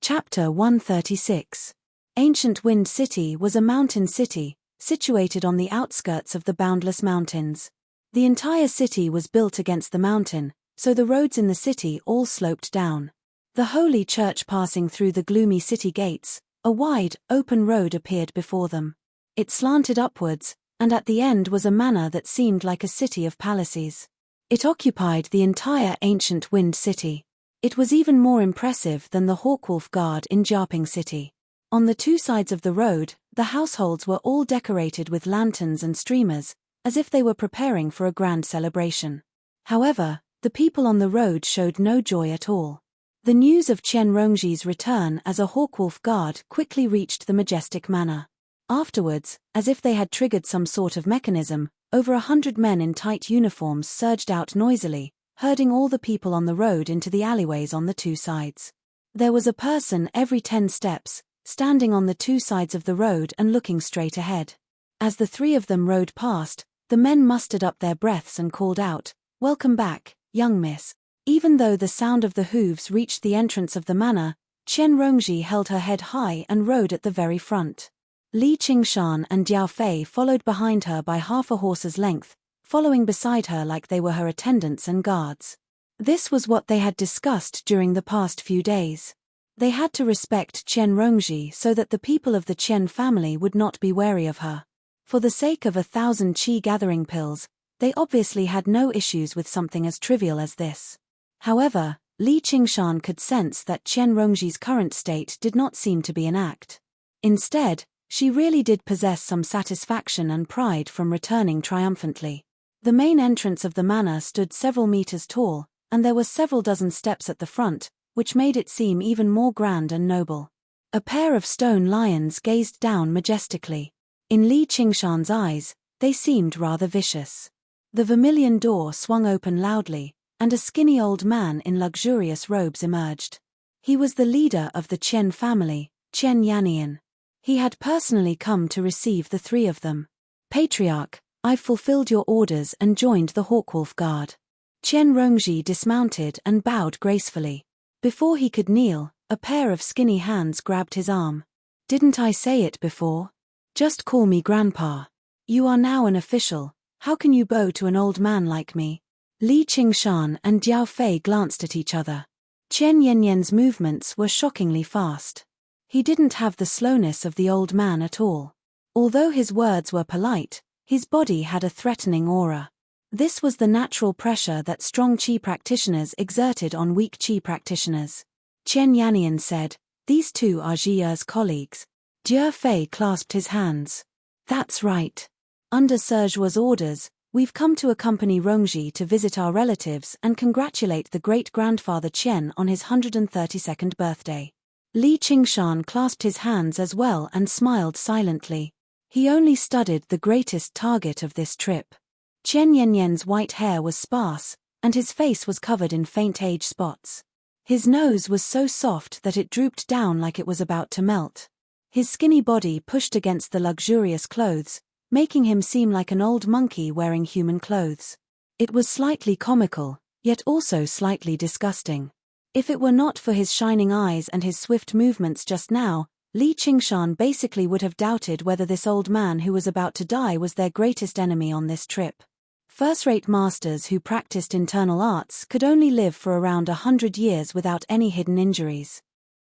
Chapter 136. Ancient Wind City was a mountain city, situated on the outskirts of the boundless mountains. The entire city was built against the mountain, so the roads in the city all sloped down. The holy church passing through the gloomy city gates, a wide, open road appeared before them. It slanted upwards, and at the end was a manor that seemed like a city of palaces. It occupied the entire ancient Wind City. It was even more impressive than the Hawkwolf Guard in Jarping City. On the two sides of the road, the households were all decorated with lanterns and streamers, as if they were preparing for a grand celebration. However, the people on the road showed no joy at all. The news of Chen Rongji's return as a Hawkwolf Guard quickly reached the majestic manor. Afterwards, as if they had triggered some sort of mechanism, over 100 men in tight uniforms surged out noisily, herding all the people on the road into the alleyways on the two sides. There was a person every 10 steps, standing on the two sides of the road and looking straight ahead. As the three of them rode past, the men mustered up their breaths and called out, "Welcome back, young miss." Even though the sound of the hooves reached the entrance of the manor, Chen Rongji held her head high and rode at the very front. Li Qingshan and Jiao Fei followed behind her by half a horse's length, following beside her like they were her attendants and guards. This was what they had discussed during the past few days. They had to respect Chen Rongji so that the people of the Chen family would not be wary of her. For the sake of 1,000 qi gathering pills, they obviously had no issues with something as trivial as this. However, Li Qingshan could sense that Chen Rongji's current state did not seem to be an act. Instead, she really did possess some satisfaction and pride from returning triumphantly. The main entrance of the manor stood several meters tall, and there were several dozen steps at the front, which made it seem even more grand and noble. A pair of stone lions gazed down majestically. In Li Qingshan's eyes, they seemed rather vicious. The vermilion door swung open loudly, and a skinny old man in luxurious robes emerged. He was the leader of the Chen family, Chen Yannian. He had personally come to receive the three of them. "Patriarch, I've fulfilled your orders and joined the Hawkwolf Guard." Chen Rongji dismounted and bowed gracefully. Before he could kneel, a pair of skinny hands grabbed his arm. "Didn't I say it before? Just call me Grandpa. You are now an official. How can you bow to an old man like me?" Li Qingshan and Jiao Fei glanced at each other. Chen Yanyan's movements were shockingly fast. He didn't have the slowness of the old man at all. Although his words were polite, his body had a threatening aura. This was the natural pressure that strong qi practitioners exerted on weak qi practitioners. Chen Yannian said, "These two are Zhiya's colleagues." Jiao Fei clasped his hands. "That's right. Under Serjua's orders, we've come to accompany Rongji to visit our relatives and congratulate the great-grandfather Chen on his 132nd birthday." Li Qingshan clasped his hands as well and smiled silently. He only studied the greatest target of this trip. Chen Yanyan's white hair was sparse, and his face was covered in faint age spots. His nose was so soft that it drooped down like it was about to melt. His skinny body pushed against the luxurious clothes, making him seem like an old monkey wearing human clothes. It was slightly comical, yet also slightly disgusting. If it were not for his shining eyes and his swift movements just now, Li Qingshan basically would have doubted whether this old man who was about to die was their greatest enemy on this trip. First-rate masters who practiced internal arts could only live for around 100 years without any hidden injuries.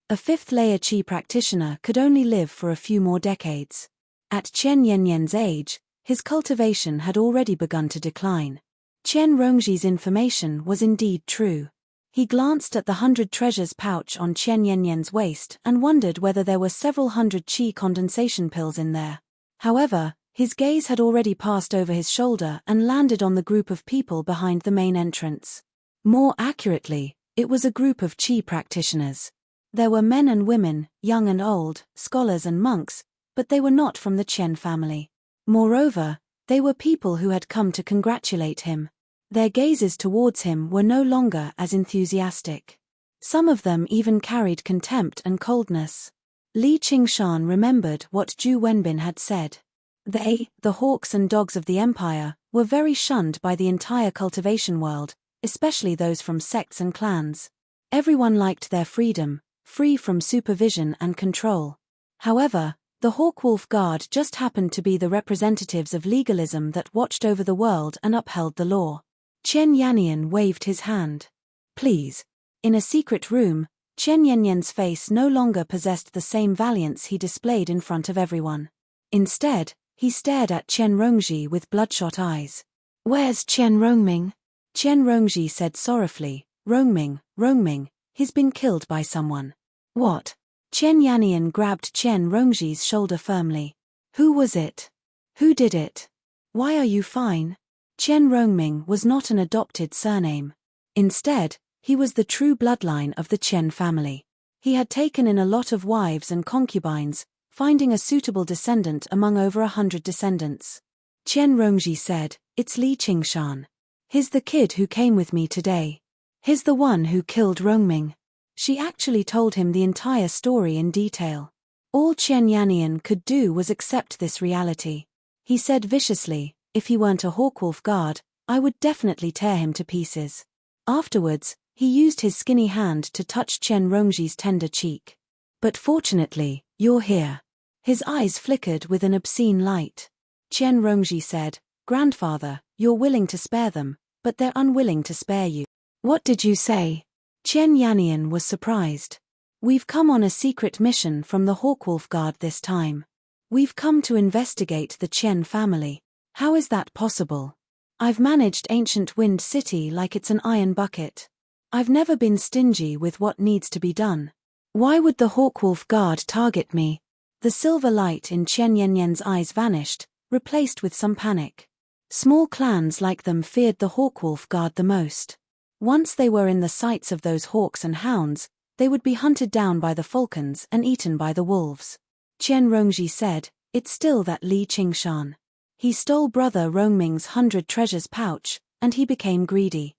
A fifth-layer qi practitioner could only live for a few more decades. At Chen Yanyan's age, his cultivation had already begun to decline. Chen Rongji's information was indeed true. He glanced at the 100 treasures pouch on Chen Yanyan's waist and wondered whether there were several hundred qi condensation pills in there. However, his gaze had already passed over his shoulder and landed on the group of people behind the main entrance. More accurately, it was a group of qi practitioners. There were men and women, young and old, scholars and monks, but they were not from the Chen family. Moreover, they were people who had come to congratulate him. Their gazes towards him were no longer as enthusiastic. Some of them even carried contempt and coldness. Li Qingshan remembered what Zhu Wenbin had said. They, the hawks and dogs of the empire, were very shunned by the entire cultivation world, especially those from sects and clans. Everyone liked their freedom, free from supervision and control. However, the Hawkwolf Guard just happened to be the representatives of legalism that watched over the world and upheld the law. Chen Yannian waved his hand. Please. In a secret room, Chen Yannian's face no longer possessed the same valiance he displayed in front of everyone. Instead, he stared at Chen Rongji with bloodshot eyes. Where's Chen Rongming? Chen Rongji said sorrowfully, Rongming, he's been killed by someone. What? Chen Yannian grabbed Chen Rongji's shoulder firmly. Who was it? Who did it? Why are you fine? Chen Rongming was not an adopted surname. Instead, he was the true bloodline of the Chen family. He had taken in a lot of wives and concubines, finding a suitable descendant among over 100 descendants. Chen Rongji said, It's Li Qingshan. He's the kid who came with me today. He's the one who killed Rongming. She actually told him the entire story in detail. All Chen Yannian could do was accept this reality. He said viciously, if he weren't a Hawkwolf Guard, I would definitely tear him to pieces. Afterwards, he used his skinny hand to touch Chen Rongji's tender cheek. But fortunately, you're here. His eyes flickered with an obscene light. Chen Rongji said, Grandfather, you're willing to spare them, but they're unwilling to spare you. What did you say? Chen Yannian was surprised. We've come on a secret mission from the Hawkwolf Guard this time. We've come to investigate the Chen family. How is that possible? I've managed ancient Wind City like it's an iron bucket. I've never been stingy with what needs to be done. Why would the Hawkwolf Guard target me? The silver light in Chen Yannian's eyes vanished, replaced with some panic. Small clans like them feared the Hawkwolf Guard the most. Once they were in the sights of those hawks and hounds, they would be hunted down by the falcons and eaten by the wolves. Chen Rongji said, It's still that Li Qingshan. He stole brother Rongming's 100 treasures pouch, and he became greedy.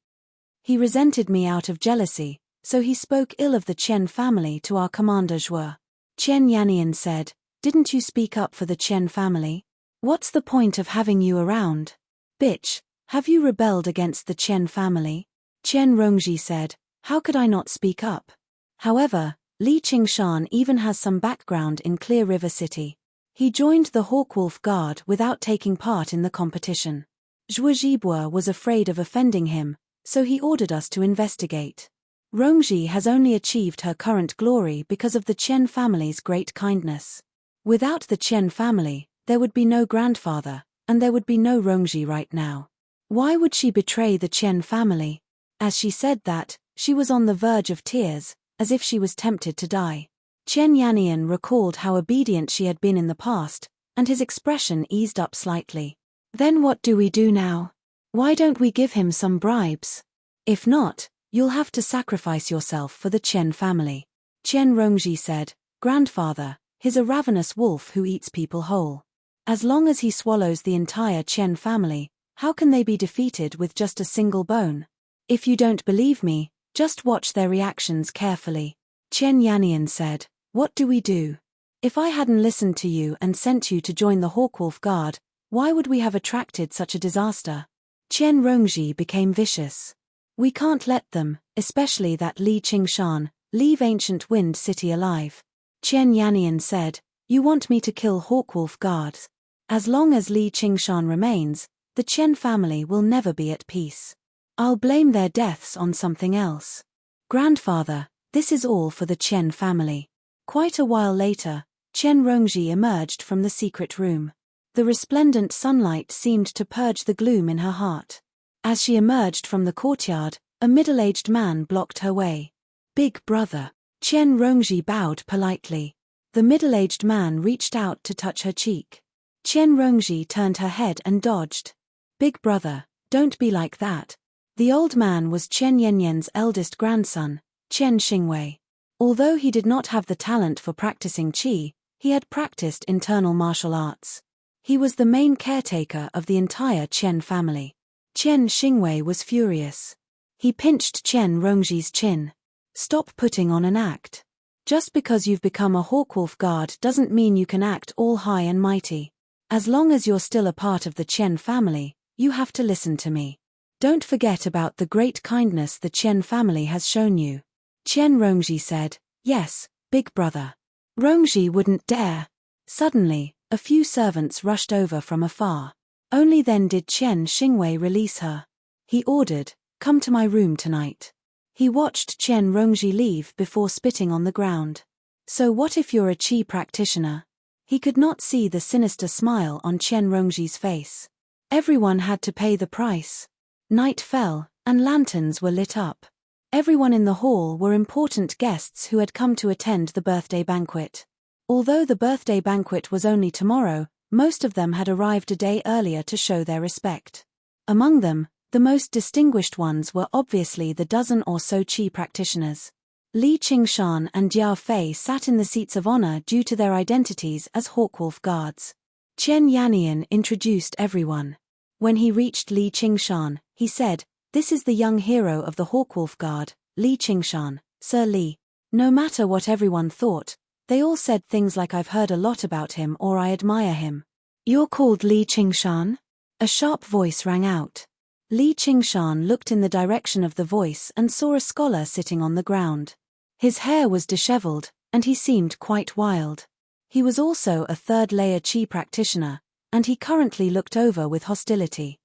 He resented me out of jealousy, so he spoke ill of the Chen family to our commander Zhuo. Chen Yannian said, Didn't you speak up for the Chen family? What's the point of having you around? Bitch, have you rebelled against the Chen family? Chen Rongji said, How could I not speak up? However, Li Qingshan even has some background in Clear River City. He joined the Hawkwolf Guard without taking part in the competition. Zhuo Zhibua was afraid of offending him, so he ordered us to investigate. Rongji has only achieved her current glory because of the Chen family's great kindness. Without the Chen family, there would be no grandfather, and there would be no Rongji right now. Why would she betray the Chen family? As she said that, she was on the verge of tears, as if she was tempted to die. Chen Yannian recalled how obedient she had been in the past, and his expression eased up slightly. Then what do we do now? Why don't we give him some bribes? If not, you'll have to sacrifice yourself for the Chen family. Chen Rongji said, Grandfather, he's a ravenous wolf who eats people whole. As long as he swallows the entire Chen family, how can they be defeated with just a single bone? If you don't believe me, just watch their reactions carefully. Chen Yannian said, What do we do? If I hadn't listened to you and sent you to join the Hawkwolf Guard, why would we have attracted such a disaster? Chen Rongji became vicious. We can't let them, especially that Li Qingshan, leave ancient Wind City alive. Chen Yannian said, You want me to kill Hawkwolf Guards? As long as Li Qingshan remains, the Chen family will never be at peace. I'll blame their deaths on something else. Grandfather, this is all for the Chen family. Quite a while later, Chen Rongji emerged from the secret room. The resplendent sunlight seemed to purge the gloom in her heart. As she emerged from the courtyard, a middle-aged man blocked her way. Big brother. Chen Rongji bowed politely. The middle-aged man reached out to touch her cheek. Chen Rongji turned her head and dodged. Big brother, don't be like that. The old man was Chen Yannian's eldest grandson, Chen Xingwei. Although he did not have the talent for practicing qi, he had practiced internal martial arts. He was the main caretaker of the entire Chen family. Chen Xingwei was furious. He pinched Chen Rongji's chin. Stop putting on an act. Just because you've become a Hawkwolf Guard doesn't mean you can act all high and mighty. As long as you're still a part of the Chen family, you have to listen to me. Don't forget about the great kindness the Chen family has shown you. Chen Rongji said, Yes, big brother. Rongji wouldn't dare. Suddenly, a few servants rushed over from afar. Only then did Chen Xingwei release her. He ordered, "Come to my room tonight." He watched Chen Rongji leave before spitting on the ground. "So what if you're a qi practitioner?" He could not see the sinister smile on Chen Rongji's face. Everyone had to pay the price. Night fell, and lanterns were lit up. Everyone in the hall were important guests who had come to attend the birthday banquet. Although the birthday banquet was only tomorrow, most of them had arrived a day earlier to show their respect. Among them, the most distinguished ones were obviously the dozen or so qi practitioners. Li Qingshan and Jiao Fei sat in the seats of honor due to their identities as Hawkwolf guards. Chen Yannian introduced everyone. When he reached Li Qingshan, he said, "This is the young hero of the Hawkwolf Guard, Li Qingshan, Sir Li." No matter what everyone thought, they all said things like "I've heard a lot about him" or "I admire him." "You're called Li Qingshan?" A sharp voice rang out. Li Qingshan looked in the direction of the voice and saw a scholar sitting on the ground. His hair was disheveled, and he seemed quite wild. He was also a third-layer qi practitioner, and he currently looked over with hostility.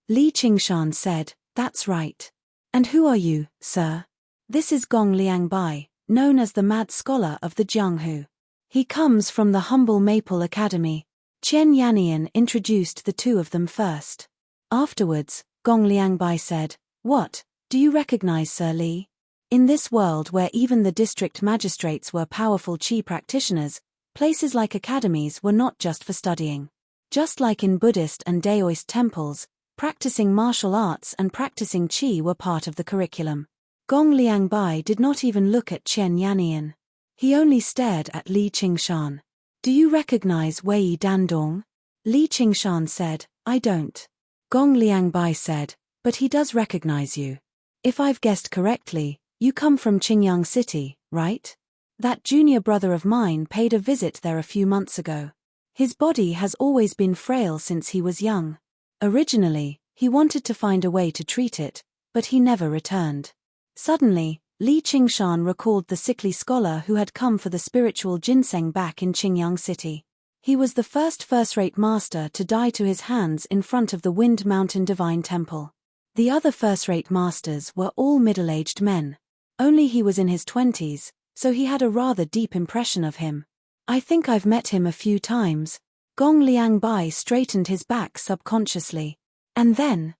Li Qingshan said, "That's right. And who are you, sir?" "This is Gong Liangbai, known as the Mad Scholar of the Jianghu. He comes from the humble Maple Academy." Chen Yannian introduced the two of them first. Afterwards, Gong Liangbai said, "What, do you recognize Sir Li? In this world where even the district magistrates were powerful qi practitioners, places like academies were not just for studying. Just like in Buddhist and Daoist temples, practicing martial arts and practicing qi were part of the curriculum." Gong Liangbai did not even look at Chen Yannian. He only stared at Li Qingshan. "Do you recognize Wei Dandong?" Li Qingshan said, "I don't." Gong Liangbai said, "But he does recognize you. If I've guessed correctly, you come from Qingyang City, right? That junior brother of mine paid a visit there a few months ago. His body has always been frail since he was young. Originally, he wanted to find a way to treat it, but he never returned." Suddenly, Li Qingshan recalled the sickly scholar who had come for the spiritual ginseng back in Qingyang City. He was the first-rate master to die to his hands in front of the Wind Mountain Divine Temple. The other first-rate masters were all middle-aged men. Only he was in his 20s, so he had a rather deep impression of him. "I think I've met him a few times." Gong Liangbai straightened his back subconsciously. And then...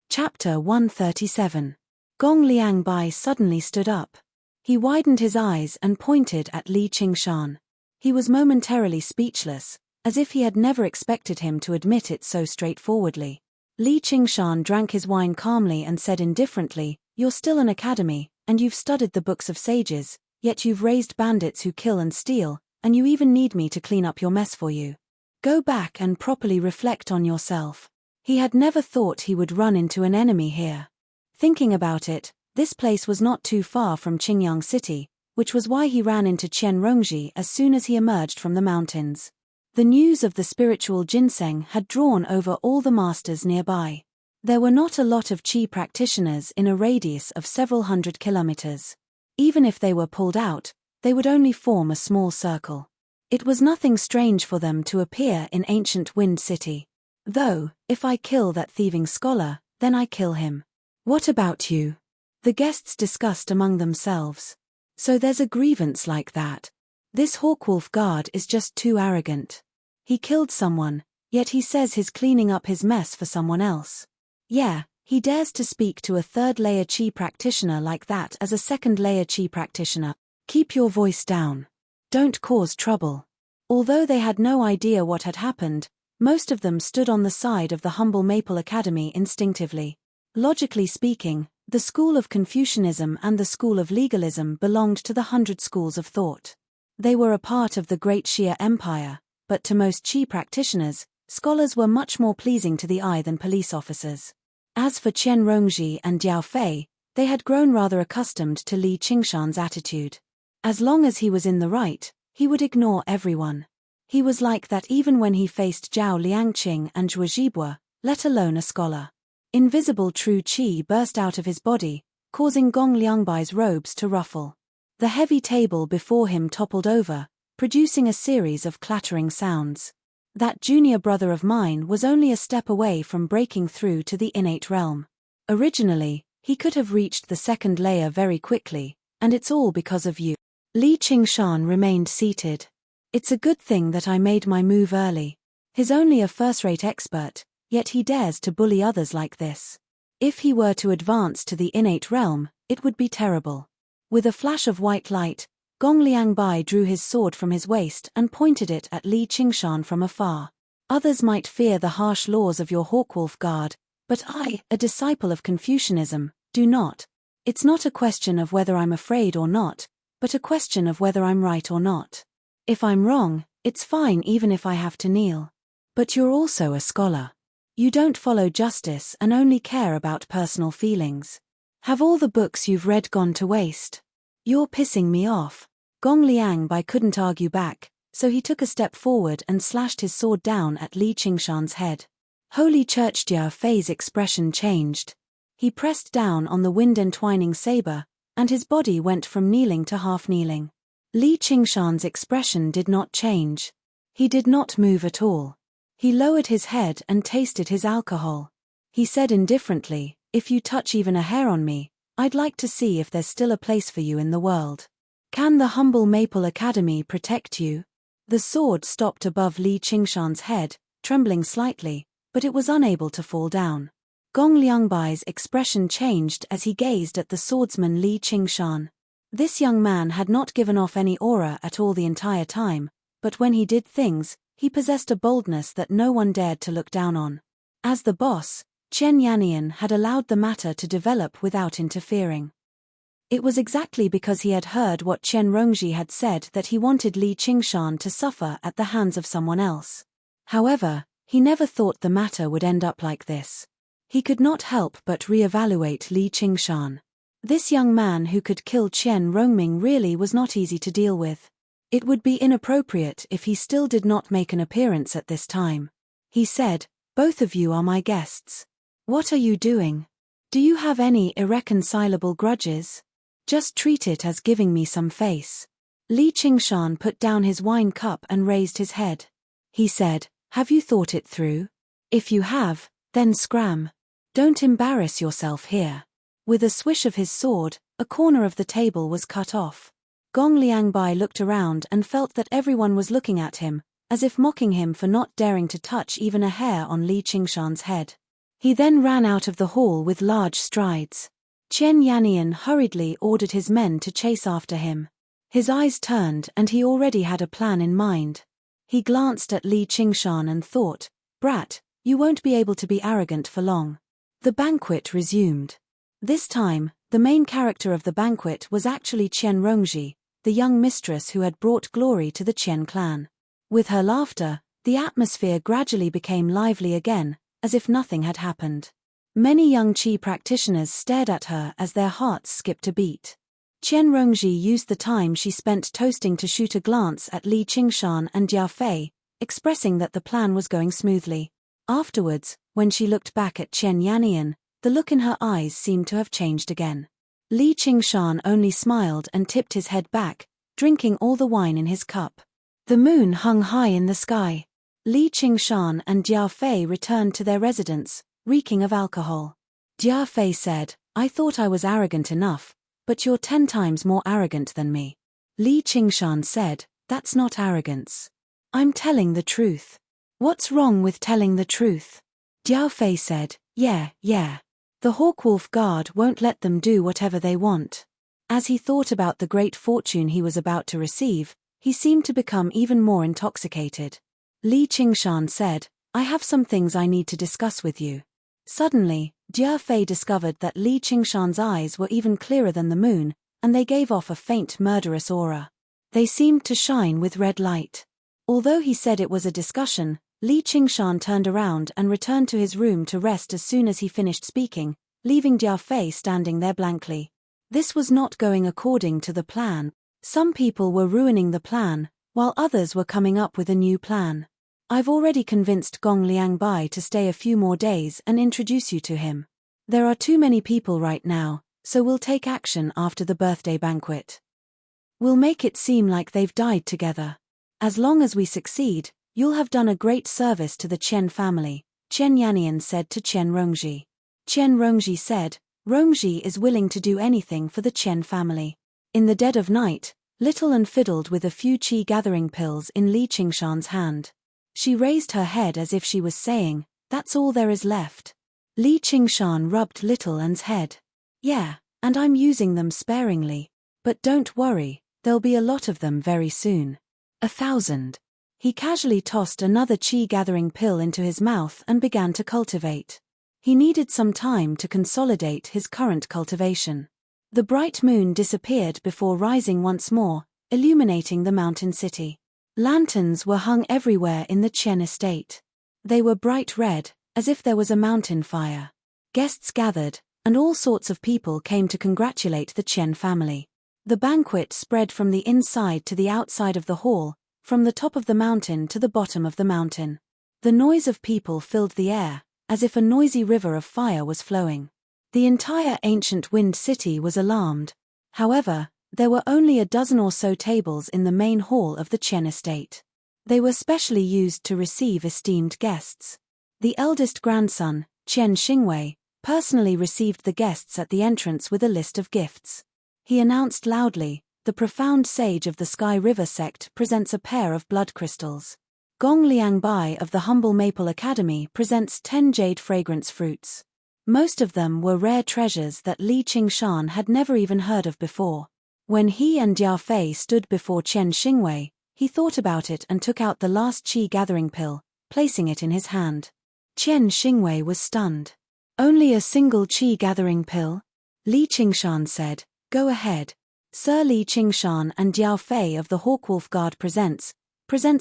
Chapter 137. Gong Liangbai suddenly stood up. He widened his eyes and pointed at Li Qingshan. He was momentarily speechless, as if he had never expected him to admit it so straightforwardly. Li Qingshan drank his wine calmly and said indifferently, "You're still an academy, and you've studied the books of sages, yet you've raised bandits who kill and steal, and you even need me to clean up your mess for you. Go back and properly reflect on yourself." He had never thought he would run into an enemy here. Thinking about it, this place was not too far from Qingyang City, which was why he ran into Chen Rongji as soon as he emerged from the mountains. The news of the spiritual ginseng had drawn over all the masters nearby. There were not a lot of qi practitioners in a radius of several hundred kilometers. Even if they were pulled out, they would only form a small circle. It was nothing strange for them to appear in ancient Wind City. "Though, if I kill that thieving scholar, then I kill him." "What about you?" the guests discussed among themselves. "So there's a grievance like that. This Hawkwolf guard is just too arrogant. He killed someone, yet he says he's cleaning up his mess for someone else. Yeah, he dares to speak to a third-layer qi practitioner like that as a second-layer qi practitioner. Keep your voice down. Don't cause trouble." Although they had no idea what had happened, most of them stood on the side of the humble Maple Academy instinctively. Logically speaking, the school of Confucianism and the school of legalism belonged to the 100 schools of thought. They were a part of the Great Xia Empire, but to most qi practitioners, scholars were much more pleasing to the eye than police officers. As for Chen Rongji and Jiao Fei, they had grown rather accustomed to Li Qingshan's attitude. As long as he was in the right, he would ignore everyone. He was like that even when he faced Zhao Liangqing and Zhuo Zhibua, let alone a scholar. Invisible true qi burst out of his body, causing Gong Liangbai's robes to ruffle. The heavy table before him toppled over, producing a series of clattering sounds. That junior brother of mine was only a step away from breaking through to the innate realm. Originally, he could have reached the second layer very quickly, and it's all because of you. Li Qingshan remained seated. It's a good thing that I made my move early. He's only a first-rate expert, yet he dares to bully others like this. If he were to advance to the innate realm, it would be terrible. With a flash of white light, Gong Liangbai drew his sword from his waist and pointed it at Li Qingshan from afar. Others might fear the harsh laws of your Hawkwolf Guard, but I, a disciple of Confucianism, do not. It's not a question of whether I'm afraid or not, but a question of whether I'm right or not. If I'm wrong, it's fine even if I have to kneel. But you're also a scholar. You don't follow justice and only care about personal feelings. Have all the books you've read gone to waste? You're pissing me off. Gong Liangbai couldn't argue back, so he took a step forward and slashed his sword down at Li Qingshan's head. Holy Church, Jia Fei's expression changed. He pressed down on the wind-entwining saber, and his body went from kneeling to half-kneeling. Li Qingshan's expression did not change. He did not move at all. He lowered his head and tasted his alcohol. He said indifferently, "If you touch even a hair on me, I'd like to see if there's still a place for you in the world. Can the humble Maple Academy protect you?" The sword stopped above Li Qingshan's head, trembling slightly, but it was unable to fall down. Gong Liangbai's expression changed as he gazed at the swordsman Li Qingshan. This young man had not given off any aura at all the entire time, but when he did things, he possessed a boldness that no one dared to look down on. As the boss, Chen Yannian had allowed the matter to develop without interfering. It was exactly because he had heard what Chen Rongji had said that he wanted Li Qingshan to suffer at the hands of someone else. However, he never thought the matter would end up like this. He could not help but re-evaluate Li Qingshan. This young man who could kill Chen Rongming really was not easy to deal with. It would be inappropriate if he still did not make an appearance at this time. He said, "Both of you are my guests. What are you doing? Do you have any irreconcilable grudges? Just treat it as giving me some face." Li Qingshan put down his wine cup and raised his head. He said, "Have you thought it through? If you have, then scram. Don't embarrass yourself here." With a swish of his sword, a corner of the table was cut off. Gong Liangbai looked around and felt that everyone was looking at him, as if mocking him for not daring to touch even a hair on Li Qingshan's head. He then ran out of the hall with large strides. Chen Yannian hurriedly ordered his men to chase after him. His eyes turned and he already had a plan in mind. He glanced at Li Qingshan and thought, "Brat, you won't be able to be arrogant for long." The banquet resumed. This time, the main character of the banquet was actually Chen Rongji, the young mistress who had brought glory to the Chen clan. With her laughter, the atmosphere gradually became lively again, as if nothing had happened. Many young Qi practitioners stared at her as their hearts skipped a beat. Chen Rongji used the time she spent toasting to shoot a glance at Li Qingshan and Jia Fei, expressing that the plan was going smoothly. Afterwards, when she looked back at Chen Yannian, the look in her eyes seemed to have changed again. Li Qingshan only smiled and tipped his head back, drinking all the wine in his cup. The moon hung high in the sky. Li Qingshan and Jia Fei returned to their residence, reeking of alcohol. Jia Fei said, "I thought I was arrogant enough, but you're 10 times more arrogant than me." Li Qingshan said, "That's not arrogance. I'm telling the truth." "What's wrong with telling the truth?" Jia Fei said, Yeah. The Hawkwolf Guard won't let them do whatever they want." As he thought about the great fortune he was about to receive, he seemed to become even more intoxicated. Li Qingshan said, "I have some things I need to discuss with you." Suddenly, Jia Fei discovered that Li Qingshan's eyes were even clearer than the moon, and they gave off a faint murderous aura. They seemed to shine with red light. Although he said it was a discussion, Li Qingshan turned around and returned to his room to rest as soon as he finished speaking, leaving Jia Fei standing there blankly. This was not going according to the plan. Some people were ruining the plan, while others were coming up with a new plan. "I've already convinced Gong Liangbai to stay a few more days and introduce you to him. There are too many people right now, so we'll take action after the birthday banquet." We'll make it seem like they've died together. As long as we succeed, you'll have done a great service to the Chen family, Chen Yannian said to Chen Rongji. Chen Rongji said, Rongji is willing to do anything for the Chen family. In the dead of night, Little and fiddled with a few qi gathering pills in Li Qingshan's hand. She raised her head as if she was saying, that's all there is left. Li Qingshan rubbed Little An's head. Yeah, and I'm using them sparingly. But don't worry, there'll be a lot of them very soon. 1,000. He casually tossed another qi gathering pill into his mouth and began to cultivate. He needed some time to consolidate his current cultivation. The bright moon disappeared before rising once more, illuminating the mountain city. Lanterns were hung everywhere in the Chen estate. They were bright red, as if there was a mountain fire. Guests gathered, and all sorts of people came to congratulate the Chen family. The banquet spread from the inside to the outside of the hall, from the top of the mountain to the bottom of the mountain. The noise of people filled the air, as if a noisy river of fire was flowing. The entire ancient wind city was alarmed. However, there were only a dozen or so tables in the main hall of the Chen estate. They were specially used to receive esteemed guests. The eldest grandson, Chen Xingwei, personally received the guests at the entrance with a list of gifts. He announced loudly, the profound sage of the Sky River sect presents a pair of blood crystals. Gong Liangbai of the Humble Maple Academy presents 10 jade fragrance fruits. Most of them were rare treasures that Li Qingshan had never even heard of before. When he and Jiao Fei stood before Chen Xingwei, he thought about it and took out the last qi gathering pill, placing it in his hand. Chen Xingwei was stunned. Only a single qi gathering pill? Li Qingshan said, go ahead. Sir Li Qingshan and Jiao Fei of the Hawkwolf Guard presents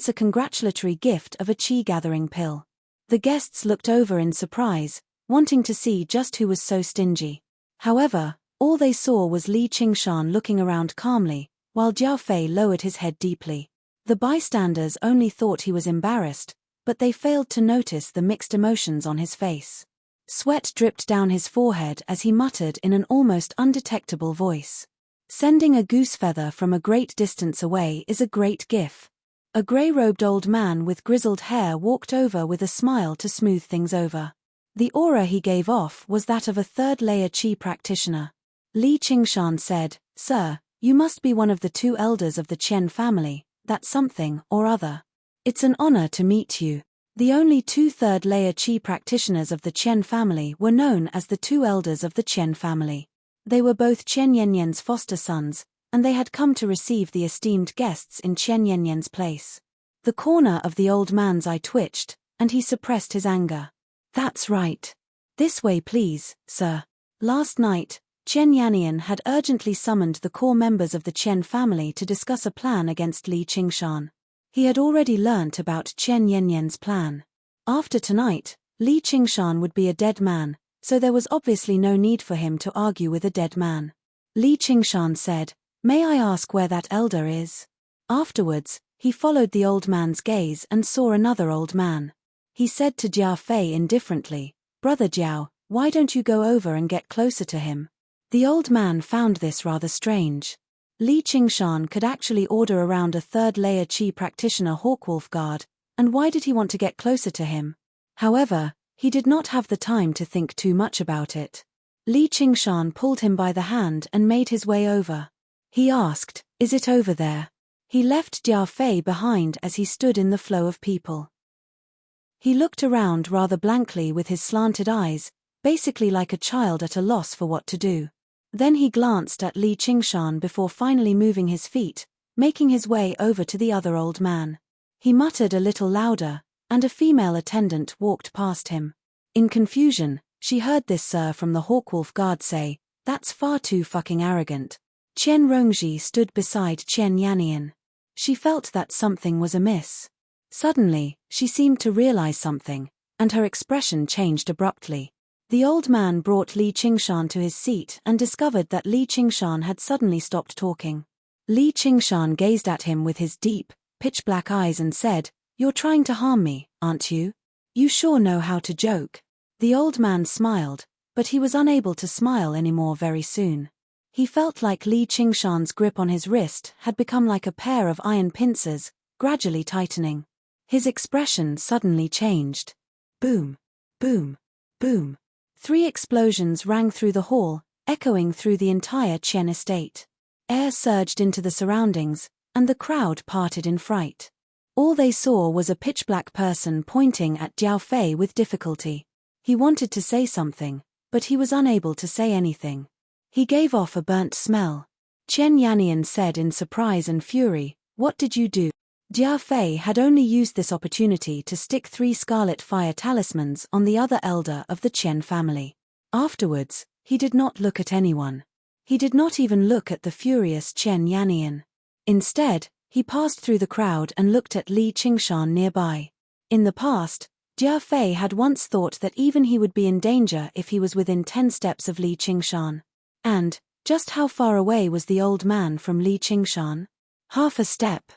a congratulatory gift of a qi gathering pill. The guests looked over in surprise, wanting to see just who was so stingy. However, all they saw was Li Qingshan looking around calmly, while Jiao Fei lowered his head deeply. The bystanders only thought he was embarrassed, but they failed to notice the mixed emotions on his face. Sweat dripped down his forehead as he muttered in an almost undetectable voice. Sending a goose feather from a great distance away is a great gift. A grey-robed old man with grizzled hair walked over with a smile to smooth things over. The aura he gave off was that of a third-layer qi practitioner. Li Qingshan said, Sir, you must be one of the 2 elders of the Chen family, that's something or other. It's an honor to meet you. The only 2 third-layer qi practitioners of the Chen family were known as the 2 elders of the Chen family. They were both Chen Yanyan's foster sons, and they had come to receive the esteemed guests in Chen Yanyan's place. The corner of the old man's eye twitched, and he suppressed his anger. That's right. This way please, sir. Last night, Chen Yannian had urgently summoned the core members of the Chen family to discuss a plan against Li Qingshan. He had already learnt about Chen Yanyan's plan. After tonight, Li Qingshan would be a dead man, so there was obviously no need for him to argue with a dead man. Li Qingshan said, May I ask where that elder is? Afterwards, he followed the old man's gaze and saw another old man. He said to Jiao Fei indifferently, Brother Jiao, why don't you go over and get closer to him? The old man found this rather strange. Li Qingshan could actually order around a third-layer qi practitioner Hawkwolf Guard, and why did he want to get closer to him? However, he did not have the time to think too much about it. Li Qingshan pulled him by the hand and made his way over. He asked, Is it over there? He left Jiao Fei behind as he stood in the flow of people. He looked around rather blankly with his slanted eyes, basically like a child at a loss for what to do. Then he glanced at Li Qingshan before finally moving his feet, making his way over to the other old man. He muttered a little louder, and a female attendant walked past him. In confusion, she heard this sir from the Hawkwolf Guard say, That's far too fucking arrogant. Chen Rongji stood beside Chen Yannian. She felt that something was amiss. Suddenly, she seemed to realize something, and her expression changed abruptly. The old man brought Li Qingshan to his seat and discovered that Li Qingshan had suddenly stopped talking. Li Qingshan gazed at him with his deep, pitch-black eyes and said, You're trying to harm me, aren't you? You sure know how to joke. The old man smiled, but he was unable to smile anymore very soon. He felt like Li Qingshan's grip on his wrist had become like a pair of iron pincers, gradually tightening. His expression suddenly changed. Boom, boom, boom. 3 explosions rang through the hall, echoing through the entire Qian estate. Air surged into the surroundings, and the crowd parted in fright. All they saw was a pitch-black person pointing at Jiao Fei with difficulty. He wanted to say something, but he was unable to say anything. He gave off a burnt smell. Chen Yannian said in surprise and fury, "What did you do?" Jiao Fei had only used this opportunity to stick 3 scarlet fire talismans on the other elder of the Chen family. Afterwards, he did not look at anyone. He did not even look at the furious Chen Yannian. Instead, he passed through the crowd and looked at Li Qingshan nearby. In the past, Jiao Fei had once thought that even he would be in danger if he was within 10 steps of Li Qingshan. And, just how far away was the old man from Li Qingshan? Half a step.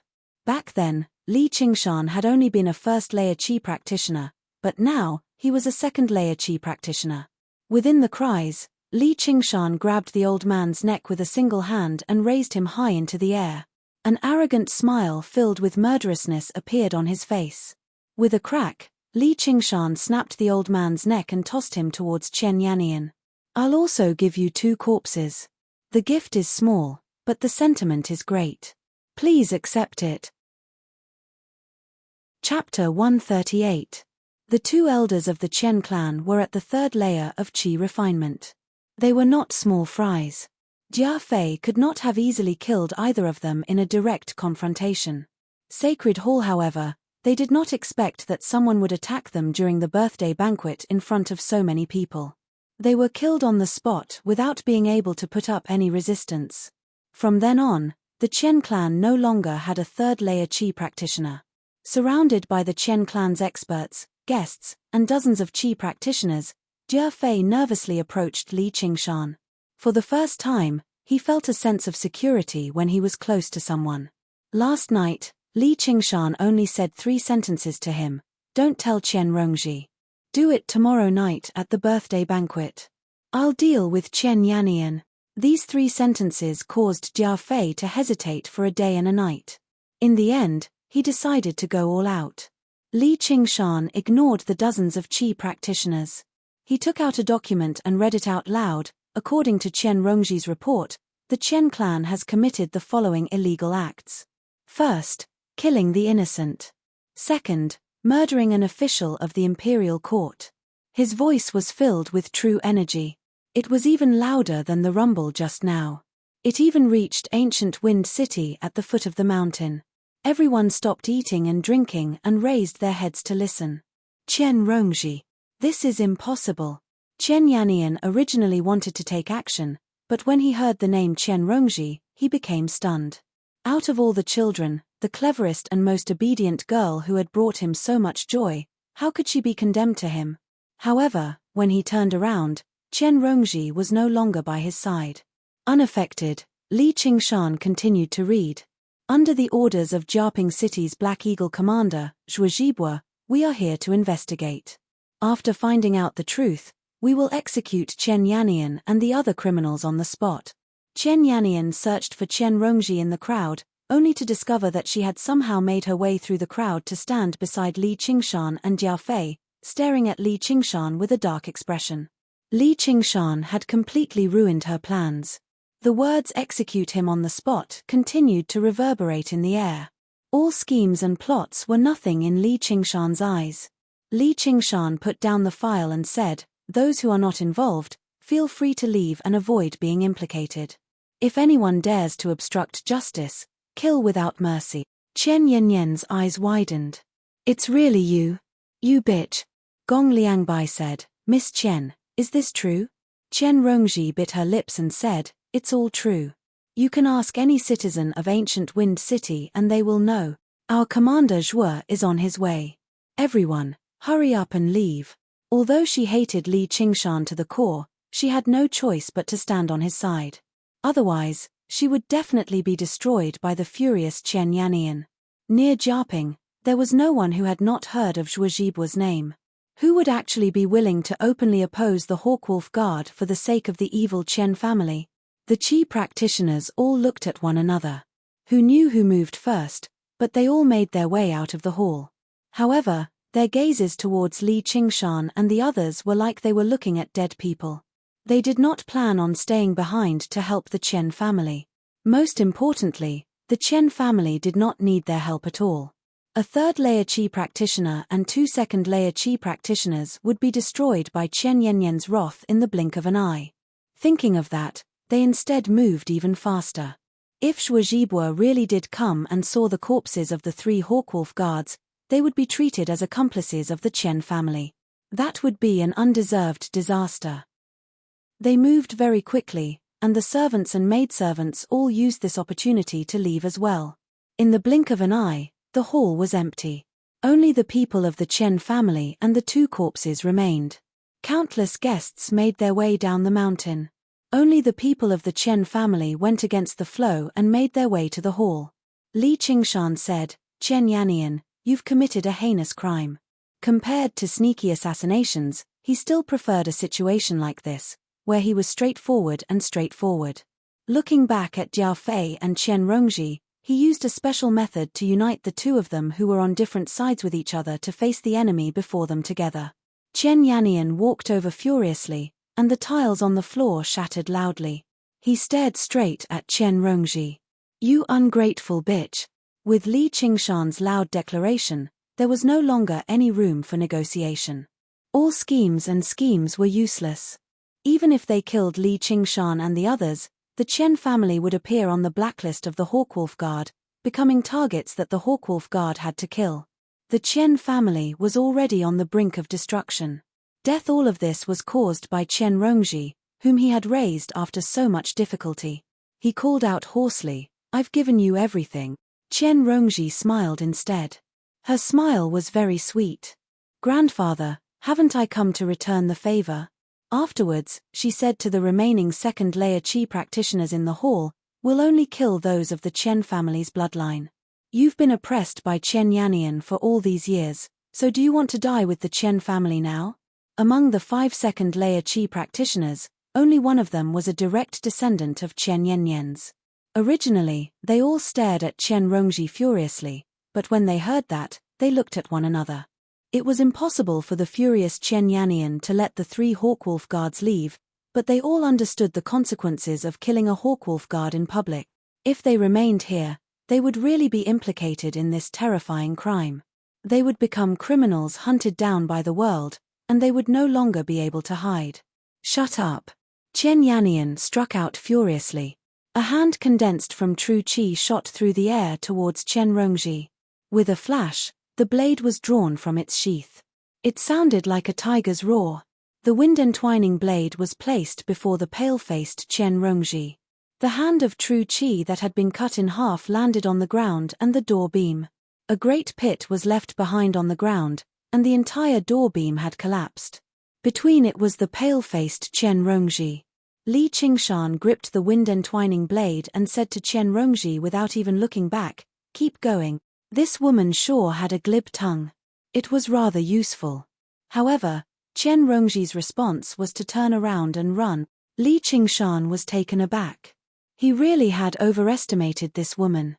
Back then, Li Qingshan had only been a first-layer Qi practitioner, but now, he was a second-layer Qi practitioner. Within the cries, Li Qingshan grabbed the old man's neck with a single hand and raised him high into the air. An arrogant smile filled with murderousness appeared on his face. With a crack, Li Qingshan snapped the old man's neck and tossed him towards Chen Yannian. "I'll also give you 2 corpses. The gift is small, but the sentiment is great. Please accept it." Chapter 138. The 2 elders of the Chen clan were at the 3rd layer of Qi refinement. They were not small fries. Jiao Fei could not have easily killed either of them in a direct confrontation. Sacred Hall, however, they did not expect that someone would attack them during the birthday banquet in front of so many people. They were killed on the spot without being able to put up any resistance. From then on, the Chen clan no longer had a 3rd layer Qi practitioner. Surrounded by the Chen clan's experts, guests, and dozens of Qi practitioners, Jiao Fei nervously approached Li Qingshan. For the first time, he felt a sense of security when he was close to someone. Last night, Li Qingshan only said 3 sentences to him: "Don't tell Chen Rongji. Do it tomorrow night at the birthday banquet. I'll deal with Chen Yannian." These 3 sentences caused Jiao Fei to hesitate for a day and a night. In the end, he decided to go all out. Li Qingshan ignored the dozens of Qi practitioners. He took out a document and read it out loud. According to Chen Rongji's report, the Chen clan has committed the following illegal acts. First, killing the innocent. Second, murdering an official of the imperial court. His voice was filled with true energy. It was even louder than the rumble just now. It even reached ancient Wind City at the foot of the mountain. Everyone stopped eating and drinking and raised their heads to listen. Chen Rongji. This is impossible. Chen Yannian originally wanted to take action, but when he heard the name Chen Rongji, he became stunned. Out of all the children, the cleverest and most obedient girl who had brought him so much joy, how could she be condemned to him? However, when he turned around, Chen Rongji was no longer by his side. Unaffected, Li Qingshan continued to read. Under the orders of Jiaping City's Black Eagle commander, Zhuozhibua, we are here to investigate. After finding out the truth, we will execute Chen Yannian and the other criminals on the spot. Chen Yannian searched for Chen Rongji in the crowd, only to discover that she had somehow made her way through the crowd to stand beside Li Qingshan and Jiao Fei, staring at Li Qingshan with a dark expression. Li Qingshan had completely ruined her plans. The words "execute him on the spot" continued to reverberate in the air. All schemes and plots were nothing in Li Qingshan's eyes. Li Qingshan put down the file and said, "Those who are not involved, feel free to leave and avoid being implicated. If anyone dares to obstruct justice, kill without mercy." Chen Yannian's eyes widened. "It's really you? You bitch." Gong Liangbai said, "Miss Chen, is this true?" Chen Rongji bit her lips and said, "It's all true. You can ask any citizen of ancient Wind City and they will know. Our commander Zhuo is on his way. Everyone, hurry up and leave." Although she hated Li Qingshan to the core, she had no choice but to stand on his side. Otherwise, she would definitely be destroyed by the furious Chen Yannian. Near Jiaping, there was no one who had not heard of Zhuozhibua's name. Who would actually be willing to openly oppose the Hawkwolf Guard for the sake of the evil Chen family? The Qi practitioners all looked at one another. Who knew who moved first, but they all made their way out of the hall. However, their gazes towards Li Qingshan and the others were like they were looking at dead people. They did not plan on staying behind to help the Chen family. Most importantly, the Chen family did not need their help at all. A third-layer Qi practitioner and 2 second-layer Qi practitioners would be destroyed by Chen Yanyan's wrath in the blink of an eye. Thinking of that, they instead moved even faster. If Shuozhibua really did come and saw the corpses of the 3 Hawkwolf guards, they would be treated as accomplices of the Chen family. That would be an undeserved disaster. They moved very quickly, and the servants and maidservants all used this opportunity to leave as well. In the blink of an eye, the hall was empty. Only the people of the Chen family and the 2 corpses remained. Countless guests made their way down the mountain. Only the people of the Chen family went against the flow and made their way to the hall. Li Qingshan said, "Chen Yannian, you've committed a heinous crime." Compared to sneaky assassinations, he still preferred a situation like this, where he was straightforward. Looking back at Jia Fei and Chen Rongji, he used a special method to unite the 2 of them who were on different sides with each other to face the enemy before them together. Chen Yannian walked over furiously, and the tiles on the floor shattered loudly. He stared straight at Chen Rongji. "You ungrateful bitch." With Li Qingshan's loud declaration, there was no longer any room for negotiation. All schemes were useless. Even if they killed Li Qingshan and the others, the Chen family would appear on the blacklist of the Hawkwolf Guard, becoming targets that the Hawkwolf Guard had to kill. The Chen family was already on the brink of destruction. All of this was caused by Chen Rongji, whom he had raised after so much difficulty. He called out hoarsely, "I've given you everything." Chen Rongji smiled instead. Her smile was very sweet. "Grandfather, haven't I come to return the favor?" Afterwards, she said to the remaining second-layer Qi practitioners in the hall, "We'll only kill those of the Chen family's bloodline. You've been oppressed by Chen Yannian for all these years, so do you want to die with the Chen family now?" Among the 5 second-layer Qi practitioners, only one of them was a direct descendant of Chen Yanyan's. Originally, they all stared at Chen Rongji furiously, but when they heard that, they looked at one another. It was impossible for the furious Chen Yannian to let the 3 Hawkwolf guards leave, but they all understood the consequences of killing a Hawkwolf guard in public. If they remained here, they would really be implicated in this terrifying crime. They would become criminals hunted down by the world, and they would no longer be able to hide. "Shut up." Chen Yannian struck out furiously. A hand condensed from true Qi shot through the air towards Chen Rongji. With a flash, the blade was drawn from its sheath. It sounded like a tiger's roar. The wind-entwining blade was placed before the pale-faced Chen Rongji. The hand of true Qi that had been cut in half landed on the ground and the door beam. A great pit was left behind on the ground, and the entire door beam had collapsed. Between it was the pale-faced Chen Rongji. Li Qingshan gripped the wind-entwining blade and said to Chen Rongji without even looking back, "Keep going." This woman sure had a glib tongue. It was rather useful. However, Chen Rongji's response was to turn around and run. Li Qingshan was taken aback. He really had overestimated this woman.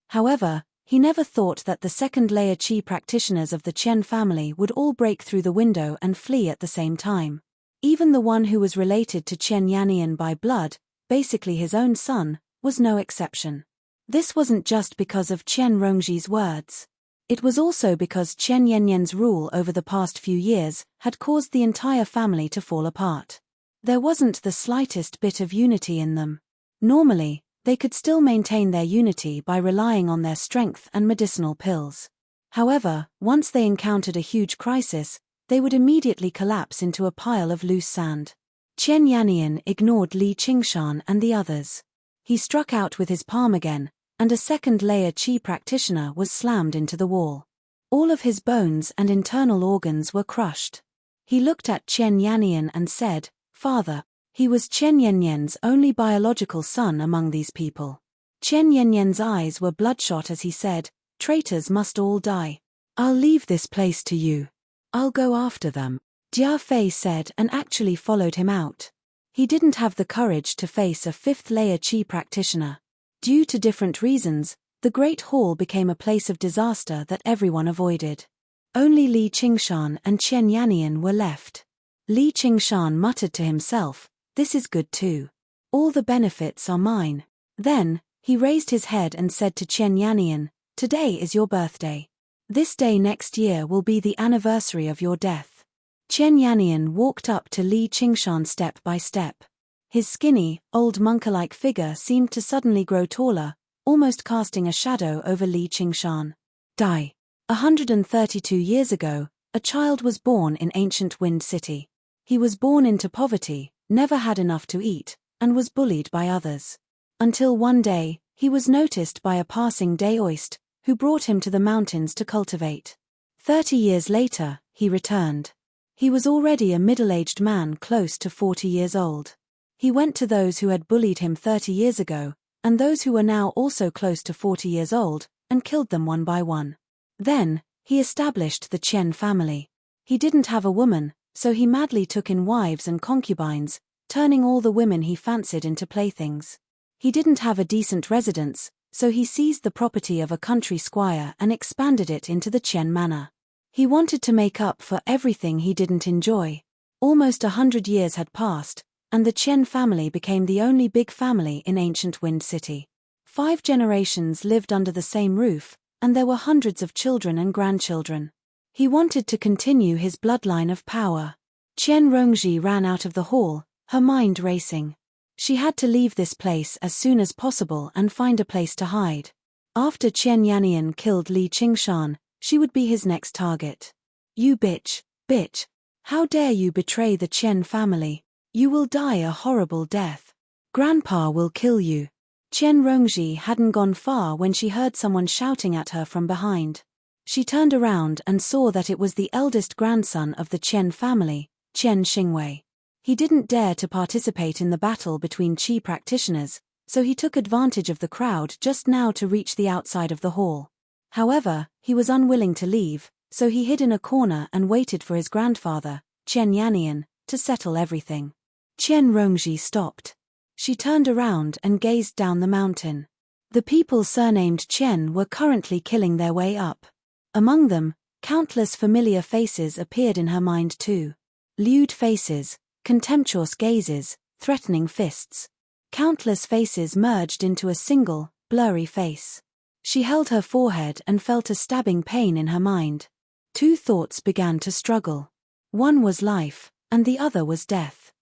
However, he never thought that the second-layer Qi practitioners of the Chen family would all break through the window and flee at the same time. Even the one who was related to Chen Yannian by blood, basically his own son, was no exception. This wasn't just because of Chen Rongji's words. It was also because Chen Yanyan's rule over the past few years had caused the entire family to fall apart. There wasn't the slightest bit of unity in them. Normally, they could still maintain their unity by relying on their strength and medicinal pills. However, once they encountered a huge crisis, they would immediately collapse into a pile of loose sand. Chen Yannian ignored Li Qingshan and the others. He struck out with his palm again, and a second-layer Qi practitioner was slammed into the wall. All of his bones and internal organs were crushed. He looked at Chen Yannian and said, "Father." He was Chen Yanyan's only biological son among these people. Chen Yanyan's eyes were bloodshot as he said, "Traitors must all die. I'll leave this place to you. I'll go after them." Jia Fei said and actually followed him out. He didn't have the courage to face a fifth-layer Qi practitioner. Due to different reasons, the Great Hall became a place of disaster that everyone avoided. Only Li Qingshan and Chen Yannian were left. Li Qingshan muttered to himself, "This is good too. All the benefits are mine." Then, he raised his head and said to Chen Yannian, "Today is your birthday. This day next year will be the anniversary of your death." Chen Yannian walked up to Li Qingshan step by step. His skinny, old monk-like figure seemed to suddenly grow taller, almost casting a shadow over Li Qingshan. Die. 132 years ago, a child was born in ancient Wind City. He was born into poverty, never had enough to eat, and was bullied by others. Until one day, he was noticed by a passing daoist, who brought him to the mountains to cultivate. 30 years later, he returned. He was already a middle-aged man close to 40 years old. He went to those who had bullied him 30 years ago, and those who were now also close to 40 years old, and killed them one by one. Then, he established the Chen family. He didn't have a woman, so he madly took in wives and concubines, turning all the women he fancied into playthings. He didn't have a decent residence, so he seized the property of a country squire and expanded it into the Chen manor. He wanted to make up for everything he didn't enjoy. Almost 100 years had passed, and the Chen family became the only big family in ancient Wind City. 5 generations lived under the same roof, and there were hundreds of children and grandchildren. He wanted to continue his bloodline of power. Chen Rongji ran out of the hall, her mind racing. She had to leave this place as soon as possible and find a place to hide. After Chen Yannian killed Li Qingshan, she would be his next target. "You bitch, bitch. How dare you betray the Chen family? You will die a horrible death. Grandpa will kill you." Chen Rongji hadn't gone far when she heard someone shouting at her from behind. She turned around and saw that it was the eldest grandson of the Chen family, Chen Xingwei. He didn't dare to participate in the battle between Qi practitioners, so he took advantage of the crowd just now to reach the outside of the hall. However, he was unwilling to leave, so he hid in a corner and waited for his grandfather, Chen Yannian, to settle everything. Chen Rongji stopped. She turned around and gazed down the mountain. The people surnamed Chen were currently killing their way up. Among them, countless familiar faces appeared in her mind too. Lewd faces, contemptuous gazes, threatening fists. Countless faces merged into a single, blurry face. She held her forehead and felt a stabbing pain in her mind. 2 thoughts began to struggle. One was life, and the other was death.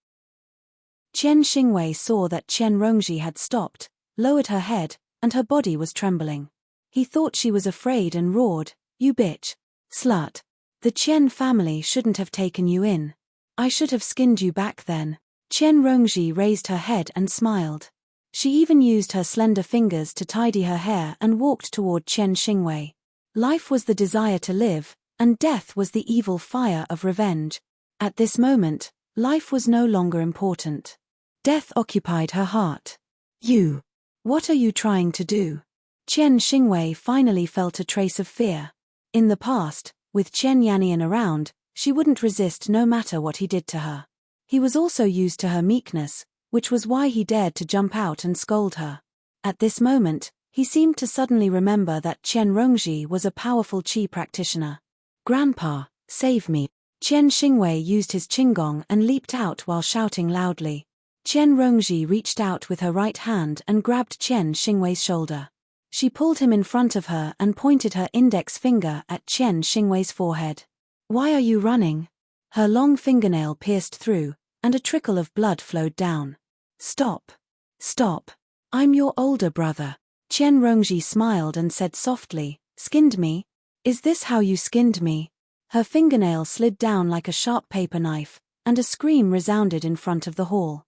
Chen Xingwei saw that Chen Rongji had stopped, lowered her head, and her body was trembling. He thought she was afraid and roared, "You bitch. Slut. The Chen family shouldn't have taken you in. I should have skinned you back then." Chen Rongji raised her head and smiled. She even used her slender fingers to tidy her hair and walked toward Chen Xingwei. Life was the desire to live, and death was the evil fire of revenge. At this moment, life was no longer important. Death occupied her heart. "You. What are you trying to do?" Chen Xingwei finally felt a trace of fear. In the past, with Chen Yannian around, she wouldn't resist no matter what he did to her. He was also used to her meekness, which was why he dared to jump out and scold her. At this moment, he seemed to suddenly remember that Chen Rongji was a powerful Qi practitioner. "Grandpa, save me." Chen Xingwei used his qinggong and leaped out while shouting loudly. Chen Rongji reached out with her right hand and grabbed Chen Xingwei's shoulder. She pulled him in front of her and pointed her index finger at Chen Xingwei's forehead. "Why are you running?" Her long fingernail pierced through, and a trickle of blood flowed down. "Stop. Stop. I'm your older brother." Chen Rongji smiled and said softly, "Skinned me? Is this how you skinned me?" Her fingernail slid down like a sharp paper knife, and a scream resounded in front of the hall.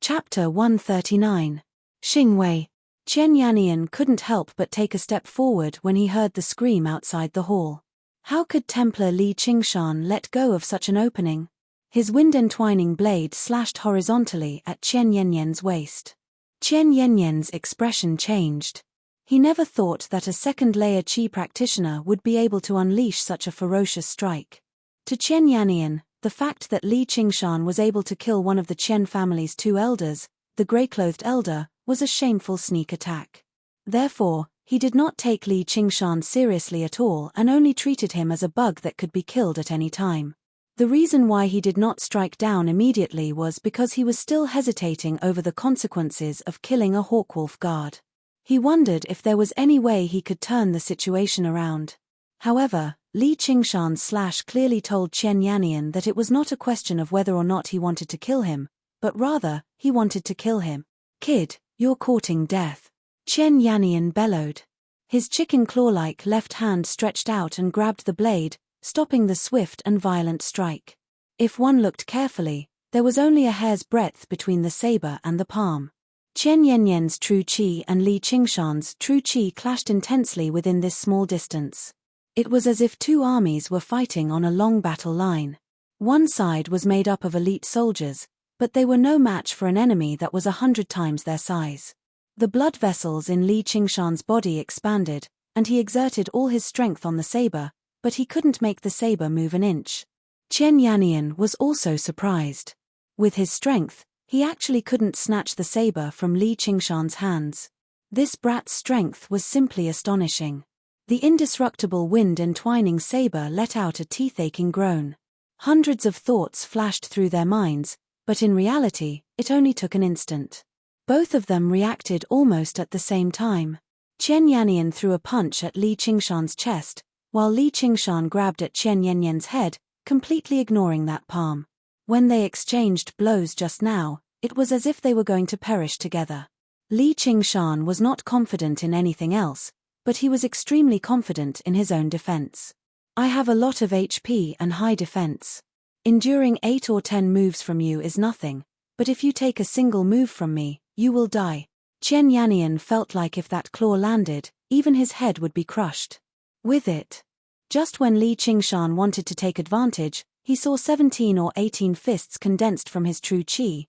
Chapter 139. Xingwei. Chen Yannian couldn't help but take a step forward when he heard the scream outside the hall. How could Templar Li Qingshan let go of such an opening? His wind-entwining blade slashed horizontally at Chen Yannian's waist. Chen Yannian's expression changed. He never thought that a second-layer Qi practitioner would be able to unleash such a ferocious strike. To Chen Yannian, The fact that Li Qingshan was able to kill one of the Qian family's 2 elders, the grey-clothed elder, was a shameful sneak attack. Therefore, he did not take Li Qingshan seriously at all and only treated him as a bug that could be killed at any time. The reason why he did not strike down immediately was because he was still hesitating over the consequences of killing a Hawkwolf guard. He wondered if there was any way he could turn the situation around. However, Li Qingshan clearly told Chen Yannian that it was not a question of whether or not he wanted to kill him, but rather, he wanted to kill him. "Kid, you're courting death," Chen Yannian bellowed. His chicken claw-like left hand stretched out and grabbed the blade, stopping the swift and violent strike. If one looked carefully, there was only a hair's breadth between the saber and the palm. Chen Yannian's true qi and Li Qingshan's true qi clashed intensely within this small distance. It was as if 2 armies were fighting on a long battle line. One side was made up of elite soldiers, but they were no match for an enemy that was 100 times their size. The blood vessels in Li Qingshan's body expanded, and he exerted all his strength on the saber, but he couldn't make the saber move an inch. Chen Yannian was also surprised. With his strength, he actually couldn't snatch the saber from Li Qingshan's hands. This brat's strength was simply astonishing. The indestructible wind-entwining saber let out a teeth-aching groan. Hundreds of thoughts flashed through their minds, but in reality, it only took an instant. Both of them reacted almost at the same time. Chen Yannian threw a punch at Li Qingshan's chest, while Li Qingshan grabbed at Chen Yannian's head, completely ignoring that palm. When they exchanged blows just now, it was as if they were going to perish together. Li Qingshan was not confident in anything else, but he was extremely confident in his own defense. "I have a lot of HP and high defense. Enduring 8 or 10 moves from you is nothing, but if you take a single move from me, you will die." Chen Yannian felt like if that claw landed, even his head would be crushed. With it. Just when Li Qingshan wanted to take advantage, he saw 17 or 18 fists condensed from his true qi.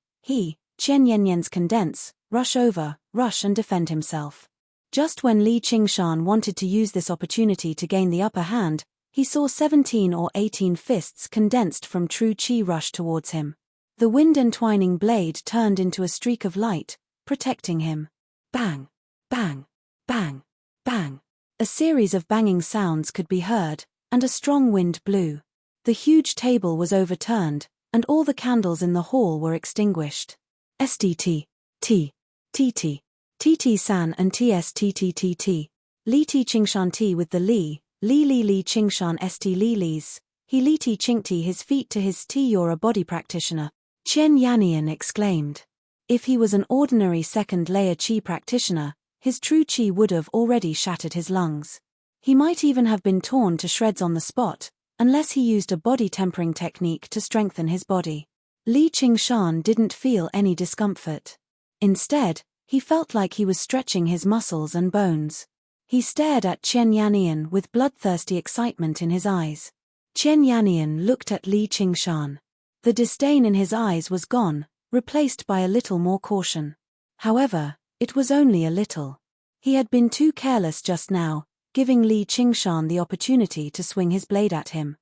Chen Yannian's condense, rush and defend himself. Just when Li Qingshan wanted to use this opportunity to gain the upper hand, he saw 17 or 18 fists condensed from true qi rush towards him. The wind-entwining blade turned into a streak of light, protecting him. Bang! Bang! Bang! Bang! A series of banging sounds could be heard, and a strong wind blew. The huge table was overturned, and all the candles in the hall were extinguished. SDT. TT-san and TSTTTT. Li Ti Qingshan T with the Li Qingshan St Lilis. He Li Ti Qingti his feet to his T. You're a body practitioner. Chen Yannian exclaimed. If he was an ordinary second-layer qi practitioner, his true qi would have already shattered his lungs. He might even have been torn to shreds on the spot, unless he used a body tempering technique to strengthen his body. Li Qingshan didn't feel any discomfort. Instead, he felt like he was stretching his muscles and bones. He stared at Chen Yannian with bloodthirsty excitement in his eyes. Chen Yannian looked at Li Qingshan. The disdain in his eyes was gone, replaced by a little more caution. However, it was only a little. He had been too careless just now, giving Li Qingshan the opportunity to swing his blade at him.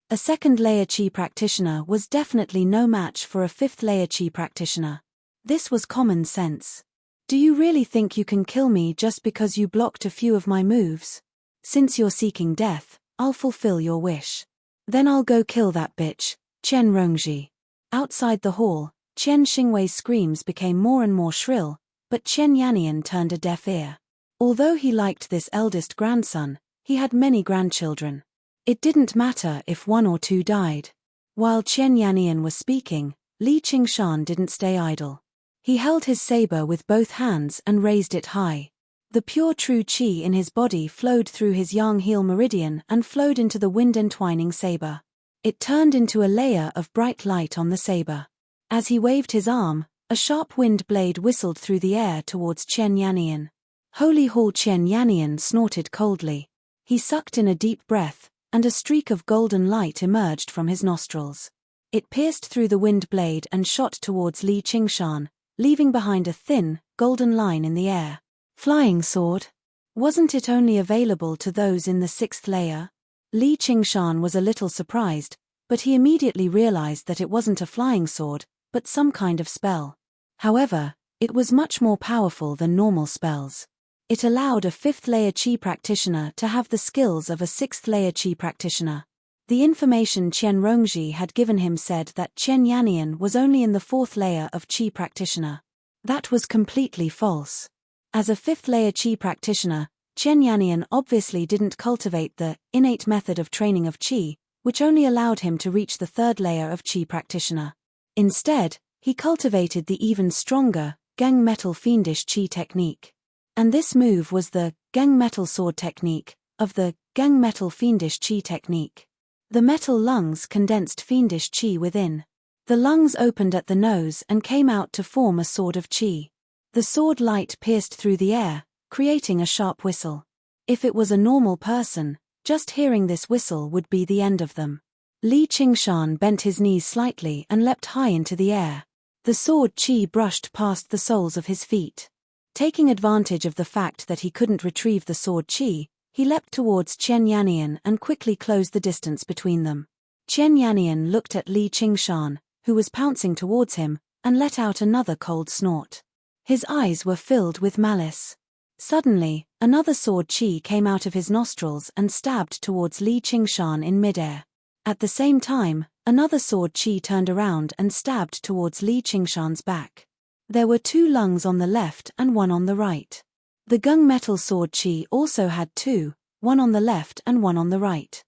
A second-layer qi practitioner was definitely no match for a fifth-layer qi practitioner. This was common sense. Do you really think you can kill me just because you blocked a few of my moves? Since you're seeking death, I'll fulfill your wish. Then I'll go kill that bitch, Chen Rongji. Outside the hall, Chen Xingwei's screams became more and more shrill, but Chen Yannian turned a deaf ear. Although he liked this eldest grandson, he had many grandchildren. It didn't matter if 1 or 2 died. While Chen Yannian was speaking, Li Qingshan didn't stay idle. He held his saber with both hands and raised it high. The pure true qi in his body flowed through his yang heel meridian and flowed into the wind-entwining saber. It turned into a layer of bright light on the saber. As he waved his arm, a sharp wind blade whistled through the air towards Chen Yannian. Holy Hall! Chen Yannian snorted coldly. He sucked in a deep breath, and a streak of golden light emerged from his nostrils. It pierced through the wind blade and shot towards Li Qingshan, leaving behind a thin, golden line in the air. Flying sword? Wasn't it only available to those in the 6th layer? Li Qingshan was a little surprised, but he immediately realized that it wasn't a flying sword, but some kind of spell. However, it was much more powerful than normal spells. It allowed a 5th-layer Qi practitioner to have the skills of a 6th-layer Qi practitioner. The information Qian Rongji had given him said that Qian Yannian was only in the 4th layer of Qi practitioner. That was completely false. As a 5th-layer Qi practitioner, Qian Yannian obviously didn't cultivate the innate method of training of Qi, which only allowed him to reach the 3rd layer of Qi practitioner. Instead, he cultivated the even stronger Gang Metal Fiendish Qi technique. And this move was the Gang Metal Sword technique of the Gang Metal Fiendish Qi technique. The metal lungs condensed fiendish Qi within. The lungs opened at the nose and came out to form a sword of Qi. The sword light pierced through the air, creating a sharp whistle. If it was a normal person, just hearing this whistle would be the end of them. Li Qingshan bent his knees slightly and leapt high into the air. The sword Qi brushed past the soles of his feet. Taking advantage of the fact that he couldn't retrieve the sword Qi, he leapt towards Qian Yannian and quickly closed the distance between them. Qian Yannian looked at Li Qingshan, who was pouncing towards him, and let out another cold snort. His eyes were filled with malice. Suddenly, another sword Qi came out of his nostrils and stabbed towards Li Qingshan in midair. At the same time, another sword Qi turned around and stabbed towards Li Qingshan's back. There were 2 lungs on the left and 1 on the right. The Gung Metal Sword Qi also had 2, 1 on the left and 1 on the right.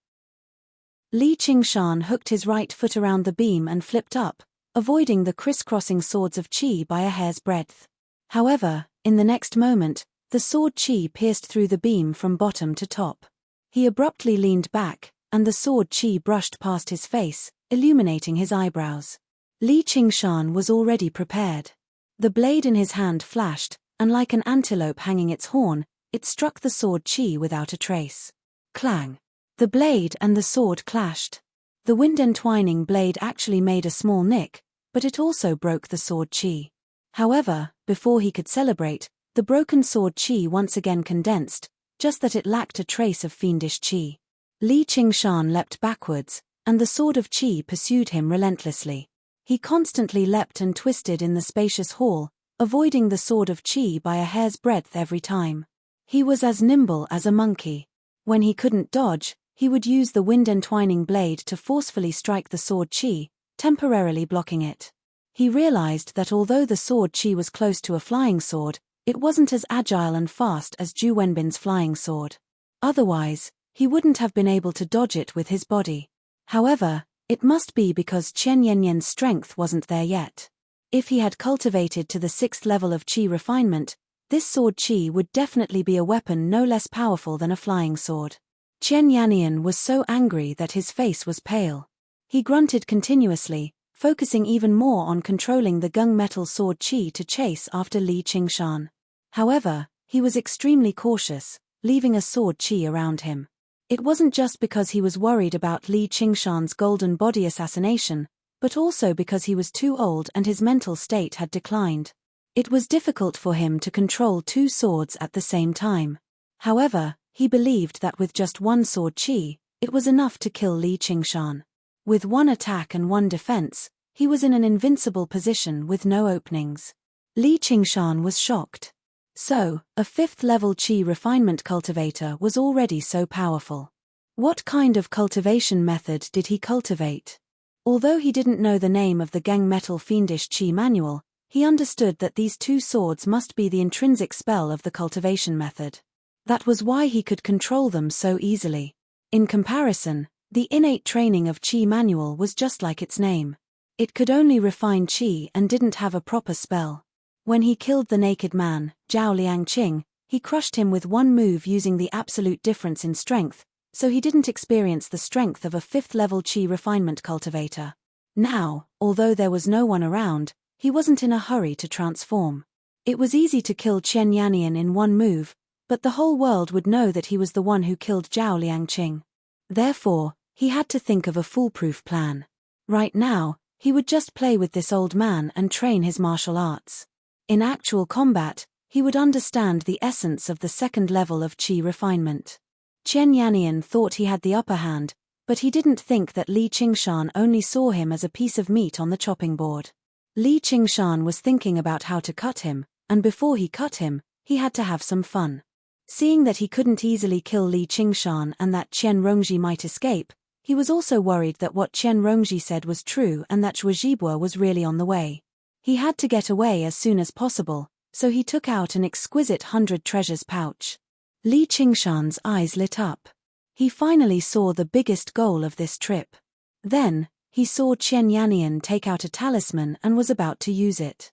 Li Qingshan hooked his right foot around the beam and flipped up, avoiding the crisscrossing swords of Qi by a hair's breadth. However, in the next moment, the sword Qi pierced through the beam from bottom to top. He abruptly leaned back, and the sword Qi brushed past his face, illuminating his eyebrows. Li Qingshan was already prepared. The blade in his hand flashed, and like an antelope hanging its horn, it struck the sword Qi without a trace. Clang! The blade and the sword clashed. The wind-entwining blade actually made a small nick, but it also broke the sword Qi. However, before he could celebrate, the broken sword Qi once again condensed, just that it lacked a trace of fiendish Qi. Li Qingshan leapt backwards, and the sword of Qi pursued him relentlessly. He constantly leapt and twisted in the spacious hall, avoiding the sword of Qi by a hair's breadth every time. He was as nimble as a monkey. When he couldn't dodge, he would use the wind-entwining blade to forcefully strike the sword Qi, temporarily blocking it. He realized that although the sword Qi was close to a flying sword, it wasn't as agile and fast as Zhu Wenbin's flying sword. Otherwise, he wouldn't have been able to dodge it with his body. However, it must be because Qian Yannian's strength wasn't there yet. If he had cultivated to the 6th level of Qi refinement, this sword Qi would definitely be a weapon no less powerful than a flying sword. Qian Yannian was so angry that his face was pale. He grunted continuously, focusing even more on controlling the Gung Metal Sword Qi to chase after Li Qingshan. However, he was extremely cautious, leaving a sword Qi around him. It wasn't just because he was worried about Li Qingshan's golden body assassination, but also because he was too old and his mental state had declined. It was difficult for him to control 2 swords at the same time. However, he believed that with just 1 sword Qi, it was enough to kill Li Qingshan. With 1 attack and 1 defense, he was in an invincible position with no openings. Li Qingshan was shocked. So, a 5th-level Qi refinement cultivator was already so powerful. What kind of cultivation method did he cultivate? Although he didn't know the name of the Gang Metal Fiendish Qi manual, he understood that these 2 swords must be the intrinsic spell of the cultivation method. That was why he could control them so easily. In comparison, the innate training of Qi manual was just like its name. It could only refine Qi and didn't have a proper spell. When he killed the naked man, Zhao Liangqing, he crushed him with 1 move using the absolute difference in strength, so he didn't experience the strength of a 5th-level Qi refinement cultivator. Now, although there was no one around, he wasn't in a hurry to transform. It was easy to kill Qian Yannian in 1 move, but the whole world would know that he was the one who killed Zhao Liangqing. Therefore, he had to think of a foolproof plan. Right now, he would just play with this old man and train his martial arts. In actual combat, he would understand the essence of the 2nd level of Qi refinement. Qian Yannian thought he had the upper hand, But he didn't think that Li Qingshan only saw him as a piece of meat on the chopping board. Li Qingshan was thinking about how to cut him, and before he cut him, he had to have some fun. Seeing that he couldn't easily kill Li Qingshan and that Qian Rongji might escape, he was also worried that what Qian Rongji said was true and that Zhuozhibua was really on the way. He had to get away as soon as possible, so he took out an exquisite 100 treasures pouch. Li Qingshan's eyes lit up. He finally saw the biggest goal of this trip. Then, he saw Qian Yannian take out a talisman and was about to use it.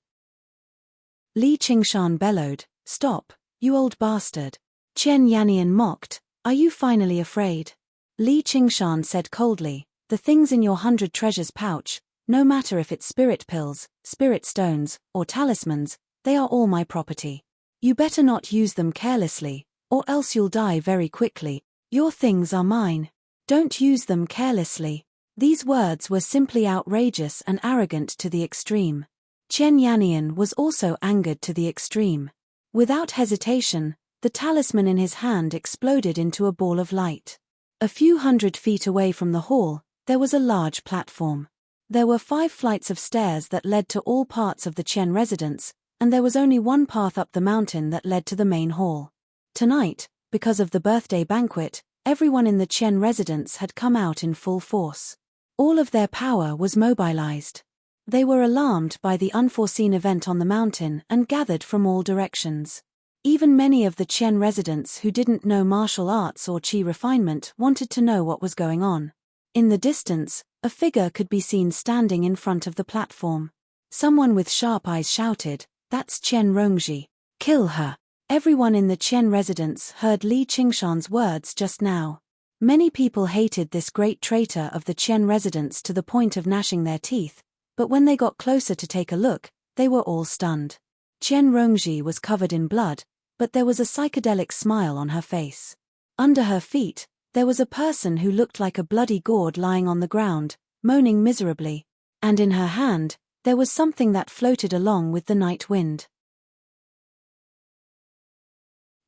Li Qingshan bellowed, "Stop, you old bastard." Qian Yannian mocked, "Are you finally afraid?" Li Qingshan said coldly, "The things in your 100 treasures pouch, no matter if it's spirit pills, spirit stones, or talismans, they are all my property. You better not use them carelessly, or else you'll die very quickly. Your things are mine. Don't use them carelessly." These words were simply outrageous and arrogant to the extreme. Qian Yannian was also angered to the extreme. Without hesitation, the talisman in his hand exploded into a ball of light. A few 100 feet away from the hall, there was a large platform. There were 5 flights of stairs that led to all parts of the Qian residence, and there was only one path up the mountain that led to the main hall. Tonight, because of the birthday banquet, everyone in the Qian residence had come out in full force. All of their power was mobilized. They were alarmed by the unforeseen event on the mountain and gathered from all directions. Even many of the Qian residents who didn't know martial arts or qi refinement wanted to know what was going on. In the distance, a figure could be seen standing in front of the platform. Someone with sharp eyes shouted, "That's Qian Rongji. Kill her." Everyone in the Qian residence heard Li Qingshan's words just now. Many people hated this great traitor of the Qian residence to the point of gnashing their teeth, but when they got closer to take a look, they were all stunned. Qian Rongji was covered in blood, but there was a psychedelic smile on her face. Under her feet, there was a person who looked like a bloody gourd lying on the ground, moaning miserably, and in her hand, there was something that floated along with the night wind.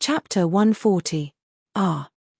Chapter 140.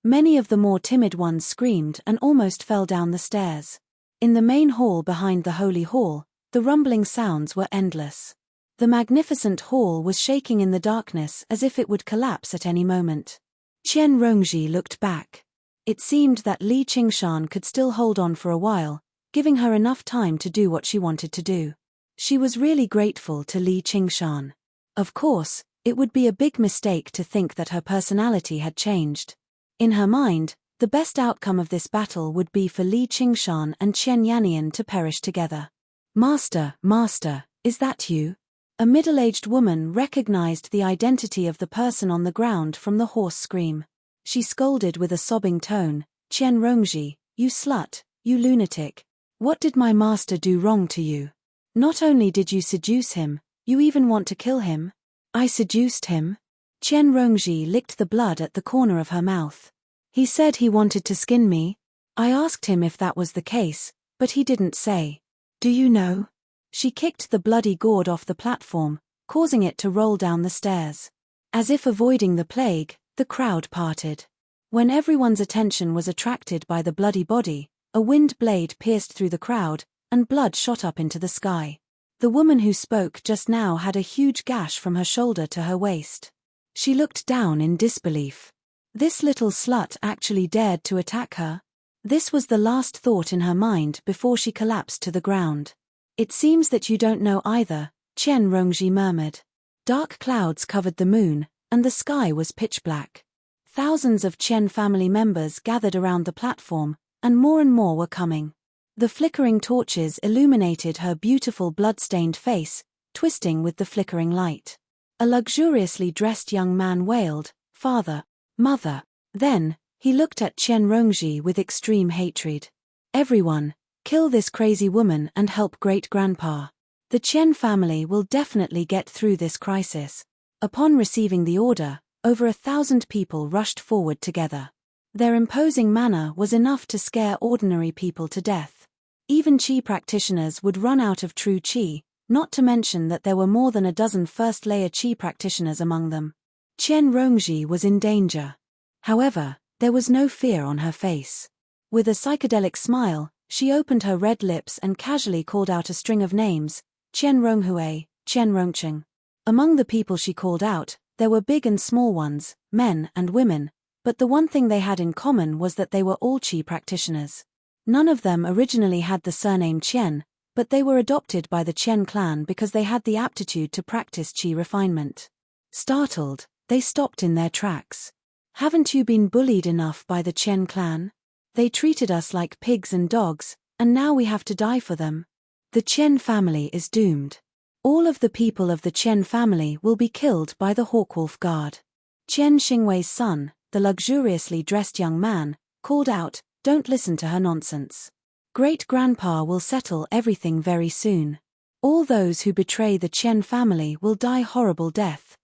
Many of the more timid ones screamed and almost fell down the stairs. In the main hall behind the holy hall, the rumbling sounds were endless. The magnificent hall was shaking in the darkness as if it would collapse at any moment. Qian Rongji looked back. It seemed that Li Qingshan could still hold on for a while, giving her enough time to do what she wanted to do. She was really grateful to Li Qingshan. Of course, it would be a big mistake to think that her personality had changed. In her mind, the best outcome of this battle would be for Li Qingshan and Qian Yannian to perish together. "Master, master, is that you?" A middle-aged woman recognized the identity of the person on the ground from the hoarse scream. She scolded with a sobbing tone, "Qian Rongji, you slut, you lunatic. What did my master do wrong to you? Not only did you seduce him, you even want to kill him?" "I seduced him?" Qian Rongji licked the blood at the corner of her mouth. "He said he wanted to skin me. I asked him if that was the case, but he didn't say. Do you know?" She kicked the bloody gourd off the platform, causing it to roll down the stairs. As if avoiding the plague, the crowd parted. When everyone's attention was attracted by the bloody body, a wind blade pierced through the crowd, and blood shot up into the sky. The woman who spoke just now had a huge gash from her shoulder to her waist. She looked down in disbelief. This little slut actually dared to attack her? This was the last thought in her mind before she collapsed to the ground. "It seems that you don't know either," Qian Rongji murmured. Dark clouds covered the moon, and the sky was pitch black. Thousands of Qian family members gathered around the platform, and more were coming. The flickering torches illuminated her beautiful blood-stained face, twisting with the flickering light. A luxuriously dressed young man wailed, "Father, mother." Then, he looked at Qian Rongji with extreme hatred. "Everyone, kill this crazy woman and help great-grandpa. The Qian family will definitely get through this crisis." Upon receiving the order, over 1,000 people rushed forward together. Their imposing manner was enough to scare ordinary people to death. Even qi practitioners would run out of true qi, not to mention that there were more than a dozen first-layer qi practitioners among them. Qian Rongji was in danger. However, there was no fear on her face. With a psychedelic smile, she opened her red lips and casually called out a string of names: Chen Ronghui, Chen Rongcheng. Among the people she called out, there were big and small ones, men and women, but the one thing they had in common was that they were all qi practitioners. None of them originally had the surname Chen, but they were adopted by the Chen clan because they had the aptitude to practice qi refinement. Startled, they stopped in their tracks. Haven't you been bullied enough by the Chen clan? They treated us like pigs and dogs, and now we have to die for them. The Chen family is doomed. All of the people of the Chen family will be killed by the Hawkwolf Guard. Chen Xingwei's son, the luxuriously dressed young man, called out, "Don't listen to her nonsense. Great-grandpa will settle everything very soon. All those who betray the Chen family will die horrible death."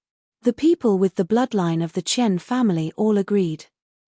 The people with the bloodline of the Chen family all agreed.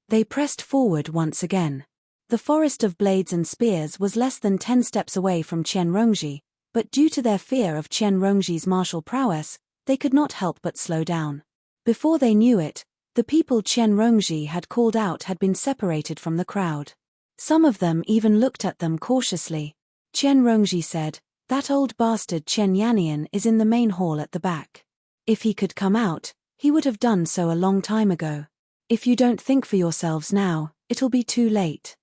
They pressed forward once again. The forest of blades and spears was less than 10 steps away from Chen Rongji, but due to their fear of Chen Rongji's martial prowess, they could not help but slow down. Before they knew it, the people Chen Rongji had called out had been separated from the crowd. Some of them even looked at them cautiously. Chen Rongji said, "That old bastard Chen Yannian is in the main hall at the back. If he could come out, he would have done so a long time ago. If you don't think for yourselves now, it'll be too late."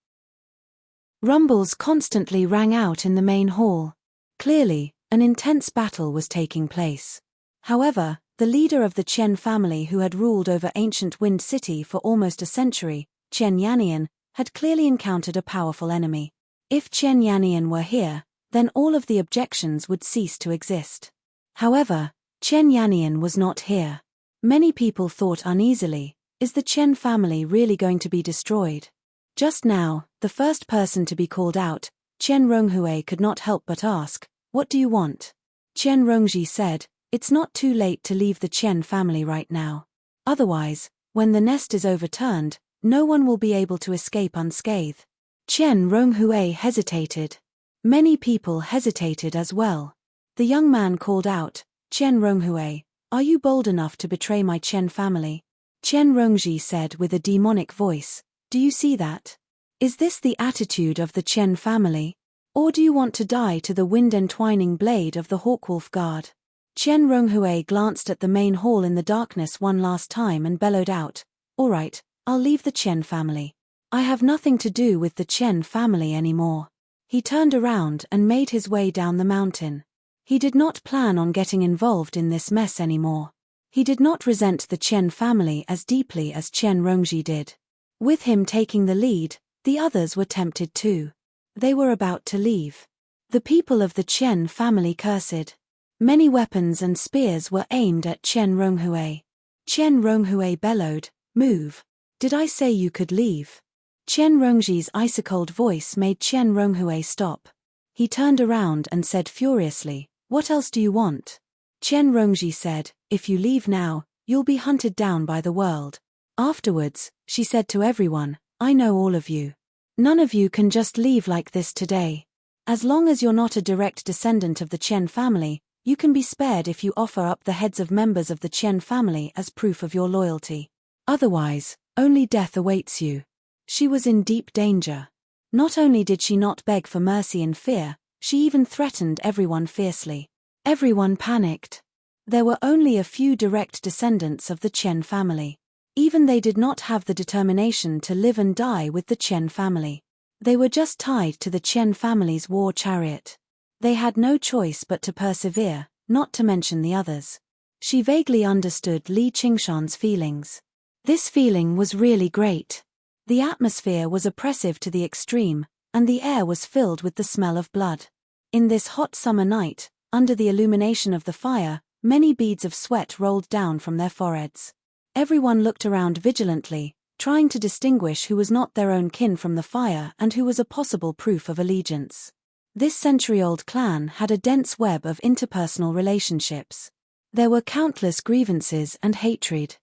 Rumbles constantly rang out in the main hall. Clearly, an intense battle was taking place. However, the leader of the Chen family who had ruled over ancient Wind City for almost a century, Chen Yannian, had clearly encountered a powerful enemy. If Chen Yannian were here, then all of the objections would cease to exist. However, Chen Yannian was not here. Many people thought uneasily, is the Chen family really going to be destroyed? Just now, the first person to be called out, Chen Ronghui, could not help but ask, "What do you want?" Chen Rongji said, "It's not too late to leave the Chen family right now. Otherwise, when the nest is overturned, no one will be able to escape unscathed." Chen Ronghui hesitated. Many people hesitated as well. The young man called out, "Chen Ronghui, are you bold enough to betray my Chen family?" Chen Rongji said with a demonic voice, "Do you see that? Is this the attitude of the Chen family? Or do you want to die to the wind-entwining blade of the Hawkwolf Guard?" Chen Ronghui glanced at the main hall in the darkness one last time and bellowed out, "All right, I'll leave the Chen family. I have nothing to do with the Chen family anymore." He turned around and made his way down the mountain. He did not plan on getting involved in this mess anymore. He did not resent the Chen family as deeply as Chen Rongji did. With him taking the lead, the others were tempted too. They were about to leave. The people of the Chen family cursed. Many weapons and spears were aimed at Chen Ronghui. Chen Ronghui bellowed, "Move. Did I say you could leave?" Chen Rongji's icy-cold voice made Chen Ronghui stop. He turned around and said furiously, "What else do you want?" Chen Rongji said, "If you leave now, you'll be hunted down by the world. Afterwards," she said to everyone, "I know all of you. None of you can just leave like this today. As long as you're not a direct descendant of the Chen family, you can be spared if you offer up the heads of members of the Chen family as proof of your loyalty. Otherwise, only death awaits you." She was in deep danger. Not only did she not beg for mercy and fear, she even threatened everyone fiercely. Everyone panicked. There were only a few direct descendants of the Chen family. Even they did not have the determination to live and die with the Chen family. They were just tied to the Chen family's war chariot. They had no choice but to persevere, not to mention the others. She vaguely understood Li Qingshan's feelings. This feeling was really great. The atmosphere was oppressive to the extreme, and the air was filled with the smell of blood. In this hot summer night, under the illumination of the fire, many beads of sweat rolled down from their foreheads. Everyone looked around vigilantly, trying to distinguish who was not their own kin from the fire and who was a possible proof of allegiance. This century-old clan had a dense web of interpersonal relationships. There were countless grievances and hatred.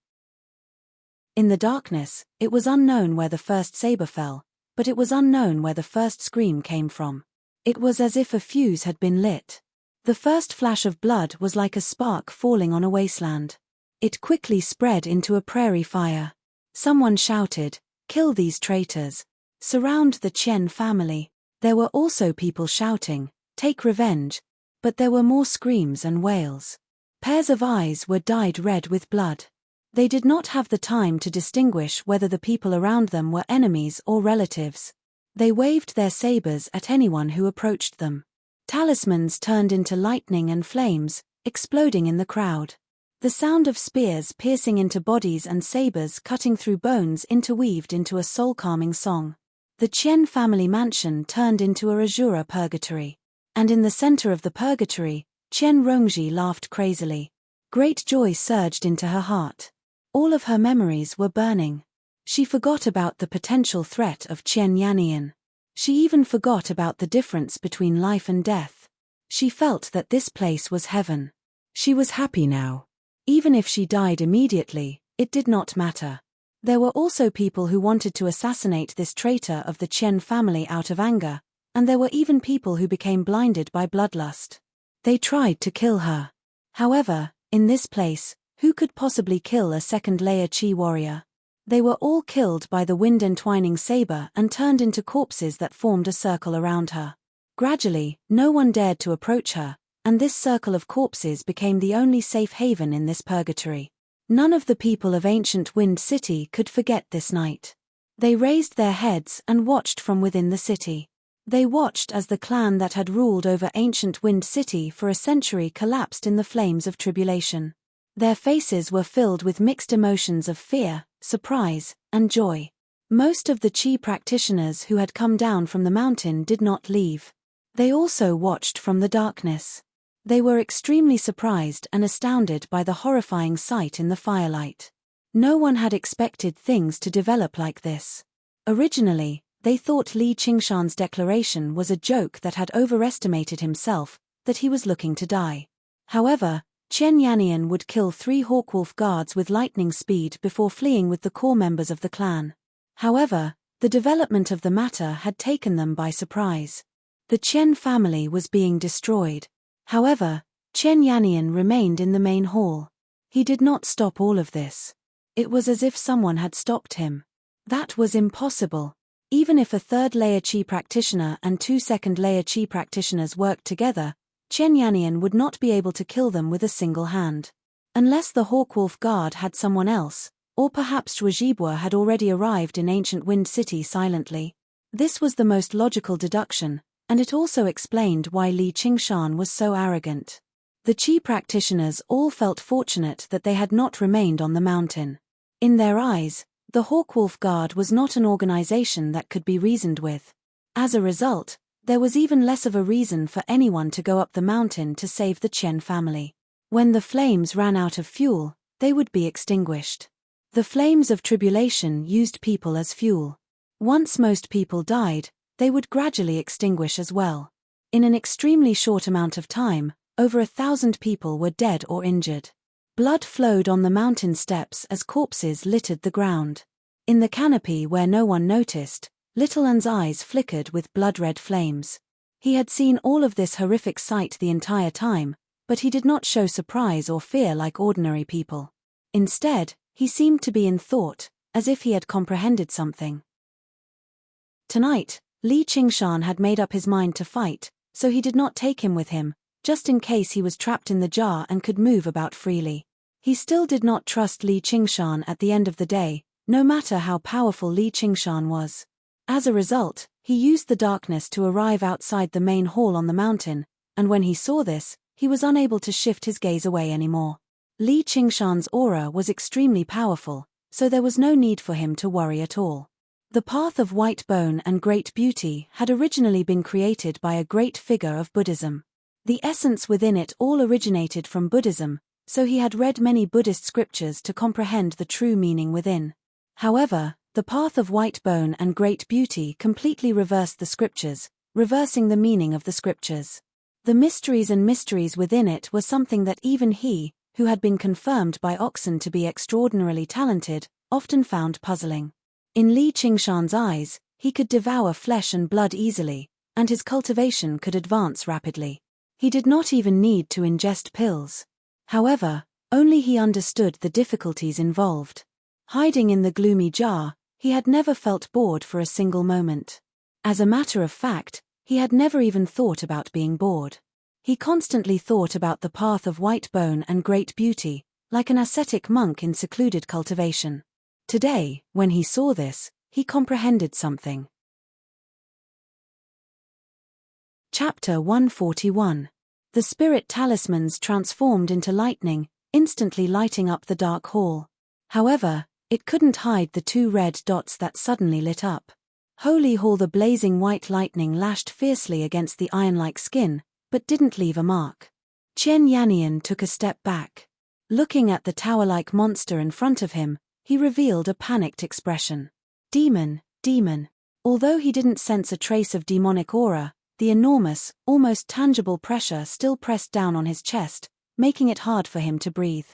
In the darkness, it was unknown where the first saber fell, but it was unknown where the first scream came from. It was as if a fuse had been lit. The first flash of blood was like a spark falling on a wasteland. It quickly spread into a prairie fire. Someone shouted, "Kill these traitors." surround the Chen family. There were also people shouting, "Take revenge," but there were more screams and wails. Pairs of eyes were dyed red with blood. They did not have the time to distinguish whether the people around them were enemies or relatives. They waved their sabers at anyone who approached them. Talismans turned into lightning and flames, exploding in the crowd. The sound of spears piercing into bodies and sabers cutting through bones interweaved into a soul-calming song. The Chen family mansion turned into a Azura purgatory. And in the center of the purgatory, Chen Rongji laughed crazily. Great joy surged into her heart. All of her memories were burning. She forgot about the potential threat of Chen Yannian. She even forgot about the difference between life and death. She felt that this place was heaven. She was happy now. Even if she died immediately, it did not matter. There were also people who wanted to assassinate this traitor of the Chen family out of anger, and there were even people who became blinded by bloodlust. They tried to kill her. However, in this place, who could possibly kill a second-layer Qi warrior? They were all killed by the wind-entwining saber and turned into corpses that formed a circle around her. Gradually, no one dared to approach her, and this circle of corpses became the only safe haven in this purgatory. None of the people of ancient Wind City could forget this night. They raised their heads and watched from within the city. They watched as the clan that had ruled over ancient Wind City for a century collapsed in the flames of tribulation. Their faces were filled with mixed emotions of fear, surprise, and joy. Most of the Qi practitioners who had come down from the mountain did not leave. They also watched from the darkness. They were extremely surprised and astounded by the horrifying sight in the firelight. No one had expected things to develop like this. Originally, they thought Li Qingshan's declaration was a joke that had overestimated himself, that he was looking to die. However, Chen Yannian would kill 3 Hawkwolf guards with lightning speed before fleeing with the core members of the clan. However, the development of the matter had taken them by surprise. The Chen family was being destroyed. However, Chen Yannian remained in the main hall. He did not stop all of this. It was as if someone had stopped him. That was impossible. Even if a third-layer Qi practitioner and 2 second-layer Qi practitioners worked together, Chen Yannian would not be able to kill them with a single hand. Unless the Hawkwolf Guard had someone else, or perhaps Zhuozhibua had already arrived in ancient Wind City silently. This was the most logical deduction, and it also explained why Li Qingshan was so arrogant. The Qi practitioners all felt fortunate that they had not remained on the mountain. In their eyes, the Hawkwolf Guard was not an organization that could be reasoned with. As a result, there was even less of a reason for anyone to go up the mountain to save the Chen family. When the flames ran out of fuel, they would be extinguished. The flames of tribulation used people as fuel. Once most people died, they would gradually extinguish as well. In an extremely short amount of time, over 1,000 people were dead or injured. Blood flowed on the mountain steps as corpses littered the ground. In the canopy where no one noticed, Little Un's eyes flickered with blood-red flames. He had seen all of this horrific sight the entire time, but he did not show surprise or fear like ordinary people. Instead, he seemed to be in thought, as if he had comprehended something. Tonight, Li Qingshan had made up his mind to fight, so he did not take him with him, just in case he was trapped in the jar and could move about freely. He still did not trust Li Qingshan at the end of the day, no matter how powerful Li Qingshan was. As a result, he used the darkness to arrive outside the main hall on the mountain, and when he saw this, he was unable to shift his gaze away anymore. Li Qingshan's aura was extremely powerful, so there was no need for him to worry at all. The path of white bone and great beauty had originally been created by a great figure of Buddhism. The essence within it all originated from Buddhism, so he had read many Buddhist scriptures to comprehend the true meaning within. However, the path of white bone and great beauty completely reversed the scriptures, reversing the meaning of the scriptures. The mysteries within it were something that even he, who had been confirmed by Oxen to be extraordinarily talented, often found puzzling. In Li Qingshan's eyes, he could devour flesh and blood easily, and his cultivation could advance rapidly. He did not even need to ingest pills. However, only he understood the difficulties involved. Hiding in the gloomy jar, He had never felt bored for a single moment. As a matter of fact, he had never even thought about being bored. He constantly thought about the path of white bone and great beauty, like an ascetic monk in secluded cultivation. Today, when he saw this, he comprehended something. Chapter 141. The spirit talismans transformed into lightning, instantly lighting up the dark hall. However, it couldn't hide the 2 red dots that suddenly lit up. Holy hall! The blazing white lightning lashed fiercely against the iron-like skin, but didn't leave a mark. Chen Yannian took a step back. Looking at the tower-like monster in front of him, he revealed a panicked expression. Demon, demon. Although he didn't sense a trace of demonic aura, the enormous, almost tangible pressure still pressed down on his chest, making it hard for him to breathe.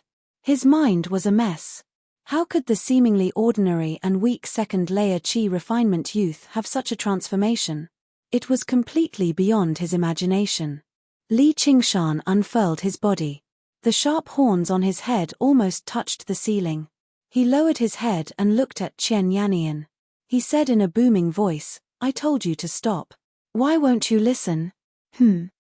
His mind was a mess. How could the seemingly ordinary and weak second-layer Qi refinement youth have such a transformation? It was completely beyond his imagination. Li Qingshan unfurled his body. The sharp horns on his head almost touched the ceiling. He lowered his head and looked at Chen Yannian. He said in a booming voice, "I told you to stop. Why won't you listen?" Chen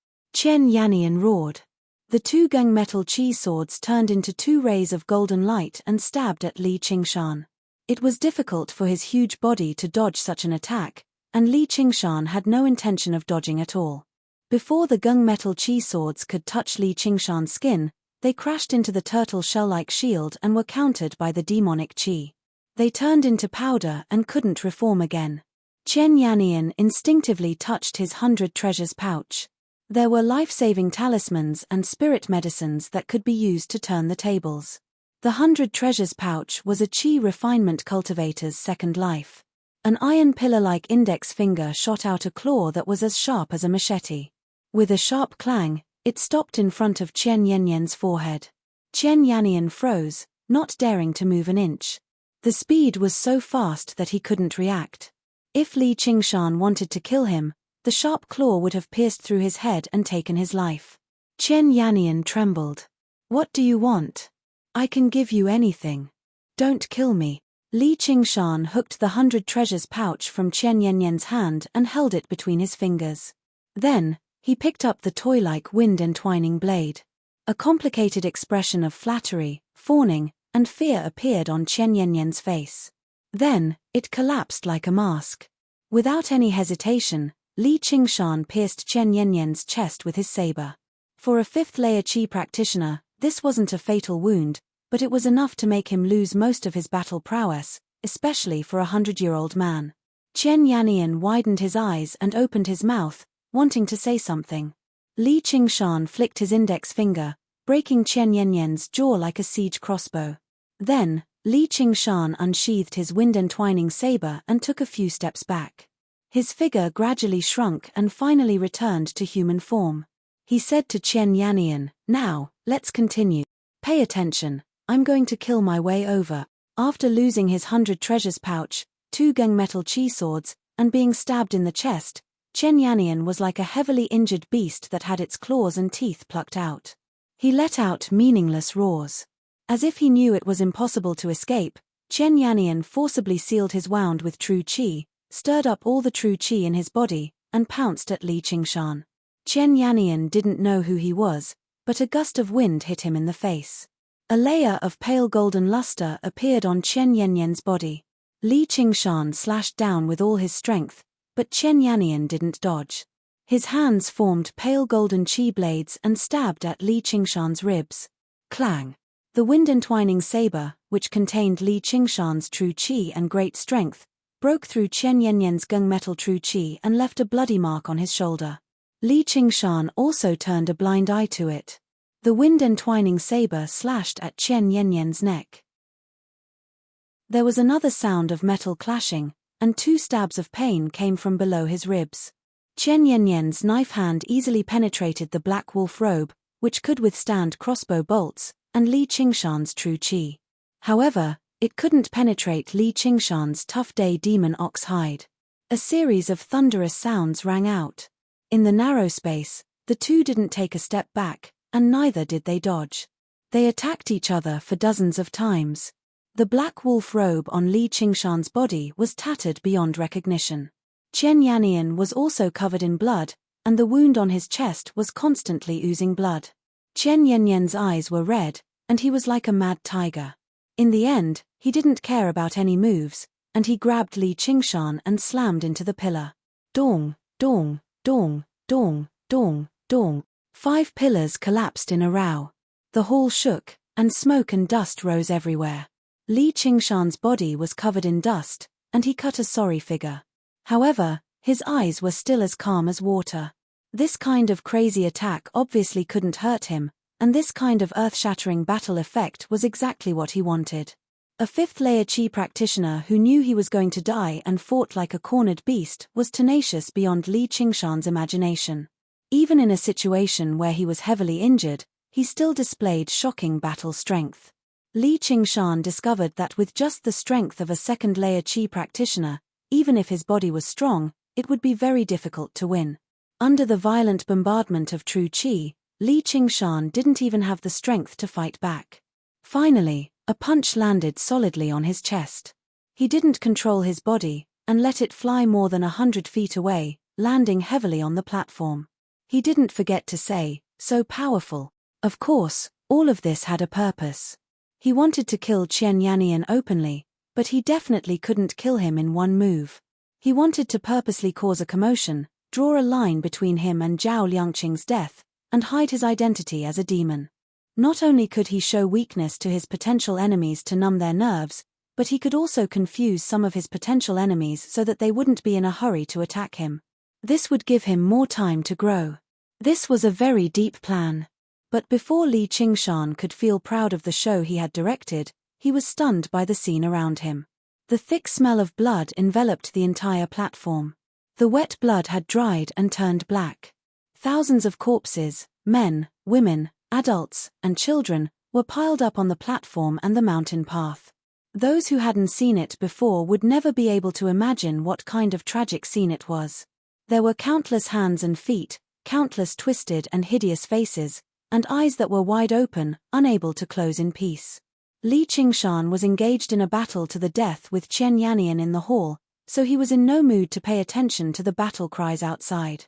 Yannian roared. The 2 gunmetal Qi swords turned into 2 rays of golden light and stabbed at Li Qingshan. It was difficult for his huge body to dodge such an attack, and Li Qingshan had no intention of dodging at all. Before the gunmetal Qi swords could touch Li Qingshan's skin, they crashed into the turtle shell-like shield and were countered by the demonic Qi. They turned into powder and couldn't reform again. Chen Yannian instinctively touched his 100 treasures pouch. There were life-saving talismans and spirit medicines that could be used to turn the tables. The 100 treasures pouch was a Qi refinement cultivator's second life. An iron pillar-like index finger shot out a claw that was as sharp as a machete. With a sharp clang, it stopped in front of Chen Yannian's forehead. Chen Yannian froze, not daring to move an inch. The speed was so fast that he couldn't react. If Li Qingshan wanted to kill him, the sharp claw would have pierced through his head and taken his life. Chen Yannian trembled. "What do you want? I can give you anything. Don't kill me." Li Qingshan hooked the 100 treasures pouch from Chen Yannian's hand and held it between his fingers. Then, he picked up the toy-like wind-entwining blade. A complicated expression of flattery, fawning, and fear appeared on Chen Yannian's face. Then, it collapsed like a mask. Without any hesitation, Li Qingshan pierced Chen Yannian's chest with his saber. For a 5th-layer Qi practitioner, this wasn't a fatal wound, but it was enough to make him lose most of his battle prowess, especially for a 100-year-old man. Chen Yannian widened his eyes and opened his mouth, wanting to say something. Li Qingshan flicked his index finger, breaking Chen Yannian's jaw like a siege crossbow. Then, Li Qingshan unsheathed his wind-entwining saber and took a few steps back. His figure gradually shrunk and finally returned to human form. He said to Chen Yannian, "Now, let's continue. Pay attention, I'm going to kill my way over." After losing his 100 treasures pouch, 2 gunmetal Qi swords, and being stabbed in the chest, Chen Yannian was like a heavily injured beast that had its claws and teeth plucked out. He let out meaningless roars. As if he knew it was impossible to escape, Chen Yannian forcibly sealed his wound with true Qi, stirred up all the true Qi in his body, and pounced at Li Qingshan. Chen Yannian didn't know who he was, but a gust of wind hit him in the face. A layer of pale golden luster appeared on Chen Yannian's body. Li Qingshan slashed down with all his strength, but Chen Yannian didn't dodge. His hands formed pale golden Qi blades and stabbed at Li Qingshan's ribs. Clang! The wind-entwining saber, which contained Li Qingshan's true Qi and great strength, broke through Chen Yannian's gunmetal true Qi and left a bloody mark on his shoulder. Li Qingshan also turned a blind eye to it. The wind-entwining saber slashed at Chen Yannian's neck. There was another sound of metal clashing, and 2 stabs of pain came from below his ribs. Chen Yannian's knife hand easily penetrated the black wolf robe, which could withstand crossbow bolts, and Li Qingshan's true Qi. However, it couldn't penetrate Li Qingshan's tough day demon ox hide. A series of thunderous sounds rang out. In the narrow space, the 2 didn't take a step back, and neither did they dodge. They attacked each other for dozens of times. The black wolf robe on Li Qingshan's body was tattered beyond recognition. Qian Yannian was also covered in blood, and the wound on his chest was constantly oozing blood. Qian Yannian's eyes were red, and he was like a mad tiger. In the end, he didn't care about any moves, and he grabbed Li Qingshan and slammed into the pillar. Dong, dong, dong, dong, dong, dong. 5 pillars collapsed in a row. The hall shook, and smoke and dust rose everywhere. Li Qingshan's body was covered in dust, and he cut a sorry figure. However, his eyes were still as calm as water. This kind of crazy attack obviously couldn't hurt him, and this kind of earth-shattering battle effect was exactly what he wanted. A 5th-layer Qi practitioner who knew he was going to die and fought like a cornered beast was tenacious beyond Li Qingshan's imagination. Even in a situation where he was heavily injured, he still displayed shocking battle strength. Li Qingshan discovered that with just the strength of a 2nd-layer Qi practitioner, even if his body was strong, it would be very difficult to win. Under the violent bombardment of true Qi, Li Qingshan didn't even have the strength to fight back. Finally, a punch landed solidly on his chest. He didn't control his body, and let it fly more than 100 feet away, landing heavily on the platform. He didn't forget to say, "So powerful." Of course, all of this had a purpose. He wanted to kill Qian Yannian openly, but he definitely couldn't kill him in one move. He wanted to purposely cause a commotion, draw a line between him and Zhao Liangqing's death, and hide his identity as a demon. Not only could he show weakness to his potential enemies to numb their nerves, but he could also confuse some of his potential enemies so that they wouldn't be in a hurry to attack him. This would give him more time to grow. This was a very deep plan. But before Li Qingshan could feel proud of the show he had directed, he was stunned by the scene around him. The thick smell of blood enveloped the entire platform. The wet blood had dried and turned black. Thousands of corpses, men, women, adults, and children, were piled up on the platform and the mountain path. Those who hadn't seen it before would never be able to imagine what kind of tragic scene it was. There were countless hands and feet, countless twisted and hideous faces, and eyes that were wide open, unable to close in peace. Li Qingshan was engaged in a battle to the death with Qian Yannian in the hall, so he was in no mood to pay attention to the battle cries outside.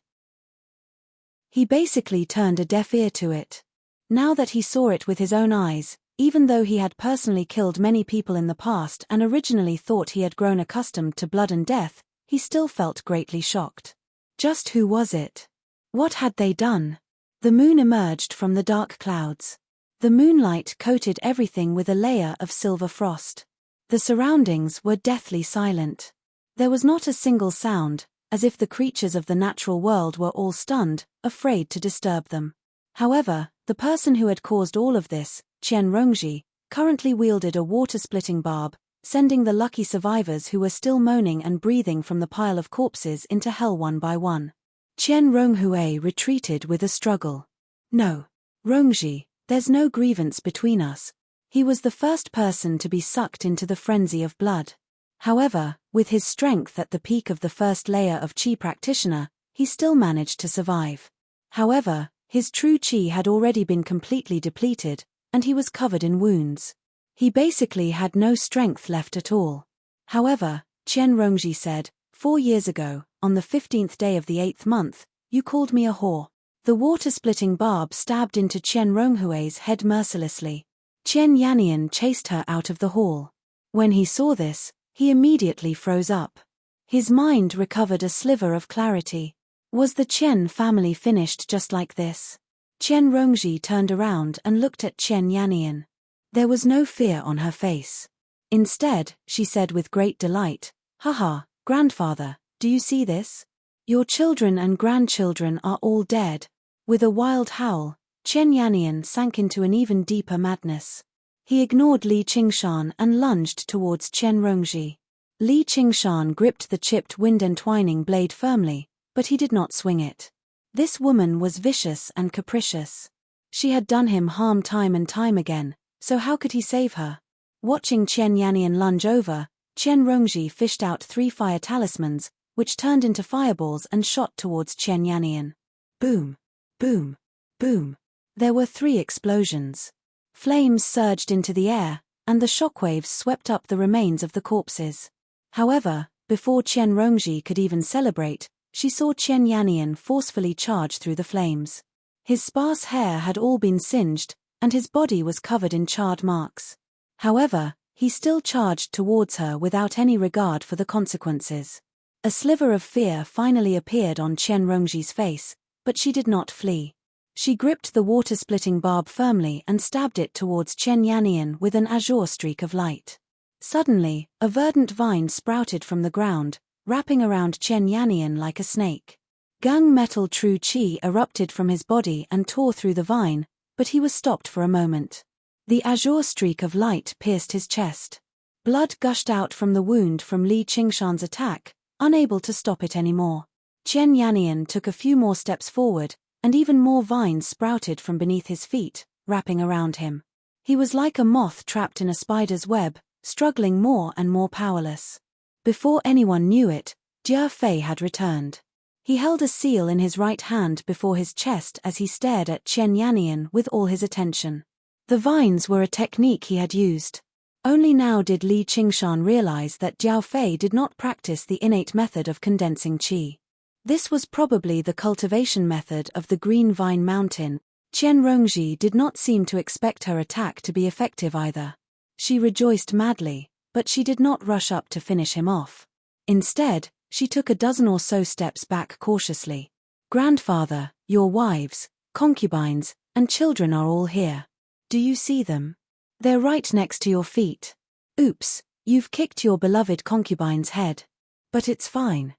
He basically turned a deaf ear to it. Now that he saw it with his own eyes, even though he had personally killed many people in the past and originally thought he had grown accustomed to blood and death, he still felt greatly shocked. Just who was it? What had they done? The moon emerged from the dark clouds. The moonlight coated everything with a layer of silver frost. The surroundings were deathly silent. There was not a single sound, as if the creatures of the natural world were all stunned, afraid to disturb them. However, the person who had caused all of this, Qian Rongji, currently wielded a water-splitting barb, sending the lucky survivors who were still moaning and breathing from the pile of corpses into hell one by one. Qian Ronghui retreated with a struggle. "No. Rongji, there's no grievance between us." He was the first person to be sucked into the frenzy of blood. However, with his strength at the peak of the 1st layer of Qi practitioner, he still managed to survive. However, his true Qi had already been completely depleted, and he was covered in wounds. He basically had no strength left at all. However, Qian Rongji said, 4 years ago, on the 15th day of the 8th month, you called me a whore. The water-splitting barb stabbed into Qian Ronghui's head mercilessly. Qian Yannian chased her out of the hall. When he saw this, he immediately froze up. His mind recovered a sliver of clarity. Was the Qian family finished just like this? Qian Rongji turned around and looked at Qian Yannian. There was no fear on her face. Instead, she said with great delight, "Haha, grandfather, do you see this? Your children and grandchildren are all dead." With a wild howl, Qian Yannian sank into an even deeper madness. He ignored Li Qingshan and lunged towards Qian Rongji. Li Qingshan gripped the chipped wind-entwining blade firmly, but he did not swing it. This woman was vicious and capricious. She had done him harm time and time again, so how could he save her? Watching Qian Yannian lunge over, Qian Rongji fished out 3 fire talismans, which turned into fireballs and shot towards Qian Yannian. Boom! Boom! Boom! There were 3 explosions. Flames surged into the air, and the shockwaves swept up the remains of the corpses. However, before Chen Rongji could even celebrate, she saw Chen Yannian forcefully charge through the flames. His sparse hair had all been singed, and his body was covered in charred marks. However, he still charged towards her without any regard for the consequences. A sliver of fear finally appeared on Chen Rongji's face, but she did not flee. She gripped the water-splitting barb firmly and stabbed it towards Chen Yannian with an azure streak of light. Suddenly, a verdant vine sprouted from the ground, wrapping around Chen Yannian like a snake. Gung metal true qi erupted from his body and tore through the vine, but he was stopped for a moment. The azure streak of light pierced his chest. Blood gushed out from the wound from Li Qingshan's attack, unable to stop it anymore. Chen Yannian took a few more steps forward, and even more vines sprouted from beneath his feet, wrapping around him. He was like a moth trapped in a spider's web, struggling more and more powerless. Before anyone knew it, Jia Fei had returned. He held a seal in his right hand before his chest as he stared at Chen Yannian with all his attention. The vines were a technique he had used. Only now did Li Qingshan realize that Jiao Fei did not practice the innate method of condensing qi. This was probably the cultivation method of the Green Vine Mountain. Chen Rongji did not seem to expect her attack to be effective either. She rejoiced madly, but she did not rush up to finish him off. Instead, she took a dozen or so steps back cautiously. "Grandfather, your wives, concubines, and children are all here. Do you see them? They're right next to your feet. Oops, you've kicked your beloved concubine's head. But it's fine.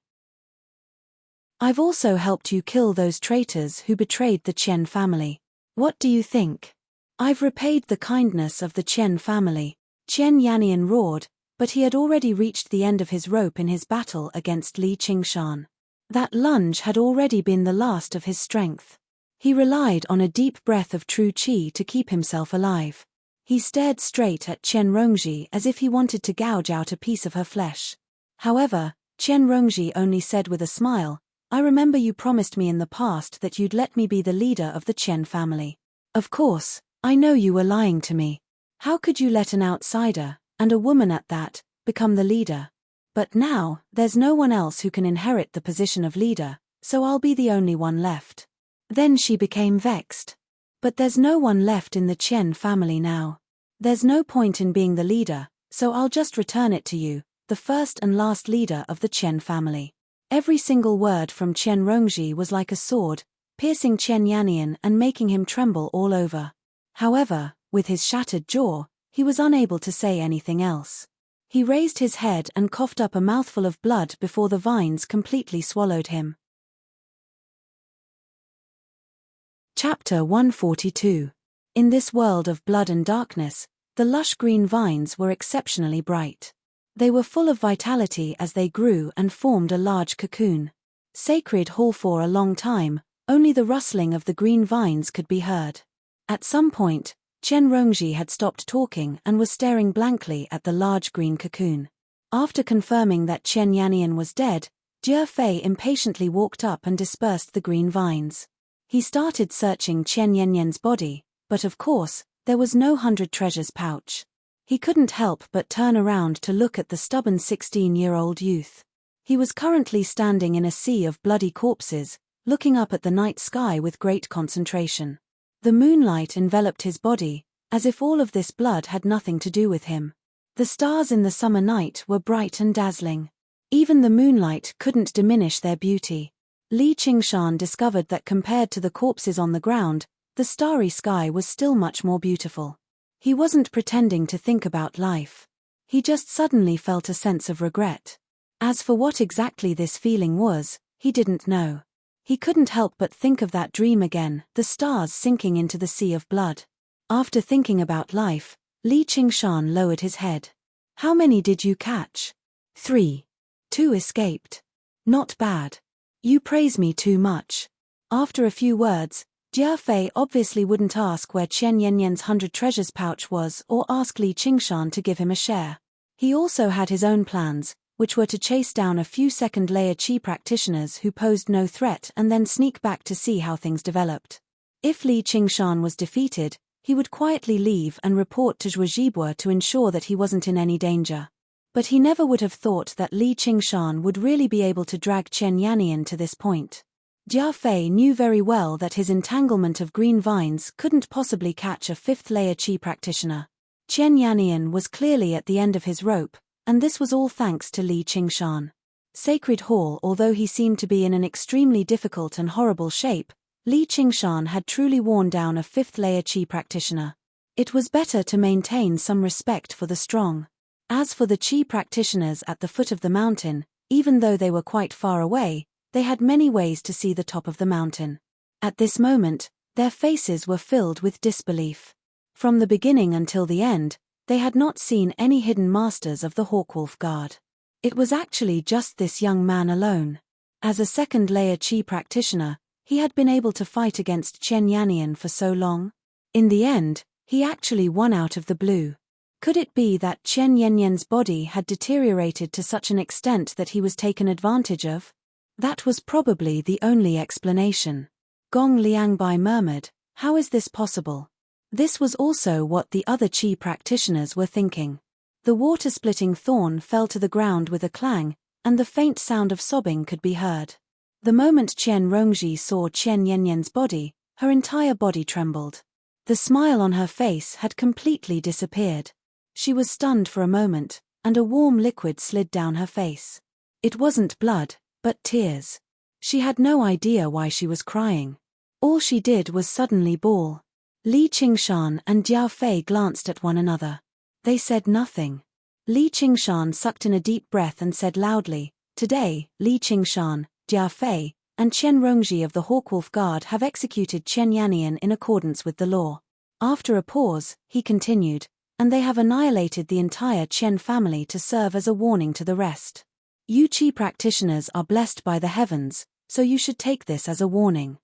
I've also helped you kill those traitors who betrayed the Chen family. What do you think? I've repaid the kindness of the Chen family." Chen Yannian roared, but he had already reached the end of his rope in his battle against Li Qingshan. That lunge had already been the last of his strength. He relied on a deep breath of true qi to keep himself alive. He stared straight at Chen Rongji as if he wanted to gouge out a piece of her flesh. However, Chen Rongji only said with a smile, "I remember you promised me in the past that you'd let me be the leader of the Chen family. Of course, I know you were lying to me. How could you let an outsider, and a woman at that, become the leader? But now, there's no one else who can inherit the position of leader, so I'll be the only one left." Then she became vexed. "But there's no one left in the Chen family now. There's no point in being the leader, so I'll just return it to you, the first and last leader of the Chen family." Every single word from Chen Rongji was like a sword, piercing Chen Yannian and making him tremble all over. However, with his shattered jaw, he was unable to say anything else. He raised his head and coughed up a mouthful of blood before the vines completely swallowed him. Chapter 142. In this world of blood and darkness, the lush green vines were exceptionally bright. They were full of vitality as they grew and formed a large cocoon. Sacred hall for a long time, only the rustling of the green vines could be heard. At some point, Chen Rongji had stopped talking and was staring blankly at the large green cocoon. After confirming that Chen Yannian was dead, Jia Fei impatiently walked up and dispersed the green vines. He started searching Chen Yannian's body, but of course, there was no 100 treasures pouch. He couldn't help but turn around to look at the stubborn 16-year-old youth. He was currently standing in a sea of bloody corpses, looking up at the night sky with great concentration. The moonlight enveloped his body, as if all of this blood had nothing to do with him. The stars in the summer night were bright and dazzling. Even the moonlight couldn't diminish their beauty. Li Qingshan discovered that compared to the corpses on the ground, the starry sky was still much more beautiful. He wasn't pretending to think about life. He just suddenly felt a sense of regret. As for what exactly this feeling was, he didn't know. He couldn't help but think of that dream again, the stars sinking into the sea of blood. After thinking about life, Li Qingshan lowered his head. "How many did you catch?" 3. 2 escaped. Not bad. You praise me too much. After a few words, Jia Fei obviously wouldn't ask where Chen Yannian's 100 treasures pouch was or ask Li Qingshan to give him a share. He also had his own plans, which were to chase down a few second-layer qi practitioners who posed no threat and then sneak back to see how things developed. If Li Qingshan was defeated, He would quietly leave and report to Zhuo Zhibue to ensure that he wasn't in any danger. But he never would have thought that Li Qingshan would really be able to drag Chen Yannian to this point. Jia Fei knew very well that his entanglement of green vines couldn't possibly catch a fifth-layer qi practitioner. Chen Yannian was clearly at the end of his rope, and this was all thanks to Li Qingshan. Sacred Hall. Although he seemed to be in an extremely difficult and horrible shape, Li Qingshan had truly worn down a fifth-layer qi practitioner. It was better to maintain some respect for the strong. As for the qi practitioners at the foot of the mountain, even though they were quite far away, they had many ways to see the top of the mountain. At this moment, their faces were filled with disbelief. From the beginning until the end, they had not seen any hidden masters of the Hawkwolf Guard. It was actually just this young man alone. As a second-layer qi practitioner, he had been able to fight against Chen Yannian for so long. In the end, he actually won out of the blue. Could it be that Chen Yannian's body had deteriorated to such an extent that he was taken advantage of? That was probably the only explanation. Gong Liangbai murmured, "How is this possible?" This was also what the other qi practitioners were thinking. The water-splitting thorn fell to the ground with a clang, and the faint sound of sobbing could be heard. The moment Chen Rongji saw Chen Yannian's body, her entire body trembled. The smile on her face had completely disappeared. She was stunned for a moment, and a warm liquid slid down her face. It wasn't blood, but tears. She had no idea why she was crying. All she did was suddenly bawl. Li Qingshan and Jia Fei glanced at one another. They said nothing. Li Qingshan sucked in a deep breath and said loudly, "Today, Li Qingshan, Jia Fei, and Chen Rongji of the Hawkwolf Guard have executed Chen Yannian in accordance with the law." After a pause, he continued, "And they have annihilated the entire Chen family to serve as a warning to the rest. You qi practitioners are blessed by the heavens, so you should take this as a warning.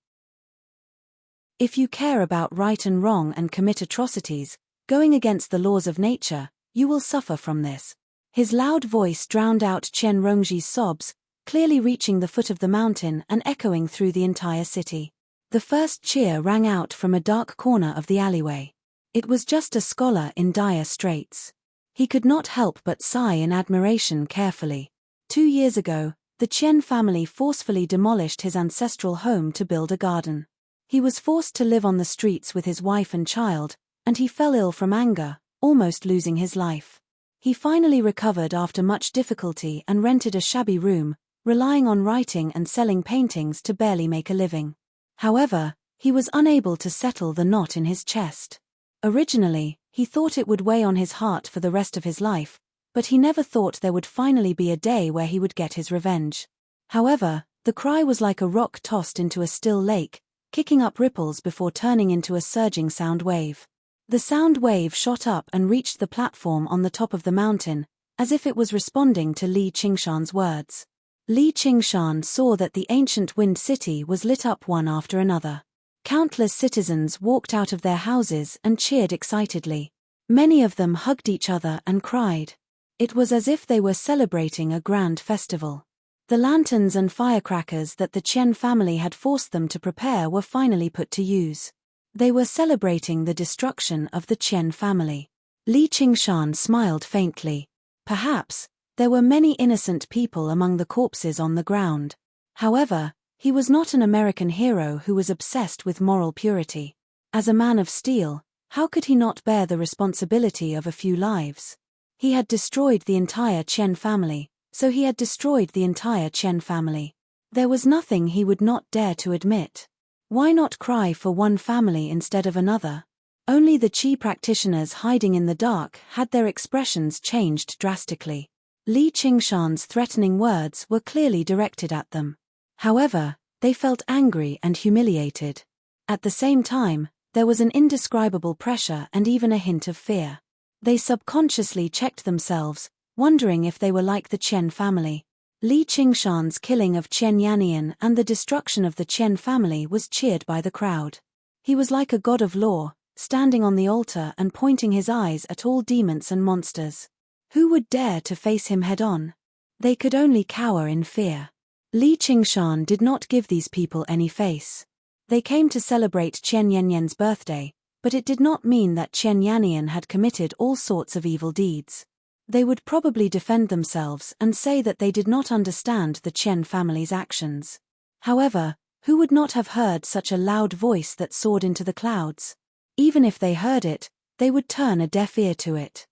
If you care about right and wrong and commit atrocities, going against the laws of nature, you will suffer from this." His loud voice drowned out Chen Rongji's sobs, clearly reaching the foot of the mountain and echoing through the entire city. The first cheer rang out from a dark corner of the alleyway. It was just a scholar in dire straits. He could not help but sigh in admiration carefully. 2 years ago, the Chen family forcefully demolished his ancestral home to build a garden. He was forced to live on the streets with his wife and child, and he fell ill from anger, almost losing his life. He finally recovered after much difficulty and rented a shabby room, relying on writing and selling paintings to barely make a living. However, he was unable to settle the knot in his chest. Originally, he thought it would weigh on his heart for the rest of his life, but he never thought there would finally be a day where he would get his revenge. However, the cry was like a rock tossed into a still lake, kicking up ripples before turning into a surging sound wave. The sound wave shot up and reached the platform on the top of the mountain, as if it was responding to Li Qingshan's words. Li Qingshan saw that the ancient wind city was lit up one after another. Countless citizens walked out of their houses and cheered excitedly. Many of them hugged each other and cried. It was as if they were celebrating a grand festival. The lanterns and firecrackers that the Chen family had forced them to prepare were finally put to use. They were celebrating the destruction of the Chen family. Li Qingshan smiled faintly. Perhaps, there were many innocent people among the corpses on the ground. However, he was not an American hero who was obsessed with moral purity. As a man of steel, how could he not bear the responsibility of a few lives? He had destroyed the entire Chen family, so he had destroyed the entire Chen family. There was nothing he would not dare to admit. Why not cry for one family instead of another? Only the qi practitioners hiding in the dark had their expressions changed drastically. Li Qingshan's threatening words were clearly directed at them. However, they felt angry and humiliated. At the same time, there was an indescribable pressure and even a hint of fear. They subconsciously checked themselves, wondering if they were like the Chen family. Li Qingshan's killing of Chen Yannian and the destruction of the Chen family was cheered by the crowd. He was like a god of law, standing on the altar and pointing his eyes at all demons and monsters. Who would dare to face him head-on? They could only cower in fear. Li Qingshan did not give these people any face. They came to celebrate Chen Yannian's birthday, but it did not mean that Chen Yannian had committed all sorts of evil deeds. They would probably defend themselves and say that they did not understand the Chen family's actions. However, who would not have heard such a loud voice that soared into the clouds? Even if they heard it, they would turn a deaf ear to it.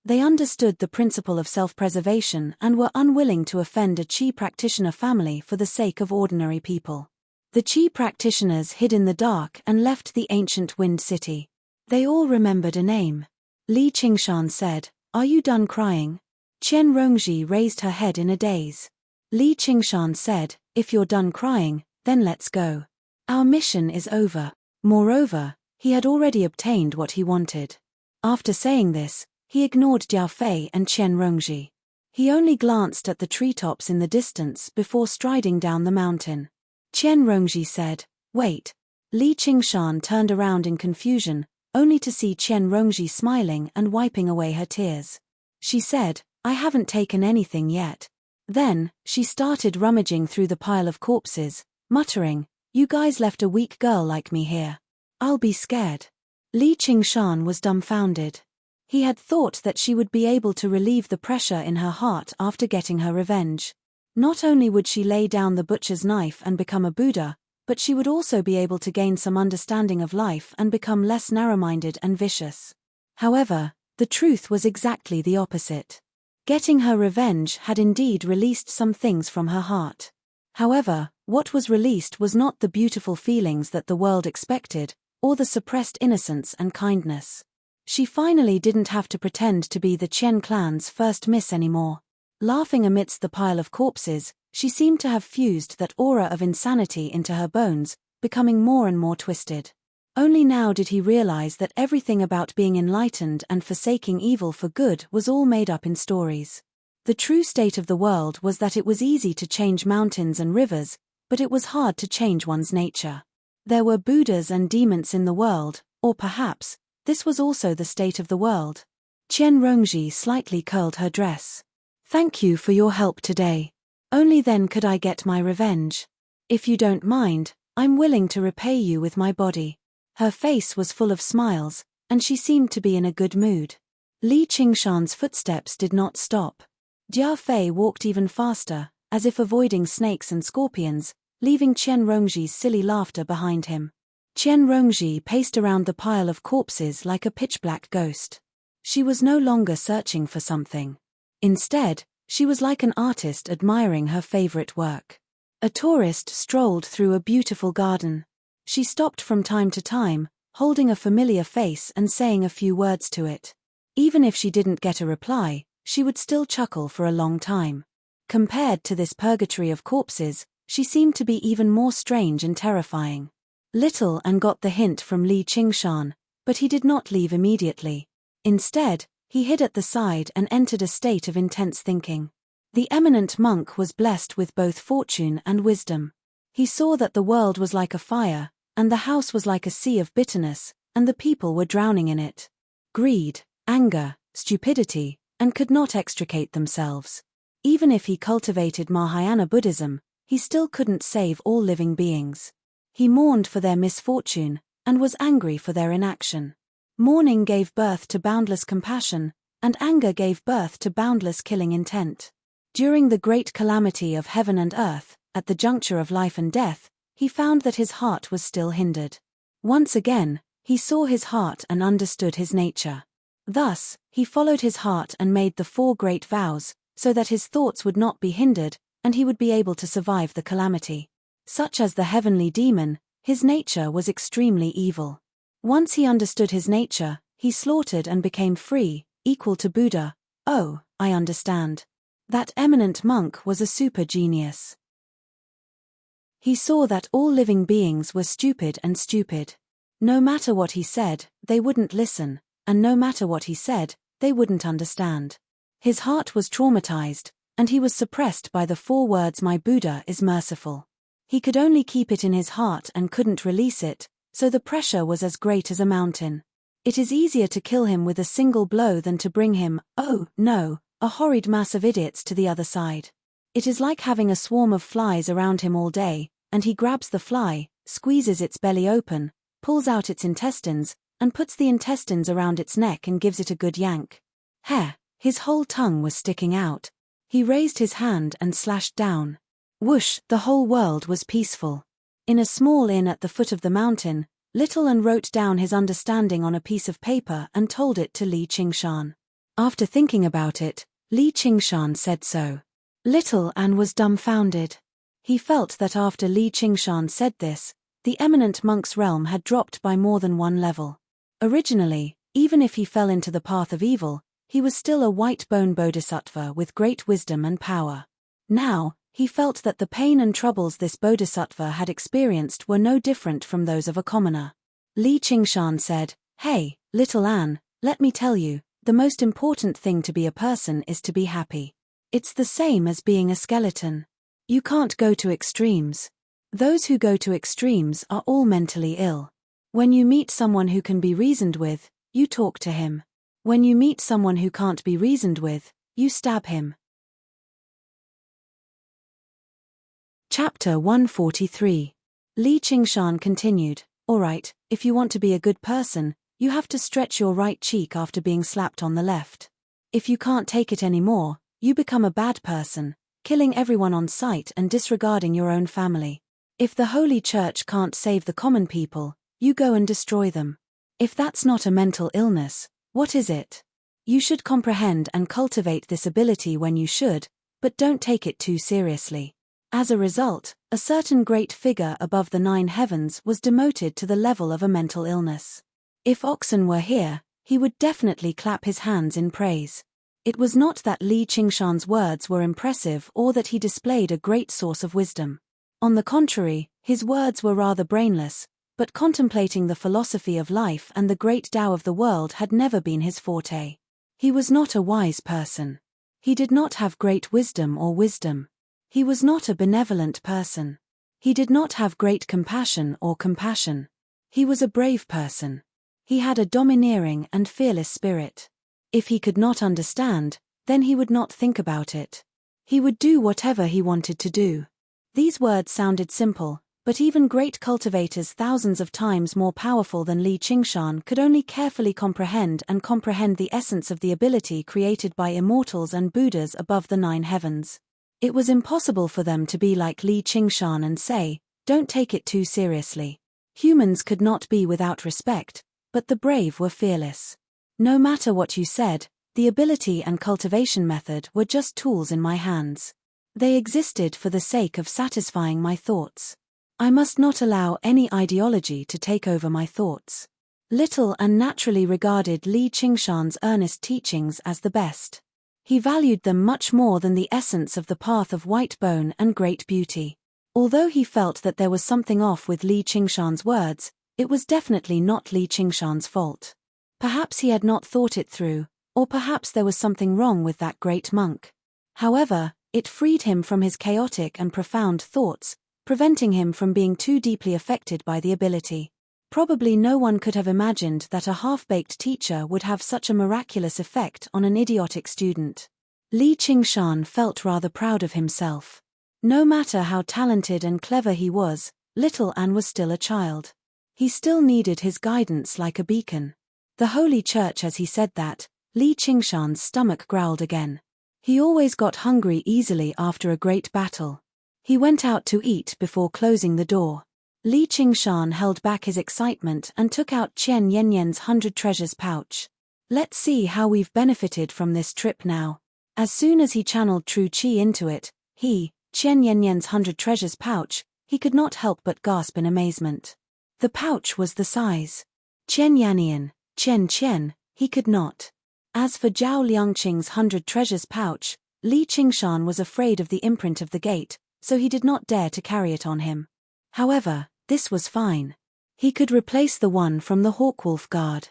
They understood the principle of self-preservation and were unwilling to offend a Qi practitioner family for the sake of ordinary people. The Qi practitioners hid in the dark and left the ancient wind city. They all remembered a name. Li Qingshan said, "Are you done crying?" Chen Rongji raised her head in a daze. Li Qingshan said, "If you're done crying, then let's go. Our mission is over." Moreover, he had already obtained what he wanted. After saying this, he ignored Jiao Fei and Chen Rongji. He only glanced at the treetops in the distance before striding down the mountain. Chen Rongji said, "Wait." Li Qingshan turned around in confusion, only to see Chen Rongji smiling and wiping away her tears. She said, "I haven't taken anything yet." Then, she started rummaging through the pile of corpses, muttering, "You guys left a weak girl like me here. I'll be scared." Li Qingshan was dumbfounded. He had thought that she would be able to relieve the pressure in her heart after getting her revenge. Not only would she lay down the butcher's knife and become a Buddha, but she would also be able to gain some understanding of life and become less narrow-minded and vicious. However, the truth was exactly the opposite. Getting her revenge had indeed released some things from her heart. However, what was released was not the beautiful feelings that the world expected, or the suppressed innocence and kindness. She finally didn't have to pretend to be the Chen clan's first miss anymore. Laughing amidst the pile of corpses, she seemed to have fused that aura of insanity into her bones, becoming more and more twisted. Only now did he realize that everything about being enlightened and forsaking evil for good was all made up in stories. The true state of the world was that it was easy to change mountains and rivers, but it was hard to change one's nature. There were Buddhas and demons in the world, or perhaps, this was also the state of the world. Chen Rongji slightly curled her dress. "Thank you for your help today. Only then could I get my revenge. If you don't mind, I'm willing to repay you with my body." Her face was full of smiles, and she seemed to be in a good mood. Li Qingshan's footsteps did not stop. Jiao Fei walked even faster, as if avoiding snakes and scorpions, leaving Chen Rongji's silly laughter behind him. Chen Rongji paced around the pile of corpses like a pitch-black ghost. She was no longer searching for something. Instead, she was like an artist admiring her favorite work. A tourist strolled through a beautiful garden. She stopped from time to time, holding a familiar face and saying a few words to it. Even if she didn't get a reply, she would still chuckle for a long time. Compared to this purgatory of corpses, she seemed to be even more strange and terrifying. Little An got the hint from Li Qingshan, but he did not leave immediately. Instead, he hid at the side and entered a state of intense thinking. The eminent monk was blessed with both fortune and wisdom. He saw that the world was like a fire, and the house was like a sea of bitterness, and the people were drowning in it. Greed, anger, stupidity, and could not extricate themselves. Even if he cultivated Mahayana Buddhism, he still couldn't save all living beings. He mourned for their misfortune, and was angry for their inaction. Mourning gave birth to boundless compassion, and anger gave birth to boundless killing intent. During the great calamity of heaven and earth, at the juncture of life and death, he found that his heart was still hindered. Once again, he saw his heart and understood his nature. Thus, he followed his heart and made the 4 great vows, so that his thoughts would not be hindered, and he would be able to survive the calamity. Such as the heavenly demon, his nature was extremely evil. Once he understood his nature, he slaughtered and became free, equal to Buddha. Oh, I understand. That eminent monk was a super genius. He saw that all living beings were stupid and stupid. No matter what he said, they wouldn't listen, and no matter what he said, they wouldn't understand. His heart was traumatized, and he was suppressed by the 4 words "My Buddha is merciful." He could only keep it in his heart and couldn't release it, so the pressure was as great as a mountain. It is easier to kill him with a single blow than to bring him, oh, no, a horrid mass of idiots to the other side. It is like having a swarm of flies around him all day, and he grabs the fly, squeezes its belly open, pulls out its intestines, and puts the intestines around its neck and gives it a good yank. His whole tongue was sticking out. He raised his hand and slashed down. Whoosh, the whole world was peaceful. In a small inn at the foot of the mountain, Little An wrote down his understanding on a piece of paper and told it to Li Qingshan. After thinking about it, Li Qingshan said so. Little An was dumbfounded. He felt that after Li Qingshan said this, the eminent monk's realm had dropped by more than one level. Originally, even if he fell into the path of evil, he was still a white-bone bodhisattva with great wisdom and power. Now, he felt that the pain and troubles this bodhisattva had experienced were no different from those of a commoner. Li Qingshan said, "Hey, Little An, let me tell you, the most important thing to be a person is to be happy. It's the same as being a skeleton. You can't go to extremes. Those who go to extremes are all mentally ill. When you meet someone who can be reasoned with, you talk to him. When you meet someone who can't be reasoned with, you stab him." Chapter 143. Li Qingshan continued, "Alright, if you want to be a good person, you have to stretch your right cheek after being slapped on the left. If you can't take it anymore, you become a bad person, killing everyone on sight and disregarding your own family. If the Holy Church can't save the common people, you go and destroy them. If that's not a mental illness, what is it? You should comprehend and cultivate this ability when you should, but don't take it too seriously." As a result, a certain great figure above the 9 heavens was demoted to the level of a mental illness. If Oxen were here, he would definitely clap his hands in praise. It was not that Li Qingshan's words were impressive or that he displayed a great source of wisdom. On the contrary, his words were rather brainless, but contemplating the philosophy of life and the great Tao of the world had never been his forte. He was not a wise person. He did not have great wisdom or wisdom. He was not a benevolent person. He did not have great compassion or compassion. He was a brave person. He had a domineering and fearless spirit. If he could not understand, then he would not think about it. He would do whatever he wanted to do. These words sounded simple, but even great cultivators thousands of times more powerful than Li Qingshan could only carefully comprehend the essence of the ability created by immortals and Buddhas above the 9 heavens. It was impossible for them to be like Li Qingshan and say, "Don't take it too seriously." Humans could not be without respect, but the brave were fearless. No matter what you said, the ability and cultivation method were just tools in my hands. They existed for the sake of satisfying my thoughts. I must not allow any ideology to take over my thoughts. Little An naturally regarded Li Qingshan's earnest teachings as the best. He valued them much more than the essence of the path of white bone and great beauty. Although he felt that there was something off with Li Qingshan's words, it was definitely not Li Qingshan's fault. Perhaps he had not thought it through, or perhaps there was something wrong with that great monk. However, it freed him from his chaotic and profound thoughts, preventing him from being too deeply affected by the ability. Probably no one could have imagined that a half-baked teacher would have such a miraculous effect on an idiotic student. Li Qingshan felt rather proud of himself. No matter how talented and clever he was, Little An was still a child. He still needed his guidance like a beacon. The Holy Church. As he said that, Li Qingshan's stomach growled again. He always got hungry easily after a great battle. He went out to eat before closing the door. Li Qingshan held back his excitement and took out Qian Yanyan's 100 treasures pouch. Let's see how we've benefited from this trip now. As soon as he channeled true qi into it, Qian Yanyan's 100 treasures pouch, he could not help but gasp in amazement. The pouch was the size. Qian Yanyan, Qian, he could not. As for Zhao Liangqing's 100 treasures pouch, Li Qingshan was afraid of the imprint of the gate, so he did not dare to carry it on him. However, this was fine. He could replace the one from the Hawkwolf Guard.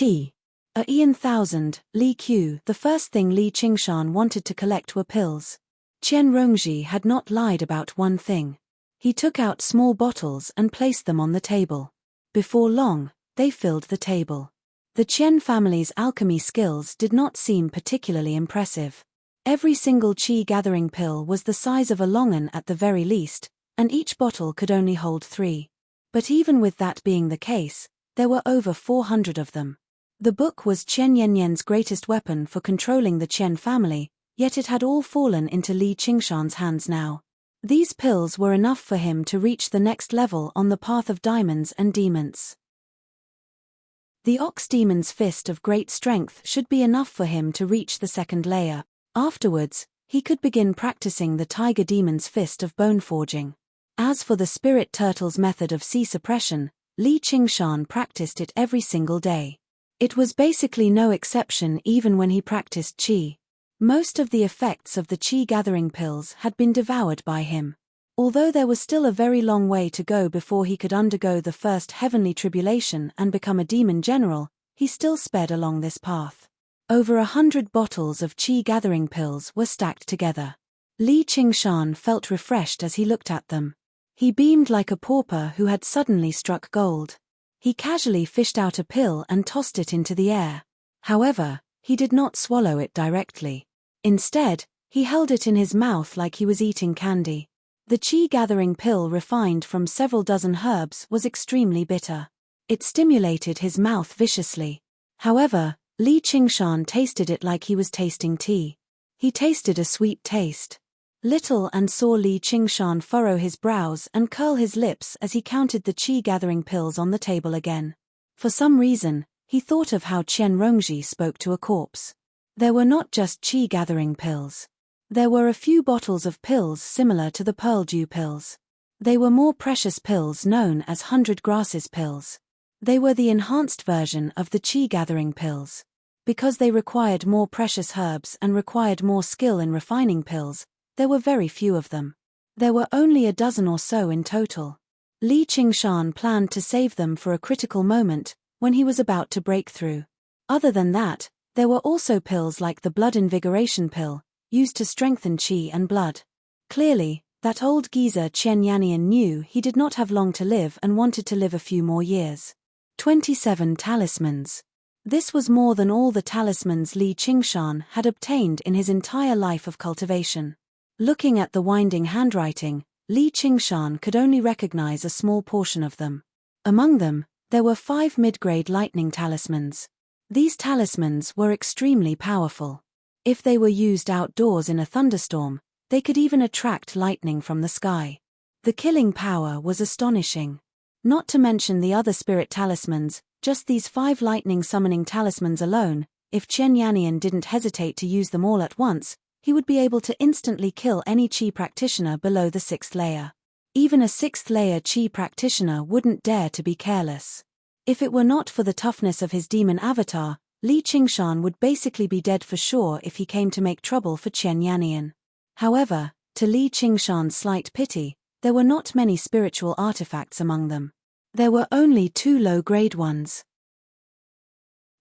Ian 1000, Li Q. The first thing Li Qingshan wanted to collect were pills. Qian Rongji had not lied about one thing. He took out small bottles and placed them on the table. Before long, they filled the table. The Qian family's alchemy skills did not seem particularly impressive. Every single qi-gathering pill was the size of a longan at the very least, and each bottle could only hold 3. But even with that being the case, there were over 400 of them. The book was Qian Yanyan's greatest weapon for controlling the Qian family, yet it had all fallen into Li Qingshan's hands now. These pills were enough for him to reach the next level on the path of diamonds and demons. The Ox Demon's Fist of Great Strength should be enough for him to reach the second layer. Afterwards, he could begin practicing the Tiger Demon's Fist of Bone Forging. As for the Spirit Turtle's method of Qi suppression, Li Qingshan practiced it every single day. It was basically no exception even when he practiced Qi. Most of the effects of the Qi gathering pills had been devoured by him. Although there was still a very long way to go before he could undergo the first heavenly tribulation and become a demon general, he still sped along this path. Over 100 bottles of Qi gathering pills were stacked together. Li Qingshan felt refreshed as he looked at them. He beamed like a pauper who had suddenly struck gold. He casually fished out a pill and tossed it into the air. However, he did not swallow it directly. Instead, he held it in his mouth like he was eating candy. The Qi gathering pill refined from several dozen herbs was extremely bitter. It stimulated his mouth viciously. However, Li Qingshan tasted it like he was tasting tea. He tasted a sweet taste. Little and saw Li Qingshan furrow his brows and curl his lips as he counted the Qi gathering pills on the table again. For some reason, he thought of how Qian Rongji spoke to a corpse. There were not just Qi gathering pills. There were a few bottles of pills similar to the Pearl Dew pills. They were more precious pills known as 100 Grasses pills. They were the enhanced version of the Qi gathering pills. Because they required more precious herbs and required more skill in refining pills, there were very few of them. There were only a dozen or so in total. Li Qingshan planned to save them for a critical moment, when he was about to break through. Other than that, there were also pills like the blood invigoration pill, used to strengthen qi and blood. Clearly, that old geezer Qian Yanyan knew he did not have long to live and wanted to live a few more years. 27 talismans. This was more than all the talismans Li Qingshan had obtained in his entire life of cultivation. Looking at the winding handwriting, Li Qingshan could only recognize a small portion of them. Among them, there were 5 mid-grade lightning talismans. These talismans were extremely powerful. If they were used outdoors in a thunderstorm, they could even attract lightning from the sky. The killing power was astonishing. Not to mention the other spirit talismans, just these 5 lightning summoning talismans alone, if Qian Yanyan didn't hesitate to use them all at once, he would be able to instantly kill any Qi practitioner below the 6th layer. Even a 6th layer Qi practitioner wouldn't dare to be careless. If it were not for the toughness of his demon avatar, Li Qingshan would basically be dead for sure if he came to make trouble for Qian Yanyan. However, to Li Qingshan's slight pity, there were not many spiritual artifacts among them. There were only 2 low-grade ones.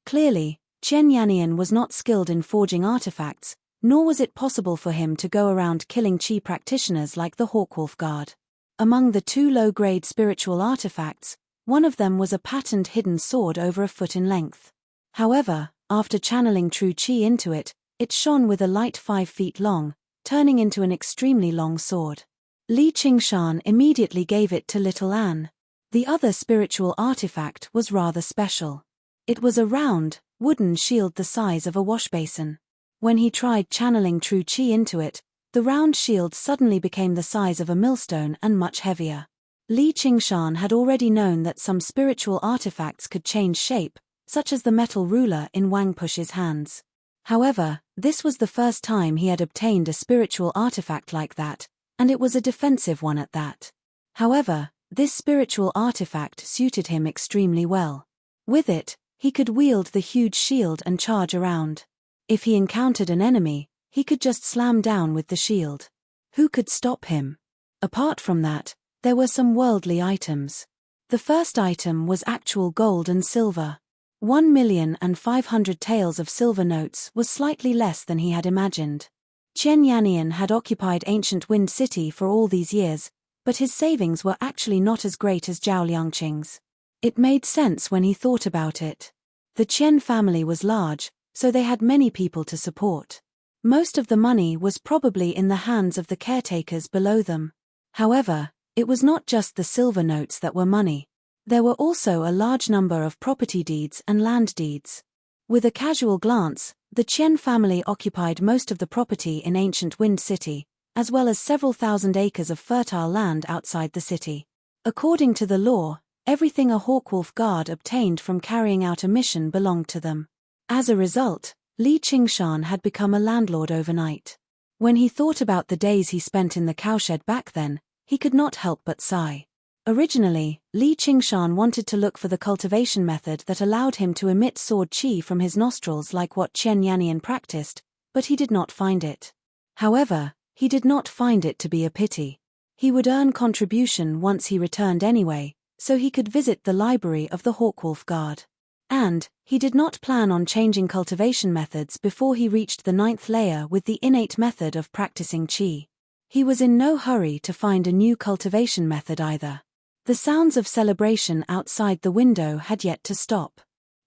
Clearly, Qian Yanyan was not skilled in forging artifacts, nor was it possible for him to go around killing Qi practitioners like the Hawkwolf Guard. Among the 2 low-grade spiritual artifacts, one of them was a patterned hidden sword over a foot in length. However, after channeling true Qi into it, it shone with a light 5 feet long, turning into an extremely long sword. Li Qingshan immediately gave it to Little Anne. The other spiritual artifact was rather special. It was a round, wooden shield the size of a washbasin. When he tried channeling true Qi into it, the round shield suddenly became the size of a millstone and much heavier. Li Qingshan had already known that some spiritual artifacts could change shape, such as the metal ruler in Wang Push's hands. However, this was the first time he had obtained a spiritual artifact like that, and it was a defensive one at that. However, this spiritual artifact suited him extremely well. With it, he could wield the huge shield and charge around. If he encountered an enemy, he could just slam down with the shield. Who could stop him? Apart from that, there were some worldly items. The first item was actual gold and silver. 1,500,000 taels of silver notes was slightly less than he had imagined. Qian Yanyan had occupied ancient Wind City for all these years, but his savings were actually not as great as Zhao Liangqing's. It made sense when he thought about it. The Qian family was large, so they had many people to support. Most of the money was probably in the hands of the caretakers below them. However, It was not just the silver notes that were money. There were also a large number of property deeds and land deeds. With a casual glance, the Qian family occupied most of the property in ancient Wind City, as well as several thousand acres of fertile land outside the city. According to the law, everything a Hawkwolf guard obtained from carrying out a mission belonged to them. As a result, Li Qingshan had become a landlord overnight. When he thought about the days he spent in the cowshed back then, he could not help but sigh. Originally, Li Qingshan wanted to look for the cultivation method that allowed him to emit sword qi from his nostrils like what Chen Yannian practiced, but he did not find it. However, he did not find it to be a pity. He would earn contribution once he returned anyway, so he could visit the library of the Hawkwolf Guard. And, he did not plan on changing cultivation methods before he reached the 9th layer with the innate method of practicing qi. He was in no hurry to find a new cultivation method either. The sounds of celebration outside the window had yet to stop.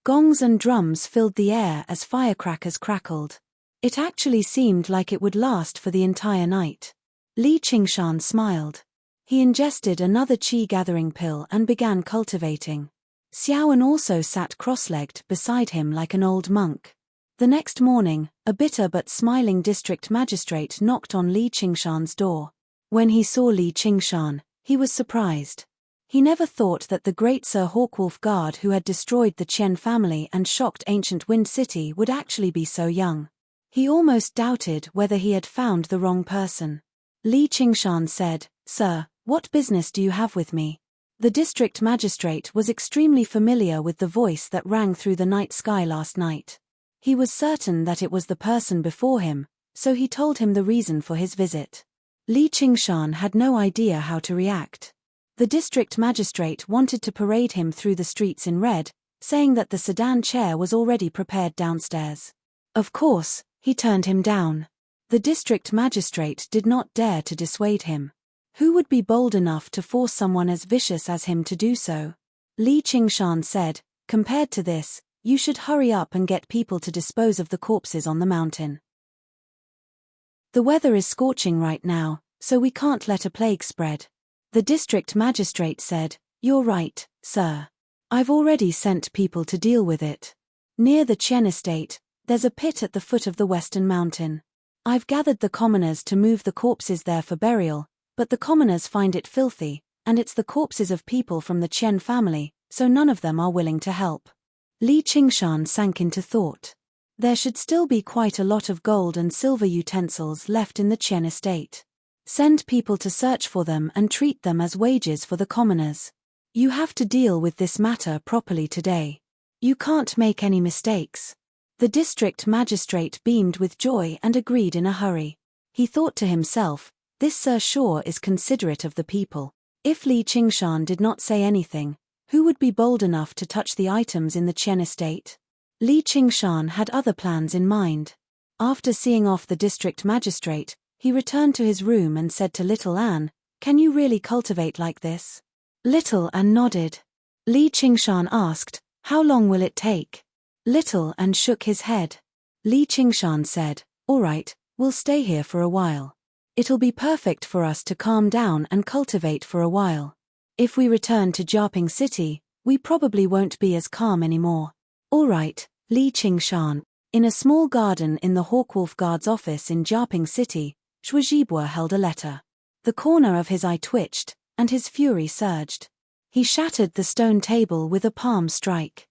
Gongs and drums filled the air as firecrackers crackled. It actually seemed like it would last for the entire night. Li Qingshan smiled. He ingested another qi-gathering pill and began cultivating. Xiaoan also sat cross-legged beside him like an old monk. The next morning, a bitter but smiling district magistrate knocked on Li Qingshan's door. When he saw Li Qingshan, he was surprised. He never thought that the great Sir Hawkwolf Guard who had destroyed the Qian family and shocked ancient Wind City would actually be so young. He almost doubted whether he had found the wrong person. Li Qingshan said, "Sir, what business do you have with me?" The district magistrate was extremely familiar with the voice that rang through the night sky last night. He was certain that it was the person before him, so he told him the reason for his visit. Li Qingshan had no idea how to react. The district magistrate wanted to parade him through the streets in red, saying that the sedan chair was already prepared downstairs. Of course, he turned him down. The district magistrate did not dare to dissuade him. Who would be bold enough to force someone as vicious as him to do so? Li Qingshan said, "Compared to this, you should hurry up and get people to dispose of the corpses on the mountain. The weather is scorching right now, so we can't let a plague spread." The district magistrate said, "You're right, sir. I've already sent people to deal with it. Near the Chen estate, there's a pit at the foot of the western mountain. I've gathered the commoners to move the corpses there for burial, but the commoners find it filthy, and it's the corpses of people from the Chen family, so none of them are willing to help." Li Qingshan sank into thought. There should still be quite a lot of gold and silver utensils left in the Chen estate. Send people to search for them and treat them as wages for the commoners. You have to deal with this matter properly today. You can't make any mistakes. The district magistrate beamed with joy and agreed in a hurry. He thought to himself, "This Sir sure is considerate of the people." If Li Qingshan did not say anything, who would be bold enough to touch the items in the Chen estate? Li Qingshan had other plans in mind. After seeing off the district magistrate, he returned to his room and said to Little Anne, "Can you really cultivate like this?" Little Anne nodded. Li Qingshan asked, "How long will it take?" Little Anne shook his head. Li Qingshan said, "All right, we'll stay here for a while. It'll be perfect for us to calm down and cultivate for a while. If we return to Jiaping City, we probably won't be as calm anymore." "All right, Li Qingshan." In a small garden in the Hawkwolf Guard's office in Jiaping City, Zhuozhibua held a letter. The corner of his eye twitched, and his fury surged. He shattered the stone table with a palm strike.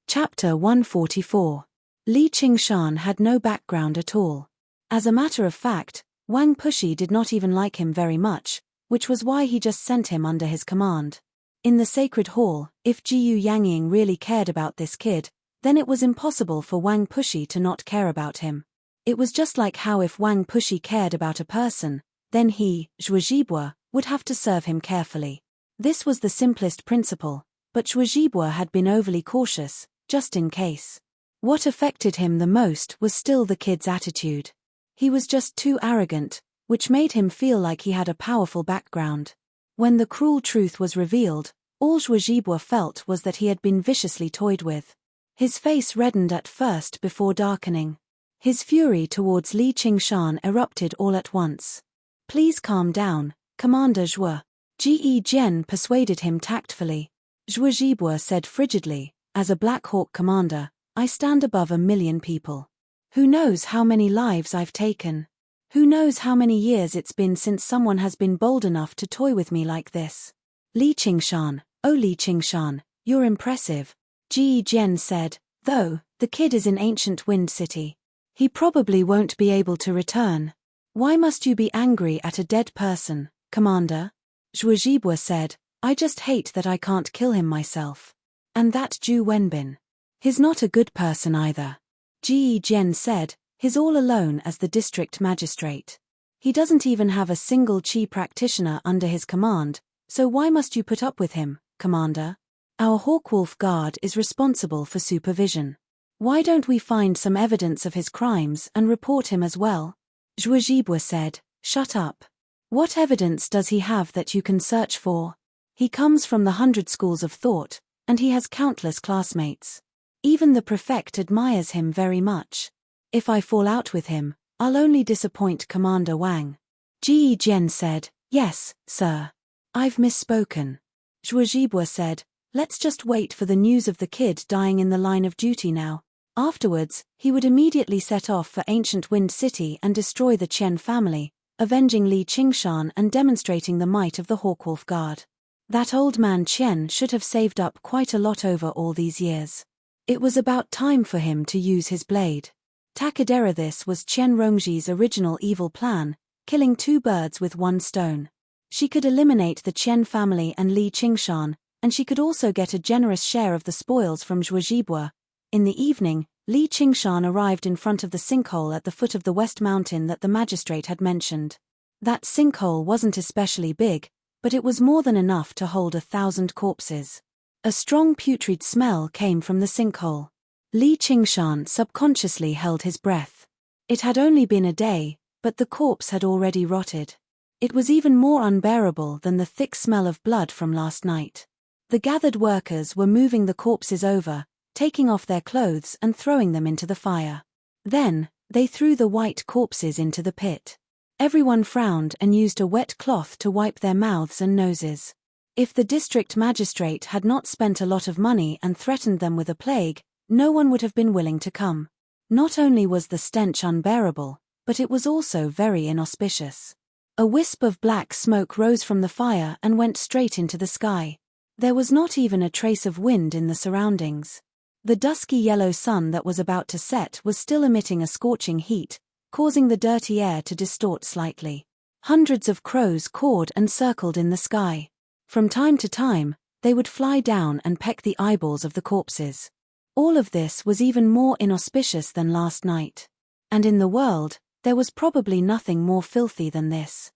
Chapter 144. Li Qingshan had no background at all. As a matter of fact, Wang Pushi did not even like him very much, which was why he just sent him under his command. In the sacred hall, if Jiyu Yangying really cared about this kid, then it was impossible for Wang Pushi to not care about him. It was just like how if Wang Pushi cared about a person, then he, Zhuozhibua, would have to serve him carefully. This was the simplest principle, but Zhuozhibua had been overly cautious, just in case. What affected him the most was still the kid's attitude. He was just too arrogant, which made him feel like he had a powerful background. When the cruel truth was revealed, all Zhuozhibua felt was that he had been viciously toyed with. His face reddened at first before darkening. His fury towards Li Qingshan erupted all at once. Please calm down, Commander Zhuo. Ji Jian persuaded him tactfully. Zhuo Zhibo said frigidly, as a Black Hawk commander, I stand above 1,000,000 people. Who knows how many lives I've taken? Who knows how many years it's been since someone has been bold enough to toy with me like this? Li Qingshan, oh Li Qingshan, you're impressive, Ji Jian said, though, the kid is in ancient Wind City. He probably won't be able to return. Why must you be angry at a dead person, Commander? Zhuo Zhibo said, I just hate that I can't kill him myself. And that Zhu Wenbin. He's not a good person either. Ji Jian said, he's all alone as the district magistrate. He doesn't even have a single Qi practitioner under his command, so why must you put up with him, Commander? Our Hawkwolf Guard is responsible for supervision. Why don't we find some evidence of his crimes and report him as well? Zhuo Zhibo said, shut up. What evidence does he have that you can search for? He comes from the 100 schools of thought, and he has countless classmates. Even the prefect admires him very much. If I fall out with him, I'll only disappoint Commander Wang. Ji Jian said, yes, sir. I've misspoken. Zhuo Zhibo said, let's just wait for the news of the kid dying in the line of duty now. Afterwards, he would immediately set off for ancient Wind City and destroy the Qian family, avenging Li Qingshan and demonstrating the might of the Hawkwolf Guard. That old man Qian should have saved up quite a lot over all these years. It was about time for him to use his blade. Takadera, this was Qian Rongji's original evil plan, killing 2 birds with 1 stone. She could eliminate the Qian family and Li Qingshan, and she could also get a generous share of the spoils from Zhuo Zhibo. In the evening, Li Qingshan arrived in front of the sinkhole at the foot of the West Mountain that the magistrate had mentioned. That sinkhole wasn't especially big, but it was more than enough to hold 1,000 corpses. A strong putrid smell came from the sinkhole. Li Qingshan subconsciously held his breath. It had only been a day, but the corpse had already rotted. It was even more unbearable than the thick smell of blood from last night. The gathered workers were moving the corpses over, taking off their clothes and throwing them into the fire. Then, they threw the white corpses into the pit. Everyone frowned and used a wet cloth to wipe their mouths and noses. If the district magistrate had not spent a lot of money and threatened them with a plague, no one would have been willing to come. Not only was the stench unbearable, but it was also very inauspicious. A wisp of black smoke rose from the fire and went straight into the sky. There was not even a trace of wind in the surroundings. The dusky yellow sun that was about to set was still emitting a scorching heat, causing the dirty air to distort slightly. Hundreds of crows cawed and circled in the sky. From time to time, they would fly down and peck the eyeballs of the corpses. All of this was even more inauspicious than last night. And in the world, there was probably nothing more filthy than this.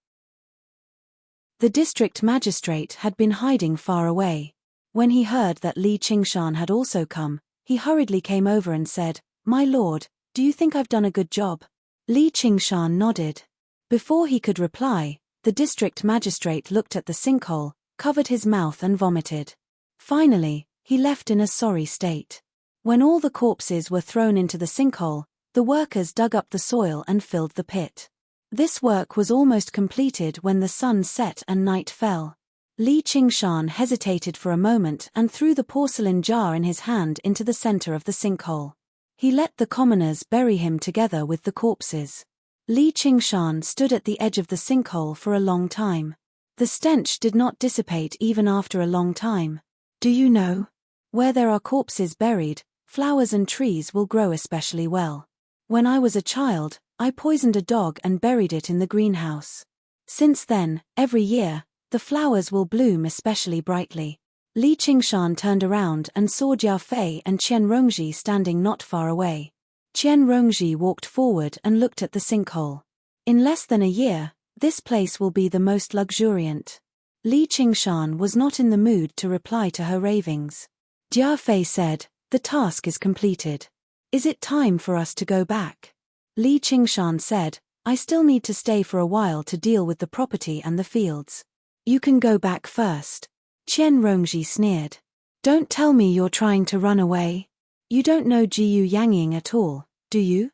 The district magistrate had been hiding far away. When he heard that Li Qingshan had also come, he hurriedly came over and said, "My lord, do you think I've done a good job?" Li Qingshan nodded. Before he could reply, the district magistrate looked at the sinkhole, covered his mouth and vomited. Finally, he left in a sorry state. When all the corpses were thrown into the sinkhole, the workers dug up the soil and filled the pit. This work was almost completed when the sun set and night fell. Li Qingshan hesitated for a moment and threw the porcelain jar in his hand into the center of the sinkhole. He let the commoners bury him together with the corpses. Li Qingshan stood at the edge of the sinkhole for a long time. The stench did not dissipate even after a long time. Do you know? Where there are corpses buried, flowers and trees will grow especially well. When I was a child, I poisoned a dog and buried it in the greenhouse. Since then, every year, the flowers will bloom especially brightly. Li Qingshan turned around and saw Jia Fei and Qian Rongji standing not far away. Qian Rongji walked forward and looked at the sinkhole. In less than a year, this place will be the most luxuriant. Li Qingshan was not in the mood to reply to her ravings. Jia Fei said, "The task is completed. Is it time for us to go back?" Li Qingshan said, "I still need to stay for a while to deal with the property and the fields." "You can go back first." Qian Rongji sneered. "Don't tell me you're trying to run away. You don't know Jiyu Yangying at all, do you?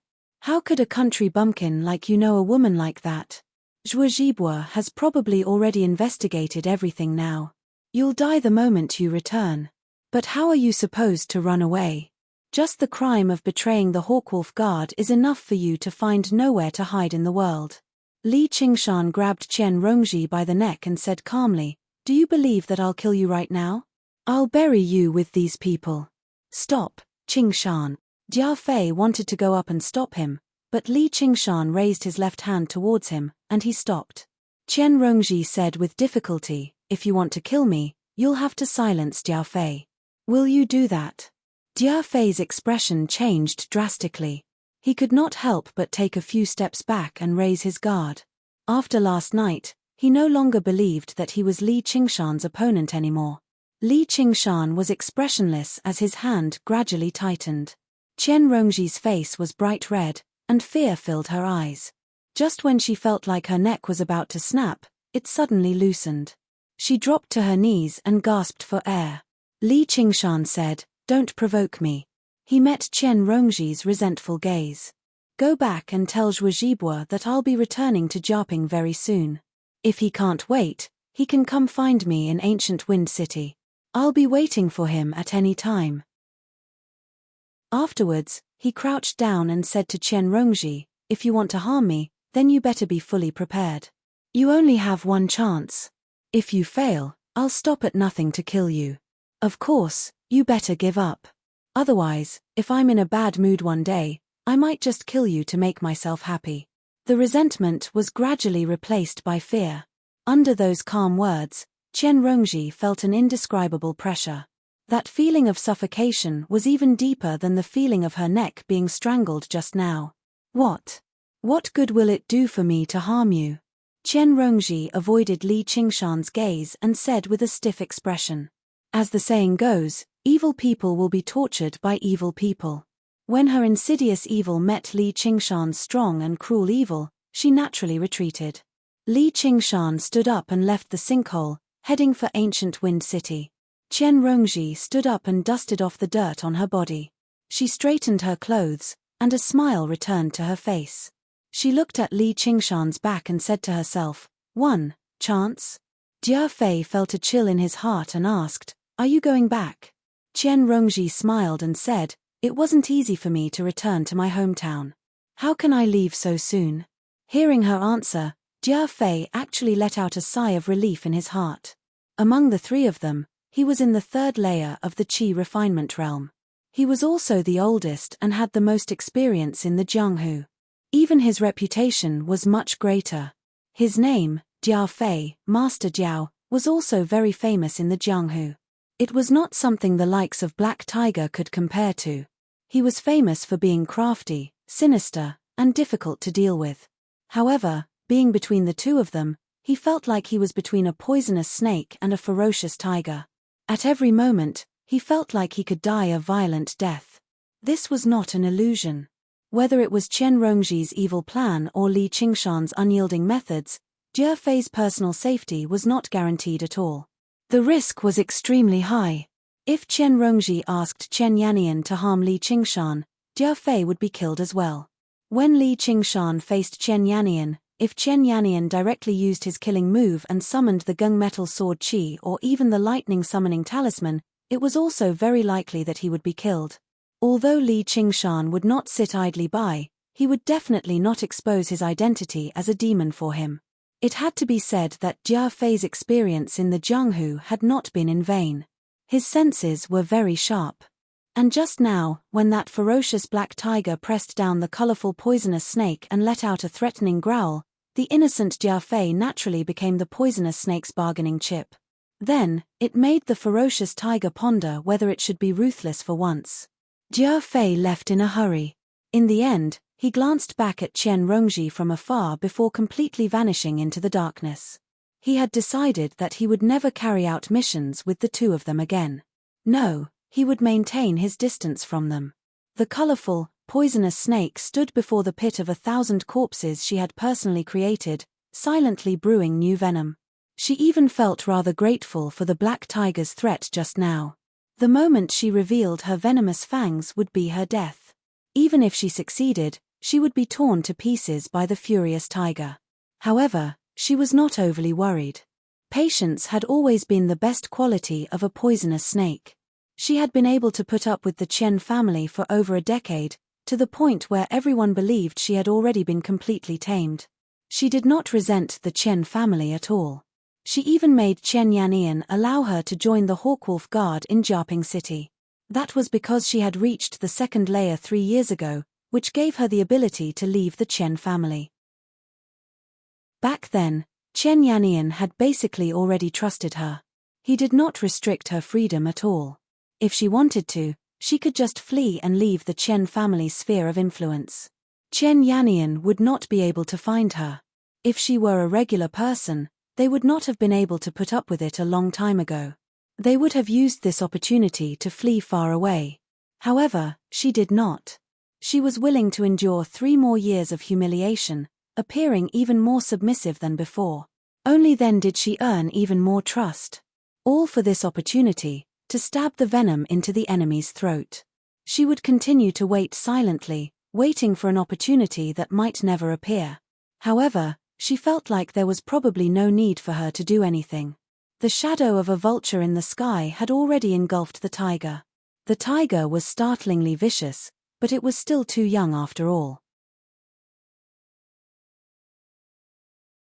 How could a country bumpkin like you know a woman like that? Zhuozhibwa has probably already investigated everything now. You'll die the moment you return. But how are you supposed to run away? Just the crime of betraying the Hawkwolf Guard is enough for you to find nowhere to hide in the world. Li Qingshan grabbed Qian Rongji by the neck and said calmly, "Do you believe that I'll kill you right now? I'll bury you with these people." "Stop, Qingshan." Jia Fei wanted to go up and stop him, but Li Qingshan raised his left hand towards him, and he stopped. Qian Rongji said with difficulty, "If you want to kill me, you'll have to silence Jia Fei. Will you do that?" Jia Fei's expression changed drastically. He could not help but take a few steps back and raise his guard. After last night, he no longer believed that he was Li Qingshan's opponent anymore. Li Qingshan was expressionless as his hand gradually tightened. Qian Rongji's face was bright red, and fear filled her eyes. Just when she felt like her neck was about to snap, it suddenly loosened. She dropped to her knees and gasped for air. Li Qingshan said, "Don't provoke me." He met Qian Rongji's resentful gaze. "Go back and tell Zhuozhibwa that I'll be returning to Jiaping very soon. If he can't wait, he can come find me in ancient Wind City. I'll be waiting for him at any time." Afterwards, he crouched down and said to Qian Rongji, "If you want to harm me, then you better be fully prepared. You only have one chance. If you fail, I'll stop at nothing to kill you. Of course, you better give up. Otherwise, if I'm in a bad mood one day, I might just kill you to make myself happy." The resentment was gradually replaced by fear. Under those calm words, Qian Rongji felt an indescribable pressure. That feeling of suffocation was even deeper than the feeling of her neck being strangled just now. What good will it do for me to harm you?" Qian Rongji avoided Li Qingshan's gaze and said with a stiff expression, "As the saying goes, evil people will be tortured by evil people." When her insidious evil met Li Qingshan's strong and cruel evil, she naturally retreated. Li Qingshan stood up and left the sinkhole, heading for ancient Wind City. Qian Rongji stood up and dusted off the dirt on her body. She straightened her clothes, and a smile returned to her face. She looked at Li Qingshan's back and said to herself, "One chance?" Jia Fei felt a chill in his heart and asked, "Are you going back?" Qian Rongji smiled and said, "It wasn't easy for me to return to my hometown. How can I leave so soon?" Hearing her answer, Jia Fei actually let out a sigh of relief in his heart. Among the three of them, he was in the third layer of the Qi refinement realm. He was also the oldest and had the most experience in the Jianghu. Even his reputation was much greater. His name, Jia Fei, Master Jiao, was also very famous in the Jianghu. It was not something the likes of Black Tiger could compare to. He was famous for being crafty, sinister, and difficult to deal with. However, being between the two of them, he felt like he was between a poisonous snake and a ferocious tiger. At every moment, he felt like he could die a violent death. This was not an illusion. Whether it was Qian Rongji's evil plan or Li Qingshan's unyielding methods, Jia Fei's personal safety was not guaranteed at all. The risk was extremely high. If Qian Rongji asked Chen Yannian to harm Li Qingshan, Jia Fei would be killed as well. When Li Qingshan faced Chen Yannian, if Chen Yannian directly used his killing move and summoned the gunmetal sword Qi or even the lightning summoning talisman, it was also very likely that he would be killed. Although Li Qingshan would not sit idly by, he would definitely not expose his identity as a demon for him. It had to be said that Jia Fei's experience in the Jianghu had not been in vain. His senses were very sharp. And just now, when that ferocious black tiger pressed down the colorful poisonous snake and let out a threatening growl, the innocent Jia Fei naturally became the poisonous snake's bargaining chip. Then, it made the ferocious tiger ponder whether it should be ruthless for once. Jia Fei left in a hurry. In the end, he glanced back at Qian Rongji from afar before completely vanishing into the darkness. He had decided that he would never carry out missions with the two of them again. No, he would maintain his distance from them. The colorful, poisonous snake stood before the pit of 1,000 corpses she had personally created, silently brewing new venom. She even felt rather grateful for the black tiger's threat just now. The moment she revealed her venomous fangs would be her death. Even if she succeeded, she would be torn to pieces by the furious tiger. However, she was not overly worried. Patience had always been the best quality of a poisonous snake. She had been able to put up with the Chen family for over a decade, to the point where everyone believed she had already been completely tamed. She did not resent the Chen family at all. She even made Chen Yannian allow her to join the Hawkwolf Guard in Jiaping City. That was because she had reached the second layer 3 years ago, which gave her the ability to leave the Chen family. Back then, Chen Yannian had basically already trusted her. He did not restrict her freedom at all. If she wanted to, she could just flee and leave the Chen family's sphere of influence. Chen Yannian would not be able to find her. If she were a regular person, they would not have been able to put up with it a long time ago. They would have used this opportunity to flee far away. However, she did not. She was willing to endure 3 more years of humiliation, appearing even more submissive than before. Only then did she earn even more trust. All for this opportunity, to stab the venom into the enemy's throat. She would continue to wait silently, waiting for an opportunity that might never appear. However, she felt like there was probably no need for her to do anything. The shadow of a vulture in the sky had already engulfed the tiger. The tiger was startlingly vicious, but it was still too young after all.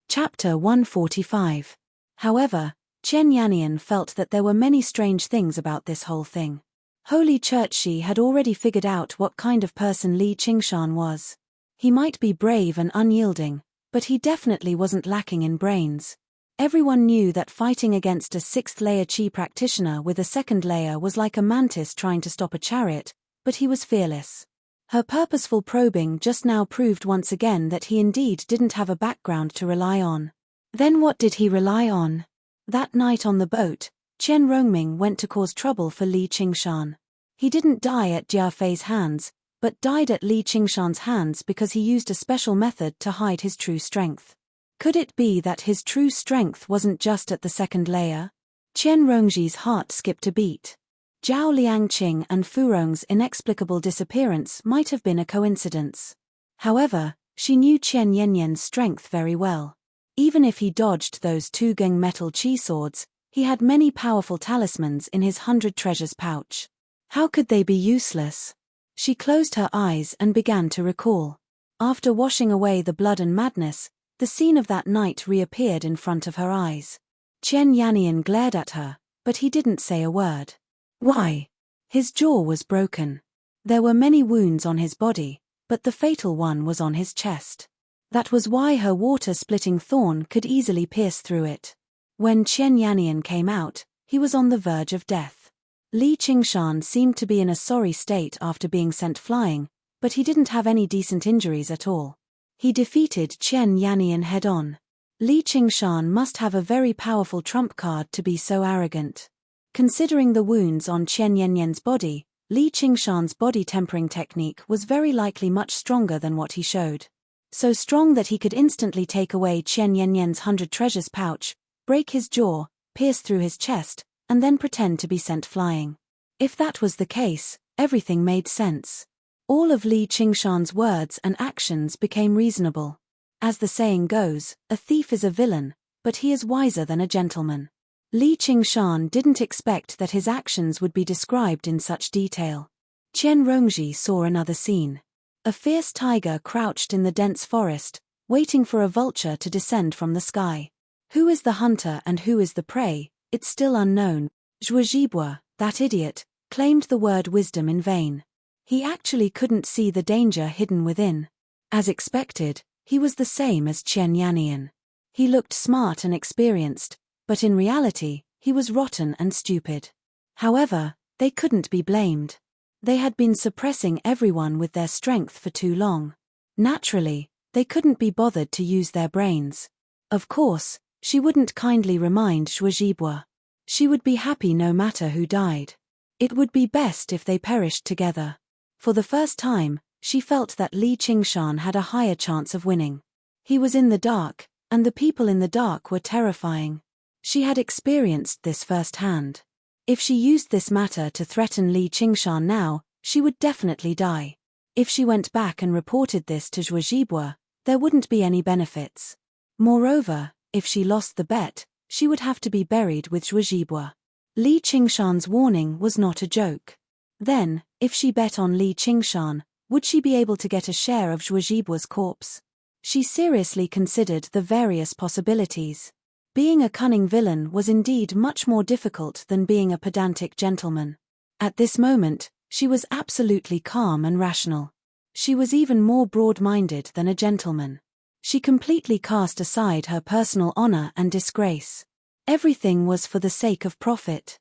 Chapter 145. However, Chen Yannian felt that there were many strange things about this whole thing. Holy Church Shi had already figured out what kind of person Li Qingshan was. He might be brave and unyielding, but he definitely wasn't lacking in brains. Everyone knew that fighting against a 6th layer Qi practitioner with a 2nd layer was like a mantis trying to stop a chariot, but he was fearless. Her purposeful probing just now proved once again that he indeed didn't have a background to rely on. Then what did he rely on? That night on the boat, Chen Rongming went to cause trouble for Li Qingshan. He didn't die at Jia Fei's hands, but died at Li Qingshan's hands because he used a special method to hide his true strength. Could it be that his true strength wasn't just at the 2nd layer? Chen Rongji's heart skipped a beat. Zhao Liangqing and Fu Rong's inexplicable disappearance might have been a coincidence. However, she knew Chen Yannian's strength very well. Even if he dodged those 2 Geng metal Qi swords, he had many powerful talismans in his 100 treasures pouch. How could they be useless? She closed her eyes and began to recall. After washing away the blood and madness, the scene of that night reappeared in front of her eyes. Chen Yannian glared at her, but he didn't say a word. Why? His jaw was broken. There were many wounds on his body, but the fatal one was on his chest. That was why her water-splitting thorn could easily pierce through it. When Chen Yannian came out, he was on the verge of death. Li Qingshan seemed to be in a sorry state after being sent flying, but he didn't have any decent injuries at all. He defeated Chen Yannian head-on. Li Qingshan must have a very powerful trump card to be so arrogant. Considering the wounds on Chen Yannian's body, Li Qingshan's body tempering technique was very likely much stronger than what he showed. So strong that he could instantly take away Chen Yannian's 100 treasures pouch, break his jaw, pierce through his chest, and then pretend to be sent flying. If that was the case, everything made sense. All of Li Qingshan's words and actions became reasonable. As the saying goes, a thief is a villain, but he is wiser than a gentleman. Li Qingshan didn't expect that his actions would be described in such detail. Chen Rongji saw another scene. A fierce tiger crouched in the dense forest, waiting for a vulture to descend from the sky. Who is the hunter and who is the prey, it's still unknown. Zhuozhibua, that idiot, claimed the word wisdom in vain. He actually couldn't see the danger hidden within. As expected, he was the same as Chen Yannian. He looked smart and experienced, but in reality, he was rotten and stupid. However, they couldn't be blamed. They had been suppressing everyone with their strength for too long. Naturally, they couldn't be bothered to use their brains. Of course, she wouldn't kindly remind Zhuozhibua. She would be happy no matter who died. It would be best if they perished together. For the first time, she felt that Li Qingshan had a higher chance of winning. He was in the dark, and the people in the dark were terrifying. She had experienced this firsthand. If she used this matter to threaten Li Qingshan now, she would definitely die. If she went back and reported this to Zhuozhibwa, there wouldn't be any benefits. Moreover, if she lost the bet, she would have to be buried with Zhuozhibwa. Li Qingshan's warning was not a joke. Then, if she bet on Li Qingshan, would she be able to get a share of Zhuozhibwa's corpse? She seriously considered the various possibilities. Being a cunning villain was indeed much more difficult than being a pedantic gentleman. At this moment, she was absolutely calm and rational. She was even more broad-minded than a gentleman. She completely cast aside her personal honor and disgrace. Everything was for the sake of profit.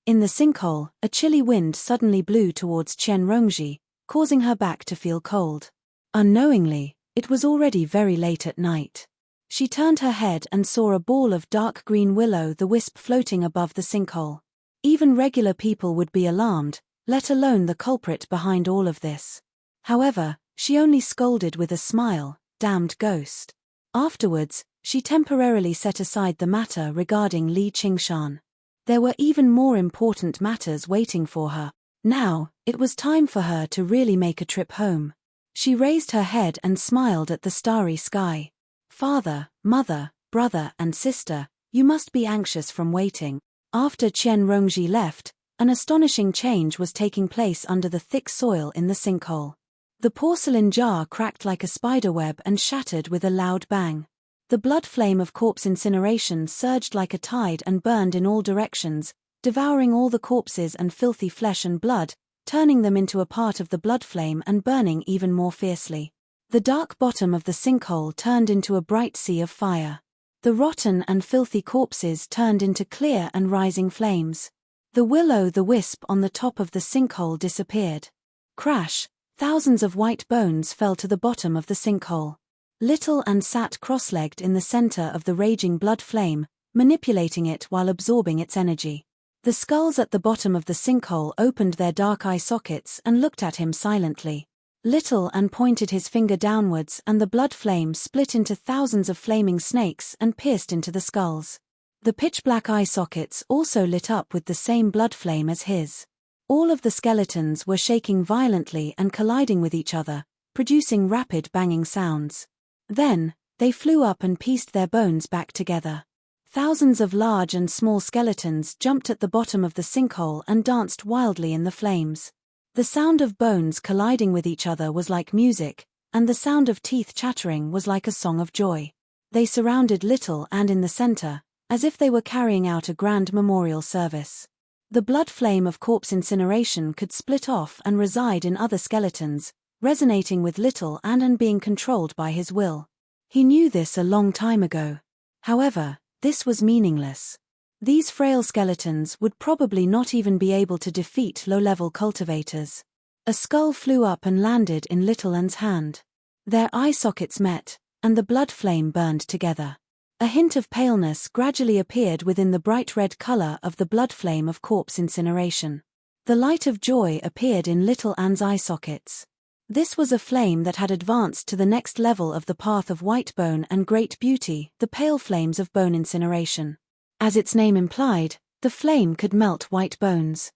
In the sinkhole, a chilly wind suddenly blew towards Chen Rongji, causing her back to feel cold. Unknowingly, it was already very late at night. She turned her head and saw a ball of dark green will-o'-the-wisp floating above the sinkhole. Even regular people would be alarmed, let alone the culprit behind all of this. However, she only scolded with a smile, "Damned ghost." Afterwards, she temporarily set aside the matter regarding Li Qingshan. There were even more important matters waiting for her. Now, it was time for her to really make a trip home. She raised her head and smiled at the starry sky. "Father, mother, brother and sister, you must be anxious from waiting." After Chen Rongji left, an astonishing change was taking place under the thick soil in the sinkhole. The porcelain jar cracked like a spiderweb and shattered with a loud bang. The blood flame of corpse incineration surged like a tide and burned in all directions, devouring all the corpses and filthy flesh and blood, turning them into a part of the blood flame and burning even more fiercely. The dark bottom of the sinkhole turned into a bright sea of fire. The rotten and filthy corpses turned into clear and rising flames. The will-o'-the-wisp on the top of the sinkhole disappeared. Crash! Thousands of white bones fell to the bottom of the sinkhole. Little Anne sat cross-legged in the center of the raging blood flame, manipulating it while absorbing its energy. The skulls at the bottom of the sinkhole opened their dark eye sockets and looked at him silently. Little Anne pointed his finger downwards and the blood flame split into thousands of flaming snakes and pierced into the skulls. The pitch-black eye sockets also lit up with the same blood flame as his. All of the skeletons were shaking violently and colliding with each other, producing rapid banging sounds. Then, they flew up and pieced their bones back together. Thousands of large and small skeletons jumped at the bottom of the sinkhole and danced wildly in the flames. The sound of bones colliding with each other was like music, and the sound of teeth chattering was like a song of joy. They surrounded Little and in the center, as if they were carrying out a grand memorial service. The blood flame of corpse incineration could split off and reside in other skeletons, resonating with Little and being controlled by his will. He knew this a long time ago. However, this was meaningless. These frail skeletons would probably not even be able to defeat low-level cultivators. A skull flew up and landed in Little Anne's hand. Their eye sockets met, and the blood flame burned together. A hint of paleness gradually appeared within the bright red color of the blood flame of corpse incineration. The light of joy appeared in Little Anne's eye sockets. This was a flame that had advanced to the next level of the path of white bone and great beauty, the pale flames of bone incineration. As its name implied, the flame could melt white bones.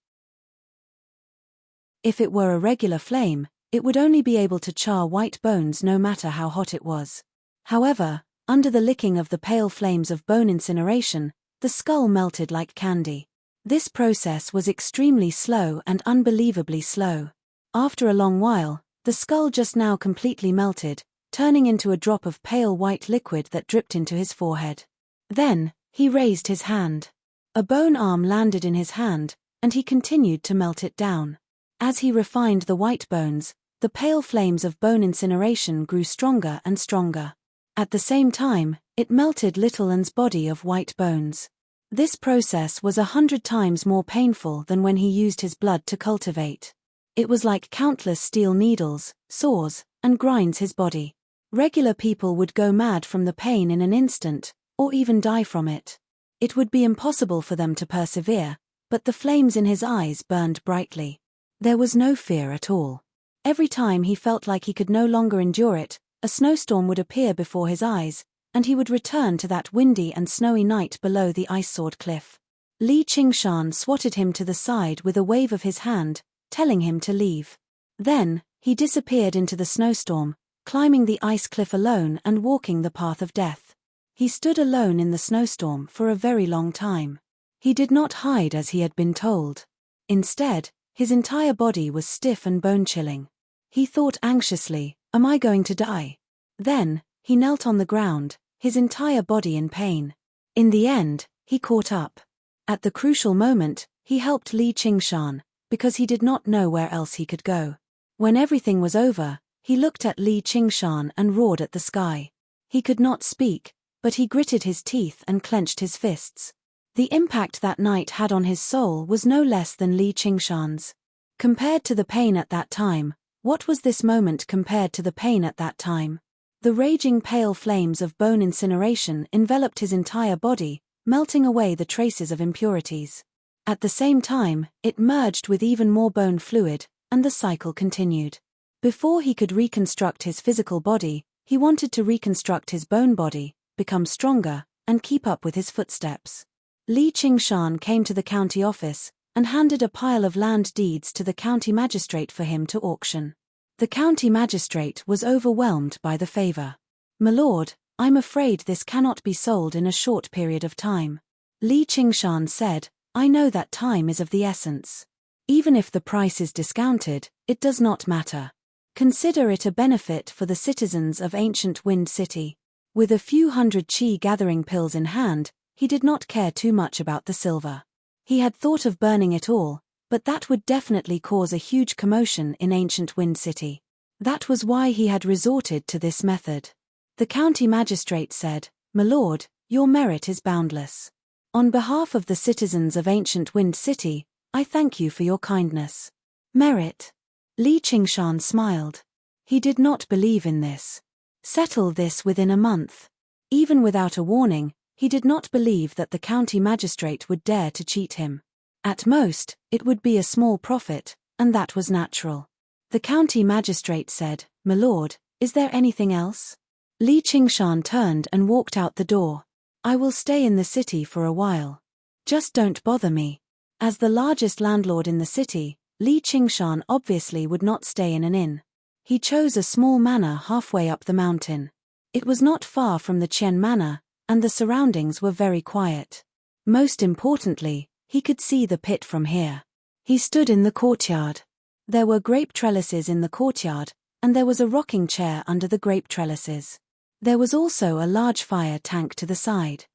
If it were a regular flame, it would only be able to char white bones no matter how hot it was. However, under the licking of the pale flames of bone incineration, the skull melted like candy. This process was extremely slow and unbelievably slow. After a long while, the skull just now completely melted, turning into a drop of pale white liquid that dripped into his forehead. Then, he raised his hand. A bone arm landed in his hand, and he continued to melt it down. As he refined the white bones, the pale flames of bone incineration grew stronger and stronger. At the same time, it melted Little Anne's body of white bones. This process was 100 times more painful than when he used his blood to cultivate. It was like countless steel needles, saws, and grinds his body. Regular people would go mad from the pain in an instant, or even die from it. It would be impossible for them to persevere, but the flames in his eyes burned brightly. There was no fear at all. Every time he felt like he could no longer endure it, a snowstorm would appear before his eyes, and he would return to that windy and snowy night below the ice-sword cliff. Li Qingshan swatted him to the side with a wave of his hand, telling him to leave. Then, he disappeared into the snowstorm, climbing the ice cliff alone and walking the path of death. He stood alone in the snowstorm for a very long time. He did not hide as he had been told. Instead, his entire body was stiff and bone-chilling. He thought anxiously, "Am I going to die?" Then, he knelt on the ground, his entire body in pain. In the end, he caught up. At the crucial moment, he helped Li Qingshan, because he did not know where else he could go. When everything was over, he looked at Li Qingshan and roared at the sky. He could not speak, but he gritted his teeth and clenched his fists. The impact that night had on his soul was no less than Li Qingshan's. Compared to the pain at that time, what was this moment compared to the pain at that time? The raging pale flames of bone incineration enveloped his entire body, melting away the traces of impurities. At the same time, it merged with even more bone fluid, and the cycle continued. Before he could reconstruct his physical body, he wanted to reconstruct his bone body, become stronger, and keep up with his footsteps. Li Qingshan came to the county office, and handed a pile of land deeds to the county magistrate for him to auction. The county magistrate was overwhelmed by the favor. "My lord, I'm afraid this cannot be sold in a short period of time." Li Qingshan said, "I know that time is of the essence. Even if the price is discounted, it does not matter. Consider it a benefit for the citizens of ancient Wind City." With a few hundred chi gathering pills in hand, he did not care too much about the silver. He had thought of burning it all, but that would definitely cause a huge commotion in ancient Wind City. That was why he had resorted to this method. The county magistrate said, "My lord, your merit is boundless. On behalf of the citizens of ancient Wind City, I thank you for your kindness." Merit? Li Qingshan smiled. He did not believe in this. Settle this within a month. Even without a warning, he did not believe that the county magistrate would dare to cheat him. At most, it would be a small profit, and that was natural. The county magistrate said, "My lord, is there anything else?" Li Qingshan turned and walked out the door. "I will stay in the city for a while. Just don't bother me." As the largest landlord in the city, Li Qingshan obviously would not stay in an inn. He chose a small manor halfway up the mountain. It was not far from the Qian Manor, and the surroundings were very quiet. Most importantly, he could see the pit from here. He stood in the courtyard. There were grape trellises in the courtyard, and there was a rocking chair under the grape trellises. There was also a large fire tank to the side.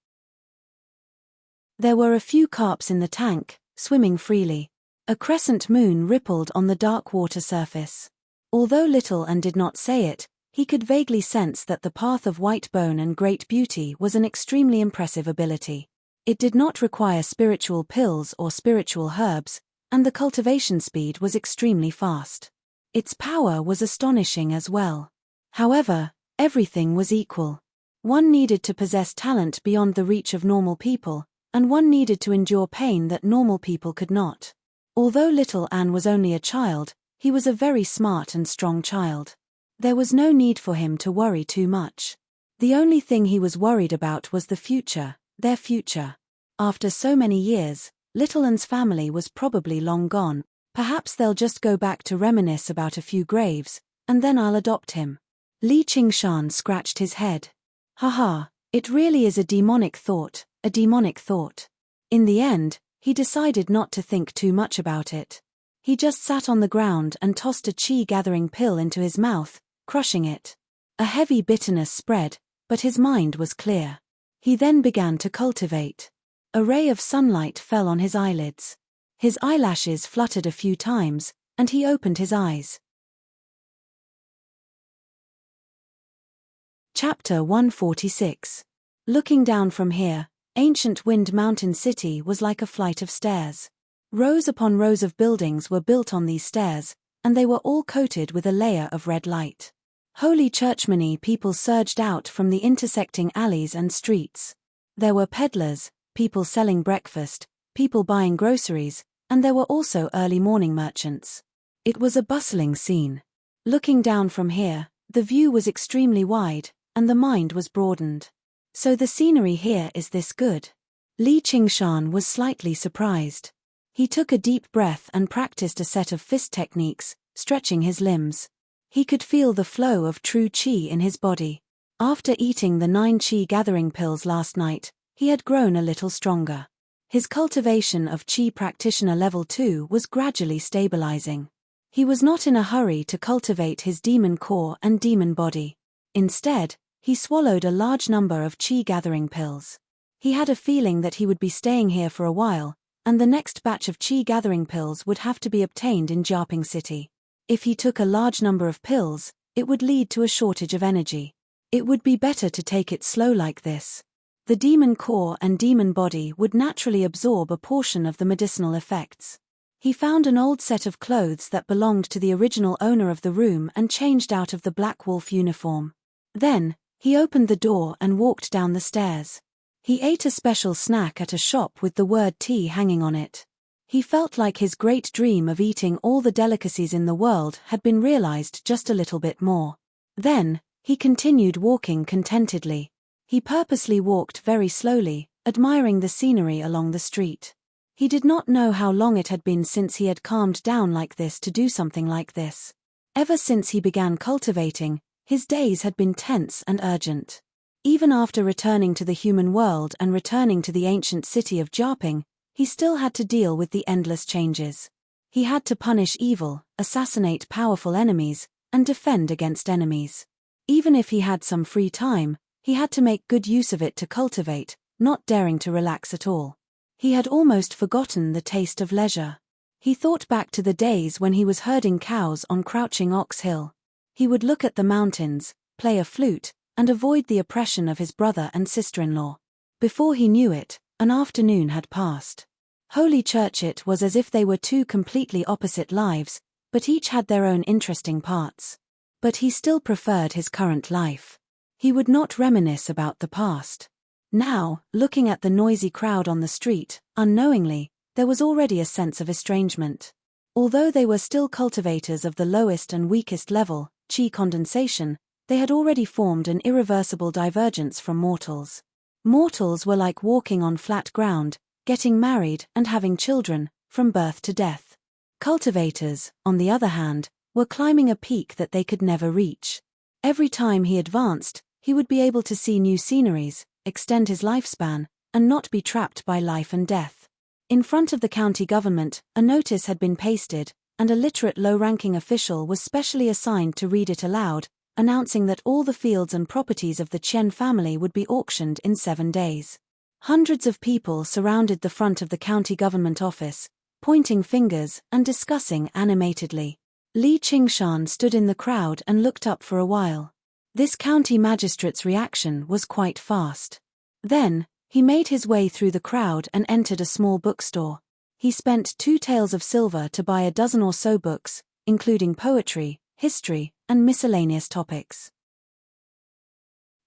There were a few carps in the tank, swimming freely. A crescent moon rippled on the dark water surface. Although Little An did not say it, he could vaguely sense that the path of white bone and great beauty was an extremely impressive ability. It did not require spiritual pills or spiritual herbs, and the cultivation speed was extremely fast. Its power was astonishing as well. However, everything was equal. One needed to possess talent beyond the reach of normal people, and one needed to endure pain that normal people could not. Although Little An was only a child, he was a very smart and strong child. There was no need for him to worry too much. The only thing he was worried about was the future, their future. After so many years, Little An's family was probably long gone. Perhaps they'll just go back to reminisce about a few graves, and then I'll adopt him. Li Qingshan scratched his head. Haha, it really is a demonic thought, a demonic thought. In the end, he decided not to think too much about it. He just sat on the ground and tossed a chi-gathering pill into his mouth, crushing it. A heavy bitterness spread, but his mind was clear. He then began to cultivate. A ray of sunlight fell on his eyelids. His eyelashes fluttered a few times, and he opened his eyes. Chapter 146. Looking down from here, ancient Wind Mountain City was like a flight of stairs. Rows upon rows of buildings were built on these stairs, and they were all coated with a layer of red light. Holy churchmany people surged out from the intersecting alleys and streets. There were peddlers, people selling breakfast, people buying groceries, and there were also early morning merchants. It was a bustling scene. Looking down from here, the view was extremely wide, and the mind was broadened. So the scenery here is this good? Li Qingshan was slightly surprised. He took a deep breath and practiced a set of fist techniques, stretching his limbs. He could feel the flow of true qi in his body. After eating the 9 qi gathering pills last night, he had grown a little stronger. His cultivation of qi practitioner level 2 was gradually stabilizing. He was not in a hurry to cultivate his demon core and demon body. Instead, he swallowed a large number of qi gathering pills. He had a feeling that he would be staying here for a while, and the next batch of qi gathering pills would have to be obtained in Jiaping City. If he took a large number of pills, it would lead to a shortage of energy. It would be better to take it slow like this. The demon core and demon body would naturally absorb a portion of the medicinal effects. He found an old set of clothes that belonged to the original owner of the room and changed out of the Black Wolf uniform. Then, he opened the door and walked down the stairs. He ate a special snack at a shop with the word tea hanging on it. He felt like his great dream of eating all the delicacies in the world had been realized just a little bit more. Then, he continued walking contentedly. He purposely walked very slowly, admiring the scenery along the street. He did not know how long it had been since he had calmed down like this to do something like this. Ever since he began cultivating, his days had been tense and urgent. Even after returning to the human world and returning to the ancient city of Jiaping, he still had to deal with the endless changes. He had to punish evil, assassinate powerful enemies, and defend against enemies. Even if he had some free time, he had to make good use of it to cultivate, not daring to relax at all. He had almost forgotten the taste of leisure. He thought back to the days when he was herding cows on Crouching Ox Hill. He would look at the mountains, play a flute, and avoid the oppression of his brother and sister-in-law. Before he knew it, an afternoon had passed. Holy Church, it was as if they were two completely opposite lives, but each had their own interesting parts. But he still preferred his current life. He would not reminisce about the past. Now, looking at the noisy crowd on the street, unknowingly, there was already a sense of estrangement. Although they were still cultivators of the lowest and weakest level, qi condensation, they had already formed an irreversible divergence from mortals. Mortals were like walking on flat ground, getting married and having children, from birth to death. Cultivators, on the other hand, were climbing a peak that they could never reach. Every time he advanced, he would be able to see new sceneries, extend his lifespan, and not be trapped by life and death. In front of the county government, a notice had been pasted, and a literate low-ranking official was specially assigned to read it aloud, announcing that all the fields and properties of the Chen family would be auctioned in 7 days. Hundreds of people surrounded the front of the county government office, pointing fingers and discussing animatedly. Li Qingshan stood in the crowd and looked up for a while. This county magistrate's reaction was quite fast. Then, he made his way through the crowd and entered a small bookstore. He spent 2 taels of silver to buy a dozen or so books, including poetry, history, and miscellaneous topics.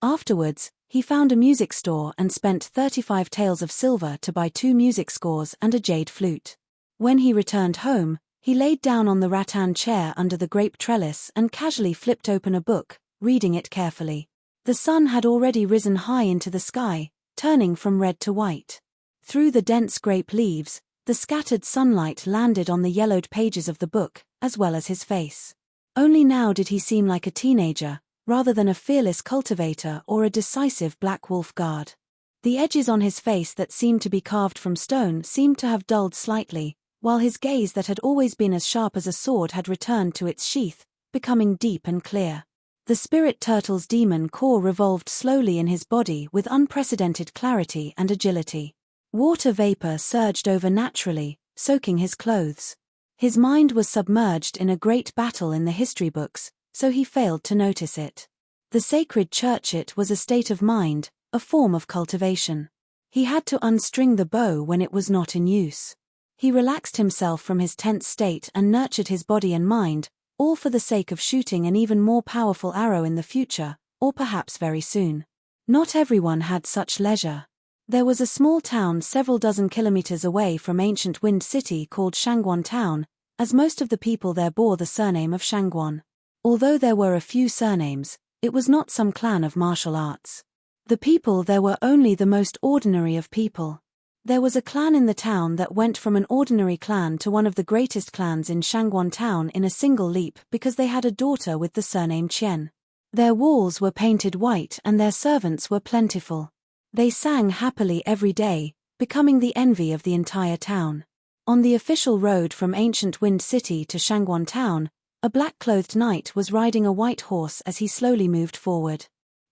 Afterwards, he found a music store and spent 35 taels of silver to buy 2 music scores and a jade flute. When he returned home, he laid down on the rattan chair under the grape trellis and casually flipped open a book, reading it carefully. The sun had already risen high into the sky, turning from red to white. Through the dense grape leaves, the scattered sunlight landed on the yellowed pages of the book, as well as his face. Only now did he seem like a teenager, rather than a fearless cultivator or a decisive Black Wolf guard. The edges on his face that seemed to be carved from stone seemed to have dulled slightly, while his gaze that had always been as sharp as a sword had returned to its sheath, becoming deep and clear. The spirit turtle's demon core revolved slowly in his body with unprecedented clarity and agility. Water vapor surged over naturally, soaking his clothes. His mind was submerged in a great battle in the history books, so he failed to notice it. The sacred church, it was a state of mind, a form of cultivation. He had to unstring the bow when it was not in use. He relaxed himself from his tense state and nurtured his body and mind, all for the sake of shooting an even more powerful arrow in the future, or perhaps very soon. Not everyone had such leisure. There was a small town several dozen kilometers away from ancient Wind City called Shangguan Town, as most of the people there bore the surname of Shangguan. Although there were a few surnames, it was not some clan of martial arts. The people there were only the most ordinary of people. There was a clan in the town that went from an ordinary clan to one of the greatest clans in Shangguan town in a single leap because they had a daughter with the surname Qian. Their walls were painted white and their servants were plentiful. They sang happily every day, becoming the envy of the entire town. On the official road from ancient Wind City to Shangguan town, a black-clothed knight was riding a white horse as he slowly moved forward.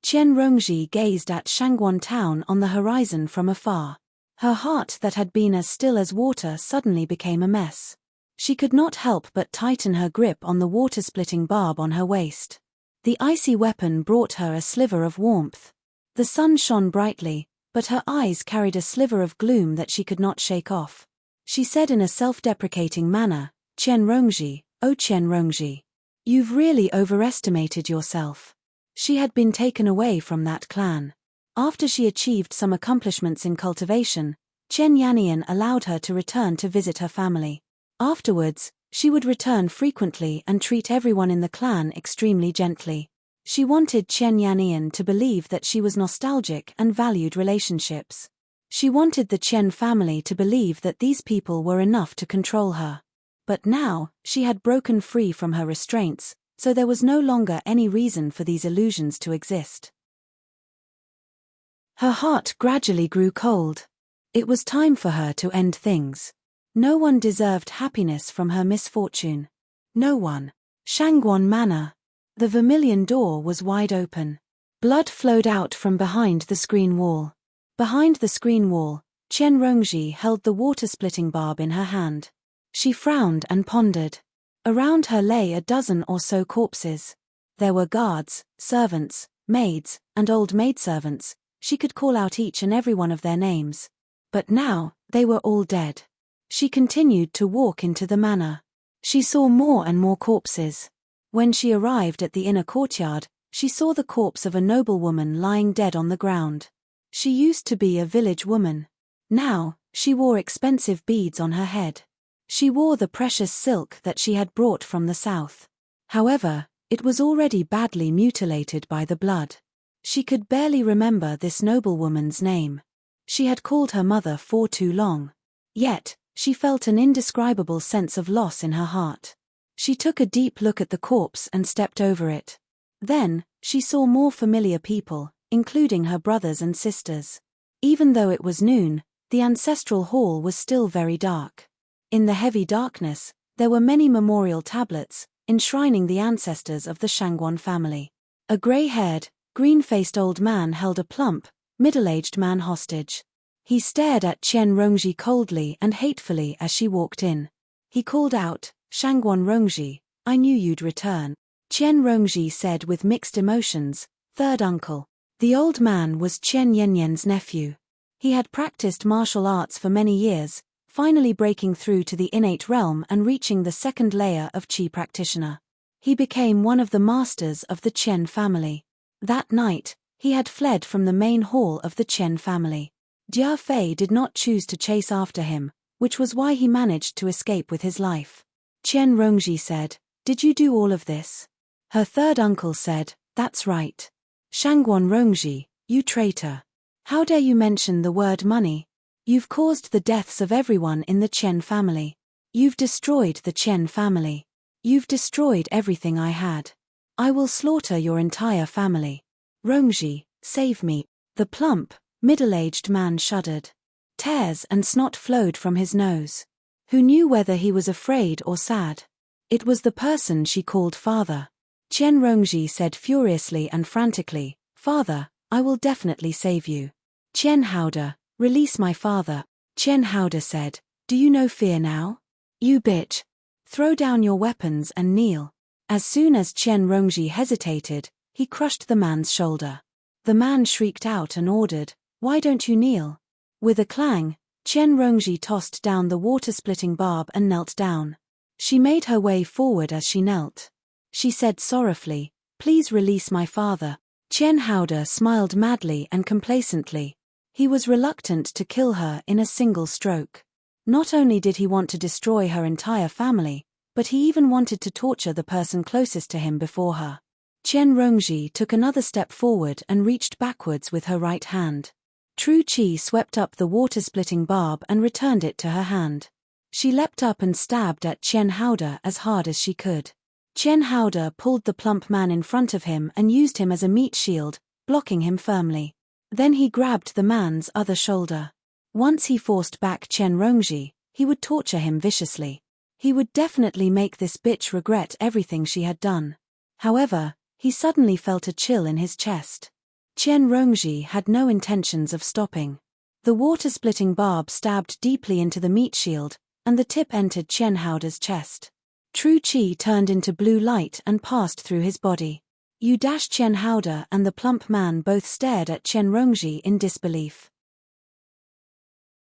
Qian Rongji gazed at Shangguan town on the horizon from afar. Her heart that had been as still as water suddenly became a mess. She could not help but tighten her grip on the water-splitting barb on her waist. The icy weapon brought her a sliver of warmth. The sun shone brightly, but her eyes carried a sliver of gloom that she could not shake off. She said in a self-deprecating manner, "Qian Rongji, oh Qian Rongji. You've really overestimated yourself." She had been taken away from that clan. After she achieved some accomplishments in cultivation, Chen Yannian allowed her to return to visit her family. Afterwards, she would return frequently and treat everyone in the clan extremely gently. She wanted Chen Yannian to believe that she was nostalgic and valued relationships. She wanted the Chen family to believe that these people were enough to control her. But now, she had broken free from her restraints, so there was no longer any reason for these illusions to exist. Her heart gradually grew cold. It was time for her to end things. No one deserved happiness from her misfortune. No one. Shangguan Manor. The vermilion door was wide open. Blood flowed out from behind the screen wall. Behind the screen wall, Qian Rongji held the water-splitting barb in her hand. She frowned and pondered. Around her lay a dozen or so corpses. There were guards, servants, maids, and old maidservants. She could call out each and every one of their names. But now, they were all dead. She continued to walk into the manor. She saw more and more corpses. When she arrived at the inner courtyard, she saw the corpse of a noblewoman lying dead on the ground. She used to be a village woman. Now, she wore expensive beads on her head. She wore the precious silk that she had brought from the south. However, it was already badly mutilated by the blood. She could barely remember this noblewoman's name. She had called her mother for too long. Yet, she felt an indescribable sense of loss in her heart. She took a deep look at the corpse and stepped over it. Then, she saw more familiar people, including her brothers and sisters. Even though it was noon, the ancestral hall was still very dark. In the heavy darkness, there were many memorial tablets, enshrining the ancestors of the Shangguan family. A gray-haired, green-faced old man held a plump, middle-aged man hostage. He stared at Qian Rongji coldly and hatefully as she walked in. He called out, "Shangguan Rongji, I knew you'd return." Qian Rongji said with mixed emotions, "Third uncle." The old man was Qian Yanyan's nephew. He had practiced martial arts for many years, finally breaking through to the innate realm and reaching the second layer of Qi practitioner. He became one of the masters of the Qian family. That night, he had fled from the main hall of the Qian family. Jia Fei did not choose to chase after him, which was why he managed to escape with his life. Qian Rongji said, "Did you do all of this?" Her third uncle said, "That's right. Shangguan Rongji, you traitor. How dare you mention the word money? You've caused the deaths of everyone in the Qian family. You've destroyed the Qian family. You've destroyed everything I had. I will slaughter your entire family. Rongji, save me." The plump, middle-aged man shuddered. Tears and snot flowed from his nose. Who knew whether he was afraid or sad? It was the person she called father. Qian Rongji said furiously and frantically, "Father, I will definitely save you. Qian Howder, release my father." Qian Howder said, "Do you know fear now? You bitch. Throw down your weapons and kneel." As soon as Qian Rongji hesitated, he crushed the man's shoulder. The man shrieked out and ordered, "Why don't you kneel?" With a clang, Qian Rongji tossed down the water-splitting barb and knelt down. She made her way forward as she knelt. She said sorrowfully, "Please release my father." Qian Howder smiled madly and complacently. He was reluctant to kill her in a single stroke. Not only did he want to destroy her entire family, but he even wanted to torture the person closest to him before her. Qian Rongji took another step forward and reached backwards with her right hand. True Chi swept up the water-splitting barb and returned it to her hand. She leapt up and stabbed at Chen Howder as hard as she could. Chen Howder pulled the plump man in front of him and used him as a meat shield, blocking him firmly. Then he grabbed the man's other shoulder. Once he forced back Chen Rongji, he would torture him viciously. He would definitely make this bitch regret everything she had done. However, he suddenly felt a chill in his chest. Chen Rongji had no intentions of stopping. The water-splitting barb stabbed deeply into the meat shield, and the tip entered Chen Howder's chest. True Chi turned into blue light and passed through his body. Chen Howder and the plump man both stared at Chen Rongji in disbelief.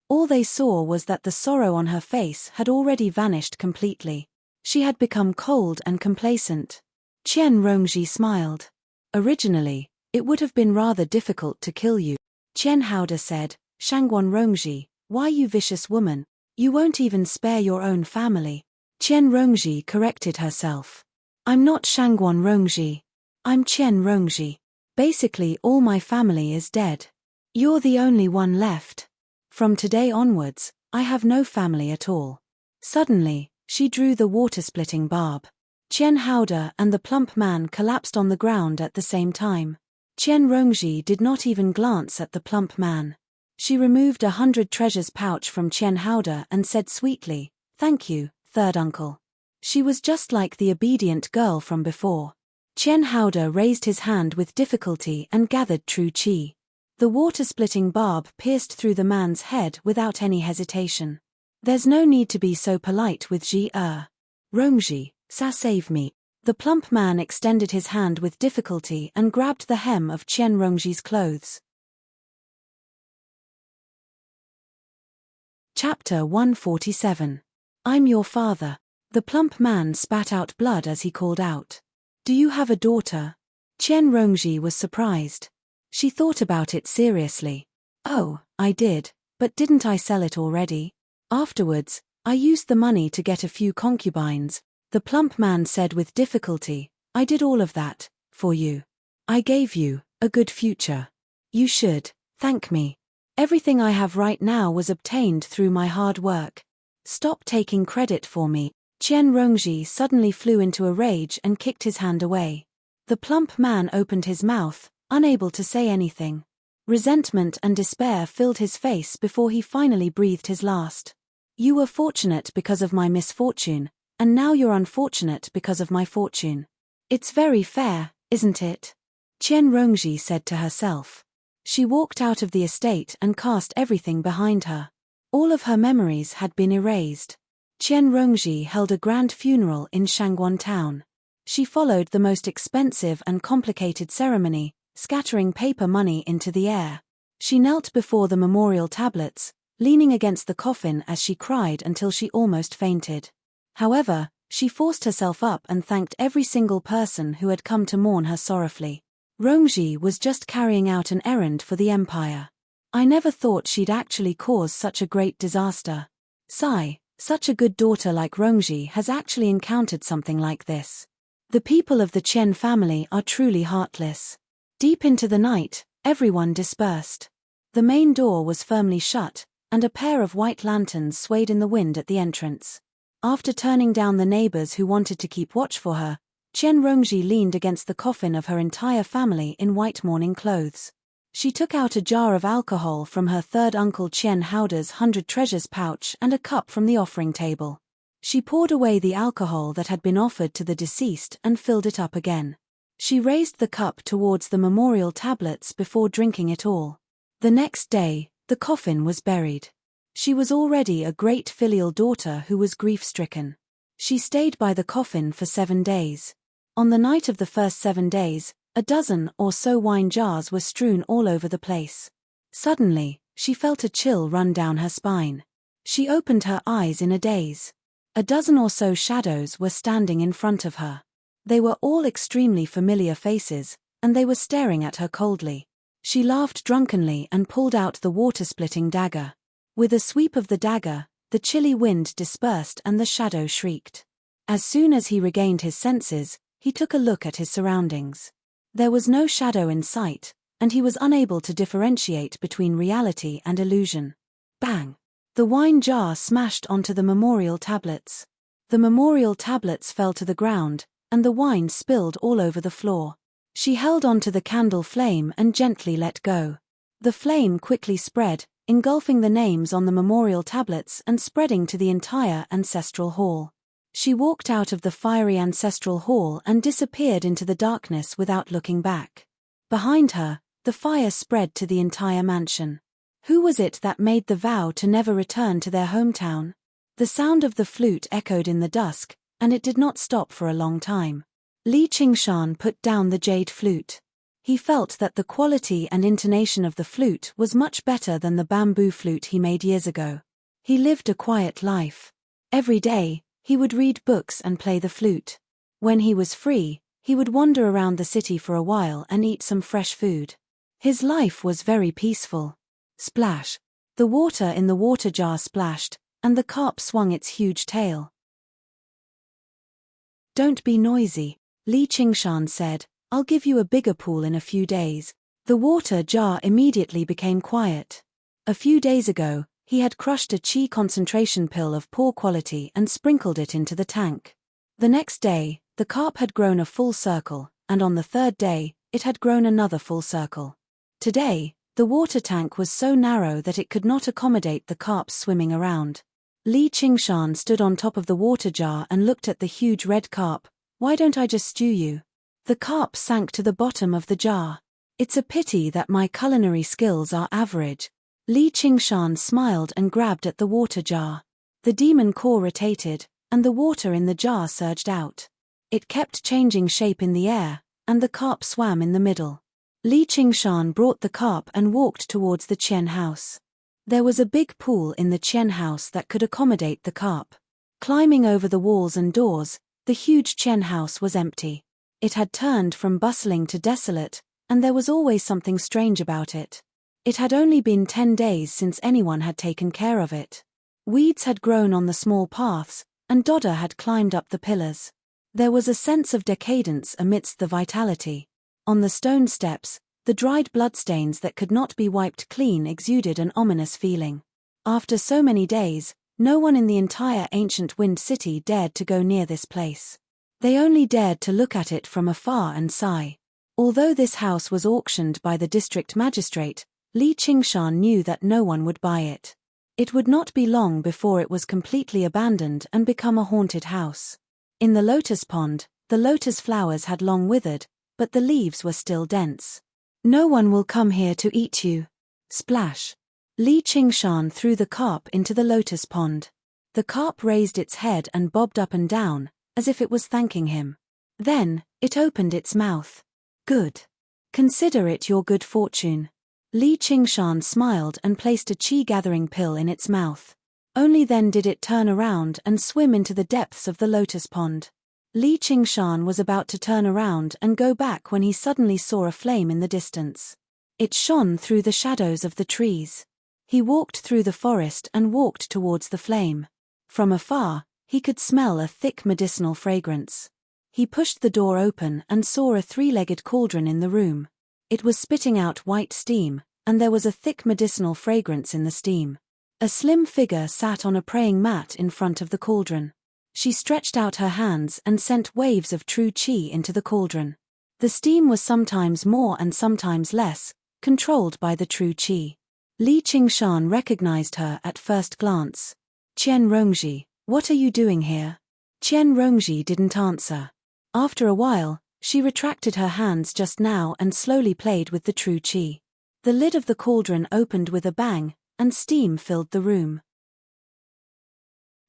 All they saw was that the sorrow on her face had already vanished completely. She had become cold and complacent. Chen Rongji smiled. Originally, it would have been rather difficult to kill you. Chen Howder said, Shangguan Rongji, why you vicious woman? You won't even spare your own family. Chen Rongji corrected herself. I'm not Shangguan Rongji. I'm Chen Rongji. Basically all my family is dead. You're the only one left. From today onwards, I have no family at all. Suddenly, she drew the water-splitting barb. Chen Howder and the plump man collapsed on the ground at the same time. Chen Rongji did not even glance at the plump man. She removed 100 treasures pouch from Chen Howder and said sweetly, Thank you, third uncle. She was just like the obedient girl from before. Chen Howder raised his hand with difficulty and gathered True Chi. The water-splitting barb pierced through the man's head without any hesitation. There's no need to be so polite with Rongji, save me. The plump man extended his hand with difficulty and grabbed the hem of Chen Rongji's clothes. Chapter 147. I'm your father. The plump man spat out blood as he called out. Do you have a daughter? Chen Rongji was surprised. She thought about it seriously. Oh, I did, but didn't I sell it already? Afterwards, I used the money to get a few concubines. The plump man said with difficulty, I did all of that, for you. I gave you a good future. You should thank me. Everything I have right now was obtained through my hard work. Stop taking credit for me. Chen Rongji suddenly flew into a rage and kicked his hand away. The plump man opened his mouth, unable to say anything. Resentment and despair filled his face before he finally breathed his last. You were fortunate because of my misfortune, and now you're unfortunate because of my fortune. It's very fair, isn't it? Chen Rongji said to herself. She walked out of the estate and cast everything behind her. All of her memories had been erased. Chen Rongji held a grand funeral in Shangguan town. She followed the most expensive and complicated ceremony, scattering paper money into the air. She knelt before the memorial tablets, leaning against the coffin as she cried until she almost fainted. However, she forced herself up and thanked every single person who had come to mourn her sorrowfully. Rongji was just carrying out an errand for the empire. I never thought she'd actually cause such a great disaster. Sigh, such a good daughter like Rongji has actually encountered something like this. The people of the Chen family are truly heartless. Deep into the night, everyone dispersed. The main door was firmly shut, and a pair of white lanterns swayed in the wind at the entrance. After turning down the neighbors who wanted to keep watch for her, Chen Rongji leaned against the coffin of her entire family in white mourning clothes. She took out a jar of alcohol from her third uncle Chen Howder's 100 treasures pouch and a cup from the offering table. She poured away the alcohol that had been offered to the deceased and filled it up again. She raised the cup towards the memorial tablets before drinking it all. The next day, the coffin was buried. She was already a great filial daughter who was grief-stricken. She stayed by the coffin for 7 days. On the night of the first 7 days, a dozen or so wine jars were strewn all over the place. Suddenly, she felt a chill run down her spine. She opened her eyes in a daze. A dozen or so shadows were standing in front of her. They were all extremely familiar faces, and they were staring at her coldly. She laughed drunkenly and pulled out the water-splitting dagger. With a sweep of the dagger, the chilly wind dispersed and the shadow shrieked. As soon as he regained his senses, he took a look at his surroundings. There was no shadow in sight, and he was unable to differentiate between reality and illusion. Bang! The wine jar smashed onto the memorial tablets. The memorial tablets fell to the ground, and the wine spilled all over the floor. She held onto the candle flame and gently let go. The flame quickly spread, engulfing the names on the memorial tablets and spreading to the entire ancestral hall. She walked out of the fiery ancestral hall and disappeared into the darkness without looking back. Behind her, the fire spread to the entire mansion. Who was it that made the vow to never return to their hometown? The sound of the flute echoed in the dusk, and it did not stop for a long time. Li Qingshan put down the jade flute. He felt that the quality and intonation of the flute was much better than the bamboo flute he made years ago. He lived a quiet life. Every day, he would read books and play the flute. When he was free, he would wander around the city for a while and eat some fresh food. His life was very peaceful. Splash! The water in the water jar splashed, and the carp swung its huge tail. "Don't be noisy," Li Qingshan said. "I'll give you a bigger pool in a few days." The water jar immediately became quiet. A few days ago, he had crushed a qi concentration pill of poor quality and sprinkled it into the tank. The next day, the carp had grown a full circle, and on the third day, it had grown another full circle. Today, the water tank was so narrow that it could not accommodate the carps swimming around. Li Qingshan stood on top of the water jar and looked at the huge red carp. "Why don't I just stew you?" The carp sank to the bottom of the jar. "It's a pity that my culinary skills are average." Li Qingshan smiled and grabbed at the water jar. The demon core rotated, and the water in the jar surged out. It kept changing shape in the air, and the carp swam in the middle. Li Qingshan brought the carp and walked towards the Qian house. There was a big pool in the Qian house that could accommodate the carp. Climbing over the walls and doors, the huge Qian house was empty. It had turned from bustling to desolate, and there was always something strange about it. It had only been 10 days since anyone had taken care of it. Weeds had grown on the small paths, and Dodder had climbed up the pillars. There was a sense of decadence amidst the vitality. On the stone steps, the dried bloodstains that could not be wiped clean exuded an ominous feeling. After so many days, no one in the entire ancient Wind City dared to go near this place. They only dared to look at it from afar and sigh. Although this house was auctioned by the district magistrate, Li Qingshan knew that no one would buy it. It would not be long before it was completely abandoned and become a haunted house. In the lotus pond, the lotus flowers had long withered, but the leaves were still dense. "No one will come here to eat you." Splash! Li Qingshan threw the carp into the lotus pond. The carp raised its head and bobbed up and down, as if it was thanking him. Then, it opened its mouth. "Good. Consider it your good fortune." Li Qingshan smiled and placed a qi-gathering pill in its mouth. Only then did it turn around and swim into the depths of the lotus pond. Li Qingshan was about to turn around and go back when he suddenly saw a flame in the distance. It shone through the shadows of the trees. He walked through the forest and walked towards the flame. From afar, he could smell a thick medicinal fragrance. He pushed the door open and saw a 3-legged cauldron in the room. It was spitting out white steam, and there was a thick medicinal fragrance in the steam. A slim figure sat on a praying mat in front of the cauldron. She stretched out her hands and sent waves of true qi into the cauldron. The steam was sometimes more and sometimes less, controlled by the true qi. Li Qingshan recognized her at first glance. "Qian Rongji, what are you doing here?" Qian Rongji didn't answer. After a while, she retracted her hands just now and slowly played with the true qi. The lid of the cauldron opened with a bang, and steam filled the room.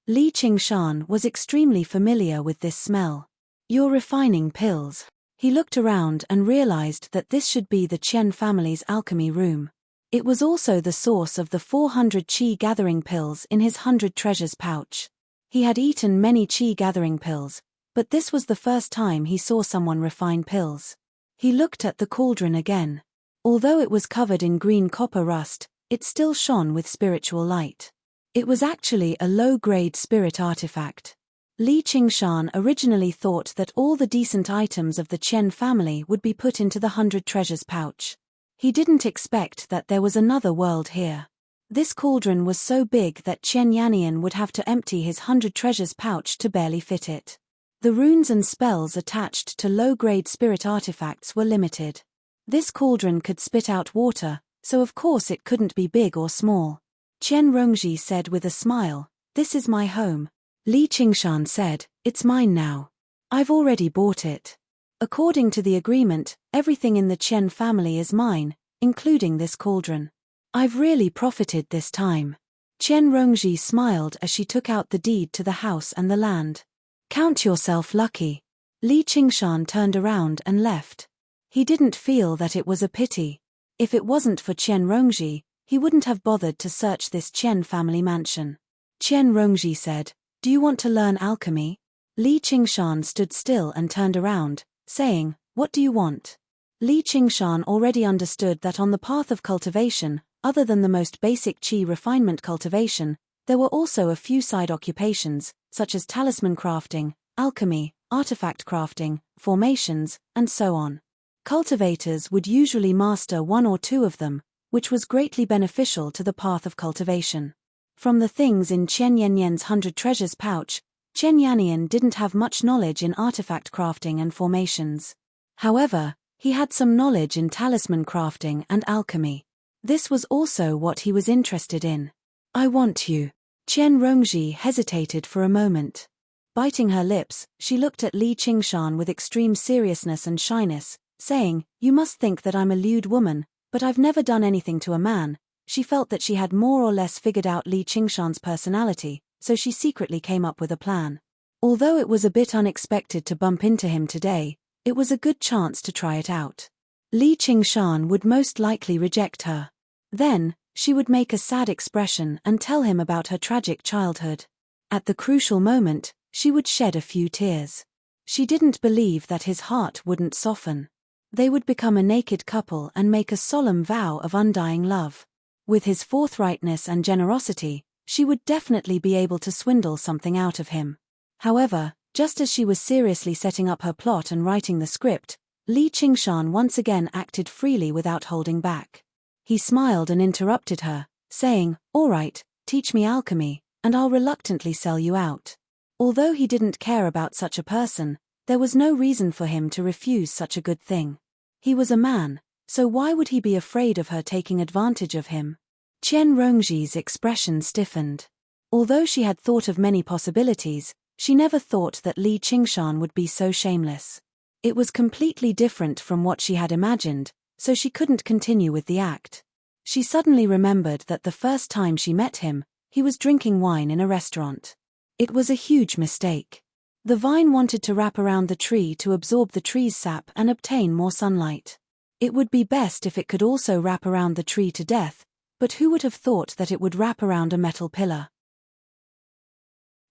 Li Qingshan was extremely familiar with this smell. "You're refining pills." He looked around and realized that this should be the Qian family's alchemy room. It was also the source of the 400 qi gathering pills in his 100 treasures pouch. He had eaten many qi gathering pills, but this was the first time he saw someone refine pills. He looked at the cauldron again. Although it was covered in green copper rust, it still shone with spiritual light. It was actually a low-grade spirit artifact. Li Qingshan originally thought that all the decent items of the Qian family would be put into the 100 treasures pouch. He didn't expect that there was another world here. This cauldron was so big that Chen Yannian would have to empty his 100 treasures pouch to barely fit it. The runes and spells attached to low-grade spirit artifacts were limited. This cauldron could spit out water, so of course it couldn't be big or small. Chen Rongji said with a smile, "This is my home." Li Qingshan said, "It's mine now. I've already bought it. According to the agreement, everything in the Chen family is mine, including this cauldron. I've really profited this time." Chen Rongji smiled as she took out the deed to the house and the land. "Count yourself lucky." Li Qingshan turned around and left. He didn't feel that it was a pity. If it wasn't for Chen Rongji, he wouldn't have bothered to search this Chen family mansion. Chen Rongji said, "Do you want to learn alchemy?" Li Qingshan stood still and turned around, saying, "What do you want?" Li Qingshan already understood that on the path of cultivation, other than the most basic qi refinement cultivation, there were also a few side occupations, such as talisman crafting, alchemy, artifact crafting, formations, and so on. Cultivators would usually master one or two of them, which was greatly beneficial to the path of cultivation. From the things in Chen Yannian's 100 treasures pouch, Chen Yannian didn't have much knowledge in artifact crafting and formations. However, he had some knowledge in talisman crafting and alchemy. This was also what he was interested in. "I want you." Chen Rongji hesitated for a moment. Biting her lips, she looked at Li Qingshan with extreme seriousness and shyness, saying, "You must think that I'm a lewd woman, but I've never done anything to a man." She felt that she had more or less figured out Li Qingshan's personality, so she secretly came up with a plan. Although it was a bit unexpected to bump into him today, it was a good chance to try it out. Li Qingshan would most likely reject her. Then, she would make a sad expression and tell him about her tragic childhood. At the crucial moment, she would shed a few tears. She didn't believe that his heart wouldn't soften. They would become a naked couple and make a solemn vow of undying love. With his forthrightness and generosity, she would definitely be able to swindle something out of him. However, just as she was seriously setting up her plot and writing the script, Li Qingshan once again acted freely without holding back. He smiled and interrupted her, saying, "All right, teach me alchemy, and I'll reluctantly sell you out." Although he didn't care about such a person, there was no reason for him to refuse such a good thing. He was a man, so why would he be afraid of her taking advantage of him? Chen Rongji's expression stiffened. Although she had thought of many possibilities, she never thought that Li Qingshan would be so shameless. It was completely different from what she had imagined, so she couldn't continue with the act. She suddenly remembered that the first time she met him, he was drinking wine in a restaurant. It was a huge mistake. The vine wanted to wrap around the tree to absorb the tree's sap and obtain more sunlight. It would be best if it could also wrap around the tree to death, but who would have thought that it would wrap around a metal pillar?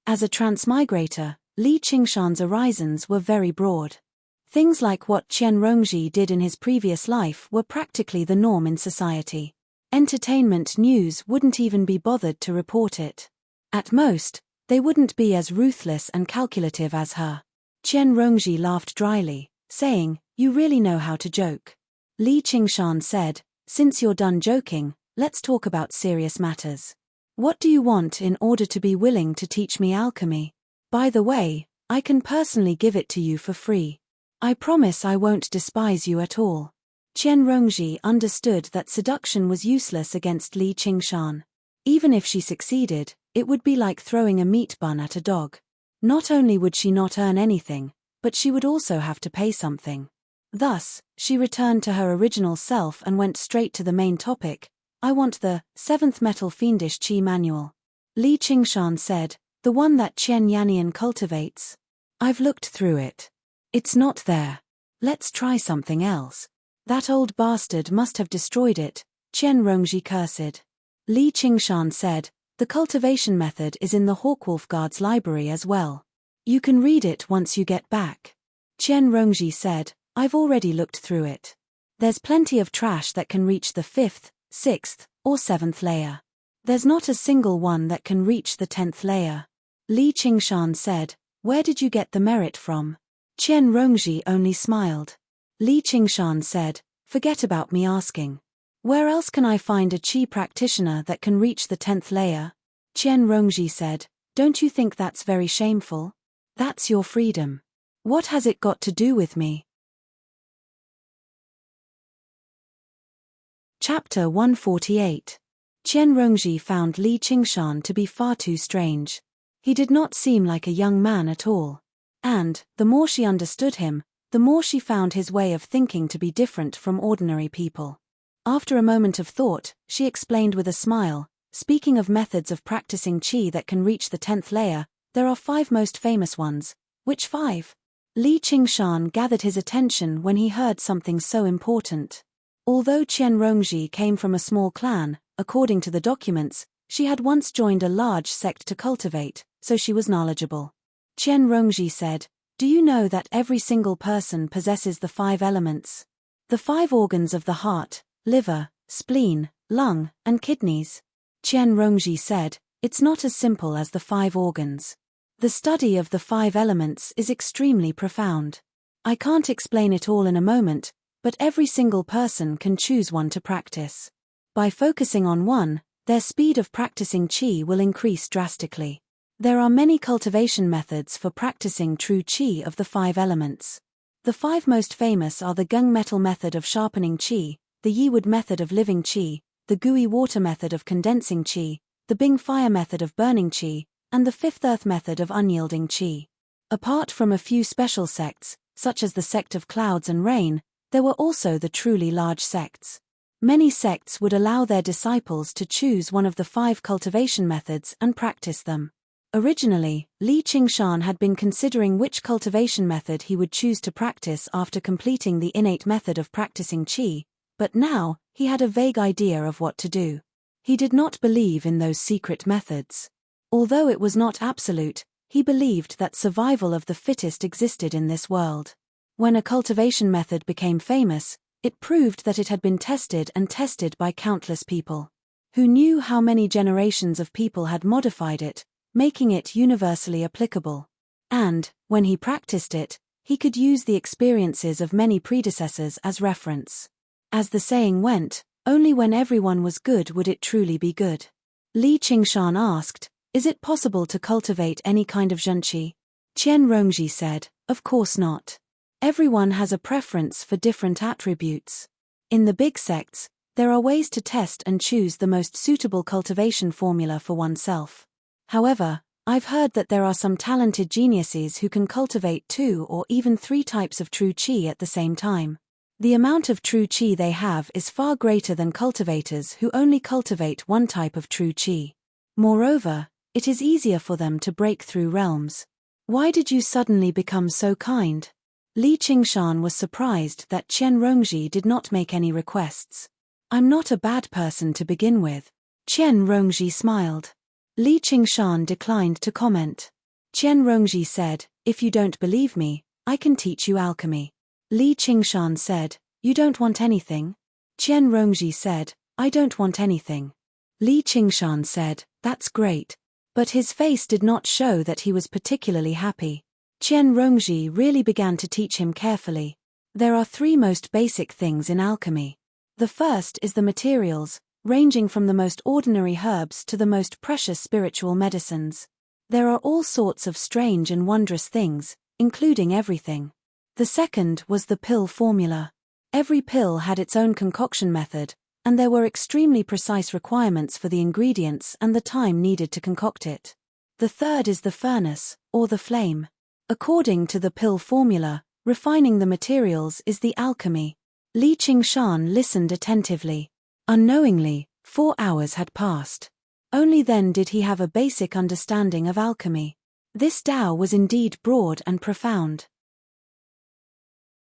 As a transmigrator, Li Qingshan's horizons were very broad. Things like what Chen Rongji did in his previous life were practically the norm in society. Entertainment news wouldn't even be bothered to report it. At most, they wouldn't be as ruthless and calculative as her. Chen Rongji laughed dryly, saying, "You really know how to joke." Li Qingshan said, "Since you're done joking, let's talk about serious matters. What do you want in order to be willing to teach me alchemy? By the way, I can personally give it to you for free. I promise I won't despise you at all." Chen Rongji understood that seduction was useless against Li Qingshan. Even if she succeeded, it would be like throwing a meat bun at a dog. Not only would she not earn anything, but she would also have to pay something. Thus, she returned to her original self and went straight to the main topic. "I want the 7th Metal Fiendish Qi Manual." Li Qingshan said, "The one that Chen Yannian cultivates? I've looked through it. It's not there. Let's try something else." "That old bastard must have destroyed it," Chen Rongji cursed. Li Qingshan said, "The cultivation method is in the Hawkwolf Guard's library as well. You can read it once you get back." Chen Rongji said, "I've already looked through it. There's plenty of trash that can reach the 5th, 6th, or 7th layer. There's not a single one that can reach the 10th layer." Li Qingshan said, "Where did you get the merit from?" Chen Rongji only smiled. Li Qingshan said, "Forget about me asking. Where else can I find a qi practitioner that can reach the 10th layer? Qian Rongji said, don't you think that's very shameful? That's your freedom. What has it got to do with me? Chapter 148. Qian Rongji found Li Qingshan to be far too strange. He did not seem like a young man at all. And, the more she understood him, the more she found his way of thinking to be different from ordinary people. After a moment of thought, she explained with a smile, speaking of methods of practicing qi that can reach the 10th layer, there are 5 most famous ones. Which 5? Li Qingshan gathered his attention when he heard something so important. Although Qian Rongji came from a small clan, according to the documents, she had once joined a large sect to cultivate, so she was knowledgeable. Qian Rongji said, do you know that every single person possesses the 5 elements? The 5 organs of the heart, liver, spleen, lung, and kidneys. Qian Rongji said, it's not as simple as the 5 organs. The study of the 5 elements is extremely profound. I can't explain it all in a moment, but every single person can choose one to practice. By focusing on one, their speed of practicing qi will increase drastically. There are many cultivation methods for practicing true qi of the 5 elements. The 5 most famous are the gung metal method of sharpening qi, the yiwood method of living qi, the gui water method of condensing qi, the bing fire method of burning qi, and the 5th earth method of unyielding qi. Apart from a few special sects, such as the sect of clouds and rain, there were also the truly large sects. Many sects would allow their disciples to choose one of the 5 cultivation methods and practice them. Originally, Li Qingshan had been considering which cultivation method he would choose to practice after completing the innate method of practicing qi, but now, he had a vague idea of what to do. He did not believe in those secret methods. Although it was not absolute, he believed that survival of the fittest existed in this world. When a cultivation method became famous, it proved that it had been tested and tested by countless people. Who knew how many generations of people had modified it, making it universally applicable. And, when he practiced it, he could use the experiences of many predecessors as reference. As the saying went, only when everyone was good would it truly be good. Li Qingshan asked, is it possible to cultivate any kind of zhenqi? Qian Rongji said, of course not. Everyone has a preference for different attributes. In the big sects, there are ways to test and choose the most suitable cultivation formula for oneself. However, I've heard that there are some talented geniuses who can cultivate 2 or even 3 types of true qi at the same time. The amount of true qi they have is far greater than cultivators who only cultivate one type of true qi. Moreover, it is easier for them to break through realms. Why did you suddenly become so kind? Li Qingshan was surprised that Qian Rongji did not make any requests. I'm not a bad person to begin with. Qian Rongji smiled. Li Qingshan declined to comment. Qian Rongji said, if you don't believe me, I can teach you alchemy. Li Qingshan said, you don't want anything? Qian Rongji said, I don't want anything. Li Qingshan said, that's great. But his face did not show that he was particularly happy. Qian Rongji really began to teach him carefully. There are 3 most basic things in alchemy. The first is the materials, ranging from the most ordinary herbs to the most precious spiritual medicines. There are all sorts of strange and wondrous things, including everything. The second was the pill formula. Every pill had its own concoction method, and there were extremely precise requirements for the ingredients and the time needed to concoct it. The third is the furnace, or the flame. According to the pill formula, refining the materials is the alchemy. Li Qingshan listened attentively. Unknowingly, 4 hours had passed. Only then did he have a basic understanding of alchemy. This Tao was indeed broad and profound.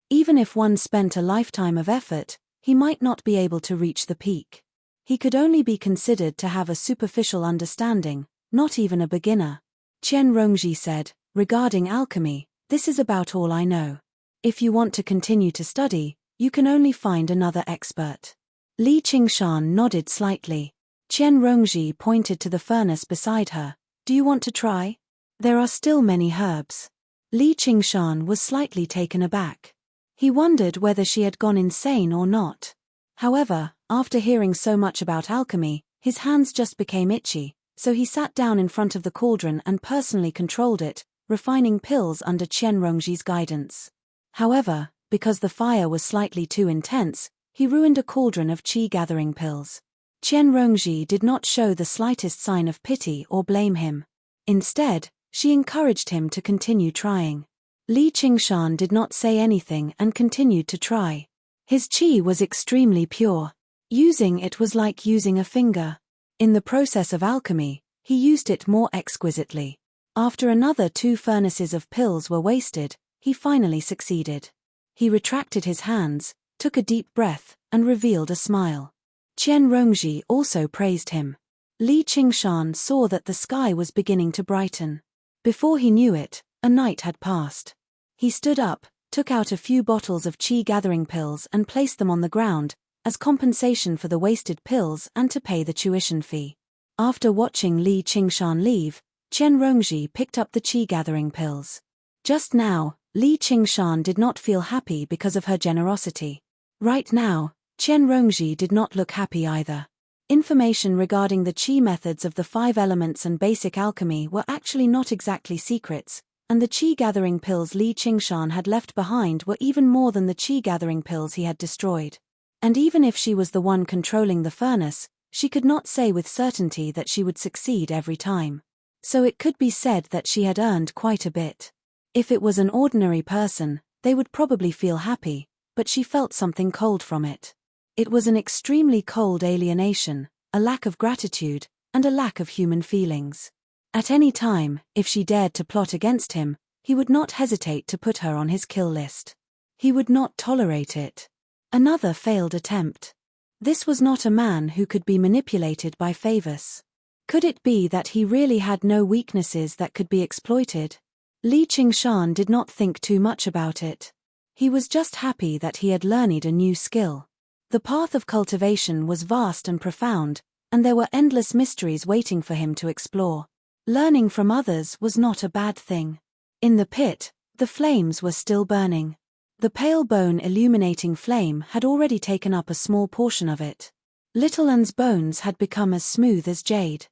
Even if one spent a lifetime of effort, he might not be able to reach the peak. He could only be considered to have a superficial understanding, not even a beginner. Qian Rongji said, regarding alchemy, this is about all I know. If you want to continue to study, you can only find another expert. Li Qingshan nodded slightly. Qian Rongji pointed to the furnace beside her. Do you want to try? There are still many herbs. Li Qingshan was slightly taken aback. He wondered whether she had gone insane or not. However, after hearing so much about alchemy, his hands just became itchy, so he sat down in front of the cauldron and personally controlled it, refining pills under Qian Rongji's guidance. However, because the fire was slightly too intense, he ruined a cauldron of qi-gathering pills. Qian Rongji did not show the slightest sign of pity or blame him. Instead, she encouraged him to continue trying. Li Qingshan did not say anything and continued to try. His qi was extremely pure. Using it was like using a finger. In the process of alchemy, he used it more exquisitely. After another 2 furnaces of pills were wasted, he finally succeeded. He retracted his hands, took a deep breath, and revealed a smile. Qian Rongji also praised him. Li Qingshan saw that the sky was beginning to brighten. Before he knew it, a night had passed. He stood up, took out a few bottles of qi-gathering pills and placed them on the ground, as compensation for the wasted pills and to pay the tuition fee. After watching Li Qingshan leave, Qian Rongji picked up the qi-gathering pills. Just now, Li Qingshan did not feel happy because of her generosity. Right now, Qian Rongji did not look happy either. Information regarding the qi methods of the 5 elements and basic alchemy were actually not exactly secrets, and the qi-gathering pills Li Qingshan had left behind were even more than the qi-gathering pills he had destroyed. And even if she was the one controlling the furnace, she could not say with certainty that she would succeed every time. So it could be said that she had earned quite a bit. If it was an ordinary person, they would probably feel happy, but she felt something cold from it. It was an extremely cold alienation, a lack of gratitude, and a lack of human feelings. At any time, if she dared to plot against him, he would not hesitate to put her on his kill list. He would not tolerate it. Another failed attempt. This was not a man who could be manipulated by favors. Could it be that he really had no weaknesses that could be exploited? Li Qingshan did not think too much about it. He was just happy that he had learned a new skill. The path of cultivation was vast and profound, and there were endless mysteries waiting for him to explore. Learning from others was not a bad thing. In the pit, the flames were still burning. The pale bone illuminating flame had already taken up a small portion of it. Little An's bones had become as smooth as jade.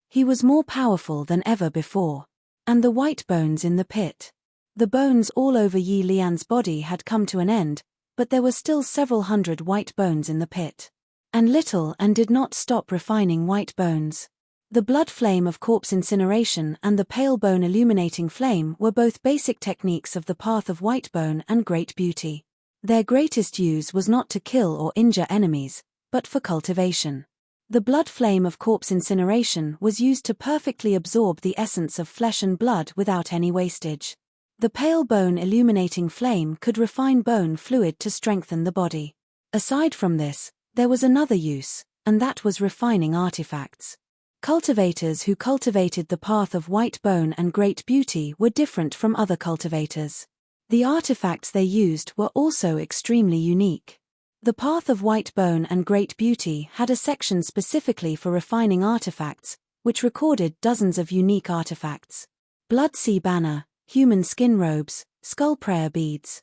He was more powerful than ever before. And the white bones in the pit. The bones all over Yi Lian's body had come to an end, but there were still several hundred white bones in the pit. And Little An did not stop refining white bones. The blood flame of corpse incineration and the pale bone illuminating flame were both basic techniques of the path of white bone and great beauty. Their greatest use was not to kill or injure enemies, but for cultivation. The blood flame of corpse incineration was used to perfectly absorb the essence of flesh and blood without any wastage. The pale bone illuminating flame could refine bone fluid to strengthen the body. Aside from this, there was another use, and that was refining artifacts. Cultivators who cultivated the path of white bone and great beauty were different from other cultivators. The artifacts they used were also extremely unique. The path of white bone and great beauty had a section specifically for refining artifacts, which recorded dozens of unique artifacts. Blood sea banner, human skin robes, skull prayer beads.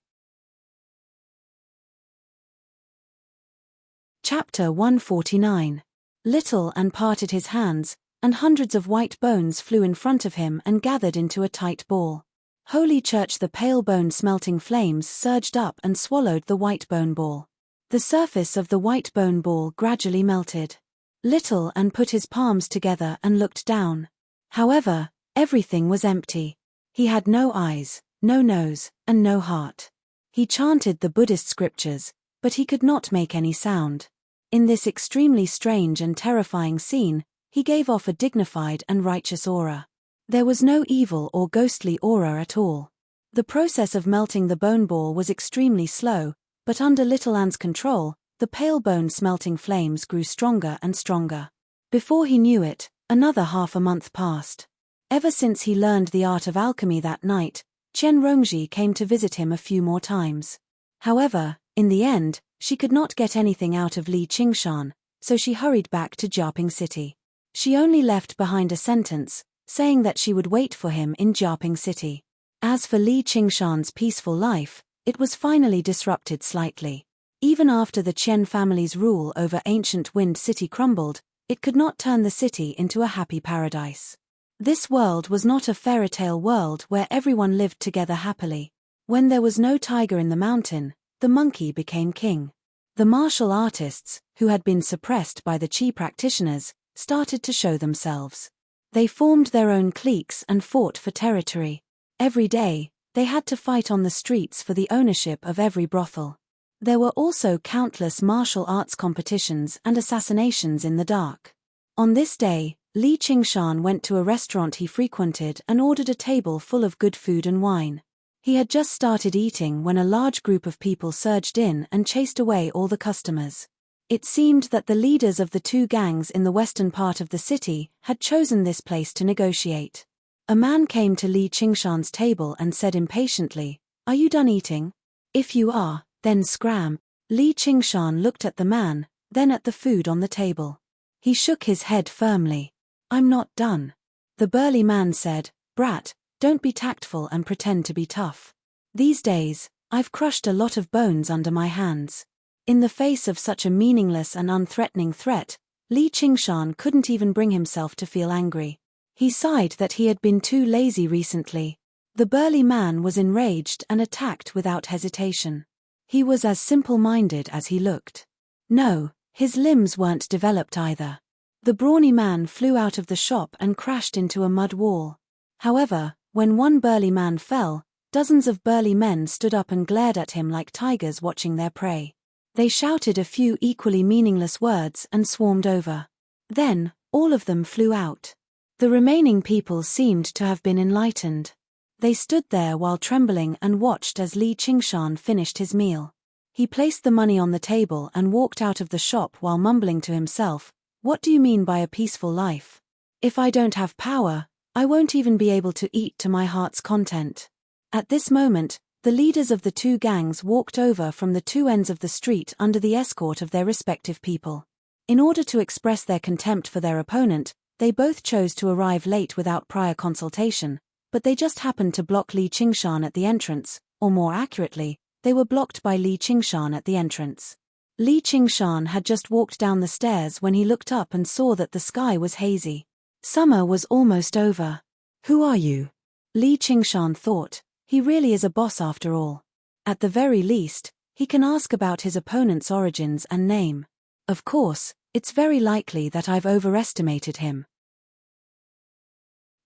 Chapter 149. Little An parted his hands, and hundreds of white bones flew in front of him and gathered into a tight ball. Holy Church! The pale bone smelting flames surged up and swallowed the white bone ball. The surface of the white bone ball gradually melted. Little An put his palms together and looked down. However, everything was empty. He had no eyes, no nose, and no heart. He chanted the Buddhist scriptures, but he could not make any sound. In this extremely strange and terrifying scene, he gave off a dignified and righteous aura. There was no evil or ghostly aura at all. The process of melting the bone ball was extremely slow, but under Little An's control, the pale bone smelting flames grew stronger and stronger. Before he knew it, another half a month passed. Ever since he learned the art of alchemy that night, Qian Rongji came to visit him a few more times. However, in the end, she could not get anything out of Li Qingshan, so she hurried back to Jiaping City. She only left behind a sentence, saying that she would wait for him in Jiaping City. As for Li Qingshan's peaceful life, it was finally disrupted slightly. Even after the Qian family's rule over ancient Wind City crumbled, it could not turn the city into a happy paradise. This world was not a fairy tale world where everyone lived together happily. When there was no tiger in the mountain, the monkey became king. The martial artists, who had been suppressed by the Qi practitioners, started to show themselves. They formed their own cliques and fought for territory. Every day, they had to fight on the streets for the ownership of every brothel. There were also countless martial arts competitions and assassinations in the dark. On this day, Li Qingshan went to a restaurant he frequented and ordered a table full of good food and wine. He had just started eating when a large group of people surged in and chased away all the customers. It seemed that the leaders of the two gangs in the western part of the city had chosen this place to negotiate. A man came to Li Qingshan's table and said impatiently, "Are you done eating? If you are, then scram." Li Qingshan looked at the man, then at the food on the table. He shook his head firmly. "I'm not done." The burly man said, "Brat, don't be tactful and pretend to be tough. These days, I've crushed a lot of bones under my hands." In the face of such a meaningless and unthreatening threat, Li Qingshan couldn't even bring himself to feel angry. He sighed that he had been too lazy recently. The burly man was enraged and attacked without hesitation. He was as simple-minded as he looked. No, his limbs weren't developed either. The brawny man flew out of the shop and crashed into a mud wall. However, when one burly man fell, dozens of burly men stood up and glared at him like tigers watching their prey. They shouted a few equally meaningless words and swarmed over. Then, all of them flew out. The remaining people seemed to have been enlightened. They stood there while trembling and watched as Li Qingshan finished his meal. He placed the money on the table and walked out of the shop while mumbling to himself, "What do you mean by a peaceful life? If I don't have power, I won't even be able to eat to my heart's content." At this moment, the leaders of the two gangs walked over from the two ends of the street under the escort of their respective people. In order to express their contempt for their opponent, they both chose to arrive late without prior consultation, but they just happened to block Li Qingshan at the entrance, or more accurately, they were blocked by Li Qingshan at the entrance. Li Qingshan had just walked down the stairs when he looked up and saw that the sky was hazy. Summer was almost over. "Who are you?" Li Qingshan thought. He really is a boss after all. At the very least, he can ask about his opponent's origins and name. Of course, it's very likely that I've overestimated him.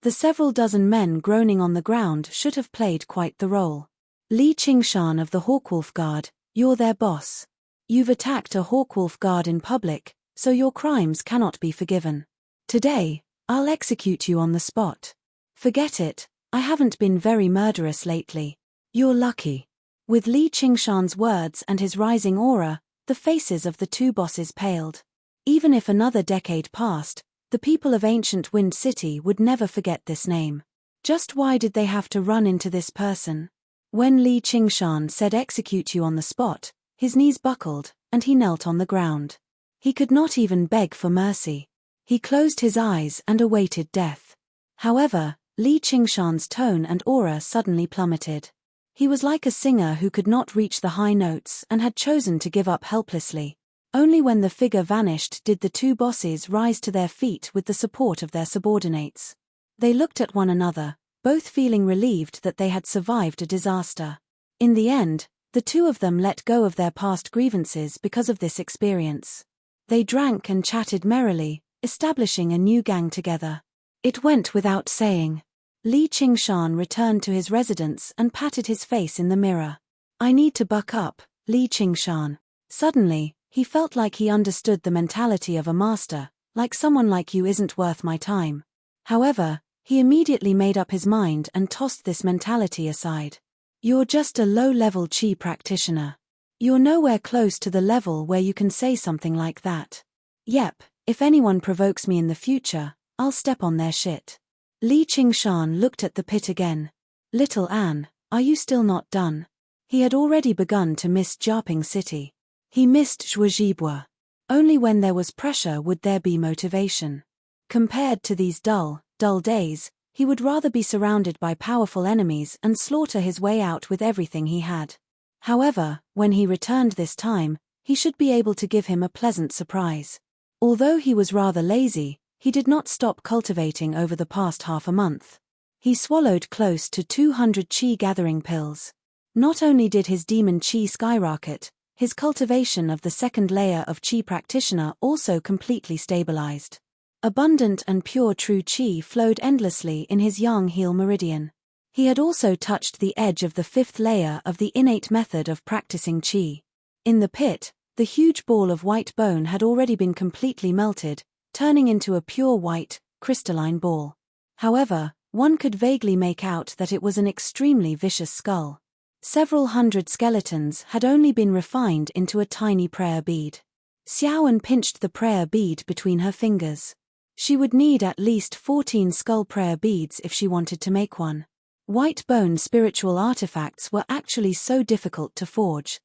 The several dozen men groaning on the ground should have played quite the role. "Li Qingshan of the Hawkwolf Guard, you're their boss. You've attacked a Hawkwolf Guard in public, so your crimes cannot be forgiven. Today, I'll execute you on the spot. Forget it, I haven't been very murderous lately. You're lucky." With Li Qingshan's words and his rising aura, the faces of the two bosses paled. Even if another decade passed, the people of ancient Wind City would never forget this name. Just why did they have to run into this person? When Li Qingshan said execute you on the spot, his knees buckled, and he knelt on the ground. He could not even beg for mercy. He closed his eyes and awaited death. However, Li Qingshan's tone and aura suddenly plummeted. He was like a singer who could not reach the high notes and had chosen to give up helplessly. Only when the figure vanished did the two bosses rise to their feet with the support of their subordinates. They looked at one another, both feeling relieved that they had survived a disaster. In the end, the two of them let go of their past grievances because of this experience. They drank and chatted merrily, establishing a new gang together. It went without saying. Li Qingshan returned to his residence and patted his face in the mirror. "I need to buck up, Li Qingshan." Suddenly, he felt like he understood the mentality of a master, like someone like you isn't worth my time. However, he immediately made up his mind and tossed this mentality aside. "You're just a low-level Qi practitioner. You're nowhere close to the level where you can say something like that. Yep, if anyone provokes me in the future, I'll step on their shit." Li Qingshan looked at the pit again. "Little Anne, are you still not done?" He had already begun to miss Jiaping City. He missed Zhuozhibua. Only when there was pressure would there be motivation. Compared to these dull days, he would rather be surrounded by powerful enemies and slaughter his way out with everything he had. However, when he returned this time, He should be able to give him a pleasant surprise. Although he was rather lazy, he did not stop cultivating over the past half a month. He swallowed close to 200 chi gathering pills. Not only did his demon chi skyrocket, his cultivation of the second layer of chi practitioner also completely stabilized. Abundant and pure true chi flowed endlessly in his yang heel meridian. He had also touched the edge of the fifth layer of the innate method of practicing chi. In the pit, the huge ball of white bone had already been completely melted, turning into a pure white, crystalline ball. However, one could vaguely make out that it was an extremely vicious skull. Several hundred skeletons had only been refined into a tiny prayer bead. Xiaoan pinched the prayer bead between her fingers. She would need at least 14 skull prayer beads if she wanted to make one. White bone spiritual artifacts were actually so difficult to forge.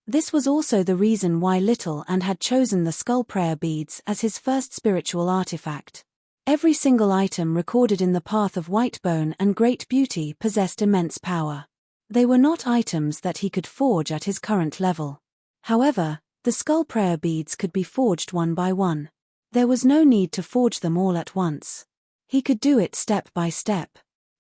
This was also the reason why Little An had chosen the skull prayer beads as his first spiritual artifact. Every single item recorded in the path of white bone and great beauty possessed immense power. They were not items that he could forge at his current level. However, the skull prayer beads could be forged one by one. There was no need to forge them all at once. He could do it step by step.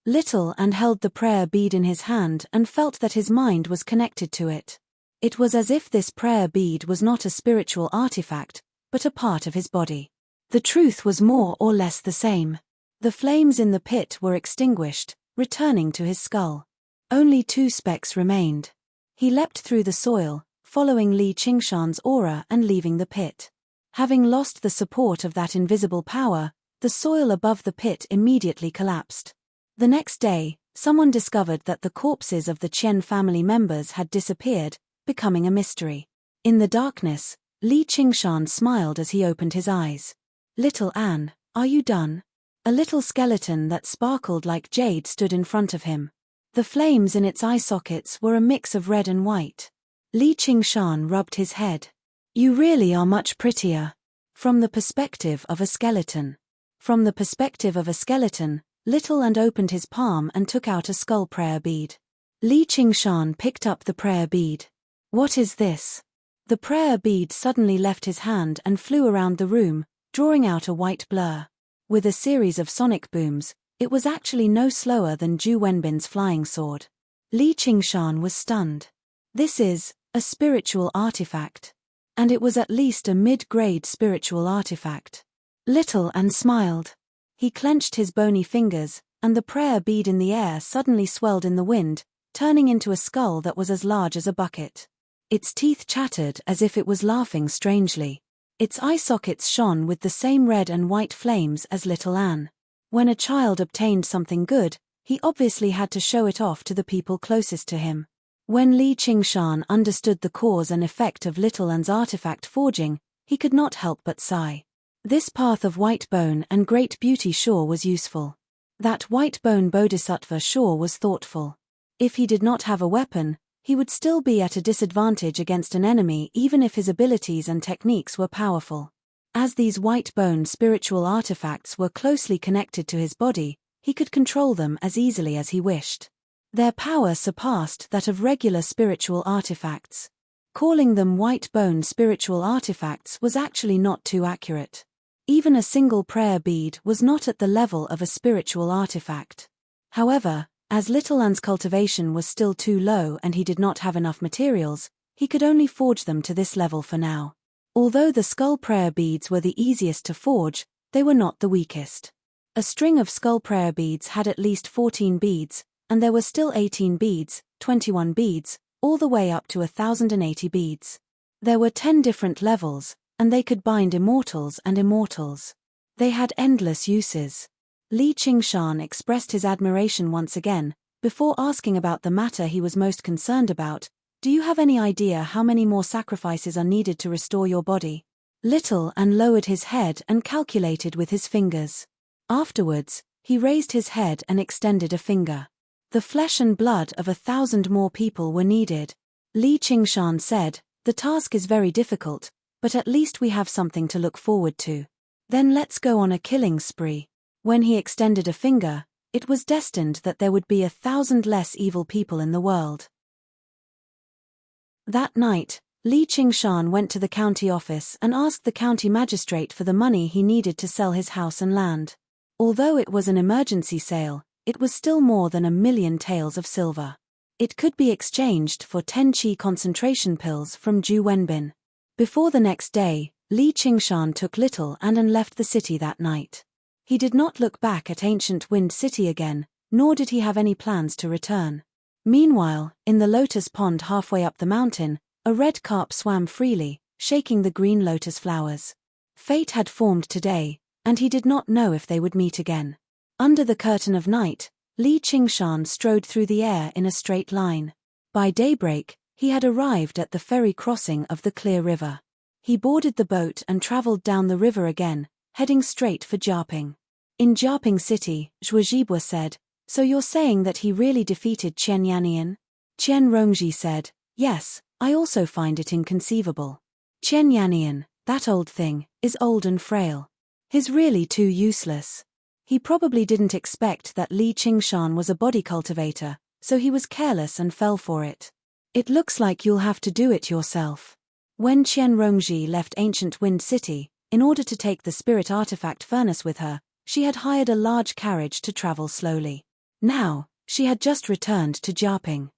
Little An held the prayer bead in his hand and felt that his mind was connected to it. It was as if this prayer bead was not a spiritual artifact, but a part of his body. The truth was more or less the same. The flames in the pit were extinguished, returning to his skull. Only 2 specks remained. He leapt through the soil, following Li Qingshan's aura and leaving the pit. Having lost the support of that invisible power, the soil above the pit immediately collapsed. The next day, someone discovered that the corpses of the Qian family members had disappeared, becoming a mystery. In the darkness, Li Qingshan smiled as he opened his eyes. "Little An, are you done?" A little skeleton that sparkled like jade stood in front of him. The flames in its eye sockets were a mix of red and white. Li Qingshan rubbed his head. "You really are much prettier." From the perspective of a skeleton. From the perspective of a skeleton, Little An opened his palm and took out a skull prayer bead. Li Qingshan picked up the prayer bead. "What is this?" The prayer bead suddenly left his hand and flew around the room, drawing out a white blur. With a series of sonic booms, it was actually no slower than Zhu Wenbin's flying sword. Li Qingshan was stunned. This is a spiritual artifact. And it was at least a mid-grade spiritual artifact. Little An smiled. He clenched his bony fingers, and the prayer bead in the air suddenly swelled in the wind, turning into a skull that was as large as a bucket. Its teeth chattered as if it was laughing strangely. Its eye sockets shone with the same red and white flames as Little An. When a child obtained something good, he obviously had to show it off to the people closest to him. When Li Qingshan understood the cause and effect of Little An's artifact forging, he could not help but sigh. This path of white bone and great beauty sure was useful. That white bone bodhisattva sure was thoughtful. If he did not have a weapon, he would still be at a disadvantage against an enemy even if his abilities and techniques were powerful. As these white bone spiritual artifacts were closely connected to his body, he could control them as easily as he wished. Their power surpassed that of regular spiritual artifacts. Calling them white bone spiritual artifacts was actually not too accurate. Even a single prayer bead was not at the level of a spiritual artifact. However, as Little An's cultivation was still too low and he did not have enough materials, he could only forge them to this level for now. Although the skull prayer beads were the easiest to forge, they were not the weakest. A string of skull prayer beads had at least 14 beads, and there were still 18 beads, 21 beads, all the way up to 1,080 beads. There were 10 different levels, and they could bind immortals and immortals. They had endless uses. Li Qingshan expressed his admiration once again, before asking about the matter he was most concerned about. "Do you have any idea how many more sacrifices are needed to restore your body?" Little An lowered his head and calculated with his fingers. Afterwards, he raised his head and extended a finger. The flesh and blood of 1,000 more people were needed. Li Qingshan said, "The task is very difficult, but at least we have something to look forward to. Then let's go on a killing spree." When he extended a finger, it was destined that there would be 1,000 less evil people in the world. That night, Li Qingshan went to the county office and asked the county magistrate for the money he needed to sell his house and land. Although it was an emergency sale, it was still more than 1,000,000 taels of silver. It could be exchanged for 10 qi concentration pills from Ju Wenbin. Before the next day, Li Qingshan took little and left the city that night. He did not look back at ancient Wind City again, nor did he have any plans to return. Meanwhile, in the lotus pond halfway up the mountain, a red carp swam freely, shaking the green lotus flowers. Fate had formed today, and he did not know if they would meet again. Under the curtain of night, Li Qingshan strode through the air in a straight line. By daybreak, he had arrived at the ferry crossing of the clear river. He boarded the boat and traveled down the river again, heading straight for Jiaping. In Jiaping City, Zhuozhibua said, "So you're saying that he really defeated Qian Yannian?" Qian Rongji said, "Yes, I also find it inconceivable. Qian Yannian, that old thing, is old and frail. He's really too useless." He probably didn't expect that Li Qingshan was a body cultivator, so he was careless and fell for it. "It looks like you'll have to do it yourself." When Qian Rongji left ancient Wind City, in order to take the spirit artifact furnace with her, she had hired a large carriage to travel slowly. Now, she had just returned to Jiaping.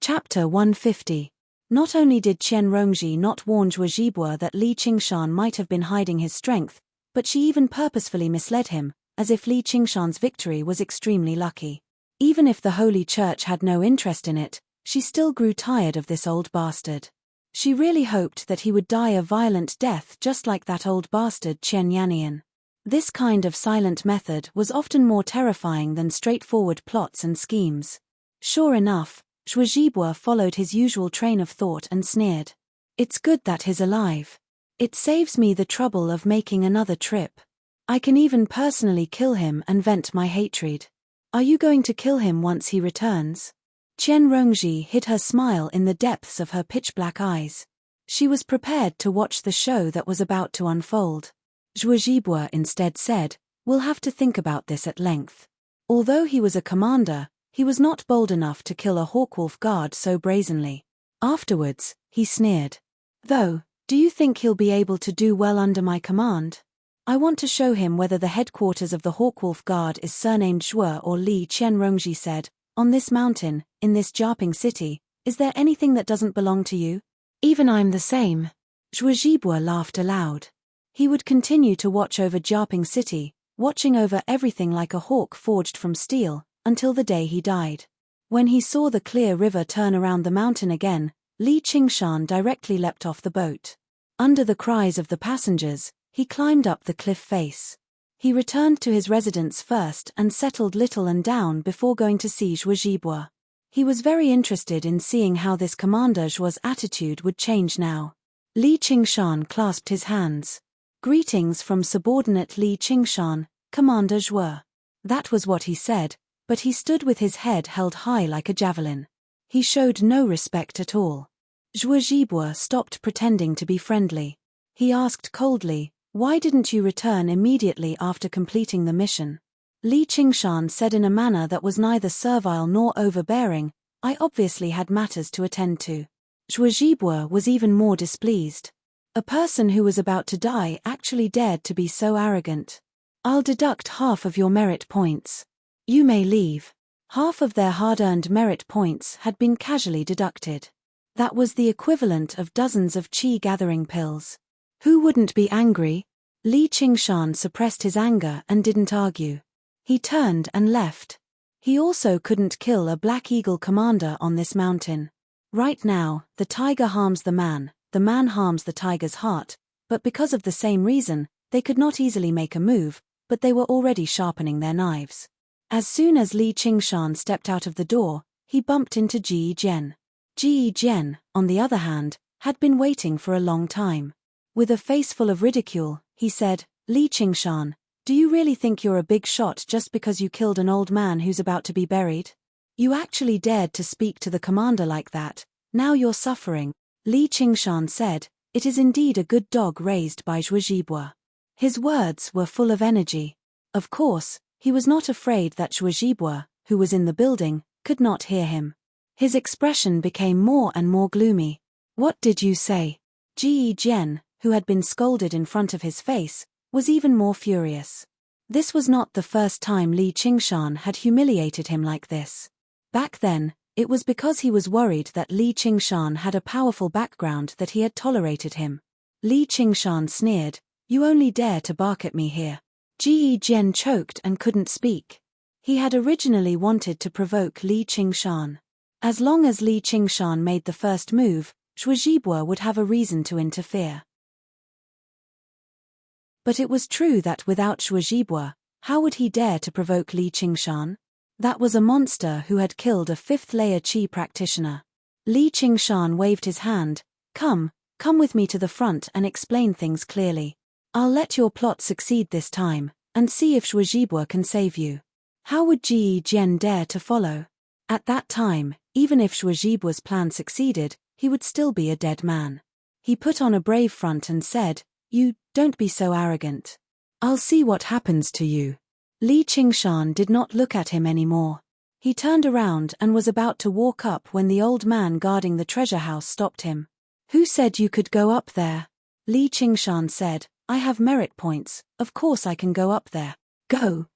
Chapter 150. Not only did Qian Rongji not warn Zhuozhibua that Li Qingshan might have been hiding his strength, but she even purposefully misled him, as if Li Qingshan's victory was extremely lucky. Even if the Holy Church had no interest in it, she still grew tired of this old bastard. She really hoped that he would die a violent death just like that old bastard Qian Yannian. This kind of silent method was often more terrifying than straightforward plots and schemes. Sure enough, Zhuozhibua followed his usual train of thought and sneered. "It's good that he's alive. It saves me the trouble of making another trip. I can even personally kill him and vent my hatred. Are you going to kill him once he returns?" Qian Rongji hid her smile in the depths of her pitch-black eyes. She was prepared to watch the show that was about to unfold. Zhuozhibua instead said, "We'll have to think about this at length." Although he was a commander, he was not bold enough to kill a Hawkwolf guard so brazenly. Afterwards, he sneered. "Though, do you think he'll be able to do well under my command? I want to show him whether the headquarters of the Hawkwolf guard is surnamed Zhuo or Li." Qian Rongji said, "On this mountain, in this Jiaping city, is there anything that doesn't belong to you? Even I'm the same." Zhuozhibua laughed aloud. He would continue to watch over Jiaping City, watching over everything like a hawk forged from steel, until the day he died. When he saw the clear river turn around the mountain again, Li Qingshan directly leapt off the boat. Under the cries of the passengers, he climbed up the cliff face. He returned to his residence first and settled little and down before going to see Zhuozhibua. He was very interested in seeing how this Commander Zhuo's attitude would change now. Li Qingshan clasped his hands. "Greetings from subordinate Li Qingshan, Commander Zhuo." That was what he said, but he stood with his head held high like a javelin. He showed no respect at all. Zhuozhibua stopped pretending to be friendly. He asked coldly, "Why didn't you return immediately after completing the mission?" Li Qingshan said in a manner that was neither servile nor overbearing, "I obviously had matters to attend to." Zhuozhibua was even more displeased. A person who was about to die actually dared to be so arrogant. "I'll deduct half of your merit points. You may leave." Half of their hard-earned merit points had been casually deducted. That was the equivalent of dozens of qi-gathering pills. Who wouldn't be angry? Li Qingshan suppressed his anger and didn't argue. He turned and left. He also couldn't kill a Black Eagle commander on this mountain. Right now, the tiger harms the man harms the tiger's heart, but because of the same reason, they could not easily make a move, but they were already sharpening their knives. As soon as Li Qingshan stepped out of the door, he bumped into Ji Jian. Ji Jian, on the other hand, had been waiting for a long time. With a face full of ridicule, he said, "Li Qingshan, do you really think you're a big shot just because you killed an old man who's about to be buried? You actually dared to speak to the commander like that, now you're suffering." Li Qingshan said, "It is indeed a good dog raised by Zhuozhibua." His words were full of energy. Of course, he was not afraid that Zhuozhibua, who was in the building, could not hear him. His expression became more and more gloomy. "What did you say?" Ji Jian, who had been scolded in front of his face, was even more furious. This was not the first time Li Qingshan had humiliated him like this. Back then, it was because he was worried that Li Qingshan had a powerful background that he had tolerated him. Li Qingshan sneered, "You only dare to bark at me here." Ji Jian choked and couldn't speak. He had originally wanted to provoke Li Qingshan. As long as Li Qingshan made the first move, Zhuozhibua would have a reason to interfere. But it was true that without Zhuozhibua, how would he dare to provoke Li Qingshan? That was a monster who had killed a 5th-layer Qi practitioner. Li Qingshan waved his hand. Come with me to the front and explain things clearly. I'll let your plot succeed this time, and see if Zhuozhibua can save you." How would Ji Jian dare to follow? At that time, even if Zhuozhibua's plan succeeded, he would still be a dead man. He put on a brave front and said, "You, don't be so arrogant. I'll see what happens to you." Li Qingshan did not look at him anymore. He turned around and was about to walk up when the old man guarding the treasure house stopped him. "Who said you could go up there?" Li Qingshan said, "I have merit points, of course I can go up there." Go.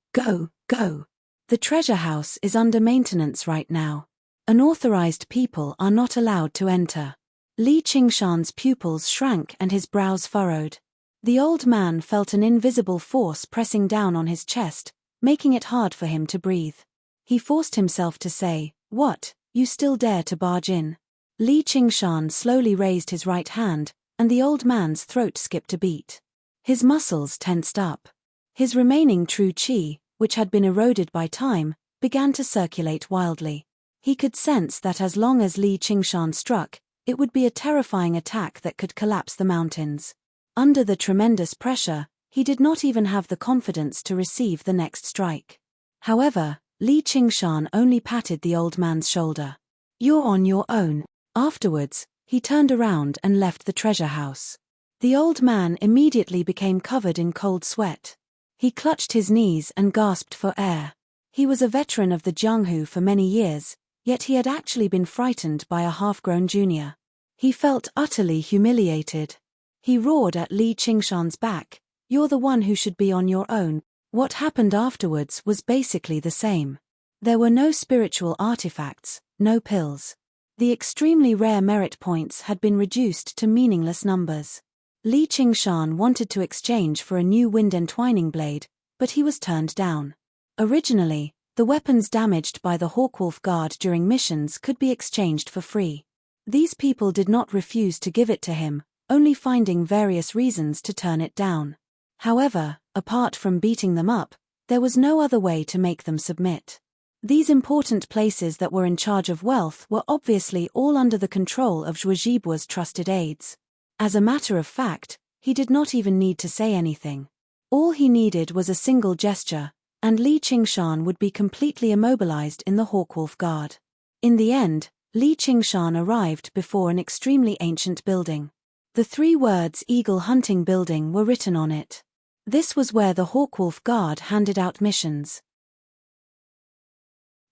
The treasure house is under maintenance right now. Unauthorized people are not allowed to enter." Li Qingshan's pupils shrank and his brows furrowed. The old man felt an invisible force pressing down on his chest, making it hard for him to breathe. He forced himself to say, "What, you still dare to barge in?" Li Qingshan slowly raised his right hand, and the old man's throat skipped a beat. His muscles tensed up. His remaining true qi, which had been eroded by time, began to circulate wildly. He could sense that as long as Li Qingshan struck, it would be a terrifying attack that could collapse the mountains. Under the tremendous pressure, he did not even have the confidence to receive the next strike. However, Li Qingshan only patted the old man's shoulder. "You're on your own." Afterwards, he turned around and left the treasure house. The old man immediately became covered in cold sweat. He clutched his knees and gasped for air. He was a veteran of the Jianghu for many years, yet he had actually been frightened by a half-grown junior. He felt utterly humiliated. He roared at Li Qingshan's back, "You're the one who should be on your own." What happened afterwards was basically the same. There were no spiritual artifacts, no pills. The extremely rare merit points had been reduced to meaningless numbers. Li Qingshan wanted to exchange for a new wind entwining blade, but he was turned down. Originally, the weapons damaged by the Hawkwolf Guard during missions could be exchanged for free. These people did not refuse to give it to him, only finding various reasons to turn it down. However, apart from beating them up, there was no other way to make them submit. These important places that were in charge of wealth were obviously all under the control of Zhuozhibua's trusted aides. As a matter of fact, he did not even need to say anything. All he needed was a single gesture, and Li Qingshan would be completely immobilized in the Hawkwolf Guard. In the end, Li Qingshan arrived before an extremely ancient building. The 3 words "Eagle Hunting Building" were written on it. This was where the Hawkwolf Guard handed out missions.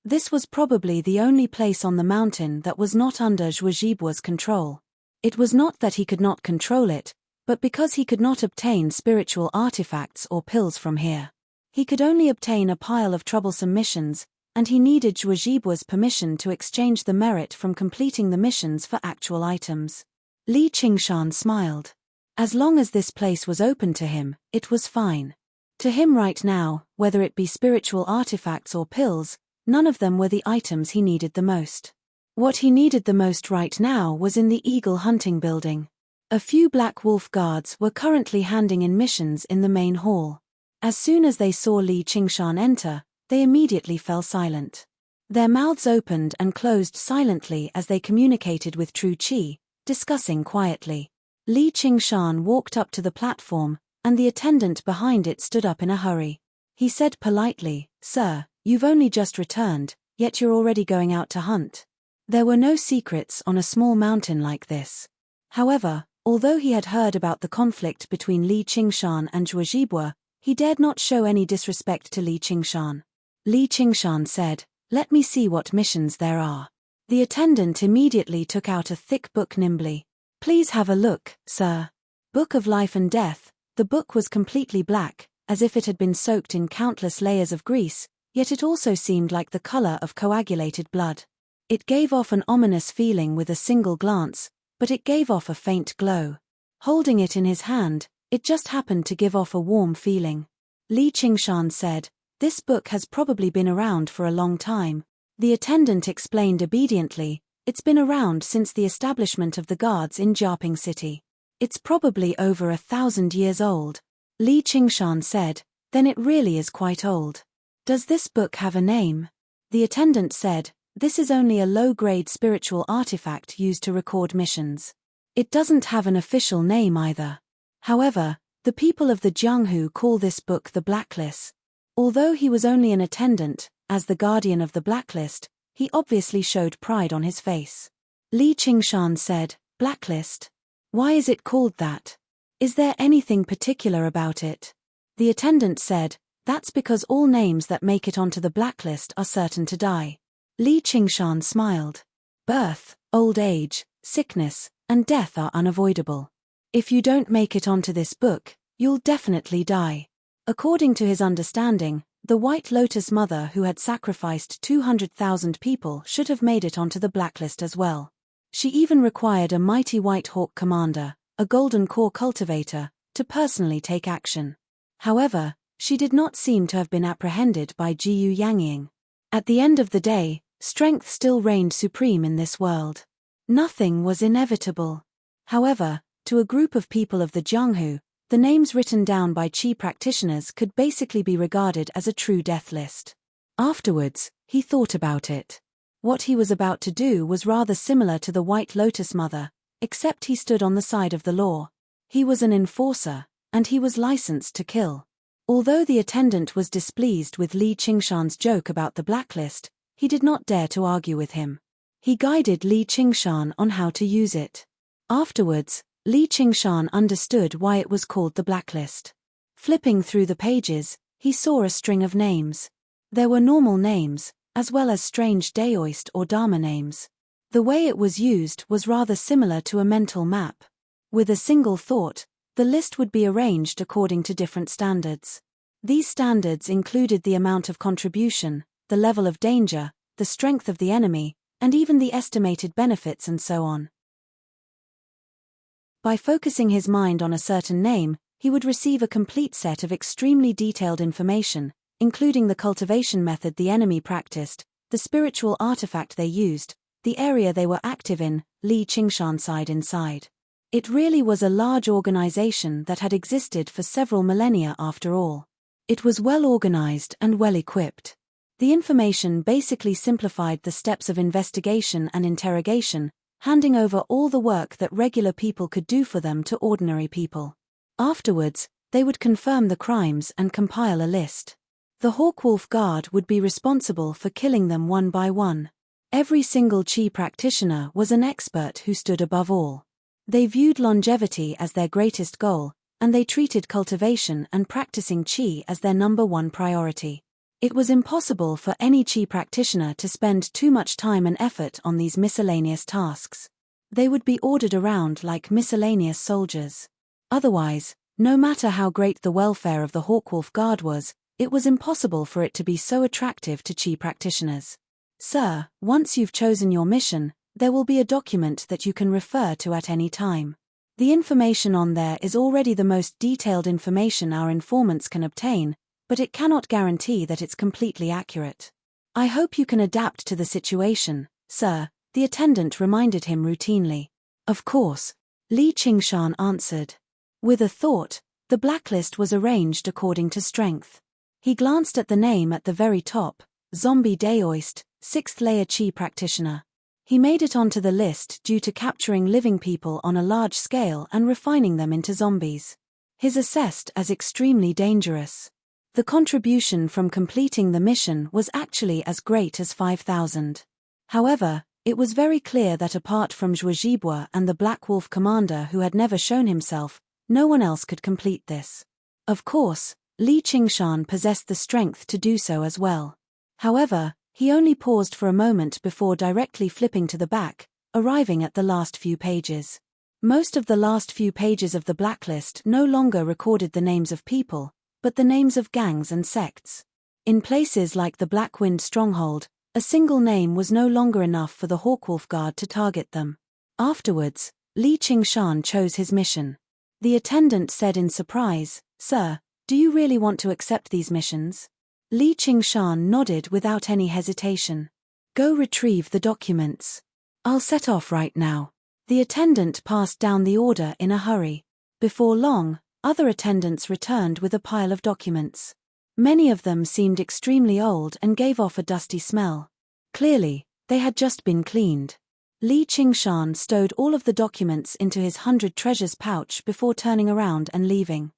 This was probably the only place on the mountain that was not under Zhuozhibua's control. It was not that he could not control it, but because he could not obtain spiritual artifacts or pills from here. He could only obtain a pile of troublesome missions, and he needed Zhuozhibua's permission to exchange the merit from completing the missions for actual items. Li Qingshan smiled. As long as this place was open to him, it was fine. To him right now, whether it be spiritual artifacts or pills, none of them were the items he needed the most. What he needed the most right now was in the Eagle Hunting Building. A few Black Wolf guards were currently handing in missions in the main hall. As soon as they saw Li Qingshan enter, they immediately fell silent. Their mouths opened and closed silently as they communicated with True Qi, discussing quietly. Li Qingshan walked up to the platform, and the attendant behind it stood up in a hurry. He said politely, "Sir, you've only just returned, yet you're already going out to hunt." There were no secrets on a small mountain like this. However, although he had heard about the conflict between Li Qingshan and Zhuozhibua, he dared not show any disrespect to Li Qingshan. Li Qingshan said, Let me see what missions there are. The attendant immediately took out a thick book nimbly. Please have a look, sir. Book of Life and Death. The book was completely black, as if it had been soaked in countless layers of grease, yet it also seemed like the color of coagulated blood. It gave off an ominous feeling with a single glance, but it gave off a faint glow. Holding it in his hand, it just happened to give off a warm feeling. Li Qingshan said, "This book has probably been around for a long time." The attendant explained obediently, "It's been around since the establishment of the guards in Jiaping City. It's probably over 1,000 years old." Li Qingshan said, "Then it really is quite old. Does this book have a name?" The attendant said, "This is only a low-grade spiritual artifact used to record missions. It doesn't have an official name either. However, the people of the Jianghu call this book the Blacklist." Although he was only an attendant, as the guardian of the Blacklist, he obviously showed pride on his face. Li Qingshan said, "Blacklist? Why is it called that? Is there anything particular about it?" The attendant said, "That's because all names that make it onto the blacklist are certain to die." Li Qingshan smiled. "Birth, old age, sickness, and death are unavoidable. If you don't make it onto this book, you'll definitely die." According to his understanding, the White Lotus Mother who had sacrificed 200,000 people should have made it onto the blacklist as well. She even required a mighty White Hawk commander, a golden core cultivator, to personally take action. However, she did not seem to have been apprehended by Jiyu Yangying. At the end of the day, strength still reigned supreme in this world. Nothing was inevitable. However, to a group of people of the Jianghu, the names written down by Qi practitioners could basically be regarded as a true death list. Afterwards, he thought about it. What he was about to do was rather similar to the White Lotus Mother, except he stood on the side of the law. He was an enforcer, and he was licensed to kill. Although the attendant was displeased with Li Qingshan's joke about the blacklist, he did not dare to argue with him. He guided Li Qingshan on how to use it. Afterwards, Li Qingshan understood why it was called the blacklist. Flipping through the pages, he saw a string of names. There were normal names, as well as strange Daoist or Dharma names. The way it was used was rather similar to a mental map. With a single thought, the list would be arranged according to different standards. These standards included the amount of contribution, the level of danger, the strength of the enemy, and even the estimated benefits and so on. By focusing his mind on a certain name, he would receive a complete set of extremely detailed information, including the cultivation method the enemy practiced, the spiritual artifact they used, the area they were active in, Li Qingshan sighed inside. It really was a large organization that had existed for several millennia after all. It was well organized and well equipped. The information basically simplified the steps of investigation and interrogation, handing over all the work that regular people could do for them to ordinary people. Afterwards, they would confirm the crimes and compile a list. The Hawkwolf Guard would be responsible for killing them one by one. Every single Qi practitioner was an expert who stood above all. They viewed longevity as their greatest goal, and they treated cultivation and practicing Qi as their number one priority. It was impossible for any Qi practitioner to spend too much time and effort on these miscellaneous tasks. They would be ordered around like miscellaneous soldiers. Otherwise, no matter how great the welfare of the Hawkwolf Guard was, it was impossible for it to be so attractive to Qi practitioners. "Sir, once you've chosen your mission, there will be a document that you can refer to at any time. The information on there is already the most detailed information our informants can obtain, but it cannot guarantee that it's completely accurate. I hope you can adapt to the situation, sir," the attendant reminded him routinely. "Of course," Li Qingshan answered. With a thought, the blacklist was arranged according to strength. He glanced at the name at the very top, Zombie Daoist, 6th layer Qi practitioner. He made it onto the list due to capturing living people on a large scale and refining them into zombies. His assessed as extremely dangerous. The contribution from completing the mission was actually as great as 5,000. However, it was very clear that apart from Zhuozhibwa and the Black Wolf commander who had never shown himself, no one else could complete this. Of course, Li Qingshan possessed the strength to do so as well. However, He only paused for a moment before directly flipping to the back, arriving at the last few pages. Most of the last few pages of the blacklist no longer recorded the names of people, but the names of gangs and sects. In places like the Black Wind Stronghold, a single name was no longer enough for the Hawkwolf Guard to target them. Afterwards, Li Qingshan chose his mission. The attendant said in surprise, "Sir, do you really want to accept these missions?" Li Qingshan nodded without any hesitation. "Go retrieve the documents. I'll set off right now." The attendant passed down the order in a hurry. Before long, other attendants returned with a pile of documents. Many of them seemed extremely old and gave off a dusty smell. Clearly, they had just been cleaned. Li Qingshan stowed all of the documents into his 100 treasures pouch before turning around and leaving.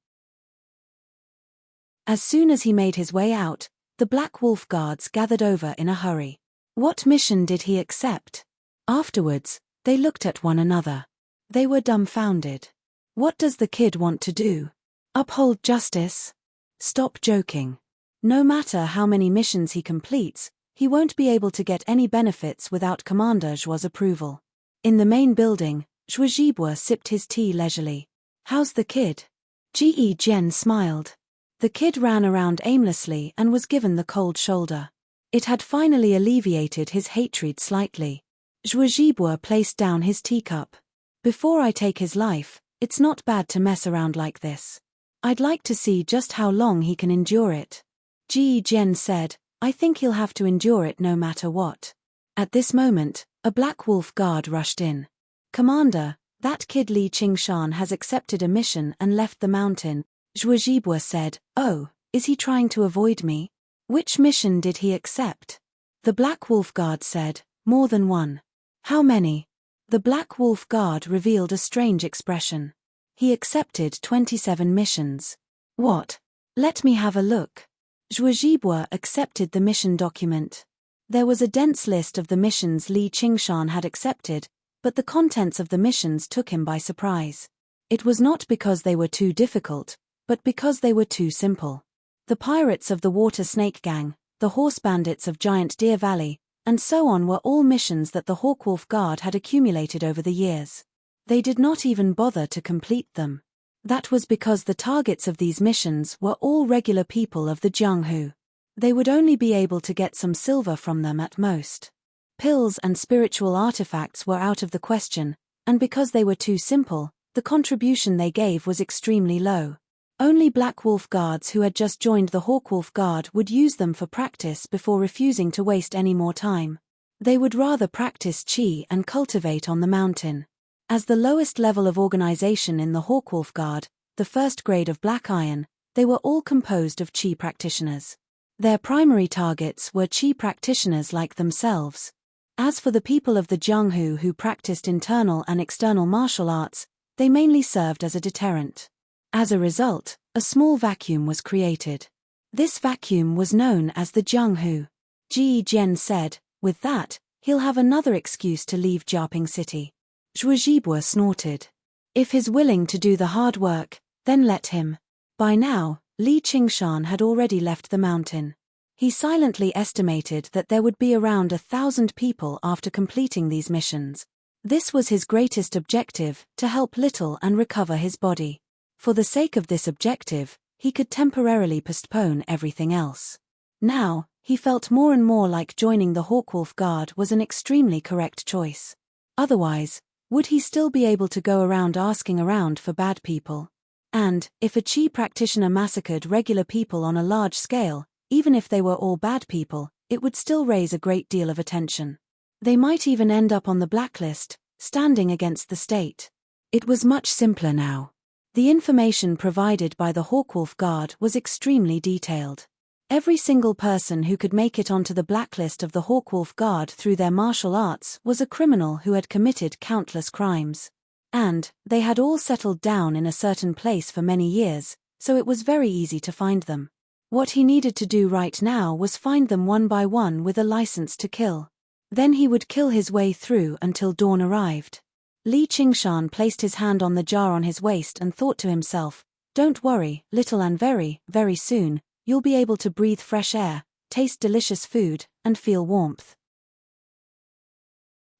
As soon as he made his way out, the Black Wolf Guards gathered over in a hurry. What mission did he accept? Afterwards, they looked at one another. They were dumbfounded. What does the kid want to do? Uphold justice? Stop joking. No matter how many missions he completes, he won't be able to get any benefits without Commander Zhuo's approval. In the main building, Zhuo Zhibue sipped his tea leisurely. "How's the kid?" Ji Jian smiled. The kid ran around aimlessly and was given the cold shoulder. It had finally alleviated his hatred slightly. Zhuo Zhibue placed down his teacup. "Before I take his life, it's not bad to mess around like this. I'd like to see just how long he can endure it." Ji Jian said, "I think he'll have to endure it no matter what." At this moment, a Black Wolf Guard rushed in. "Commander, that kid Li Qingshan has accepted a mission and left the mountain," Zhuo Zhibue said. "Oh, is he trying to avoid me?" "Which mission did he accept?" The Black Wolf Guard said, "More than one." "How many?" The Black Wolf Guard revealed a strange expression. "He accepted 27 missions." "What? Let me have a look." Zhuo Zhibue accepted the mission document. There was a dense list of the missions Li Qingshan had accepted, but the contents of the missions took him by surprise. It was not because they were too difficult, but because they were too simple. The Pirates of the Water Snake Gang, the Horse Bandits of Giant Deer Valley, and so on were all missions that the Hawkwolf Guard had accumulated over the years. They did not even bother to complete them. That was because the targets of these missions were all regular people of the Jianghu. They would only be able to get some silver from them at most. Pills and spiritual artifacts were out of the question, and because they were too simple, the contribution they gave was extremely low. Only Black Wolf Guards who had just joined the Hawkwolf Guard would use them for practice before refusing to waste any more time. They would rather practice qi and cultivate on the mountain. As the lowest level of organization in the Hawkwolf Guard, the first grade of Black Iron, they were all composed of qi practitioners. Their primary targets were qi practitioners like themselves. As for the people of the Jianghu who practiced internal and external martial arts, they mainly served as a deterrent. As a result, a small vacuum was created. This vacuum was known as the Jianghu. Ji Jian said, "With that, he'll have another excuse to leave Jiaping City." Zhuo Zhibue snorted. "If he's willing to do the hard work, then let him." By now, Li Qingshan had already left the mountain. He silently estimated that there would be around 1,000 people after completing these missions. This was his greatest objective, to help Little and recover his body. For the sake of this objective, he could temporarily postpone everything else. Now, he felt more and more like joining the Hawkwolf Guard was an extremely correct choice. Otherwise, would he still be able to go around asking around for bad people? And, if a qi practitioner massacred regular people on a large scale, even if they were all bad people, it would still raise a great deal of attention. They might even end up on the blacklist, standing against the state. It was much simpler now. The information provided by the Hawkwolf Guard was extremely detailed. Every single person who could make it onto the blacklist of the Hawkwolf Guard through their martial arts was a criminal who had committed countless crimes. And, they had all settled down in a certain place for many years, so it was very easy to find them. What he needed to do right now was find them one by one with a license to kill. Then he would kill his way through until dawn arrived. Li Qingshan placed his hand on the jar on his waist and thought to himself, "Don't worry, Little, and very, very soon, you'll be able to breathe fresh air, taste delicious food, and feel warmth.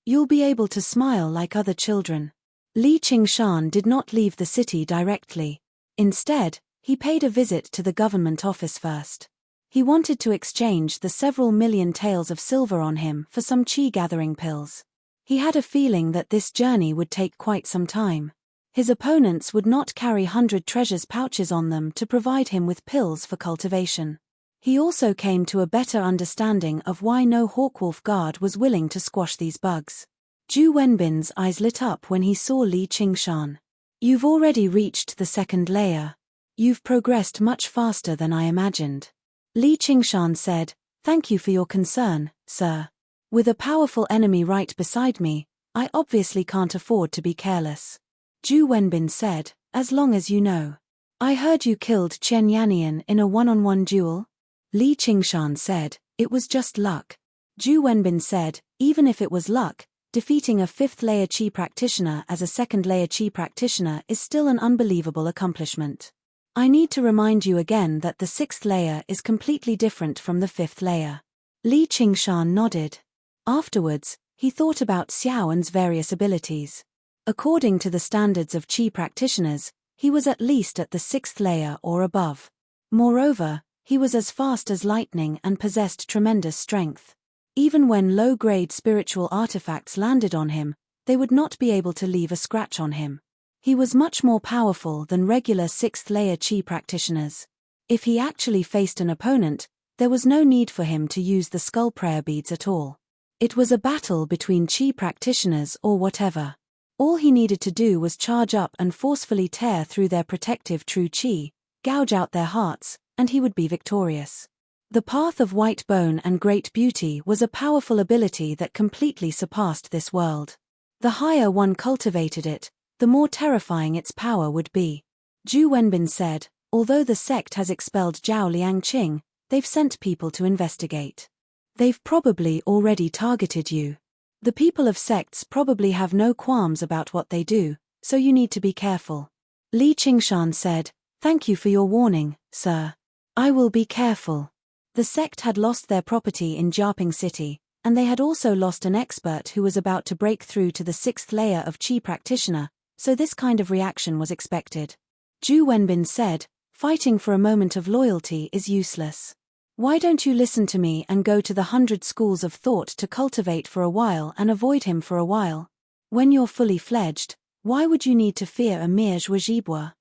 You'll be able to smile like other children. Li Qingshan did not leave the city directly. Instead, he paid a visit to the government office first. He wanted to exchange the several million taels of silver on him for some qi-gathering pills. He had a feeling that this journey would take quite some time. His opponents would not carry 100 treasures pouches on them to provide him with pills for cultivation. He also came to a better understanding of why no Hawkwolf guard was willing to squash these bugs. Zhu Wenbin's eyes lit up when he saw Li Qingshan. You've already reached the second layer. You've progressed much faster than I imagined. Li Qingshan said, "Thank you for your concern, sir. With a powerful enemy right beside me, I obviously can't afford to be careless." Zhu Wenbin said, "As long as you know. I heard you killed Chen Yanian in a one-on-one duel?" Li Qingshan said, "It was just luck." Zhu Wenbin said, "Even if it was luck, defeating a 5th-layer Qi practitioner as a 2nd-layer Qi practitioner is still an unbelievable accomplishment. I need to remind you again that the 6th layer is completely different from the 5th layer." Li Qingshan nodded. Afterwards, he thought about Xiaoan's various abilities. According to the standards of Qi practitioners, he was at least at the 6th layer or above. Moreover, he was as fast as lightning and possessed tremendous strength. Even when low-grade spiritual artifacts landed on him, they would not be able to leave a scratch on him. He was much more powerful than regular 6th-layer Qi practitioners. If he actually faced an opponent, there was no need for him to use the skull prayer beads at all. It was a battle between Qi practitioners or whatever. All he needed to do was charge up and forcefully tear through their protective true Qi, gouge out their hearts, and he would be victorious. The Path of White Bone and Great Beauty was a powerful ability that completely surpassed this world. The higher one cultivated it, the more terrifying its power would be. Zhu Wenbin said, "Although the sect has expelled Zhao Liangqing, they've sent people to investigate. They've probably already targeted you. The people of sects probably have no qualms about what they do, so you need to be careful." Li Qingshan said, "Thank you for your warning, sir. I will be careful." The sect had lost their property in Jiaping City, and they had also lost an expert who was about to break through to the 6th layer of Qi practitioner, so this kind of reaction was expected. Zhu Wenbin said, "Fighting for a moment of loyalty is useless. Why don't you listen to me and go to the 100 schools of thought to cultivate for a while and avoid him for a while? When you're fully fledged, why would you need to fear a mere Zhuozhibua?"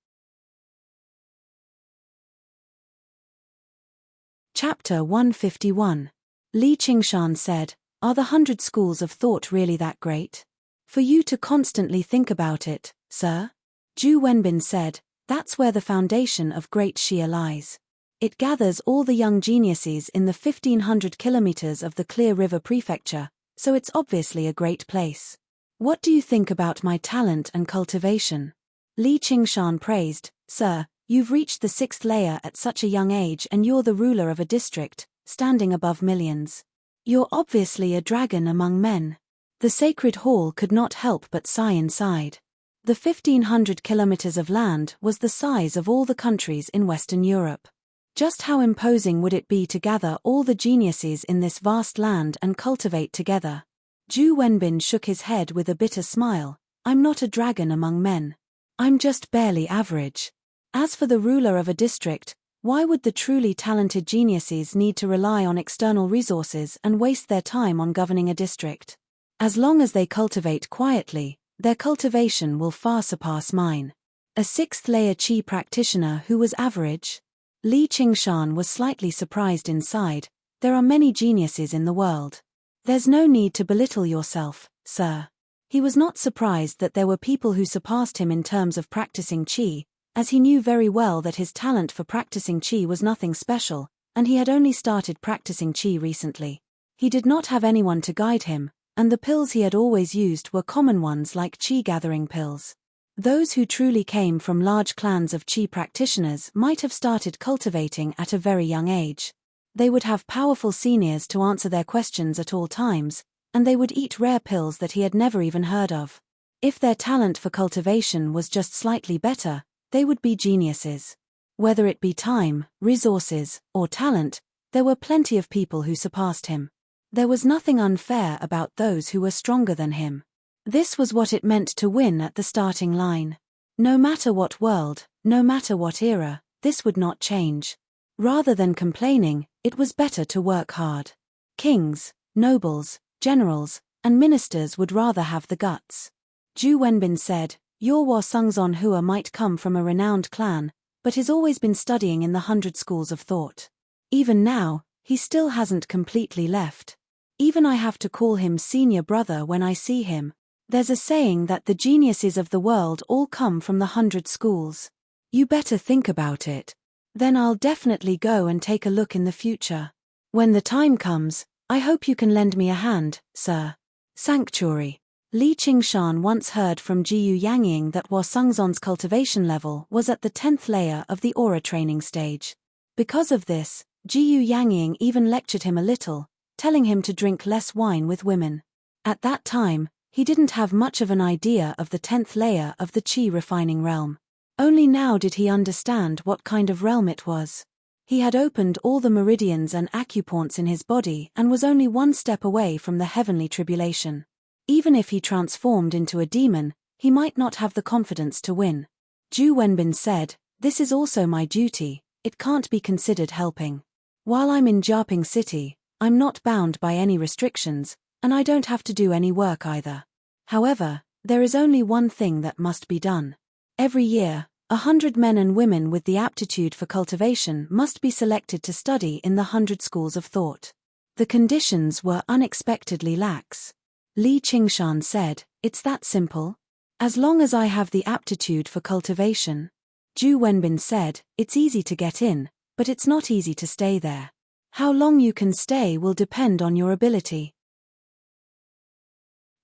Chapter 151. Li Qingshan said, "Are the 100 schools of thought really that great? For you to constantly think about it, sir?" Zhu Wenbin said, "That's where the foundation of Great Xia lies. It gathers all the young geniuses in the 1500 kilometers of the Clear River Prefecture, so it's obviously a great place. What do you think about my talent and cultivation?" Li Qingshan praised, "Sir, you've reached the 6th layer at such a young age and you're the ruler of a district, standing above millions. You're obviously a dragon among men." The sacred hall could not help but sigh inside. The 1500 kilometers of land was the size of all the countries in Western Europe. Just how imposing would it be to gather all the geniuses in this vast land and cultivate together? Zhu Wenbin shook his head with a bitter smile. "I'm not a dragon among men. I'm just barely average. As for the ruler of a district, why would the truly talented geniuses need to rely on external resources and waste their time on governing a district? As long as they cultivate quietly, their cultivation will far surpass mine. A 6th-layer Qi practitioner who was average?" Li Qingshan was slightly surprised inside. There are many geniuses in the world. There's no need to belittle yourself, sir. He was not surprised that there were people who surpassed him in terms of practicing Qi, as he knew very well that his talent for practicing Qi was nothing special, and he had only started practicing Qi recently. He did not have anyone to guide him, and the pills he had always used were common ones like Qi-gathering pills. Those who truly came from large clans of Qi practitioners might have started cultivating at a very young age. They would have powerful seniors to answer their questions at all times, and they would eat rare pills that he had never even heard of. If their talent for cultivation was just slightly better, they would be geniuses. Whether it be time, resources, or talent, There were plenty of people who surpassed him. There was nothing unfair about those who were stronger than him. This was what it meant to win at the starting line. No matter what world, no matter what era, this would not change. Rather than complaining, it was better to work hard. Kings, nobles, generals, and ministers would rather have the guts. Ju Wenbin said, "Your Wa Sungzon Hua might come from a renowned clan, but he's always been studying in the 100 schools of thought. Even now, he still hasn't completely left. Even I have to call him senior brother when I see him. There's a saying that the geniuses of the world all come from the 100 schools. You better think about it. Then I'll definitely go and take a look in the future. When the time comes, I hope you can lend me a hand, sir." Sanctuary. Li Qingshan once heard from Jiyu Yangying that Wa Sungzon's cultivation level was at the 10th layer of the aura training stage. Because of this, Jiyu Yangying even lectured him a little, telling him to drink less wine with women. At that time, he didn't have much of an idea of the 10th layer of the qi refining realm. Only now did he understand what kind of realm it was. He had opened all the meridians and acupoints in his body and was only one step away from the heavenly tribulation. Even if he transformed into a demon, he might not have the confidence to win. Ju Wenbin said, "This is also my duty, it can't be considered helping. While I'm in Jiaping City, I'm not bound by any restrictions, and I don't have to do any work either. However, there is only one thing that must be done. Every year, 100 men and women with the aptitude for cultivation must be selected to study in the 100 schools of thought." The conditions were unexpectedly lax. Li Qingshan said, "It's that simple? As long as I have the aptitude for cultivation?" Ju Wenbin said, "It's easy to get in, but it's not easy to stay there. How long you can stay will depend on your ability."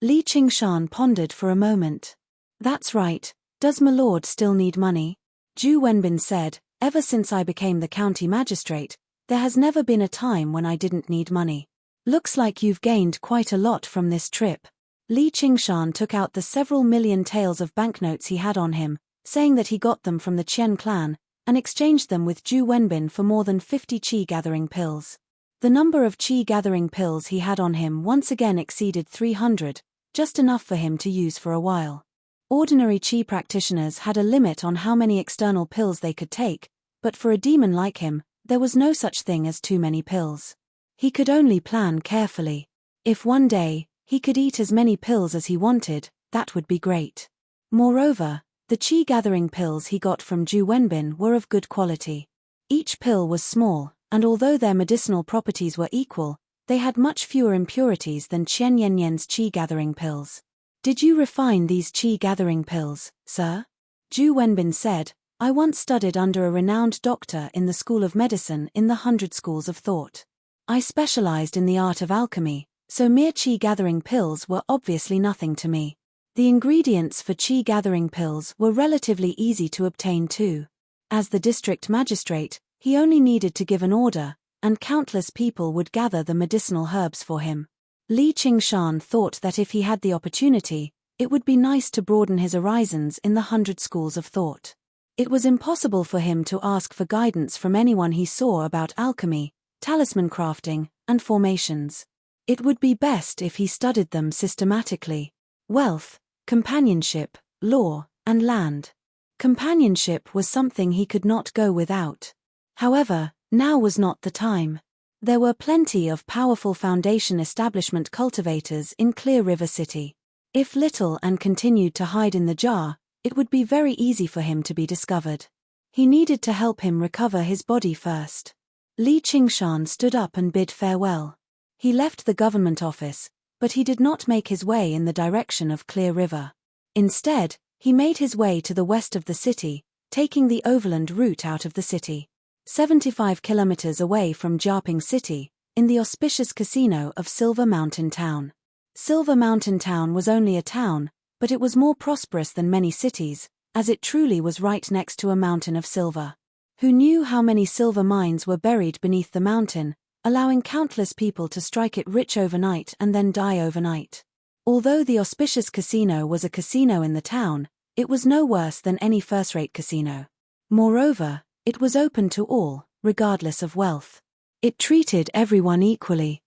Li Qingshan pondered for a moment. "That's right. Does my lord still need money?" Ju Wenbin said, "Ever since I became the county magistrate, there has never been a time when I didn't need money. Looks like you've gained quite a lot from this trip." Li Qingshan took out the several million taels of banknotes he had on him, saying that he got them from the Qian clan, and exchanged them with Ju Wenbin for more than 50 qi-gathering pills. The number of qi-gathering pills he had on him once again exceeded 300, just enough for him to use for a while. Ordinary qi practitioners had a limit on how many external pills they could take, but for a demon like him, there was no such thing as too many pills. He could only plan carefully. If one day, he could eat as many pills as he wanted, that would be great. Moreover, the qi-gathering pills he got from Ju Wenbin were of good quality. Each pill was small, and although their medicinal properties were equal, they had much fewer impurities than Qian Yanyan's qi-gathering pills. "Did you refine these qi-gathering pills, sir?" Ju Wenbin said, "I once studied under a renowned doctor in the School of Medicine in the 100 schools of thought. I specialized in the art of alchemy, so mere qi-gathering pills were obviously nothing to me. The ingredients for qi-gathering pills were relatively easy to obtain too. As the district magistrate, he only needed to give an order, and countless people would gather the medicinal herbs for him." Li Qingshan thought that if he had the opportunity, it would be nice to broaden his horizons in the 100 schools of thought. It was impossible for him to ask for guidance from anyone he saw about alchemy, talisman crafting, and formations. It would be best if he studied them systematically. Wealth, companionship, law, and land. Companionship was something he could not go without. However, now was not the time. There were plenty of powerful foundation establishment cultivators in Clear River City. If little and continued to hide in the jar, it would be very easy for him to be discovered. He needed to help him recover his body first. Li Qingshan stood up and bid farewell. He left the government office, but he did not make his way in the direction of Clear River. Instead, he made his way to the west of the city, taking the overland route out of the city. 75 kilometers away from Jiaping City, in the auspicious casino of Silver Mountain Town. Silver Mountain Town was only a town, but it was more prosperous than many cities, as it truly was right next to a mountain of silver. Who knew how many silver mines were buried beneath the mountain, allowing countless people to strike it rich overnight and then die overnight? Although the auspicious casino was a casino in the town, it was no worse than any first-rate casino. Moreover, it was open to all, regardless of wealth. It treated everyone equally.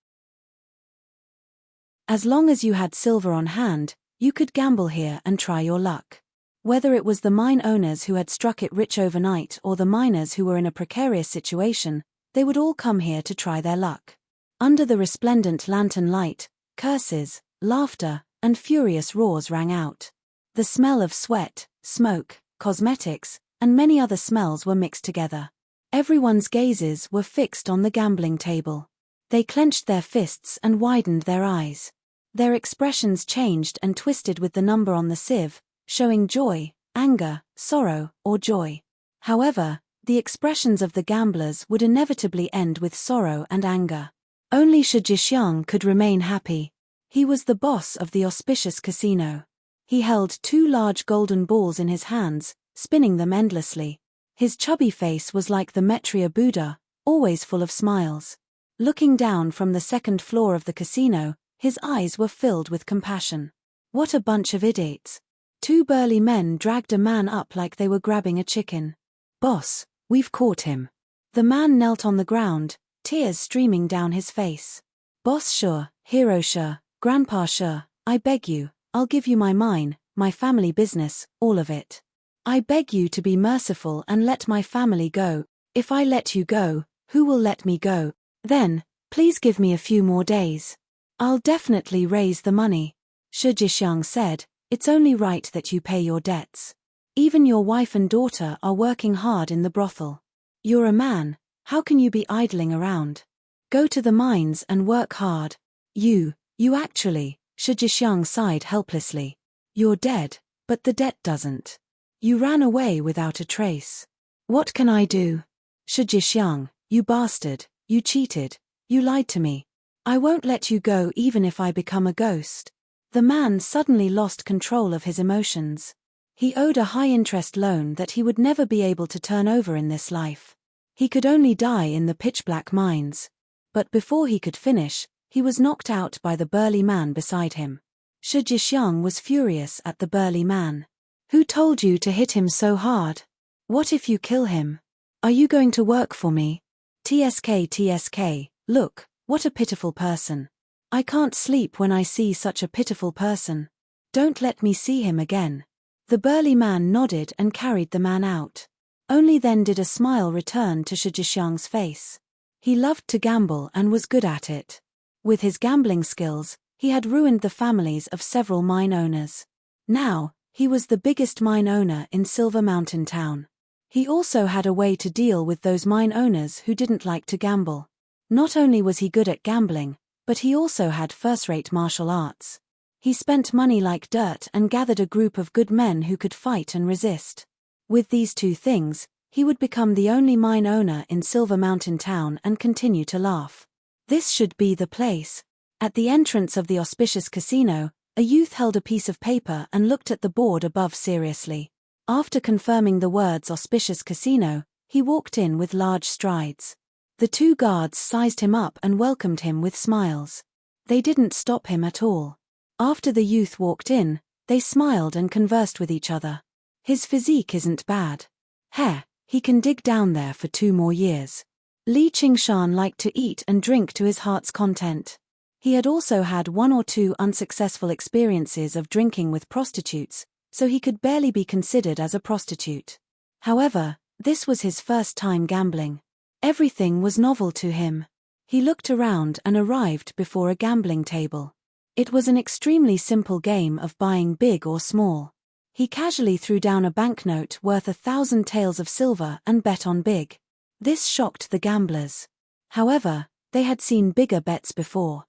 As long as you had silver on hand, you could gamble here and try your luck. Whether it was the mine owners who had struck it rich overnight or the miners who were in a precarious situation, they would all come here to try their luck. Under the resplendent lantern light, curses, laughter, and furious roars rang out. The smell of sweat, smoke, cosmetics, and many other smells were mixed together. Everyone's gazes were fixed on the gambling table. They clenched their fists and widened their eyes. Their expressions changed and twisted with the number on the sieve, showing joy, anger, sorrow, or joy. However, the expressions of the gamblers would inevitably end with sorrow and anger. Only Shi Jixiang could remain happy. He was the boss of the auspicious casino. He held 2 large golden balls in his hands, spinning them endlessly. His chubby face was like the Maitreya Buddha, always full of smiles. Looking down from the 2nd floor of the casino, his eyes were filled with compassion. What a bunch of idiots. 2 burly men dragged a man up like they were grabbing a chicken. "Boss, we've caught him." The man knelt on the ground, tears streaming down his face. "Boss Shi, Hero Shi, Grandpa Shi, I beg you, I'll give you my mine, my family business, all of it. I beg you to be merciful and let my family go. If I let you go, who will let me go? Then, please give me a few more days. I'll definitely raise the money." Shi Jixiang said, "It's only right that you pay your debts. Even your wife and daughter are working hard in the brothel. You're a man, how can you be idling around? Go to the mines and work hard. You actually," Shi Jixiang sighed helplessly. "You're dead, but the debt doesn't. You ran away without a trace. What can I do? Shi Jixiang, you bastard, you cheated, you lied to me. I won't let you go even if I become a ghost." The man suddenly lost control of his emotions. He owed a high-interest loan that he would never be able to turn over in this life. He could only die in the pitch-black mines. But before he could finish, he was knocked out by the burly man beside him. Shi Jixiang was furious at the burly man. "Who told you to hit him so hard? What if you kill him? Are you going to work for me? TSK, look, what a pitiful person. I can't sleep when I see such a pitiful person. Don't let me see him again." The burly man nodded and carried the man out. Only then did a smile return to Shi Jixiang's face. He loved to gamble and was good at it. With his gambling skills, he had ruined the families of several mine owners. Now, he was the biggest mine owner in Silver Mountain Town. He also had a way to deal with those mine owners who didn't like to gamble. Not only was he good at gambling, but he also had first-rate martial arts. He spent money like dirt and gathered a group of good men who could fight and resist. With these 2 things, he would become the only mine owner in Silver Mountain Town and continue to laugh. This should be the place. At the entrance of the auspicious casino, a youth held a piece of paper and looked at the board above seriously. After confirming the words auspicious casino, he walked in with large strides. The 2 guards sized him up and welcomed him with smiles. They didn't stop him at all. After the youth walked in, they smiled and conversed with each other. "His physique isn't bad. He can dig down there for 2 more years." Li Qingshan liked to eat and drink to his heart's content. He had also had 1 or 2 unsuccessful experiences of drinking with prostitutes, so he could barely be considered as a prostitute. However, this was his first time gambling. Everything was novel to him. He looked around and arrived before a gambling table. It was an extremely simple game of buying big or small. He casually threw down a banknote worth 1,000 taels of silver and bet on big. This shocked the gamblers. However, they had seen bigger bets before.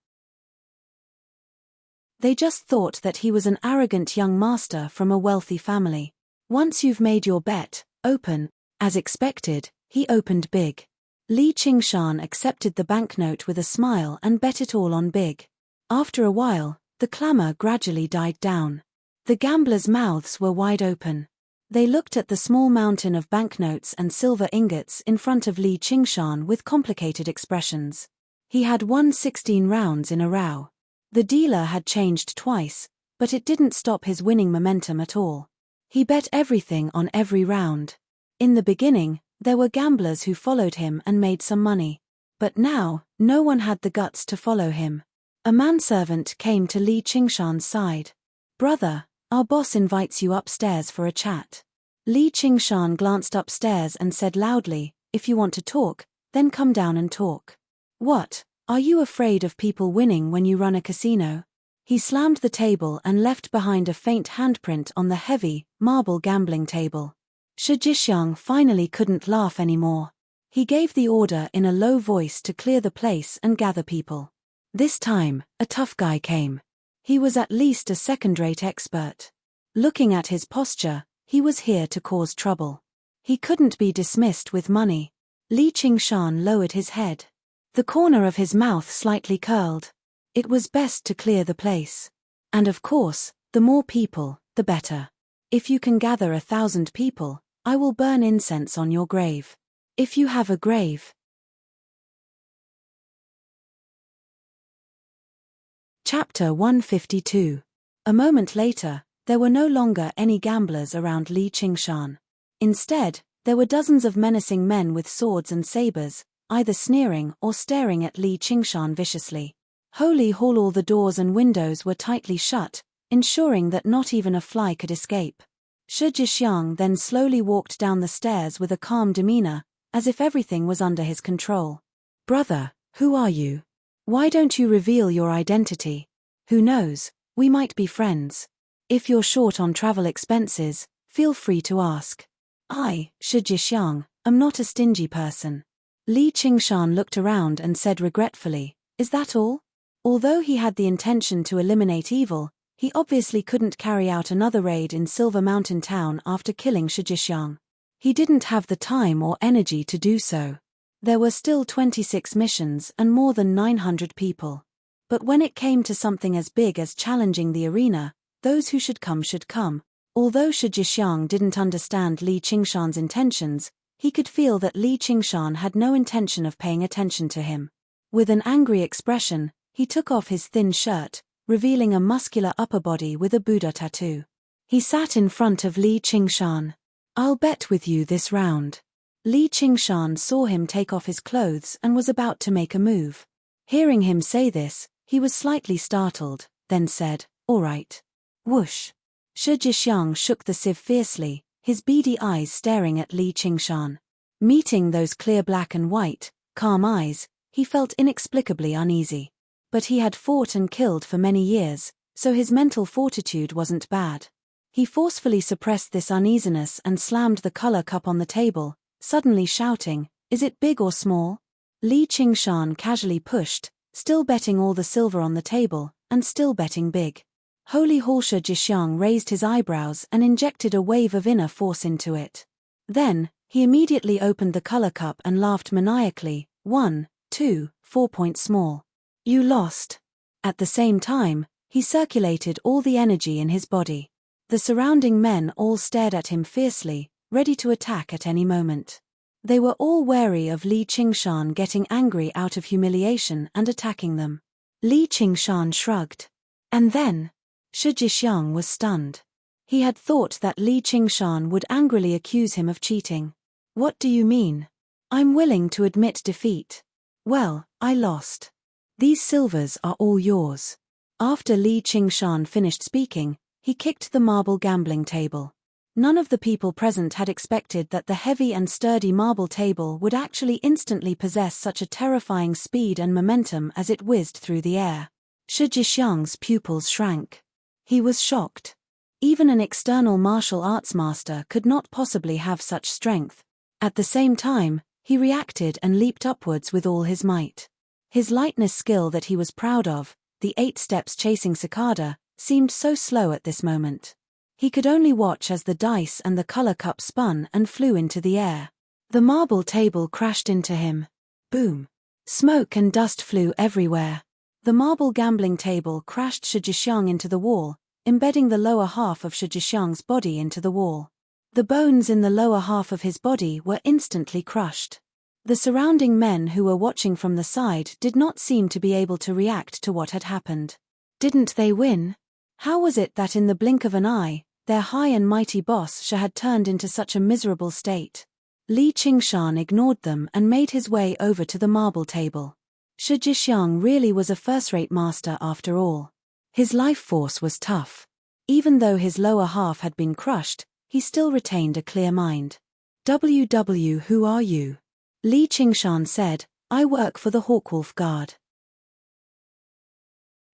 They just thought that he was an arrogant young master from a wealthy family. Once you've made your bet, open. As expected, he opened big. Li Qingshan accepted the banknote with a smile and bet it all on big. After a while, the clamor gradually died down. The gamblers' mouths were wide open. They looked at the small mountain of banknotes and silver ingots in front of Li Qingshan with complicated expressions. He had won 16 rounds in a row. The dealer had changed twice, but it didn't stop his winning momentum at all. He bet everything on every round. In the beginning, there were gamblers who followed him and made some money. But now, no one had the guts to follow him. A manservant came to Li Qingshan's side. "Brother, our boss invites you upstairs for a chat." Li Qingshan glanced upstairs and said loudly, "If you want to talk, then come down and talk." "What, are you afraid of people winning when you run a casino?" He slammed the table and left behind a faint handprint on the heavy, marble gambling table. Shi Jishiang finally couldn't laugh anymore. He gave the order in a low voice to clear the place and gather people. This time, a tough guy came. He was at least a second-rate expert. Looking at his posture, he was here to cause trouble. He couldn't be dismissed with money. Li Qingshan lowered his head. The corner of his mouth slightly curled. It was best to clear the place. And of course, the more people, the better. If you can gather 1,000 people, I will burn incense on your grave. If you have a grave. Chapter 152. A moment later, there were no longer any gamblers around Li Qingshan. Instead, there were dozens of menacing men with swords and sabers, either sneering or staring at Li Qingshan viciously. Holy Hall, all the doors and windows were tightly shut, ensuring that not even a fly could escape. Shi Jishiang then slowly walked down the stairs with a calm demeanor, as if everything was under his control. "Brother, who are you? Why don't you reveal your identity? Who knows, we might be friends. If you're short on travel expenses, feel free to ask. I, Shi Jishiang, am not a stingy person." Li Qingshan looked around and said regretfully, "Is that all?" Although he had the intention to eliminate evil, he obviously couldn't carry out another raid in Silver Mountain Town after killing Shi Jishiang. He didn't have the time or energy to do so. There were still 26 missions and more than 900 people. But when it came to something as big as challenging the arena, those who should come should come. Although Shi Jishiang didn't understand Li Qingshan's intentions, he could feel that Li Qingshan had no intention of paying attention to him. With an angry expression, he took off his thin shirt, revealing a muscular upper body with a Buddha tattoo. He sat in front of Li Qingshan. "I'll bet with you this round." Li Qingshan saw him take off his clothes and was about to make a move. Hearing him say this, he was slightly startled, then said, "All right." Whoosh. Shi Jishiang shook the sieve fiercely, his beady eyes staring at Li Qingshan. Meeting those clear black and white, calm eyes, he felt inexplicably uneasy. But he had fought and killed for many years, so his mental fortitude wasn't bad. He forcefully suppressed this uneasiness and slammed the color cup on the table, suddenly shouting, "Is it big or small?" Li Qingshan casually pushed, still betting all the silver on the table, and still betting big. Holy Hall. Shi Jishiang raised his eyebrows and injected a wave of inner force into it. Then, he immediately opened the color cup and laughed maniacally, 1, 2, 4 points small. "You lost." At the same time, he circulated all the energy in his body. The surrounding men all stared at him fiercely, ready to attack at any moment. They were all wary of Li Qingshan getting angry out of humiliation and attacking them. Li Qingshan shrugged. And then, Shi Jishiang was stunned. He had thought that Li Qingshan would angrily accuse him of cheating. "What do you mean?" "I'm willing to admit defeat." "Well, I lost. These silvers are all yours." After Li Qingshan finished speaking, he kicked the marble gambling table. None of the people present had expected that the heavy and sturdy marble table would actually instantly possess such a terrifying speed and momentum as it whizzed through the air. Shi Jishiang's pupils shrank. He was shocked. Even an external martial arts master could not possibly have such strength. At the same time, he reacted and leaped upwards with all his might. His lightness skill that he was proud of, the 8 steps chasing cicada, seemed so slow at this moment. He could only watch as the dice and the color cup spun and flew into the air. The marble table crashed into him. Boom. Smoke and dust flew everywhere. The marble gambling table crashed Shi Jishiang into the wall, embedding the lower half of Shi Jishiang's body into the wall. The bones in the lower half of his body were instantly crushed. The surrounding men who were watching from the side did not seem to be able to react to what had happened. Didn't they win? How was it that in the blink of an eye, their high and mighty boss Shi had turned into such a miserable state? Li Qingshan ignored them and made his way over to the marble table. Shi Jishiang really was a first-rate master after all. His life force was tough. Even though his lower half had been crushed, he still retained a clear mind. "WW, who are you?" Li Qingshan said. "I work for the Hawkwolf Guard.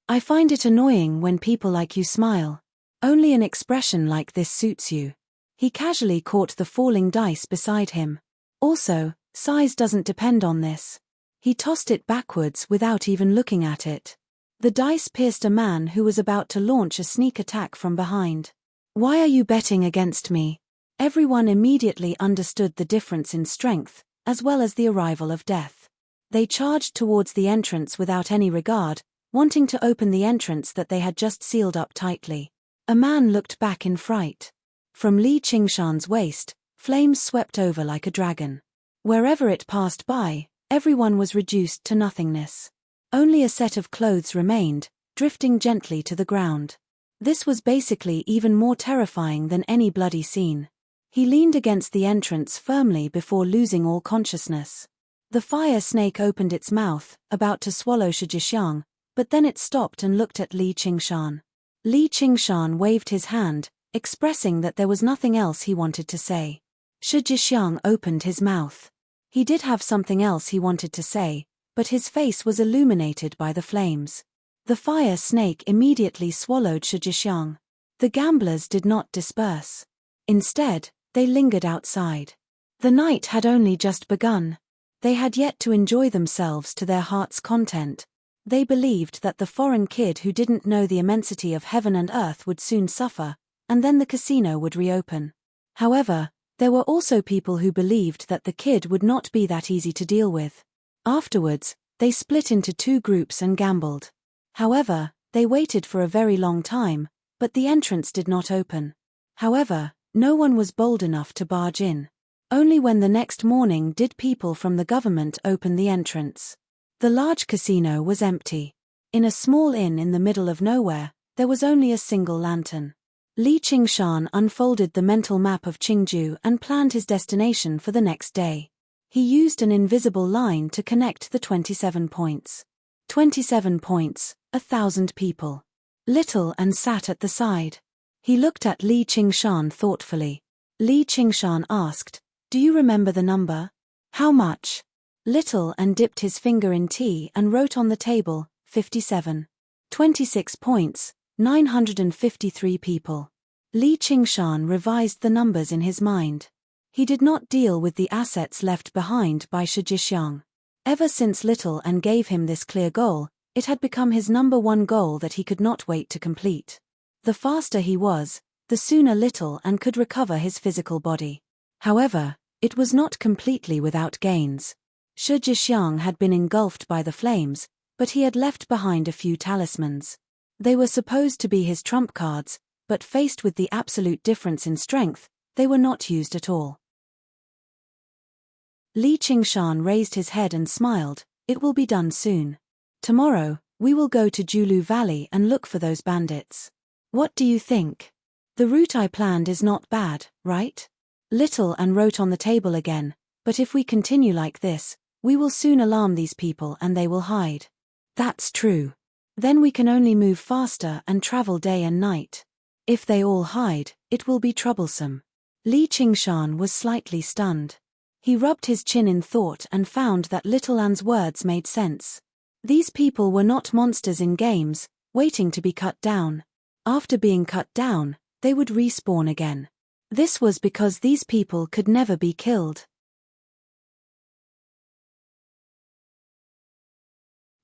I find it annoying when people like you smile. Only an expression like this suits you." He casually caught the falling dice beside him. "Also, size doesn't depend on this." He tossed it backwards without even looking at it. The dice pierced a man who was about to launch a sneak attack from behind. "Why are you betting against me?" Everyone immediately understood the difference in strength, as well as the arrival of death. They charged towards the entrance without any regard, wanting to open the entrance that they had just sealed up tightly. A man looked back in fright. From Li Qingshan's waist, flames swept over like a dragon. Wherever it passed by, everyone was reduced to nothingness. Only a set of clothes remained, drifting gently to the ground. This was basically even more terrifying than any bloody scene. He leaned against the entrance firmly before losing all consciousness. The fire snake opened its mouth, about to swallow Shi Jishiang, but then it stopped and looked at Li Qingshan. Li Qingshan waved his hand, expressing that there was nothing else he wanted to say. Shi Jishiang opened his mouth. He did have something else he wanted to say, but his face was illuminated by the flames. The fire snake immediately swallowed Shi Jishiang. The gamblers did not disperse. Instead, they lingered outside. The night had only just begun. They had yet to enjoy themselves to their heart's content. They believed that the foreign kid who didn't know the immensity of heaven and earth would soon suffer, and then the casino would reopen. However, there were also people who believed that the kid would not be that easy to deal with. Afterwards, they split into two groups and gambled. However, they waited for a very long time, but the entrance did not open. However, no one was bold enough to barge in. Only when the next morning did people from the government open the entrance. The large casino was empty. In a small inn in the middle of nowhere, there was only a single lantern. Li Qingshan unfolded the mental map of Qingju and planned his destination for the next day. He used an invisible line to connect the 27 points. 27 points, 1,000 people. Little and sat at the side. He looked at Li Qingshan thoughtfully. Li Qingshan asked, "Do you remember the number?" "How much?" Little and dipped his finger in tea and wrote on the table, 57. 26 points, 953 people. Li Qingshan revised the numbers in his mind. He did not deal with the assets left behind by Shi Jishiang. Ever since Little and gave him this clear goal, it had become his number one goal that he could not wait to complete. The faster he was, the sooner Little and could recover his physical body. However, it was not completely without gains. Shi Jishiang had been engulfed by the flames, but he had left behind a few talismans. They were supposed to be his trump cards, but faced with the absolute difference in strength, they were not used at all. Li Qingshan raised his head and smiled. "It will be done soon. Tomorrow, we will go to Julu Valley and look for those bandits. What do you think? The route I planned is not bad, right?" Little and wrote on the table again, "But if we continue like this, we will soon alarm these people and they will hide." "That's true. Then we can only move faster and travel day and night. If they all hide, it will be troublesome." Li Qingshan was slightly stunned. He rubbed his chin in thought and found that Little An's words made sense. These people were not monsters in games, waiting to be cut down. After being cut down, they would respawn again. This was because these people could never be killed.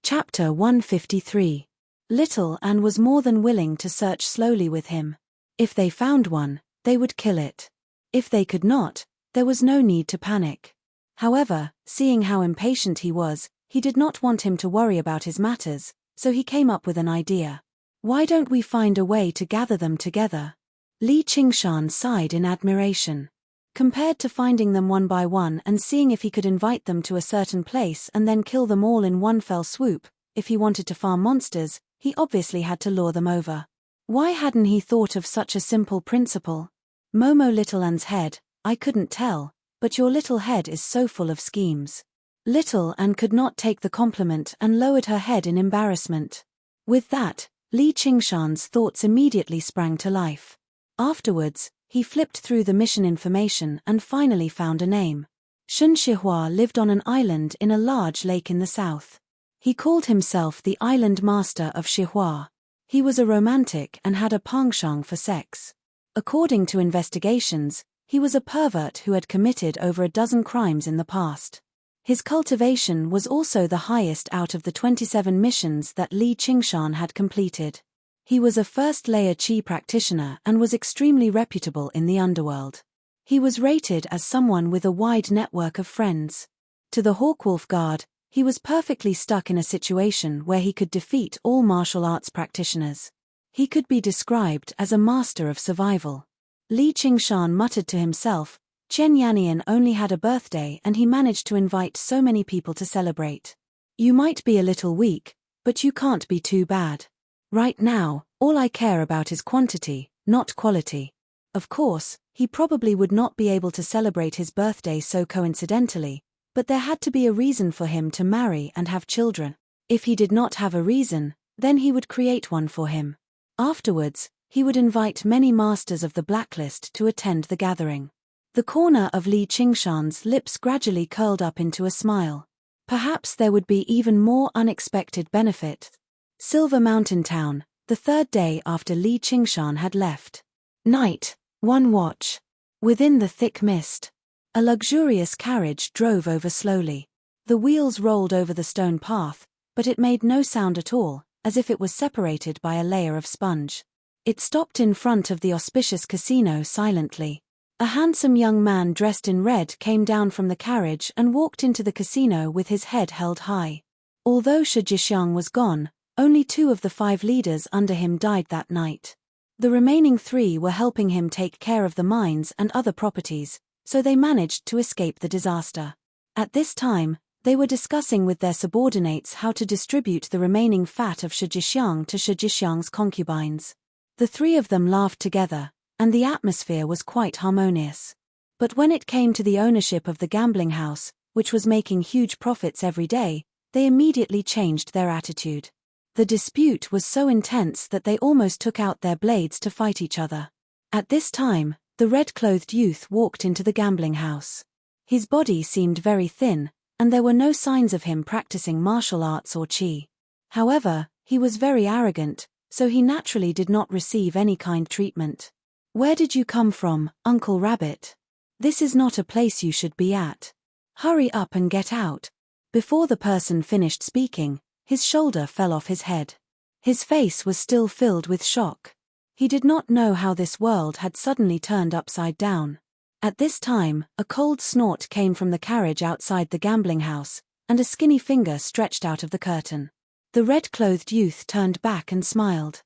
Chapter 153. Little An was more than willing to search slowly with him. If they found one, they would kill it. If they could not, there was no need to panic. However, seeing how impatient he was, he did not want him to worry about his matters, so he came up with an idea. "Why don't we find a way to gather them together?" Li Qingshan sighed in admiration. Compared to finding them one by one and seeing if he could invite them to a certain place and then kill them all in one fell swoop, if he wanted to farm monsters, he obviously had to lure them over. Why hadn't he thought of such a simple principle? Momo Little An's head, "I couldn't tell, but your little head is so full of schemes. Little Anne could not take the compliment and lowered her head in embarrassment. With that, Li Qingshan's thoughts immediately sprang to life. Afterwards, he flipped through the mission information and finally found a name. Shun Shihua lived on an island in a large lake in the south. He called himself the Island Master of Shihua. He was a romantic and had a penchant for sex. According to investigations, he was a pervert who had committed over a dozen crimes in the past. His cultivation was also the highest out of the 27 missions that Li Qingshan had completed. He was a first-layer qi practitioner and was extremely reputable in the underworld. He was rated as someone with a wide network of friends. To the Hawkwolf Guard, he was perfectly stuck in a situation where he could defeat all martial arts practitioners. He could be described as a master of survival. Li Qingshan muttered to himself, Chen Yannian only had a birthday and he managed to invite so many people to celebrate. You might be a little weak, but you can't be too bad. Right now, all I care about is quantity, not quality. Of course, he probably would not be able to celebrate his birthday so coincidentally, but there had to be a reason for him to marry and have children. If he did not have a reason, then he would create one for him. Afterwards, he would invite many masters of the blacklist to attend the gathering. The corner of Li Qingshan's lips gradually curled up into a smile. Perhaps there would be even more unexpected benefit. Silver Mountain Town, the third day after Li Qingshan had left. Night, 1 watch. Within the thick mist, a luxurious carriage drove over slowly. The wheels rolled over the stone path, but it made no sound at all, as if it was separated by a layer of sponge. It stopped in front of the auspicious casino silently. A handsome young man dressed in red came down from the carriage and walked into the casino with his head held high. Although Shi Jixiang was gone, only 2 of the 5 leaders under him died that night. The remaining 3 were helping him take care of the mines and other properties, so they managed to escape the disaster. At this time, they were discussing with their subordinates how to distribute the remaining fat of Shi Jixiang to Shi Jixiang's concubines. The 3 of them laughed together, and the atmosphere was quite harmonious. But when it came to the ownership of the gambling house, which was making huge profits every day, they immediately changed their attitude. The dispute was so intense that they almost took out their blades to fight each other. At this time, the red-clothed youth walked into the gambling house. His body seemed very thin, and there were no signs of him practicing martial arts or qi. However, he was very arrogant, so he naturally did not receive any kind treatment. Where did you come from, Uncle Rabbit? This is not a place you should be at. Hurry up and get out. Before the person finished speaking, his shoulder fell off his head. His face was still filled with shock. He did not know how this world had suddenly turned upside down. At this time, a cold snort came from the carriage outside the gambling house, and a skinny finger stretched out of the curtain. The red-clothed youth turned back and smiled.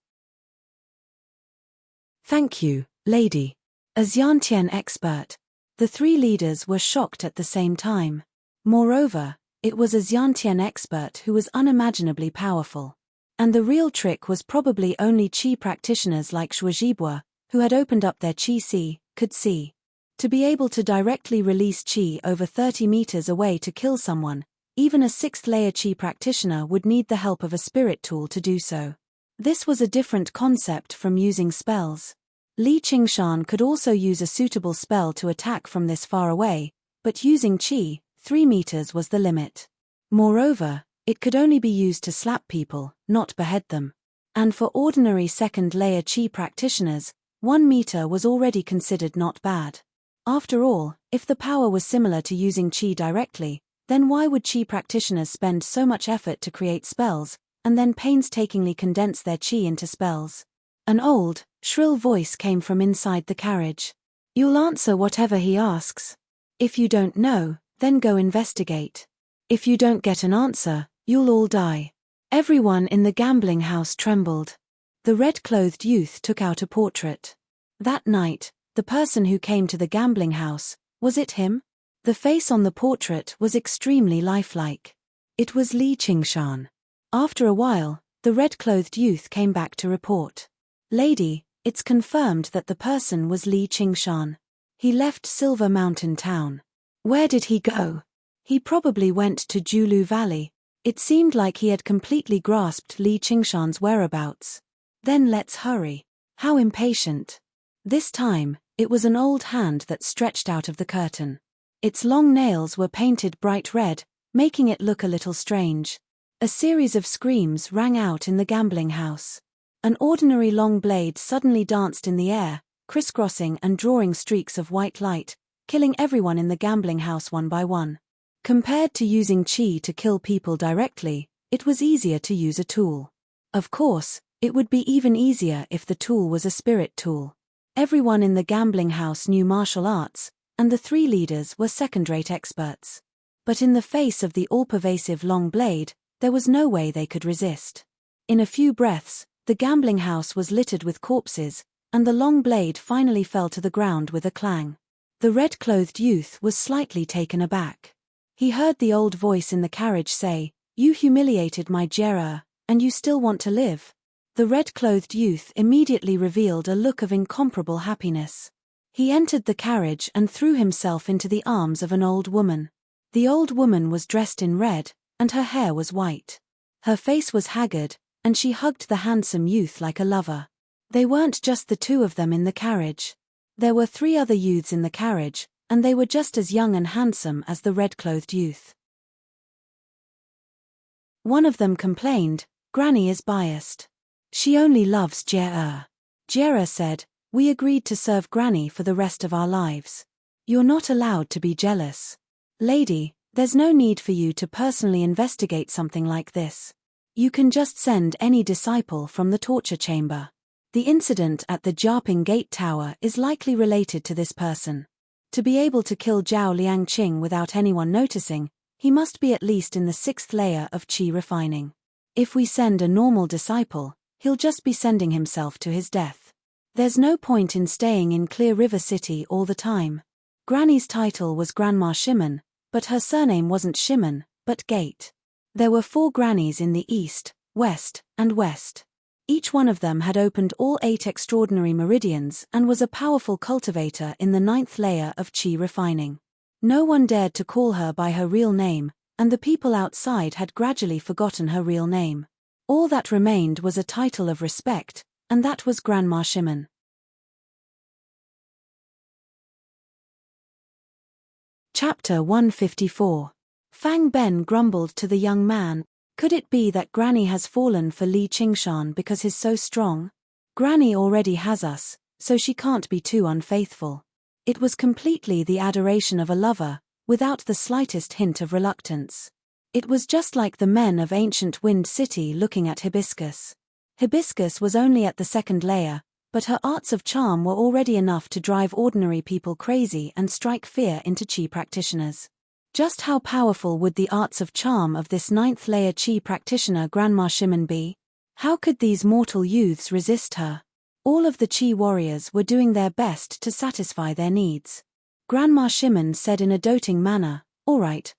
Thank you, lady. A Xiantian expert. The 3 leaders were shocked at the same time. Moreover, it was a Xiantian expert who was unimaginably powerful. And the real trick was probably only qi practitioners like Shuozhibua, who had opened up their qi si, could see. To be able to directly release qi over 30 meters away to kill someone, even a 6th-layer qi practitioner would need the help of a spirit tool to do so. This was a different concept from using spells. Li Qingshan could also use a suitable spell to attack from this far away, but using qi, 3 meters was the limit. Moreover, it could only be used to slap people, not behead them. And for ordinary 2nd-layer qi practitioners, 1 meter was already considered not bad. After all, if the power was similar to using qi directly, then why would qi practitioners spend so much effort to create spells, and then painstakingly condense their qi into spells? An old, shrill voice came from inside the carriage. You'll answer whatever he asks. If you don't know, then go investigate. If you don't get an answer, you'll all die. Everyone in the gambling house trembled. The red-clothed youth took out a portrait. That night, the person who came to the gambling house, was it him? The face on the portrait was extremely lifelike. It was Li Qingshan. After a while, the red-clothed youth came back to report. Lady, it's confirmed that the person was Li Qingshan. He left Silver Mountain Town. Where did he go? He probably went to Julu Valley. It seemed like he had completely grasped Li Qingshan's whereabouts. Then let's hurry. How impatient. This time, it was an old hand that stretched out of the curtain. Its long nails were painted bright red, making it look a little strange. A series of screams rang out in the gambling house. An ordinary long blade suddenly danced in the air, crisscrossing and drawing streaks of white light, killing everyone in the gambling house one by one. Compared to using chi to kill people directly, it was easier to use a tool. Of course, it would be even easier if the tool was a spirit tool. Everyone in the gambling house knew martial arts, and the three leaders were second-rate experts. But in the face of the all-pervasive long blade, there was no way they could resist. In a few breaths, the gambling house was littered with corpses, and the long blade finally fell to the ground with a clang. The red-clothed youth was slightly taken aback. He heard the old voice in the carriage say, "You humiliated my Jera, and you still want to live?" The red-clothed youth immediately revealed a look of incomparable happiness. He entered the carriage and threw himself into the arms of an old woman. The old woman was dressed in red, and her hair was white. Her face was haggard, and she hugged the handsome youth like a lover. They weren't just the two of them in the carriage. There were 3 other youths in the carriage, and they were just as young and handsome as the red-clothed youth. One of them complained, "Granny is biased. She only loves Jera." Jera said, "We agreed to serve Granny for the rest of our lives. You're not allowed to be jealous. Lady, there's no need for you to personally investigate something like this. You can just send any disciple from the torture chamber. The incident at the Jiaping Gate Tower is likely related to this person. To be able to kill Zhao Liangqing without anyone noticing, he must be at least in the 6th layer of qi refining. If we send a normal disciple, he'll just be sending himself to his death. There's no point in staying in Clear River City all the time." Granny's title was Grandma Shimon, but her surname wasn't Shimon, but Gate. There were 4 grannies in the east, west, and west. Each one of them had opened all 8 extraordinary meridians and was a powerful cultivator in the 9th layer of qi refining. No one dared to call her by her real name, and the people outside had gradually forgotten her real name. All that remained was a title of respect, and that was Grandma Shimon. Chapter 154. Fang Ben grumbled to the young man, "Could it be that Granny has fallen for Li Qingshan because he's so strong? Granny already has us, so she can't be too unfaithful." It was completely the adoration of a lover, without the slightest hint of reluctance. It was just like the men of ancient Wind City looking at Hibiscus. Hibiscus was only at the 2nd layer, but her arts of charm were already enough to drive ordinary people crazy and strike fear into qi practitioners. Just how powerful would the arts of charm of this 9th layer qi practitioner Grandma Shimon be? How could these mortal youths resist her? All of the qi warriors were doing their best to satisfy their needs. Grandma Shimon said in a doting manner, all right.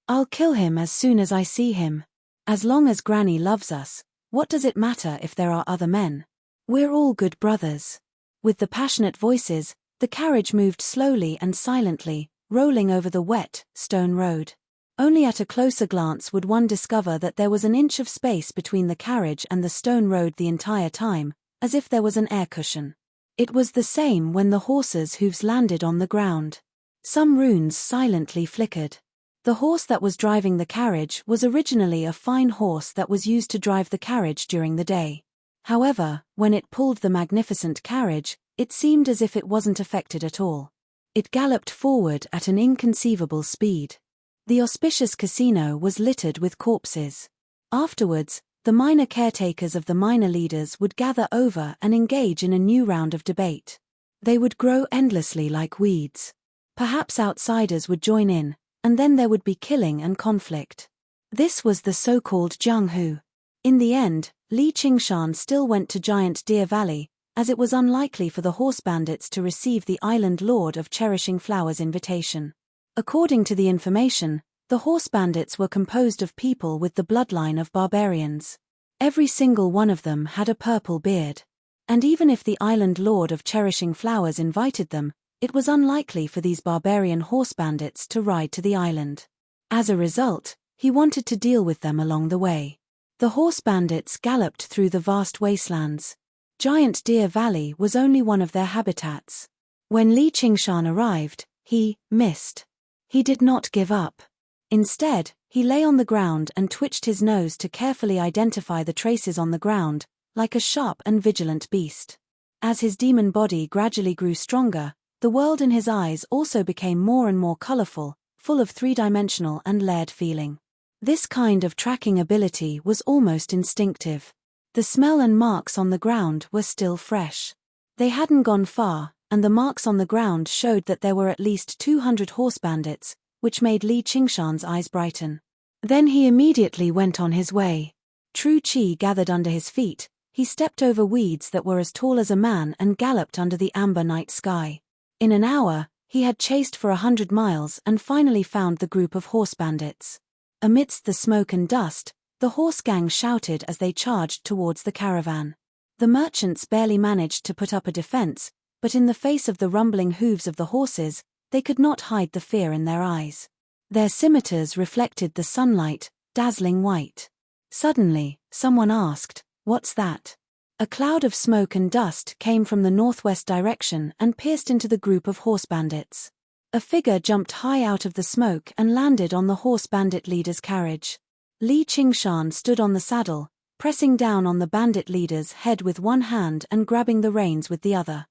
I'll kill him as soon as I see him. As long as Granny loves us, what does it matter if there are other men? We're all good brothers." With the passionate voices, the carriage moved slowly and silently, rolling over the wet, stone road. Only at a closer glance would one discover that there was an inch of space between the carriage and the stone road the entire time, as if there was an air cushion. It was the same when the horses' hooves landed on the ground. Some runes silently flickered. The horse that was driving the carriage was originally a fine horse that was used to drive the carriage during the day. However, when it pulled the magnificent carriage, it seemed as if it wasn't affected at all. It galloped forward at an inconceivable speed. The auspicious casino was littered with corpses. Afterwards, the minor caretakers of the minor leaders would gather over and engage in a new round of debate. They would grow endlessly like weeds. Perhaps outsiders would join in, and then there would be killing and conflict. This was the so-called Jianghu. In the end, Li Qingshan still went to Giant Deer Valley, as it was unlikely for the horse bandits to receive the island lord of Cherishing Flowers' invitation. According to the information, the horse bandits were composed of people with the bloodline of barbarians. Every single one of them had a purple beard. And even if the island lord of Cherishing Flowers invited them, It was unlikely for these barbarian horse bandits to ride to the island. As a result, he wanted to deal with them along the way. The horse bandits galloped through the vast wastelands. Giant Deer Valley was only one of their habitats. When Li Qingshan arrived, he missed. He did not give up. Instead, he lay on the ground and twitched his nose to carefully identify the traces on the ground, like a sharp and vigilant beast. As his demon body gradually grew stronger, the world in his eyes also became more and more colorful, full of three-dimensional and layered feeling. This kind of tracking ability was almost instinctive. The smell and marks on the ground were still fresh. They hadn't gone far, and the marks on the ground showed that there were at least 200 horse bandits, which made Li Qingshan's eyes brighten. Then he immediately went on his way. True Qi gathered under his feet, he stepped over weeds that were as tall as a man and galloped under the amber night sky. In an hour, he had chased for 100 miles and finally found the group of horse bandits. Amidst the smoke and dust, the horse gang shouted as they charged towards the caravan. The merchants barely managed to put up a defense, but in the face of the rumbling hooves of the horses, they could not hide the fear in their eyes. Their scimitars reflected the sunlight, dazzling white. Suddenly, someone asked, "What's that?" A cloud of smoke and dust came from the northwest direction and pierced into the group of horse bandits. A figure jumped high out of the smoke and landed on the horse bandit leader's carriage. Li Qingshan stood on the saddle, pressing down on the bandit leader's head with one hand and grabbing the reins with the other.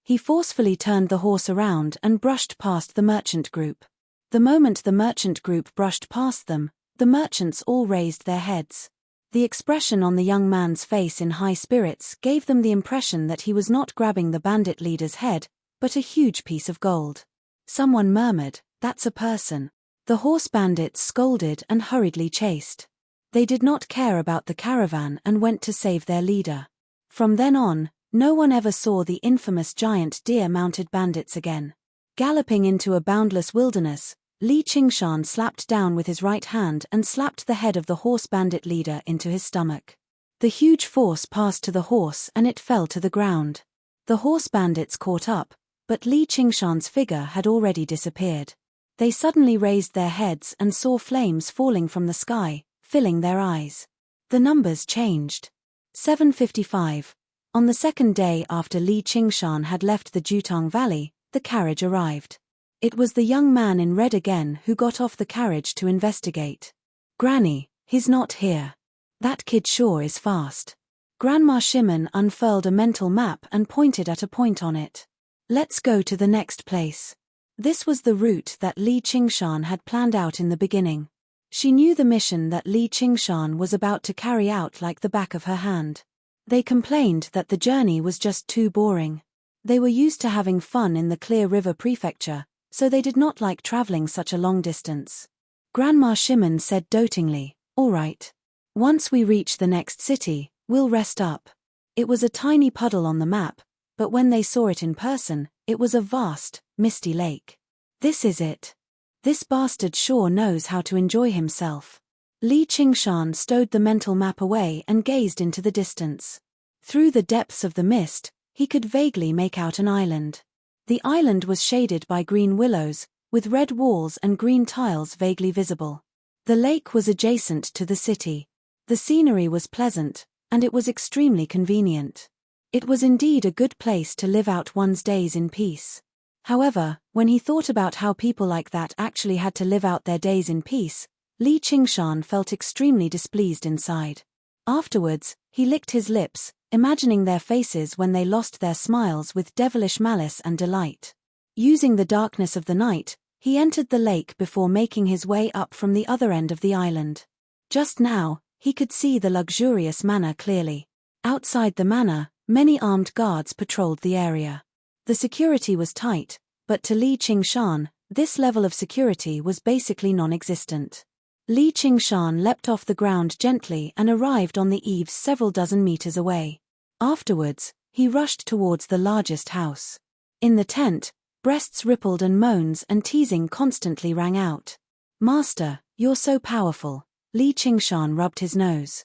He forcefully turned the horse around and brushed past the merchant group. The moment the merchant group brushed past them, the merchants all raised their heads. The expression on the young man's face in high spirits gave them the impression that he was not grabbing the bandit leader's head, but a huge piece of gold. Someone murmured, "That's a person." The horse bandits scolded and hurriedly chased. They did not care about the caravan and went to save their leader. From then on, no one ever saw the infamous giant deer-mounted bandits again. Galloping into a boundless wilderness, Li Qingshan slapped down with his right hand and slapped the head of the horse bandit leader into his stomach. The huge force passed to the horse and it fell to the ground. The horse bandits caught up, but Li Qingshan's figure had already disappeared. They suddenly raised their heads and saw flames falling from the sky, filling their eyes. The numbers changed. 7:55. On the second day after Li Qingshan had left the Jutong Valley, the carriage arrived. It was the young man in red again who got off the carriage to investigate. "Granny, he's not here. That kid sure is fast." Grandma Shimon unfurled a mental map and pointed at a point on it. "Let's go to the next place." This was the route that Li Qingshan had planned out in the beginning. She knew the mission that Li Qingshan was about to carry out like the back of her hand. They complained that the journey was just too boring. They were used to having fun in the Clear River Prefecture, so they did not like traveling such a long distance. Grandma Shimon said dotingly, "All right. Once we reach the next city, we'll rest up." It was a tiny puddle on the map, but when they saw it in person, it was a vast, misty lake. "This is it. This bastard sure knows how to enjoy himself." Li Qingshan stowed the mental map away and gazed into the distance. Through the depths of the mist, he could vaguely make out an island. The island was shaded by green willows, with red walls and green tiles vaguely visible. The lake was adjacent to the city. The scenery was pleasant, and it was extremely convenient. It was indeed a good place to live out one's days in peace. However, when he thought about how people like that actually had to live out their days in peace, Li Qingshan felt extremely displeased inside. Afterwards, he licked his lips, imagining their faces when they lost their smiles with devilish malice and delight. Using the darkness of the night, he entered the lake before making his way up from the other end of the island. Just now, he could see the luxurious manor clearly. Outside the manor, many armed guards patrolled the area. The security was tight, but to Li Qingshan, this level of security was basically non-existent. Li Qingshan leapt off the ground gently and arrived on the eaves several dozen meters away. Afterwards, he rushed towards the largest house. In the tent, breasts rippled and moans and teasing constantly rang out. "Master, you're so powerful." Li Qingshan rubbed his nose.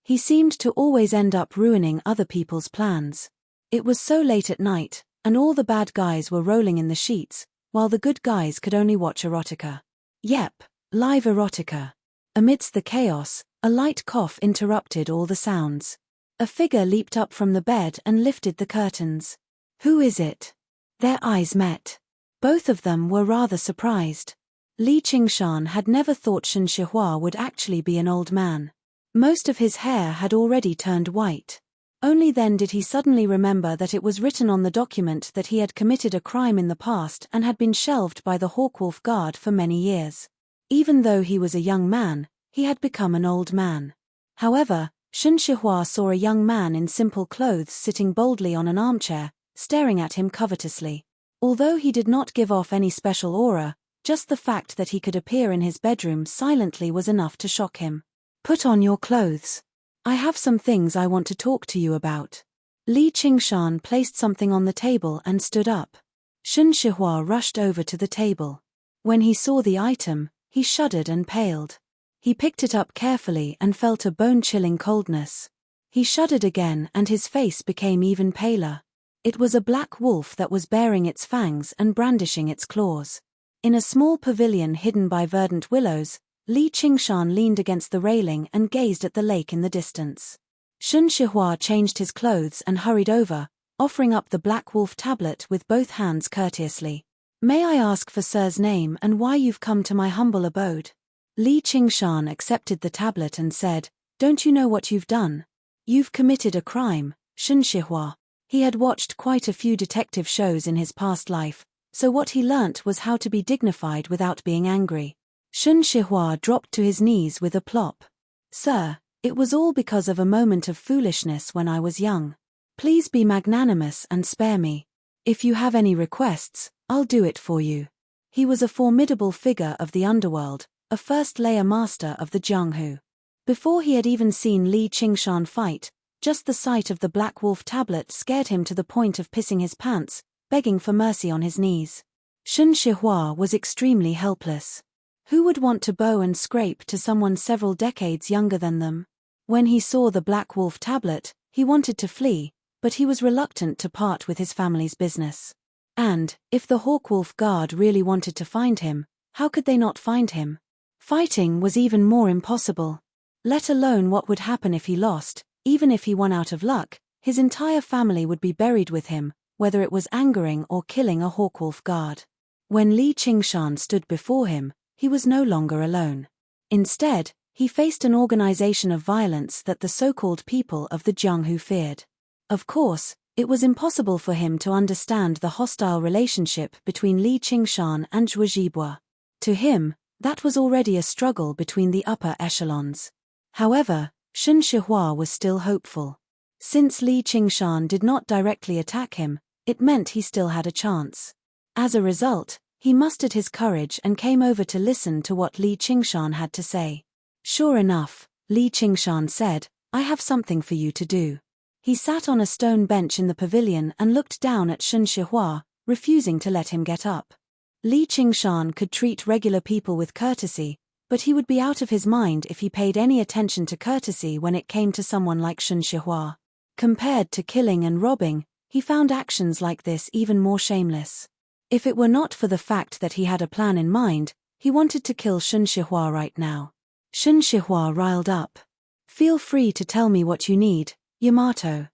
He seemed to always end up ruining other people's plans. It was so late at night, and all the bad guys were rolling in the sheets, while the good guys could only watch erotica. Yep, live erotica. Amidst the chaos, a light cough interrupted all the sounds. A figure leaped up from the bed and lifted the curtains. Who is it? Their eyes met. Both of them were rather surprised. Li Qingshan had never thought Shen Shihua would actually be an old man. Most of his hair had already turned white. Only then did he suddenly remember that it was written on the document that he had committed a crime in the past and had been shelved by the Hawkwolf Guard for many years. Even though he was a young man, he had become an old man. However, Shen Shihua saw a young man in simple clothes sitting boldly on an armchair, staring at him covetously. Although he did not give off any special aura, just the fact that he could appear in his bedroom silently was enough to shock him. Put on your clothes. I have some things I want to talk to you about. Li Qingshan placed something on the table and stood up. Shen Shihua rushed over to the table. When he saw the item, he shuddered and paled. He picked it up carefully and felt a bone-chilling coldness. He shuddered again and his face became even paler. It was a black wolf that was baring its fangs and brandishing its claws. In a small pavilion hidden by verdant willows, Li Qingshan leaned against the railing and gazed at the lake in the distance. Shen Shihua changed his clothes and hurried over, offering up the black wolf tablet with both hands courteously. May I ask for Sir's name and why you've come to my humble abode? Li Qingshan accepted the tablet and said, Don't you know what you've done? You've committed a crime, Shen Shihua. He had watched quite a few detective shows in his past life, so what he learnt was how to be dignified without being angry. Shen Shihua dropped to his knees with a plop. Sir, it was all because of a moment of foolishness when I was young. Please be magnanimous and spare me. If you have any requests, I'll do it for you. He was a formidable figure of the underworld, a first-layer master of the Jianghu. Before he had even seen Li Qingshan fight, just the sight of the Black Wolf tablet scared him to the point of pissing his pants, begging for mercy on his knees. Shen Shihua was extremely helpless. Who would want to bow and scrape to someone several decades younger than them? When he saw the Black Wolf tablet, he wanted to flee, but he was reluctant to part with his family's business. And, if the Hawkwolf Guard really wanted to find him, how could they not find him? Fighting was even more impossible. Let alone what would happen if he lost. Even if he won out of luck, his entire family would be buried with him, whether it was angering or killing a Hawkwolf Guard. When Li Qingshan stood before him, he was no longer alone. Instead, he faced an organization of violence that the so-called people of the Jianghu feared. Of course, it was impossible for him to understand the hostile relationship between Li Qingshan and Zhuo Zhibua. To him, that was already a struggle between the upper echelons. However, Shen Shihua was still hopeful. Since Li Qingshan did not directly attack him, it meant he still had a chance. As a result, he mustered his courage and came over to listen to what Li Qingshan had to say. Sure enough, Li Qingshan said, I have something for you to do. He sat on a stone bench in the pavilion and looked down at Shen Shihua, refusing to let him get up. Li Qingshan could treat regular people with courtesy, but he would be out of his mind if he paid any attention to courtesy when it came to someone like Shen Shihua. Compared to killing and robbing, he found actions like this even more shameless. If it were not for the fact that he had a plan in mind, he wanted to kill Shen Shihua right now. Shen Shihua riled up. Feel free to tell me what you need, Yamato.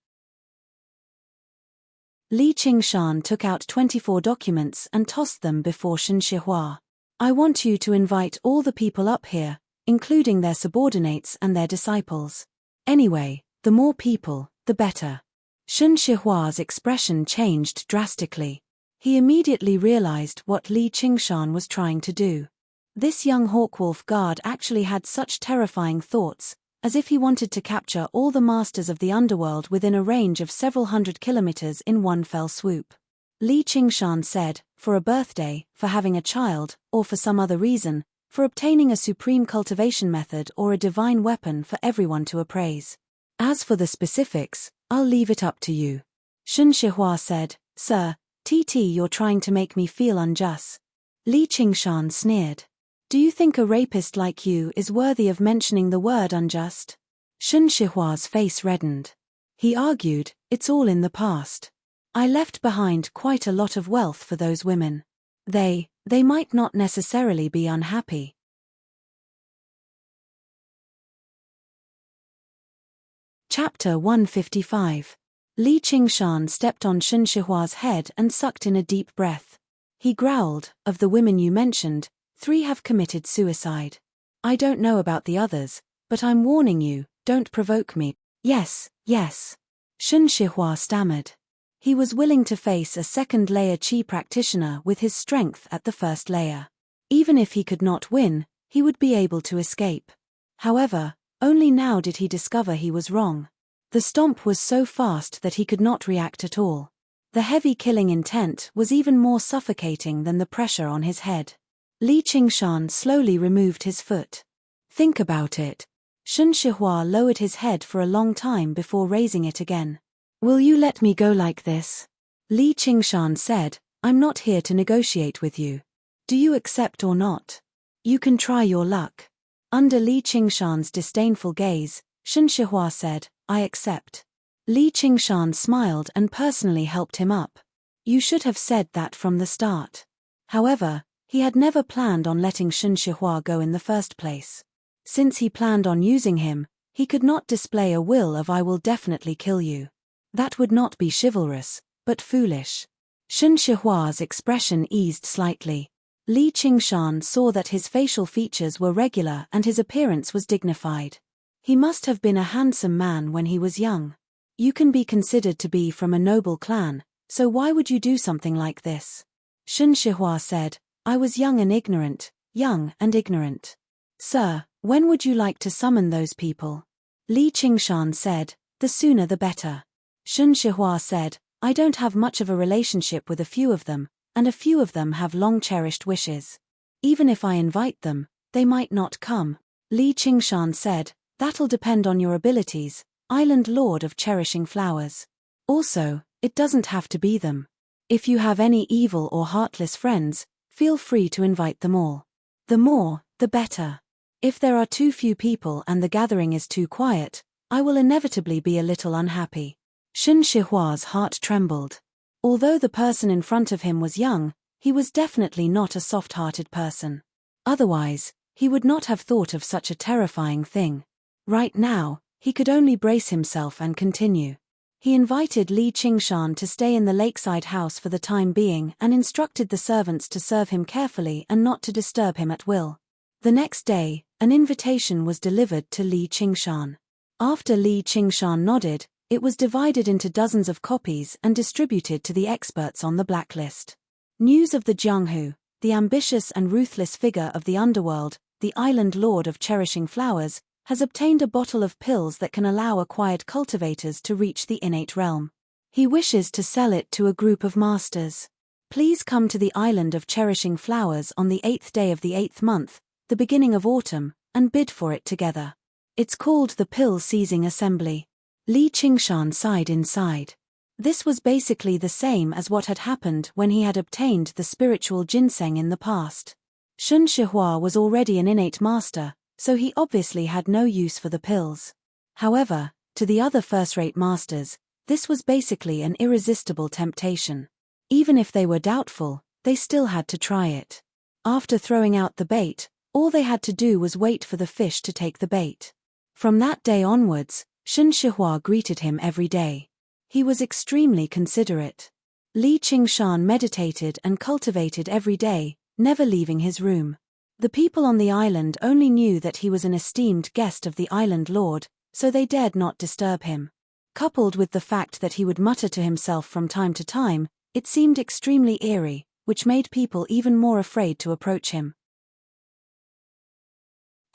Li Qingshan took out 24 documents and tossed them before Shen Shihua. I want you to invite all the people up here, including their subordinates and their disciples. Anyway, the more people, the better. Shen Shihua's expression changed drastically. He immediately realized what Li Qingshan was trying to do. This young Hawkwolf Guard actually had such terrifying thoughts, as if he wanted to capture all the masters of the underworld within a range of several hundred kilometers in one fell swoop. Li Qingshan said, for a birthday, for having a child, or for some other reason, for obtaining a supreme cultivation method or a divine weapon for everyone to appraise. As for the specifics, I'll leave it up to you. Shen Shihua said, Sir, you're trying to make me feel unjust. Li Qingshan sneered. Do you think a rapist like you is worthy of mentioning the word unjust? Shun Shihua's face reddened. He argued, "It's all in the past. I left behind quite a lot of wealth for those women. They might not necessarily be unhappy." Chapter 155. Li Qingshan stepped on Shun Shihua's head and sucked in a deep breath. He growled, "Of the women you mentioned, 3 have committed suicide. I don't know about the others, but I'm warning you, don't provoke me." Yes. Shun Shihua stammered. He was willing to face a second-layer qi practitioner with his strength at the first layer. Even if he could not win, he would be able to escape. However, only now did he discover he was wrong. The stomp was so fast that he could not react at all. The heavy killing intent was even more suffocating than the pressure on his head. Li Qingshan slowly removed his foot. "Think about it." Shun Shihua lowered his head for a long time before raising it again. "Will you let me go like this?" Li Qingshan said, "I'm not here to negotiate with you. Do you accept or not? You can try your luck." Under Li Qingshan's disdainful gaze, Shun Shihua said, "I accept." Li Qingshan smiled and personally helped him up. You should have said that from the start. However, he had never planned on letting Shun Shihua go in the first place. Since he planned on using him, he could not display a will of "I will definitely kill you." That would not be chivalrous, but foolish. Shun Shihua's expression eased slightly. Li Qingshan saw that his facial features were regular and his appearance was dignified. He must have been a handsome man when he was young. You can be considered to be from a noble clan, so why would you do something like this? Shun Shihua said, "I was young and ignorant. Sir, when would you like to summon those people?" Li Qingshan said, "The sooner the better." Shun Shihua said, "I don't have much of a relationship with a few of them, and a few of them have long-cherished wishes. Even if I invite them, they might not come." Li Qingshan said, "That'll depend on your abilities, Island Lord of Cherishing Flowers. Also, it doesn't have to be them. If you have any evil or heartless friends, feel free to invite them all. The more, the better. If there are too few people and the gathering is too quiet, I will inevitably be a little unhappy." Shun Shihua's heart trembled. Although the person in front of him was young, he was definitely not a soft-hearted person. Otherwise, he would not have thought of such a terrifying thing. Right now, he could only brace himself and continue. He invited Li Qingshan to stay in the lakeside house for the time being and instructed the servants to serve him carefully and not to disturb him at will. The next day, an invitation was delivered to Li Qingshan. After Li Qingshan nodded, it was divided into dozens of copies and distributed to the experts on the blacklist. News of the Jianghu, the ambitious and ruthless figure of the underworld, the Island Lord of Cherishing Flowers, has obtained a bottle of pills that can allow acquired cultivators to reach the innate realm. He wishes to sell it to a group of masters. Please come to the Island of Cherishing Flowers on the 8th day of the 8th month, the beginning of autumn, and bid for it together. It's called the Pill Seizing Assembly. Li Qingshan sighed inside. This was basically the same as what had happened when he had obtained the spiritual ginseng in the past. Shun Shihua was already an innate master, so he obviously had no use for the pills. However, to the other first-rate masters, this was basically an irresistible temptation. Even if they were doubtful, they still had to try it. After throwing out the bait, all they had to do was wait for the fish to take the bait. From that day onwards, Shun Shihua greeted him every day. He was extremely considerate. Li Qingshan meditated and cultivated every day, never leaving his room. The people on the island only knew that he was an esteemed guest of the Island Lord, so they dared not disturb him. Coupled with the fact that he would mutter to himself from time to time, it seemed extremely eerie, which made people even more afraid to approach him.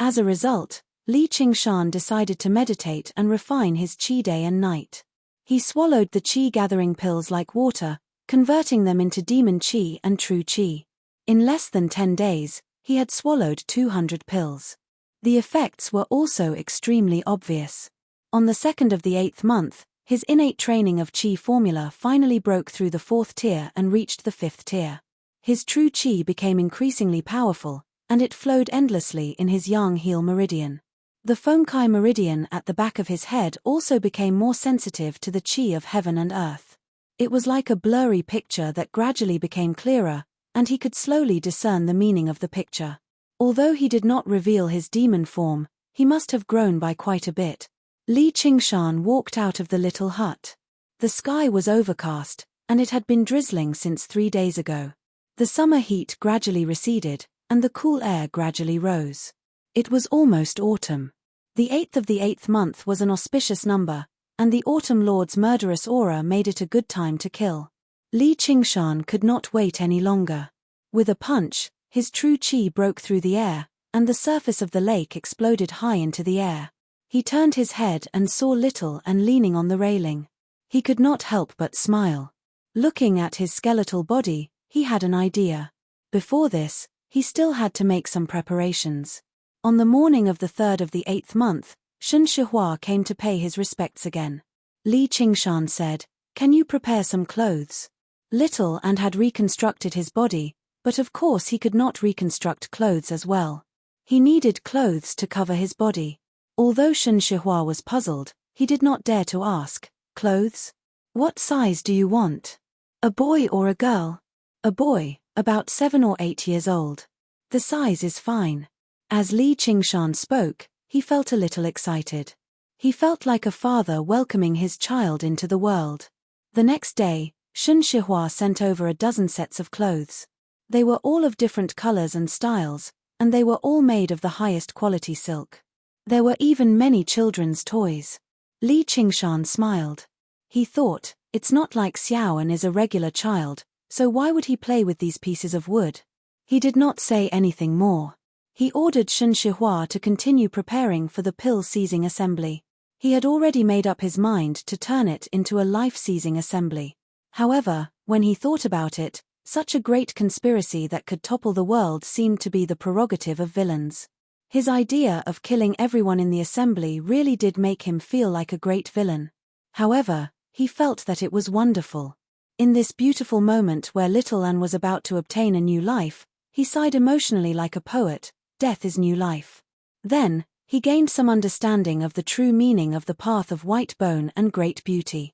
As a result, Li Qingshan decided to meditate and refine his qi day and night. He swallowed the qi-gathering pills like water, converting them into demon qi and true qi. In less than 10 days, he had swallowed 200 pills. The effects were also extremely obvious. On the 2nd of the 8th month, his innate training of qi formula finally broke through the 4th tier and reached the 5th tier. His true qi became increasingly powerful, and it flowed endlessly in his yang-heel meridian. The Fonkai meridian at the back of his head also became more sensitive to the chi of heaven and earth. It was like a blurry picture that gradually became clearer, and he could slowly discern the meaning of the picture. Although he did not reveal his demon form, he must have grown by quite a bit. Li Qingshan walked out of the little hut. The sky was overcast, and it had been drizzling since 3 days ago. The summer heat gradually receded, and the cool air gradually rose. It was almost autumn. The 8th of the 8th month was an auspicious number, and the autumn lord's murderous aura made it a good time to kill. Li Qingshan could not wait any longer. With a punch, his true chi broke through the air, and the surface of the lake exploded high into the air. He turned his head and saw Little Anne leaning on the railing. He could not help but smile. Looking at his skeletal body, he had an idea. Before this, he still had to make some preparations. On the morning of the 3rd of the 8th month, Shun Shihua came to pay his respects again. Li Qingshan said, "Can you prepare some clothes?" Little Anne had reconstructed his body, but of course he could not reconstruct clothes as well. He needed clothes to cover his body. Although Shun Shihua was puzzled, he did not dare to ask, "Clothes? What size do you want? A boy or a girl?" "A boy, about 7 or 8 years old. The size is fine." As Li Qingshan spoke, he felt a little excited. He felt like a father welcoming his child into the world. The next day, Shun Shihua sent over a dozen sets of clothes. They were all of different colors and styles, and they were all made of the highest quality silk. There were even many children's toys. Li Qingshan smiled. He thought, it's not like Xiaoan is a regular child, so why would he play with these pieces of wood? He did not say anything more. He ordered Shun Shihua to continue preparing for the pill-seizing assembly. He had already made up his mind to turn it into a life-seizing assembly. However, when he thought about it, such a great conspiracy that could topple the world seemed to be the prerogative of villains. His idea of killing everyone in the assembly really did make him feel like a great villain. However, he felt that it was wonderful. In this beautiful moment where Little Anne was about to obtain a new life, he sighed emotionally like a poet. Death is new life. Then, he gained some understanding of the true meaning of the path of white bone and great beauty.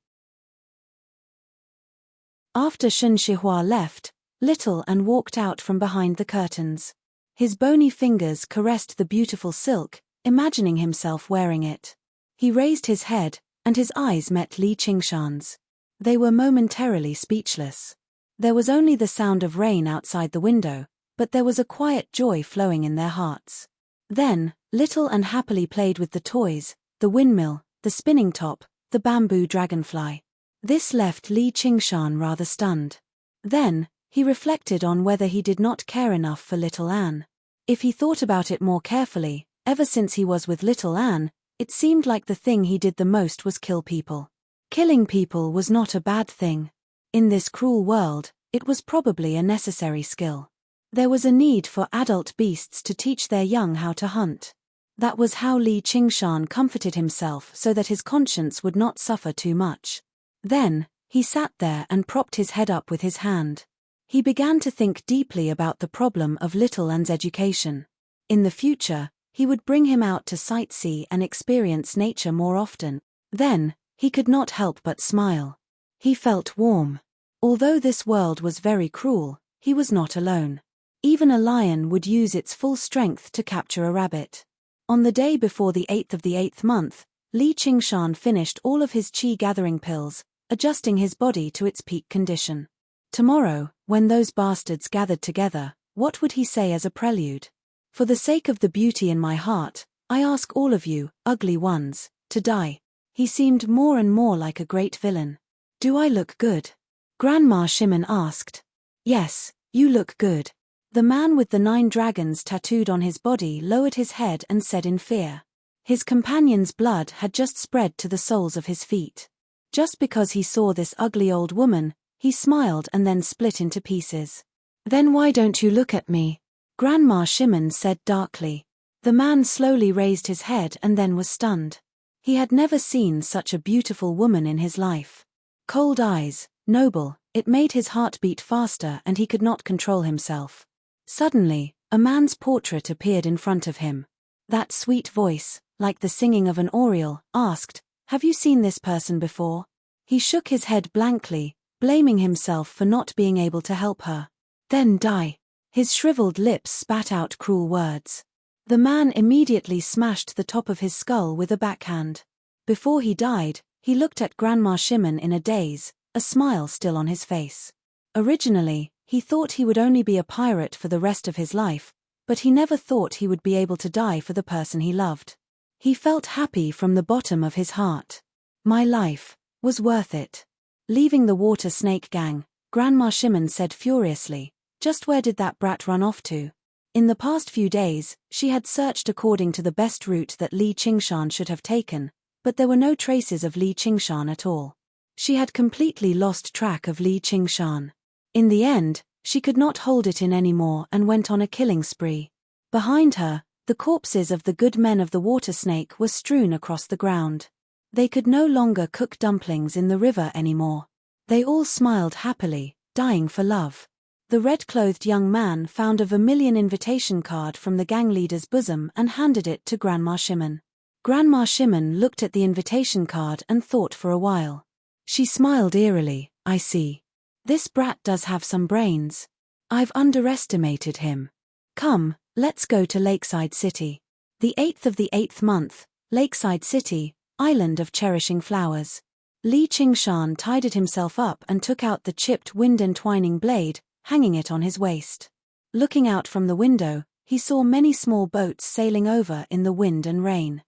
After Shun Shihua left, Little Anne walked out from behind the curtains. His bony fingers caressed the beautiful silk, imagining himself wearing it. He raised his head, and his eyes met Li Qingshan's. They were momentarily speechless. There was only the sound of rain outside the window, but there was a quiet joy flowing in their hearts. Then, Little Anne happily played with the toys, the windmill, the spinning top, the bamboo dragonfly. This left Li Qingshan rather stunned. Then, he reflected on whether he did not care enough for Little Anne. If he thought about it more carefully, ever since he was with Little Anne, it seemed like the thing he did the most was kill people. Killing people was not a bad thing. In this cruel world, it was probably a necessary skill. There was a need for adult beasts to teach their young how to hunt. That was how Li Qingshan comforted himself so that his conscience would not suffer too much. Then, he sat there and propped his head up with his hand. He began to think deeply about the problem of Little Anne's education. In the future, he would bring him out to sightsee and experience nature more often. Then, he could not help but smile. He felt warm. Although this world was very cruel, he was not alone. Even a lion would use its full strength to capture a rabbit. On the day before the 8th of the 8th month, Li Qingshan finished all of his chi-gathering pills, adjusting his body to its peak condition. Tomorrow, when those bastards gathered together, what would he say as a prelude? For the sake of the beauty in my heart, I ask all of you, ugly ones, to die. He seemed more and more like a great villain. Do I look good? Grandma Shimon asked. Yes, you look good. The man with the 9 dragons tattooed on his body lowered his head and said in fear. His companion's blood had just spread to the soles of his feet. Just because he saw this ugly old woman, he smiled and then split into pieces. Then why don't you look at me? Grandma Shimon said darkly. The man slowly raised his head and then was stunned. He had never seen such a beautiful woman in his life. Cold eyes, noble, it made his heart beat faster and he could not control himself. Suddenly, a man's portrait appeared in front of him. That sweet voice, like the singing of an oriole, asked, "Have you seen this person before?" He shook his head blankly, blaming himself for not being able to help her. "Then die." His shriveled lips spat out cruel words. The man immediately smashed the top of his skull with a backhand. Before he died, he looked at Grandma Shimon in a daze, a smile still on his face. Originally, he thought he would only be a pirate for the rest of his life, but he never thought he would be able to die for the person he loved. He felt happy from the bottom of his heart. My life was worth it. Leaving the water snake gang, Grandma Shimon said furiously, "Just where did that brat run off to?" In the past few days, she had searched according to the best route that Li Qingshan should have taken, but there were no traces of Li Qingshan at all. She had completely lost track of Li Qingshan. In the end, she could not hold it in anymore and went on a killing spree. Behind her, the corpses of the good men of the water snake were strewn across the ground. They could no longer cook dumplings in the river anymore. They all smiled happily, dying for love. The red-clothed young man found a vermilion invitation card from the gang leader's bosom and handed it to Grandma Shimon. Grandma Shimon looked at the invitation card and thought for a while. She smiled eerily. "I see. This brat does have some brains. I've underestimated him. Come, let's go to Lakeside City. The 8th of the 8th month, Lakeside City, Island of Cherishing Flowers." Li Qingshan tidied himself up and took out the chipped wind-entwining blade, hanging it on his waist. Looking out from the window, he saw many small boats sailing over in the wind and rain.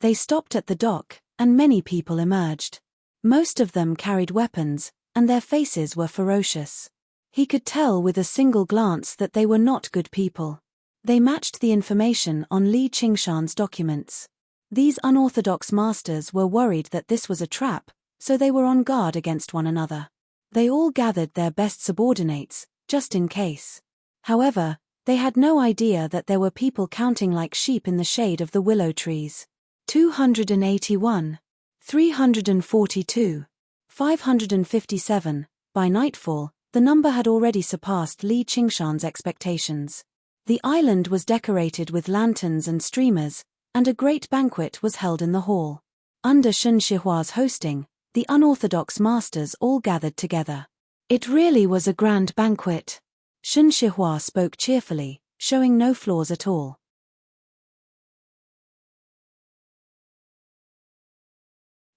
They stopped at the dock, and many people emerged. Most of them carried weapons, and their faces were ferocious. He could tell with a single glance that they were not good people. They matched the information on Li Qingshan's documents. These unorthodox masters were worried that this was a trap, so they were on guard against one another. They all gathered their best subordinates, just in case. However, they had no idea that there were people counting like sheep in the shade of the willow trees. 281, 342, 557. By nightfall, the number had already surpassed Li Qingshan's expectations. The island was decorated with lanterns and streamers, and a great banquet was held in the hall. Under Shen Shihua's hosting, the unorthodox masters all gathered together. It really was a grand banquet. Shen Shihua spoke cheerfully, showing no flaws at all.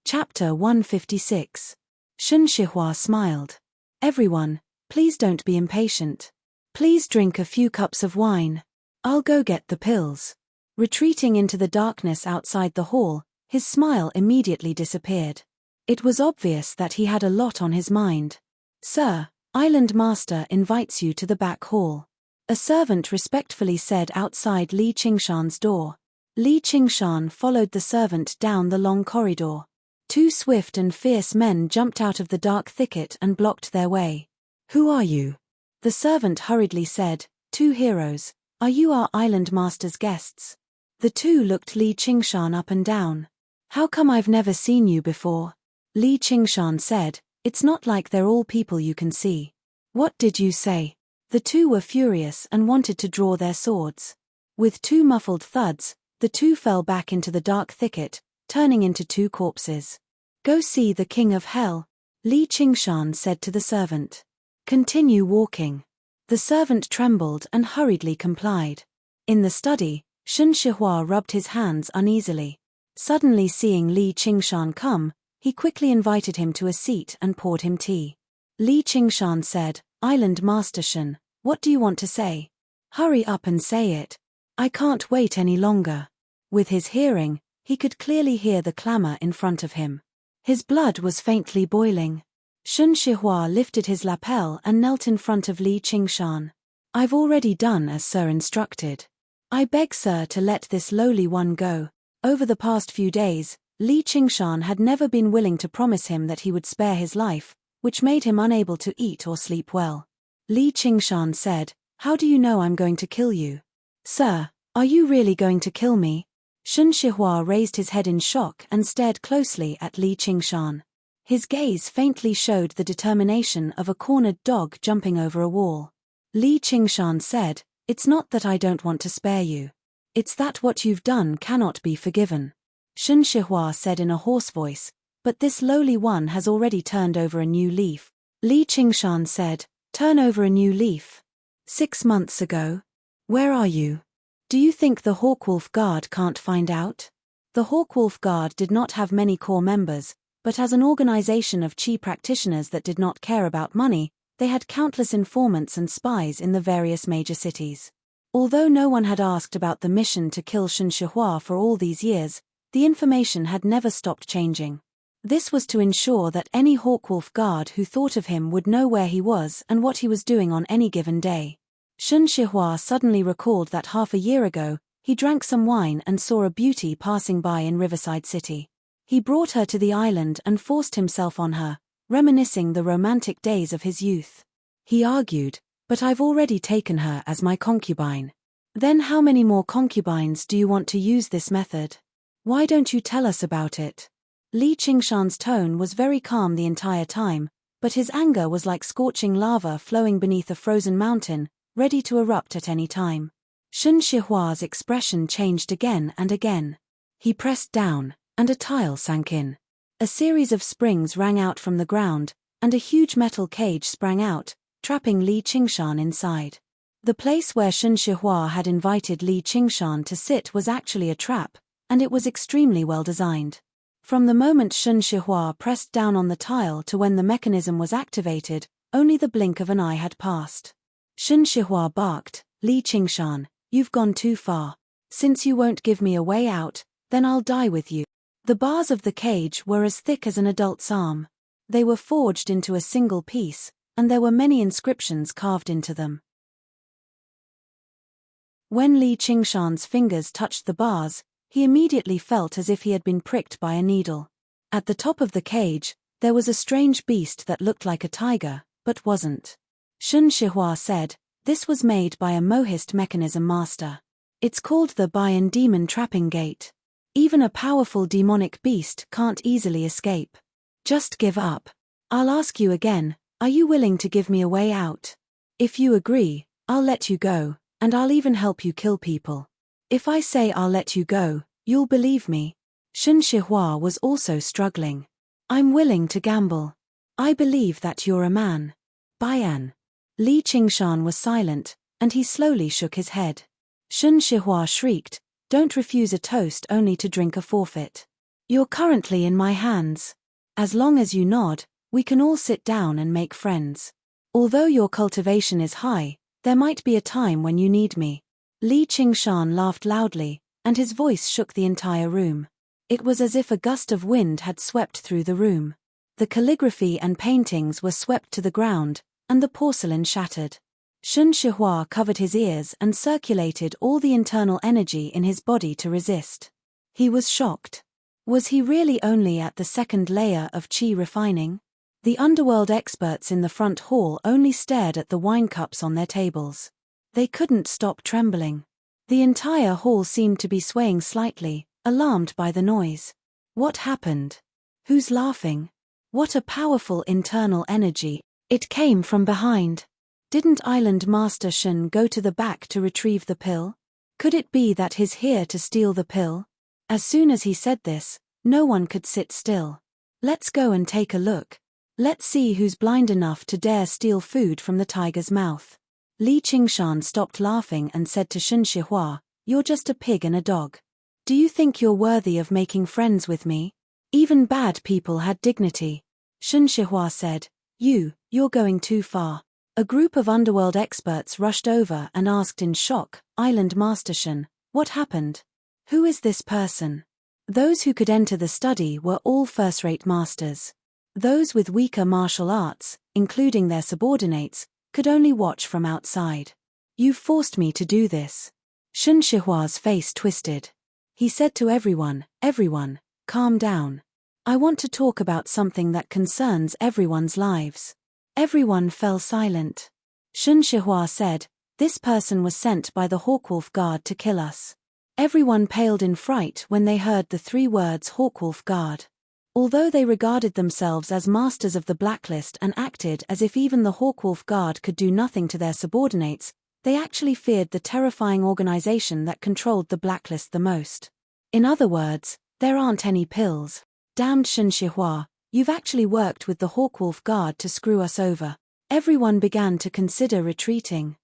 Chapter 156. Shen Shihua smiled. "Everyone, please don't be impatient. Please drink a few cups of wine. I'll go get the pills." Retreating into the darkness outside the hall, his smile immediately disappeared. It was obvious that he had a lot on his mind. "Sir, Island Master invites you to the back hall," a servant respectfully said outside Li Qingshan's door. Li Qingshan followed the servant down the long corridor. Two swift and fierce men jumped out of the dark thicket and blocked their way. "Who are you?" The servant hurriedly said. "Two heroes. Are you our Island Master's guests?" The two looked Li Qingshan up and down. "How come I've never seen you before?" Li Qingshan said. "It's not like they're all people you can see." "What did you say?" The two were furious and wanted to draw their swords. With two muffled thuds, the two fell back into the dark thicket, turning into two corpses. "Go see the King of Hell," Li Qingshan said to the servant. "Continue walking." The servant trembled and hurriedly complied. In the study, Shen Shihua rubbed his hands uneasily. Suddenly seeing Li Qingshan come, he quickly invited him to a seat and poured him tea. Li Qingshan said, "Island Master Shen, what do you want to say? Hurry up and say it. I can't wait any longer." With his hearing, he could clearly hear the clamor in front of him. His blood was faintly boiling. Shen Shihua lifted his lapel and knelt in front of Li Qingshan. "I've already done as Sir instructed. I beg Sir to let this lowly one go." Over the past few days, Li Qingshan had never been willing to promise him that he would spare his life, which made him unable to eat or sleep well. Li Qingshan said, "How do you know I'm going to kill you?" "Sir, are you really going to kill me?" Shen Shihua raised his head in shock and stared closely at Li Qingshan. His gaze faintly showed the determination of a cornered dog jumping over a wall. Li Qingshan said, "It's not that I don't want to spare you. It's that what you've done cannot be forgiven. Shen Shihua said in a hoarse voice, but this lowly one has already turned over a new leaf. Li Qingshan said, turn over a new leaf. 6 months ago? Where are you? Do you think the Hawkwolf Guard can't find out? The Hawkwolf Guard did not have many core members, but as an organization of Qi practitioners that did not care about money, they had countless informants and spies in the various major cities. Although no one had asked about the mission to kill Shen Shihua for all these years, the information had never stopped changing. This was to ensure that any Hawkwolf Guard who thought of him would know where he was and what he was doing on any given day. Shen Shihua suddenly recalled that half a year ago, he drank some wine and saw a beauty passing by in Riverside City. He brought her to the island and forced himself on her, reminiscing the romantic days of his youth. He argued, but I've already taken her as my concubine. Then how many more concubines do you want to use this method? Why don't you tell us about it? Li Qingshan's tone was very calm the entire time, but his anger was like scorching lava flowing beneath a frozen mountain, ready to erupt at any time. Shen Shihua's expression changed again and again. He pressed down, and a tile sank in. A series of springs rang out from the ground, and a huge metal cage sprang out, trapping Li Qingshan inside. The place where Shen Shihua had invited Li Qingshan to sit was actually a trap, and it was extremely well designed. From the moment Shen Shihua pressed down on the tile to when the mechanism was activated, only the blink of an eye had passed. Shen Shihua barked, Li Qingshan, you've gone too far. Since you won't give me a way out, then I'll die with you. The bars of the cage were as thick as an adult's arm. They were forged into a single piece, and there were many inscriptions carved into them. When Li Qingshan's fingers touched the bars, he immediately felt as if he had been pricked by a needle. At the top of the cage, there was a strange beast that looked like a tiger, but wasn't. Shen Shihua said, this was made by a Mohist mechanism master. It's called the Bayan Demon Trapping Gate. Even a powerful demonic beast can't easily escape. Just give up. I'll ask you again, are you willing to give me a way out? If you agree, I'll let you go, and I'll even help you kill people. If I say I'll let you go, you'll believe me. Shen Shihua was also struggling. I'm willing to gamble. I believe that you're a man. Bayan. Li Qingshan was silent, and he slowly shook his head. Shen Shihua shrieked, don't refuse a toast only to drink a forfeit. You're currently in my hands. As long as you nod, we can all sit down and make friends. Although your cultivation is high, there might be a time when you need me. Li Qingshan laughed loudly, and his voice shook the entire room. It was as if a gust of wind had swept through the room. The calligraphy and paintings were swept to the ground, and the porcelain shattered. Shen Shihua covered his ears and circulated all the internal energy in his body to resist. He was shocked. Was he really only at the second layer of qi refining? The underworld experts in the front hall only stared at the wine cups on their tables. They couldn't stop trembling. The entire hall seemed to be swaying slightly, alarmed by the noise. What happened? Who's laughing? What a powerful internal energy. It came from behind. Didn't Island Master Shen go to the back to retrieve the pill? Could it be that he's here to steal the pill? As soon as he said this, no one could sit still. Let's go and take a look. Let's see who's blind enough to dare steal food from the tiger's mouth. Li Qingshan stopped laughing and said to Shen Shihua, you're just a pig and a dog. Do you think you're worthy of making friends with me? Even bad people had dignity. Shen Shihua said, you're going too far. A group of underworld experts rushed over and asked in shock, Island Master Shen, what happened? Who is this person? Those who could enter the study were all first-rate masters. Those with weaker martial arts, including their subordinates, could only watch from outside. You've forced me to do this. Shen Shihua's face twisted. He said to everyone, calm down. I want to talk about something that concerns everyone's lives. Everyone fell silent. Shen Shihua said, this person was sent by the Hawkwolf Guard to kill us. Everyone paled in fright when they heard the 3 words Hawkwolf Guard. Although they regarded themselves as masters of the blacklist and acted as if even the Hawkwolf Guard could do nothing to their subordinates, They actually feared the terrifying organization that controlled the blacklist the most. In other words, there aren't any pills. Damned Shen Shihua, you've actually worked with the Hawkwolf Guard to screw us over. Everyone began to consider retreating.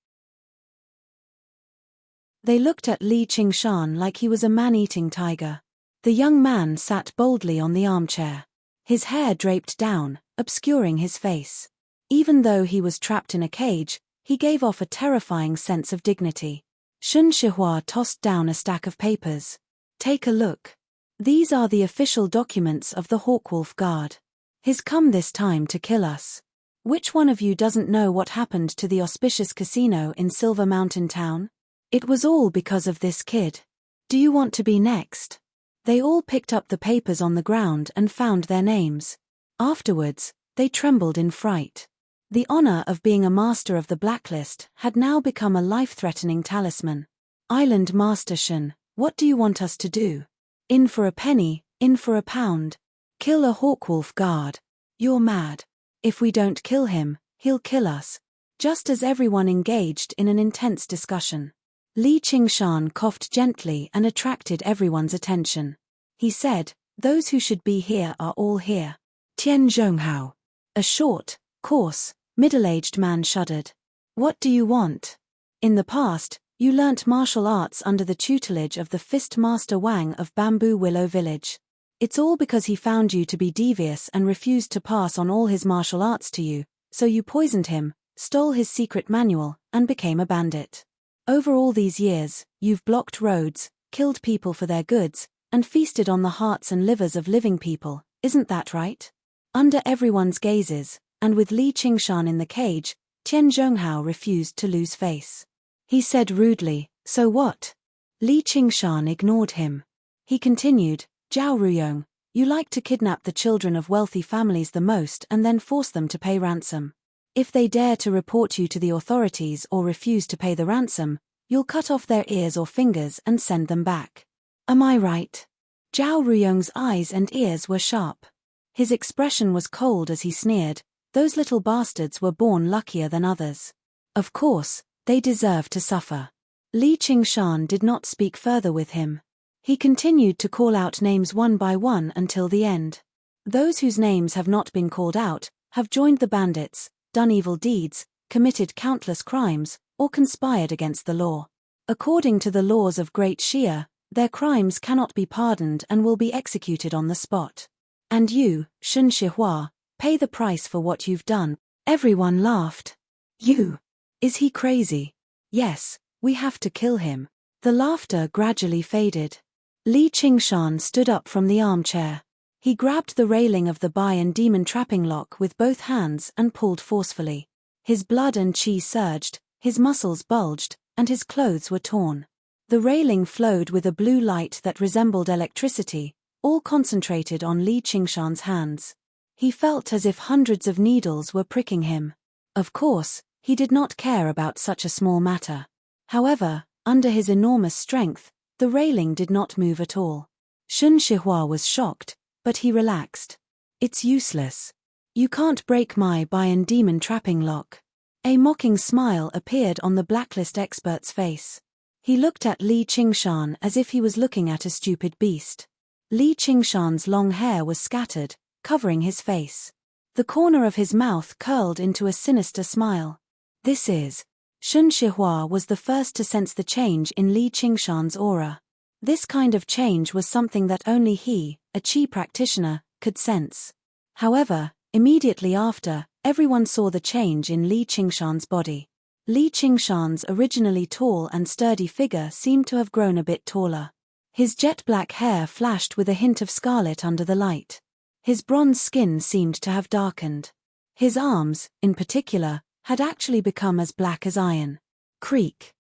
They looked at Li Qingshan like he was a man-eating tiger. The young man sat boldly on the armchair. His hair draped down, obscuring his face. Even though he was trapped in a cage, he gave off a terrifying sense of dignity. Shen Shihua tossed down a stack of papers. Take a look. These are the official documents of the Hawkwolf Guard. He's come this time to kill us. Which one of you doesn't know what happened to the auspicious casino in Silver Mountain Town? It was all because of this kid. Do you want to be next? They all picked up the papers on the ground and found their names. Afterwards, they trembled in fright. The honor of being a master of the blacklist had now become a life-threatening talisman. Island Master Shen, what do you want us to do? In for a penny, in for a pound. Kill a Hawkwolf Guard. You're mad. If we don't kill him, he'll kill us. Just as everyone engaged in an intense discussion. Li Qingshan coughed gently and attracted everyone's attention. He said, those who should be here are all here. Tian Zhonghao. A short, coarse, middle-aged man shuddered. What do you want? In the past, you learnt martial arts under the tutelage of the Fist Master Wang of Bamboo Willow Village. It's all because he found you to be devious and refused to pass on all his martial arts to you, so you poisoned him, stole his secret manual, and became a bandit. Over all these years, you've blocked roads, killed people for their goods, and feasted on the hearts and livers of living people, isn't that right? Under everyone's gazes, and with Li Qingshan in the cage, Tian Zhonghao refused to lose face. He said rudely, so what? Li Qingshan ignored him. He continued, Zhao Ruyong, you like to kidnap the children of wealthy families the most and then force them to pay ransom. If they dare to report you to the authorities or refuse to pay the ransom, you'll cut off their ears or fingers and send them back. Am I right? Zhao Ruyong's eyes and ears were sharp. His expression was cold as he sneered, those little bastards were born luckier than others. Of course, they deserve to suffer. Li Qingshan did not speak further with him. He continued to call out names one by one until the end. Those whose names have not been called out, have joined the bandits, done evil deeds, committed countless crimes, or conspired against the law. According to the laws of Great Xia, their crimes cannot be pardoned and will be executed on the spot. And you, Shen Shihua, pay the price for what you've done. Everyone laughed. You? Is he crazy? Yes, we have to kill him. The laughter gradually faded. Li Qingshan stood up from the armchair. He grabbed the railing of the Bai and Demon trapping lock with both hands and pulled forcefully. His blood and qi surged, his muscles bulged, and his clothes were torn. The railing flowed with a blue light that resembled electricity, all concentrated on Li Qingshan's hands. He felt as if hundreds of needles were pricking him. Of course, he did not care about such a small matter. However, under his enormous strength, the railing did not move at all. Shen Shihua was shocked, but he relaxed. It's useless. You can't break my Bai and Demon trapping lock. A mocking smile appeared on the blacklist expert's face. He looked at Li Qingshan as if he was looking at a stupid beast. Li Qingshan's long hair was scattered, covering his face. The corner of his mouth curled into a sinister smile. This is... Shen Shihua was the first to sense the change in Li Qingshan's aura. This kind of change was something that only he, a qi practitioner, could sense. However, immediately after, everyone saw the change in Li Qingshan's body. Li Qingshan's originally tall and sturdy figure seemed to have grown a bit taller. His jet-black hair flashed with a hint of scarlet under the light. His bronze skin seemed to have darkened. His arms, in particular, had actually become as black as iron. Creak.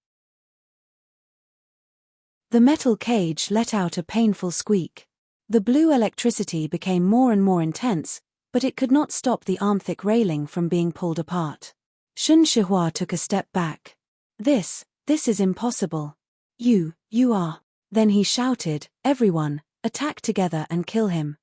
The metal cage let out a painful squeak. The blue electricity became more and more intense, but it could not stop the arm-thick railing from being pulled apart. Shen Shihua took a step back. This is impossible. You are. Then he shouted, everyone, attack together and kill him.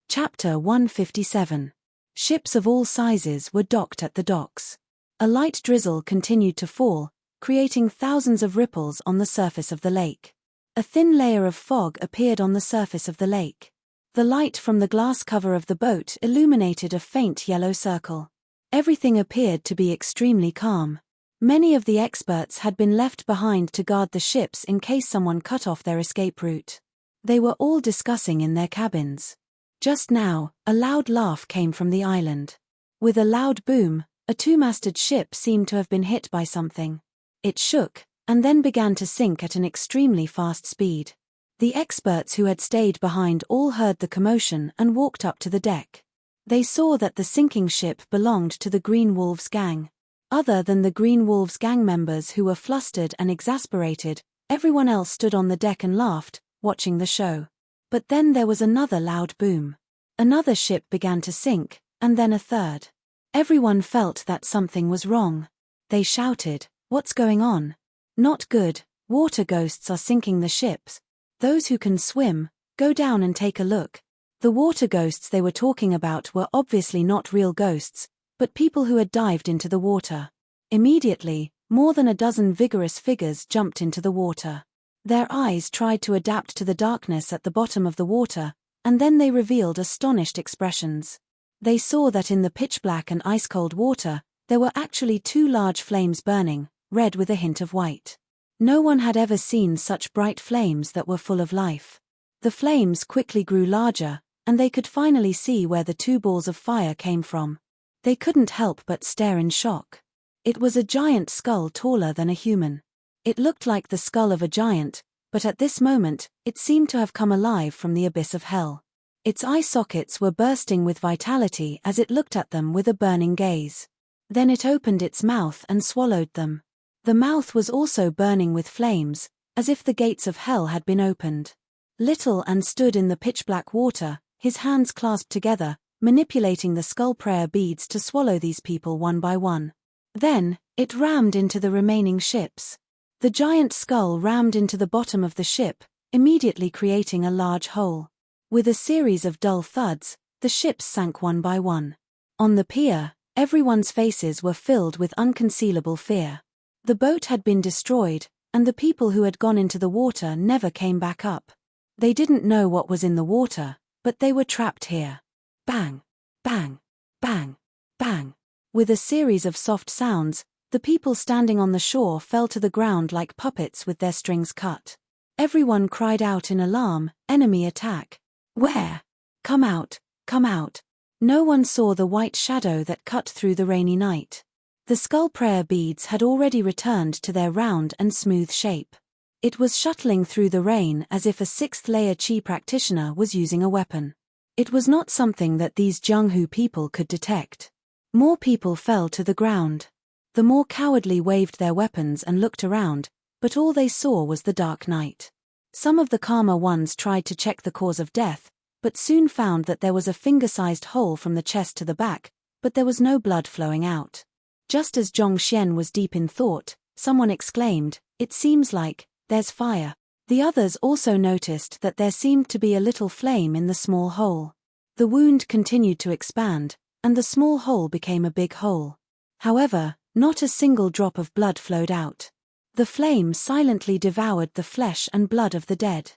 Chapter 157. Ships of all sizes were docked at the docks. A light drizzle continued to fall, creating thousands of ripples on the surface of the lake. A thin layer of fog appeared on the surface of the lake. The light from the glass cover of the boat illuminated a faint yellow circle. Everything appeared to be extremely calm. Many of the experts had been left behind to guard the ships in case someone cut off their escape route. They were all discussing in their cabins. Just now, a loud laugh came from the island. With a loud boom, a two-masted ship seemed to have been hit by something. It shook, and then began to sink at an extremely fast speed. The experts who had stayed behind all heard the commotion and walked up to the deck. They saw that the sinking ship belonged to the Green Wolves gang. Other than the Green Wolves gang members who were flustered and exasperated, everyone else stood on the deck and laughed, watching the show. But then there was another loud boom. Another ship began to sink, and then a third. Everyone felt that something was wrong. They shouted, "What's going on? Not good, water ghosts are sinking the ships. Those who can swim, go down and take a look." The water ghosts they were talking about were obviously not real ghosts, but people who had dived into the water. Immediately, more than a dozen vigorous figures jumped into the water. Their eyes tried to adapt to the darkness at the bottom of the water, and then they revealed astonished expressions. They saw that in the pitch-black and ice-cold water, there were actually two large flames burning, red with a hint of white. No one had ever seen such bright flames that were full of life. The flames quickly grew larger, and they could finally see where the two balls of fire came from. They couldn't help but stare in shock. It was a giant skull taller than a human. It looked like the skull of a giant, but at this moment, it seemed to have come alive from the abyss of hell. Its eye sockets were bursting with vitality as it looked at them with a burning gaze. Then it opened its mouth and swallowed them. The mouth was also burning with flames, as if the gates of hell had been opened. Little and stood in the pitch-black water, his hands clasped together, manipulating the skull prayer beads to swallow these people one by one. Then, it rammed into the remaining ships. The giant skull rammed into the bottom of the ship, immediately creating a large hole. With a series of dull thuds, the ships sank one by one. On the pier, everyone's faces were filled with unconcealable fear. The boat had been destroyed, and the people who had gone into the water never came back up. They didn't know what was in the water, but they were trapped here. Bang, bang, bang, bang. With a series of soft sounds, the people standing on the shore fell to the ground like puppets with their strings cut. Everyone cried out in alarm, "Enemy attack!" "Where? Come out, come out!" No one saw the white shadow that cut through the rainy night. The skull prayer beads had already returned to their round and smooth shape. It was shuttling through the rain as if a sixth-layer chi practitioner was using a weapon. It was not something that these Jianghu people could detect. More people fell to the ground. The more cowardly waved their weapons and looked around, but all they saw was the dark night. Some of the calmer ones tried to check the cause of death, but soon found that there was a finger-sized hole from the chest to the back, but there was no blood flowing out. Just as Zhong Xian was deep in thought, someone exclaimed, "It seems like, there's fire." The others also noticed that there seemed to be a little flame in the small hole. The wound continued to expand, and the small hole became a big hole. However, not a single drop of blood flowed out. The flame silently devoured the flesh and blood of the dead.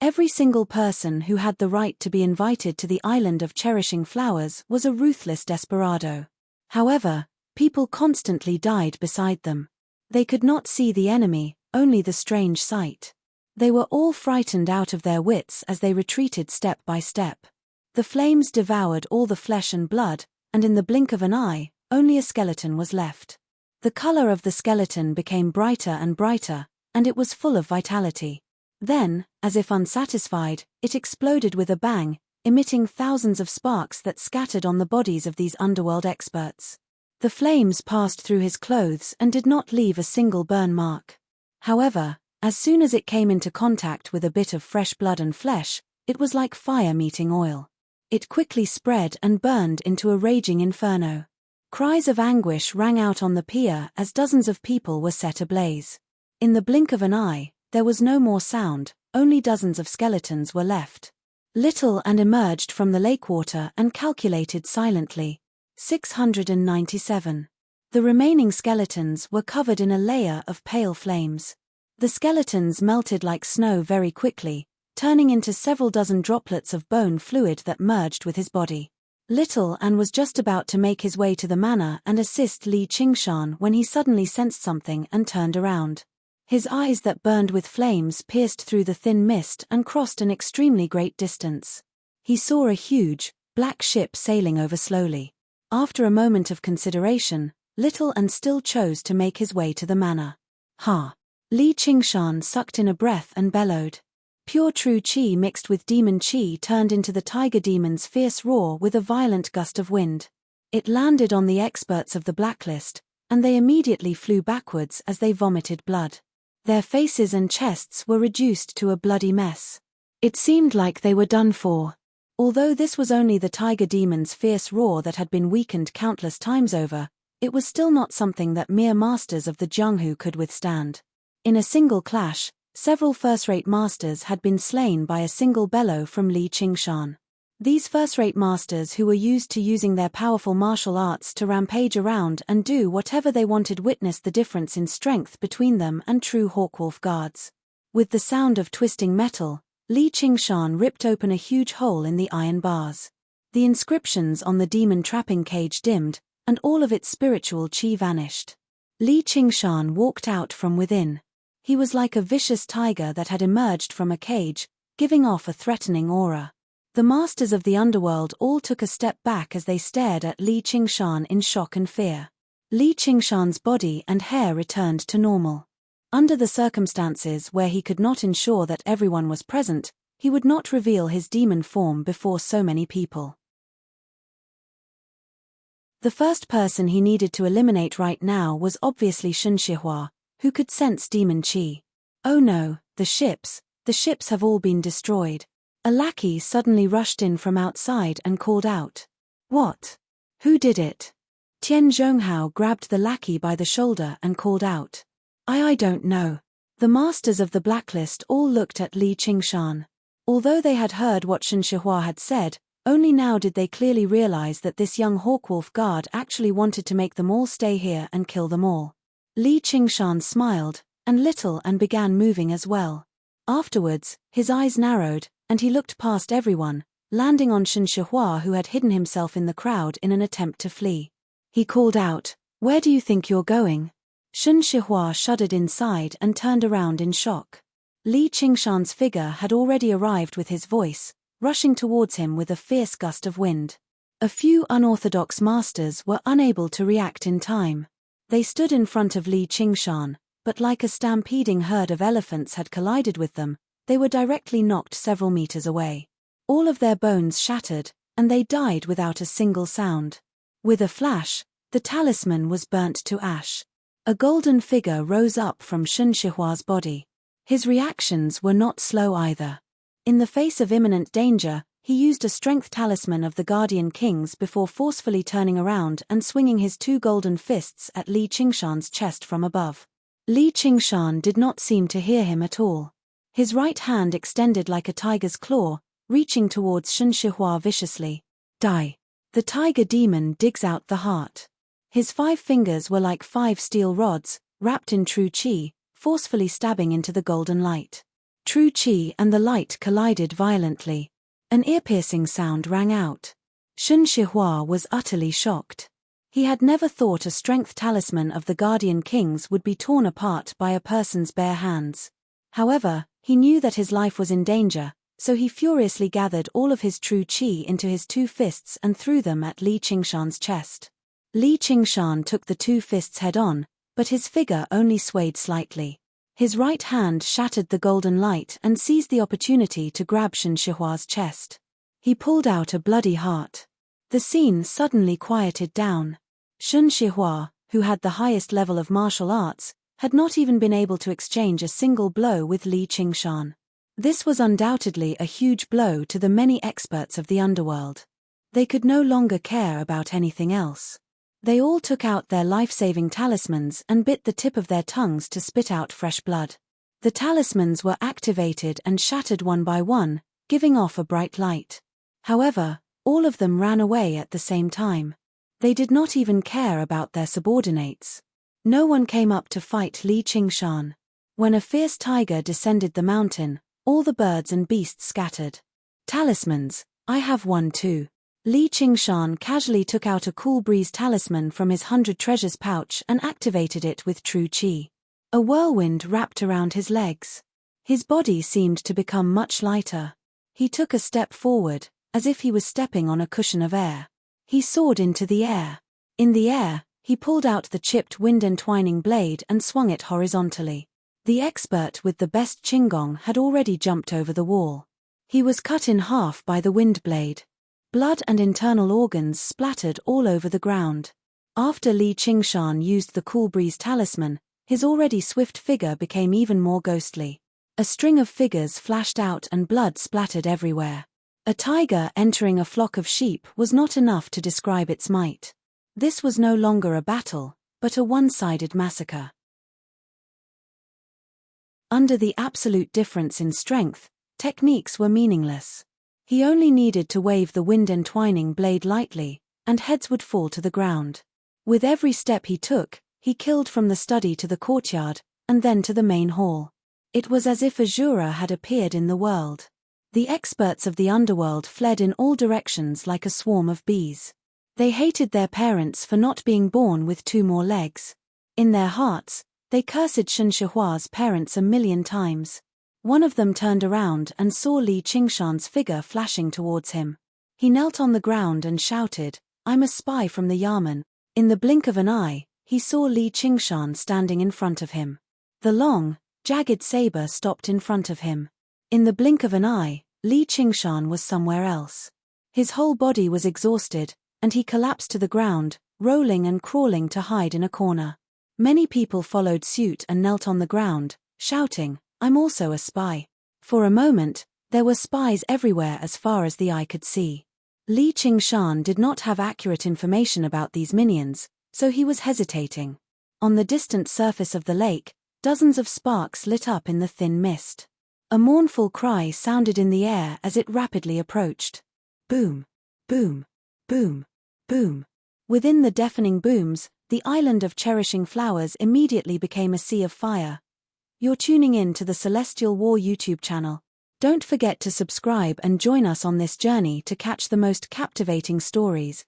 Every single person who had the right to be invited to the island of cherishing flowers was a ruthless desperado. However, people constantly died beside them. They could not see the enemy, only the strange sight. They were all frightened out of their wits as they retreated step by step. The flames devoured all the flesh and blood, and in the blink of an eye, only a skeleton was left. The color of the skeleton became brighter and brighter, and it was full of vitality. Then, as if unsatisfied, it exploded with a bang, emitting thousands of sparks that scattered on the bodies of these underworld experts. The flames passed through his clothes and did not leave a single burn mark. However, as soon as it came into contact with a bit of fresh blood and flesh, it was like fire meeting oil. It quickly spread and burned into a raging inferno. Cries of anguish rang out on the pier as dozens of people were set ablaze. In the blink of an eye, there was no more sound, only dozens of skeletons were left. Little and emerged from the lake water and calculated silently. 697. The remaining skeletons were covered in a layer of pale flames. The skeletons melted like snow very quickly, turning into several dozen droplets of bone fluid that merged with his body. Little An was just about to make his way to the manor and assist Li Qingshan when he suddenly sensed something and turned around. His eyes that burned with flames pierced through the thin mist and crossed an extremely great distance. He saw a huge, black ship sailing over slowly. After a moment of consideration, Little An still chose to make his way to the manor. Ha! Li Qingshan sucked in a breath and bellowed. Pure true qi mixed with demon qi turned into the tiger demon's fierce roar with a violent gust of wind. It landed on the experts of the blacklist, and they immediately flew backwards as they vomited blood. Their faces and chests were reduced to a bloody mess. It seemed like they were done for. Although this was only the tiger demon's fierce roar that had been weakened countless times over, it was still not something that mere masters of the Jianghu could withstand. In a single clash, several first-rate masters had been slain by a single bellow from Li Qingshan. These first-rate masters who were used to using their powerful martial arts to rampage around and do whatever they wanted witnessed the difference in strength between them and true Hawkwolf guards. With the sound of twisting metal, Li Qingshan ripped open a huge hole in the iron bars. The inscriptions on the demon trapping cage dimmed, and all of its spiritual qi vanished. Li Qingshan walked out from within. He was like a vicious tiger that had emerged from a cage, giving off a threatening aura. The masters of the underworld all took a step back as they stared at Li Qingshan in shock and fear. Li Qingshan's body and hair returned to normal. Under the circumstances where he could not ensure that everyone was present, he would not reveal his demon form before so many people. The first person he needed to eliminate right now was obviously Shen Shihua, who could sense demon qi. Oh no, the ships have all been destroyed. A lackey suddenly rushed in from outside and called out. What? Who did it? Tian Zhonghao grabbed the lackey by the shoulder and called out. I don't know. The masters of the blacklist all looked at Li Qingshan. Although they had heard what Shen Shihua had said, only now did they clearly realize that this young Hawkwolf guard actually wanted to make them all stay here and kill them all. Li Qingshan smiled, and Little An began moving as well. Afterwards, his eyes narrowed, and he looked past everyone, landing on Shen Shihua who had hidden himself in the crowd in an attempt to flee. He called out, "Where do you think you're going?" Shen Shihua shuddered inside and turned around in shock. Li Qingshan's figure had already arrived with his voice, rushing towards him with a fierce gust of wind. A few unorthodox masters were unable to react in time. They stood in front of Li Qingshan, but like a stampeding herd of elephants had collided with them, they were directly knocked several meters away. All of their bones shattered, and they died without a single sound. With a flash, the talisman was burnt to ash. A golden figure rose up from Shen Shihua's body. His reactions were not slow either. In the face of imminent danger, he used a strength talisman of the Guardian Kings before forcefully turning around and swinging his two golden fists at Li Qingshan's chest from above. Li Qingshan did not seem to hear him at all. His right hand extended like a tiger's claw, reaching towards Shen Shihua viciously. Die. The tiger demon digs out the heart. His 5 fingers were like 5 steel rods, wrapped in true qi, forcefully stabbing into the golden light. True qi and the light collided violently. An ear-piercing sound rang out. Shen Shihua was utterly shocked. He had never thought a strength talisman of the Guardian Kings would be torn apart by a person's bare hands. However, he knew that his life was in danger, so he furiously gathered all of his true qi into his 2 fists and threw them at Li Qingshan's chest. Li Qingshan took the 2 fists head-on, but his figure only swayed slightly. His right hand shattered the golden light and seized the opportunity to grab Shen Shihua's chest. He pulled out a bloody heart. The scene suddenly quieted down. Shen Shihua, who had the highest level of martial arts, had not even been able to exchange a single blow with Li Qingshan. This was undoubtedly a huge blow to the many experts of the underworld. They could no longer care about anything else. They all took out their life-saving talismans and bit the tip of their tongues to spit out fresh blood. The talismans were activated and shattered one by one, giving off a bright light. However, all of them ran away at the same time. They did not even care about their subordinates. No one came up to fight Li Qingshan. When a fierce tiger descended the mountain, all the birds and beasts scattered. Talismans, I have one too. Li Qingshan casually took out a cool breeze talisman from his 100 treasures pouch and activated it with true qi. A whirlwind wrapped around his legs. His body seemed to become much lighter. He took a step forward, as if he was stepping on a cushion of air. He soared into the air. In the air, he pulled out the chipped wind entwining blade and swung it horizontally. The expert with the best qinggong had already jumped over the wall. He was cut in half by the wind blade. Blood and internal organs splattered all over the ground. After Li Qingshan used the cool breeze talisman, his already swift figure became even more ghostly. A string of figures flashed out and blood splattered everywhere. A tiger entering a flock of sheep was not enough to describe its might. This was no longer a battle, but a one-sided massacre. Under the absolute difference in strength, techniques were meaningless. He only needed to wave the wind entwining blade lightly, and heads would fall to the ground. With every step he took, he killed from the study to the courtyard, and then to the main hall. It was as if Azura had appeared in the world. The experts of the underworld fled in all directions like a swarm of bees. They hated their parents for not being born with 2 more legs. In their hearts, they cursed Shen Shihua's parents 1,000,000 times. One of them turned around and saw Li Qingshan's figure flashing towards him. He knelt on the ground and shouted, "I'm a spy from the Yamen." In the blink of an eye, he saw Li Qingshan standing in front of him. The long, jagged saber stopped in front of him. In the blink of an eye, Li Qingshan was somewhere else. His whole body was exhausted, and he collapsed to the ground, rolling and crawling to hide in a corner. Many people followed suit and knelt on the ground, shouting, "I'm also a spy." For a moment, there were spies everywhere as far as the eye could see. Li Qingshan did not have accurate information about these minions, so he was hesitating. On the distant surface of the lake, dozens of sparks lit up in the thin mist. A mournful cry sounded in the air as it rapidly approached. Boom, boom, boom, boom. Within the deafening booms, the island of cherishing flowers immediately became a sea of fire. You're tuning in to the Celestial War YouTube channel. Don't forget to subscribe and join us on this journey to catch the most captivating stories.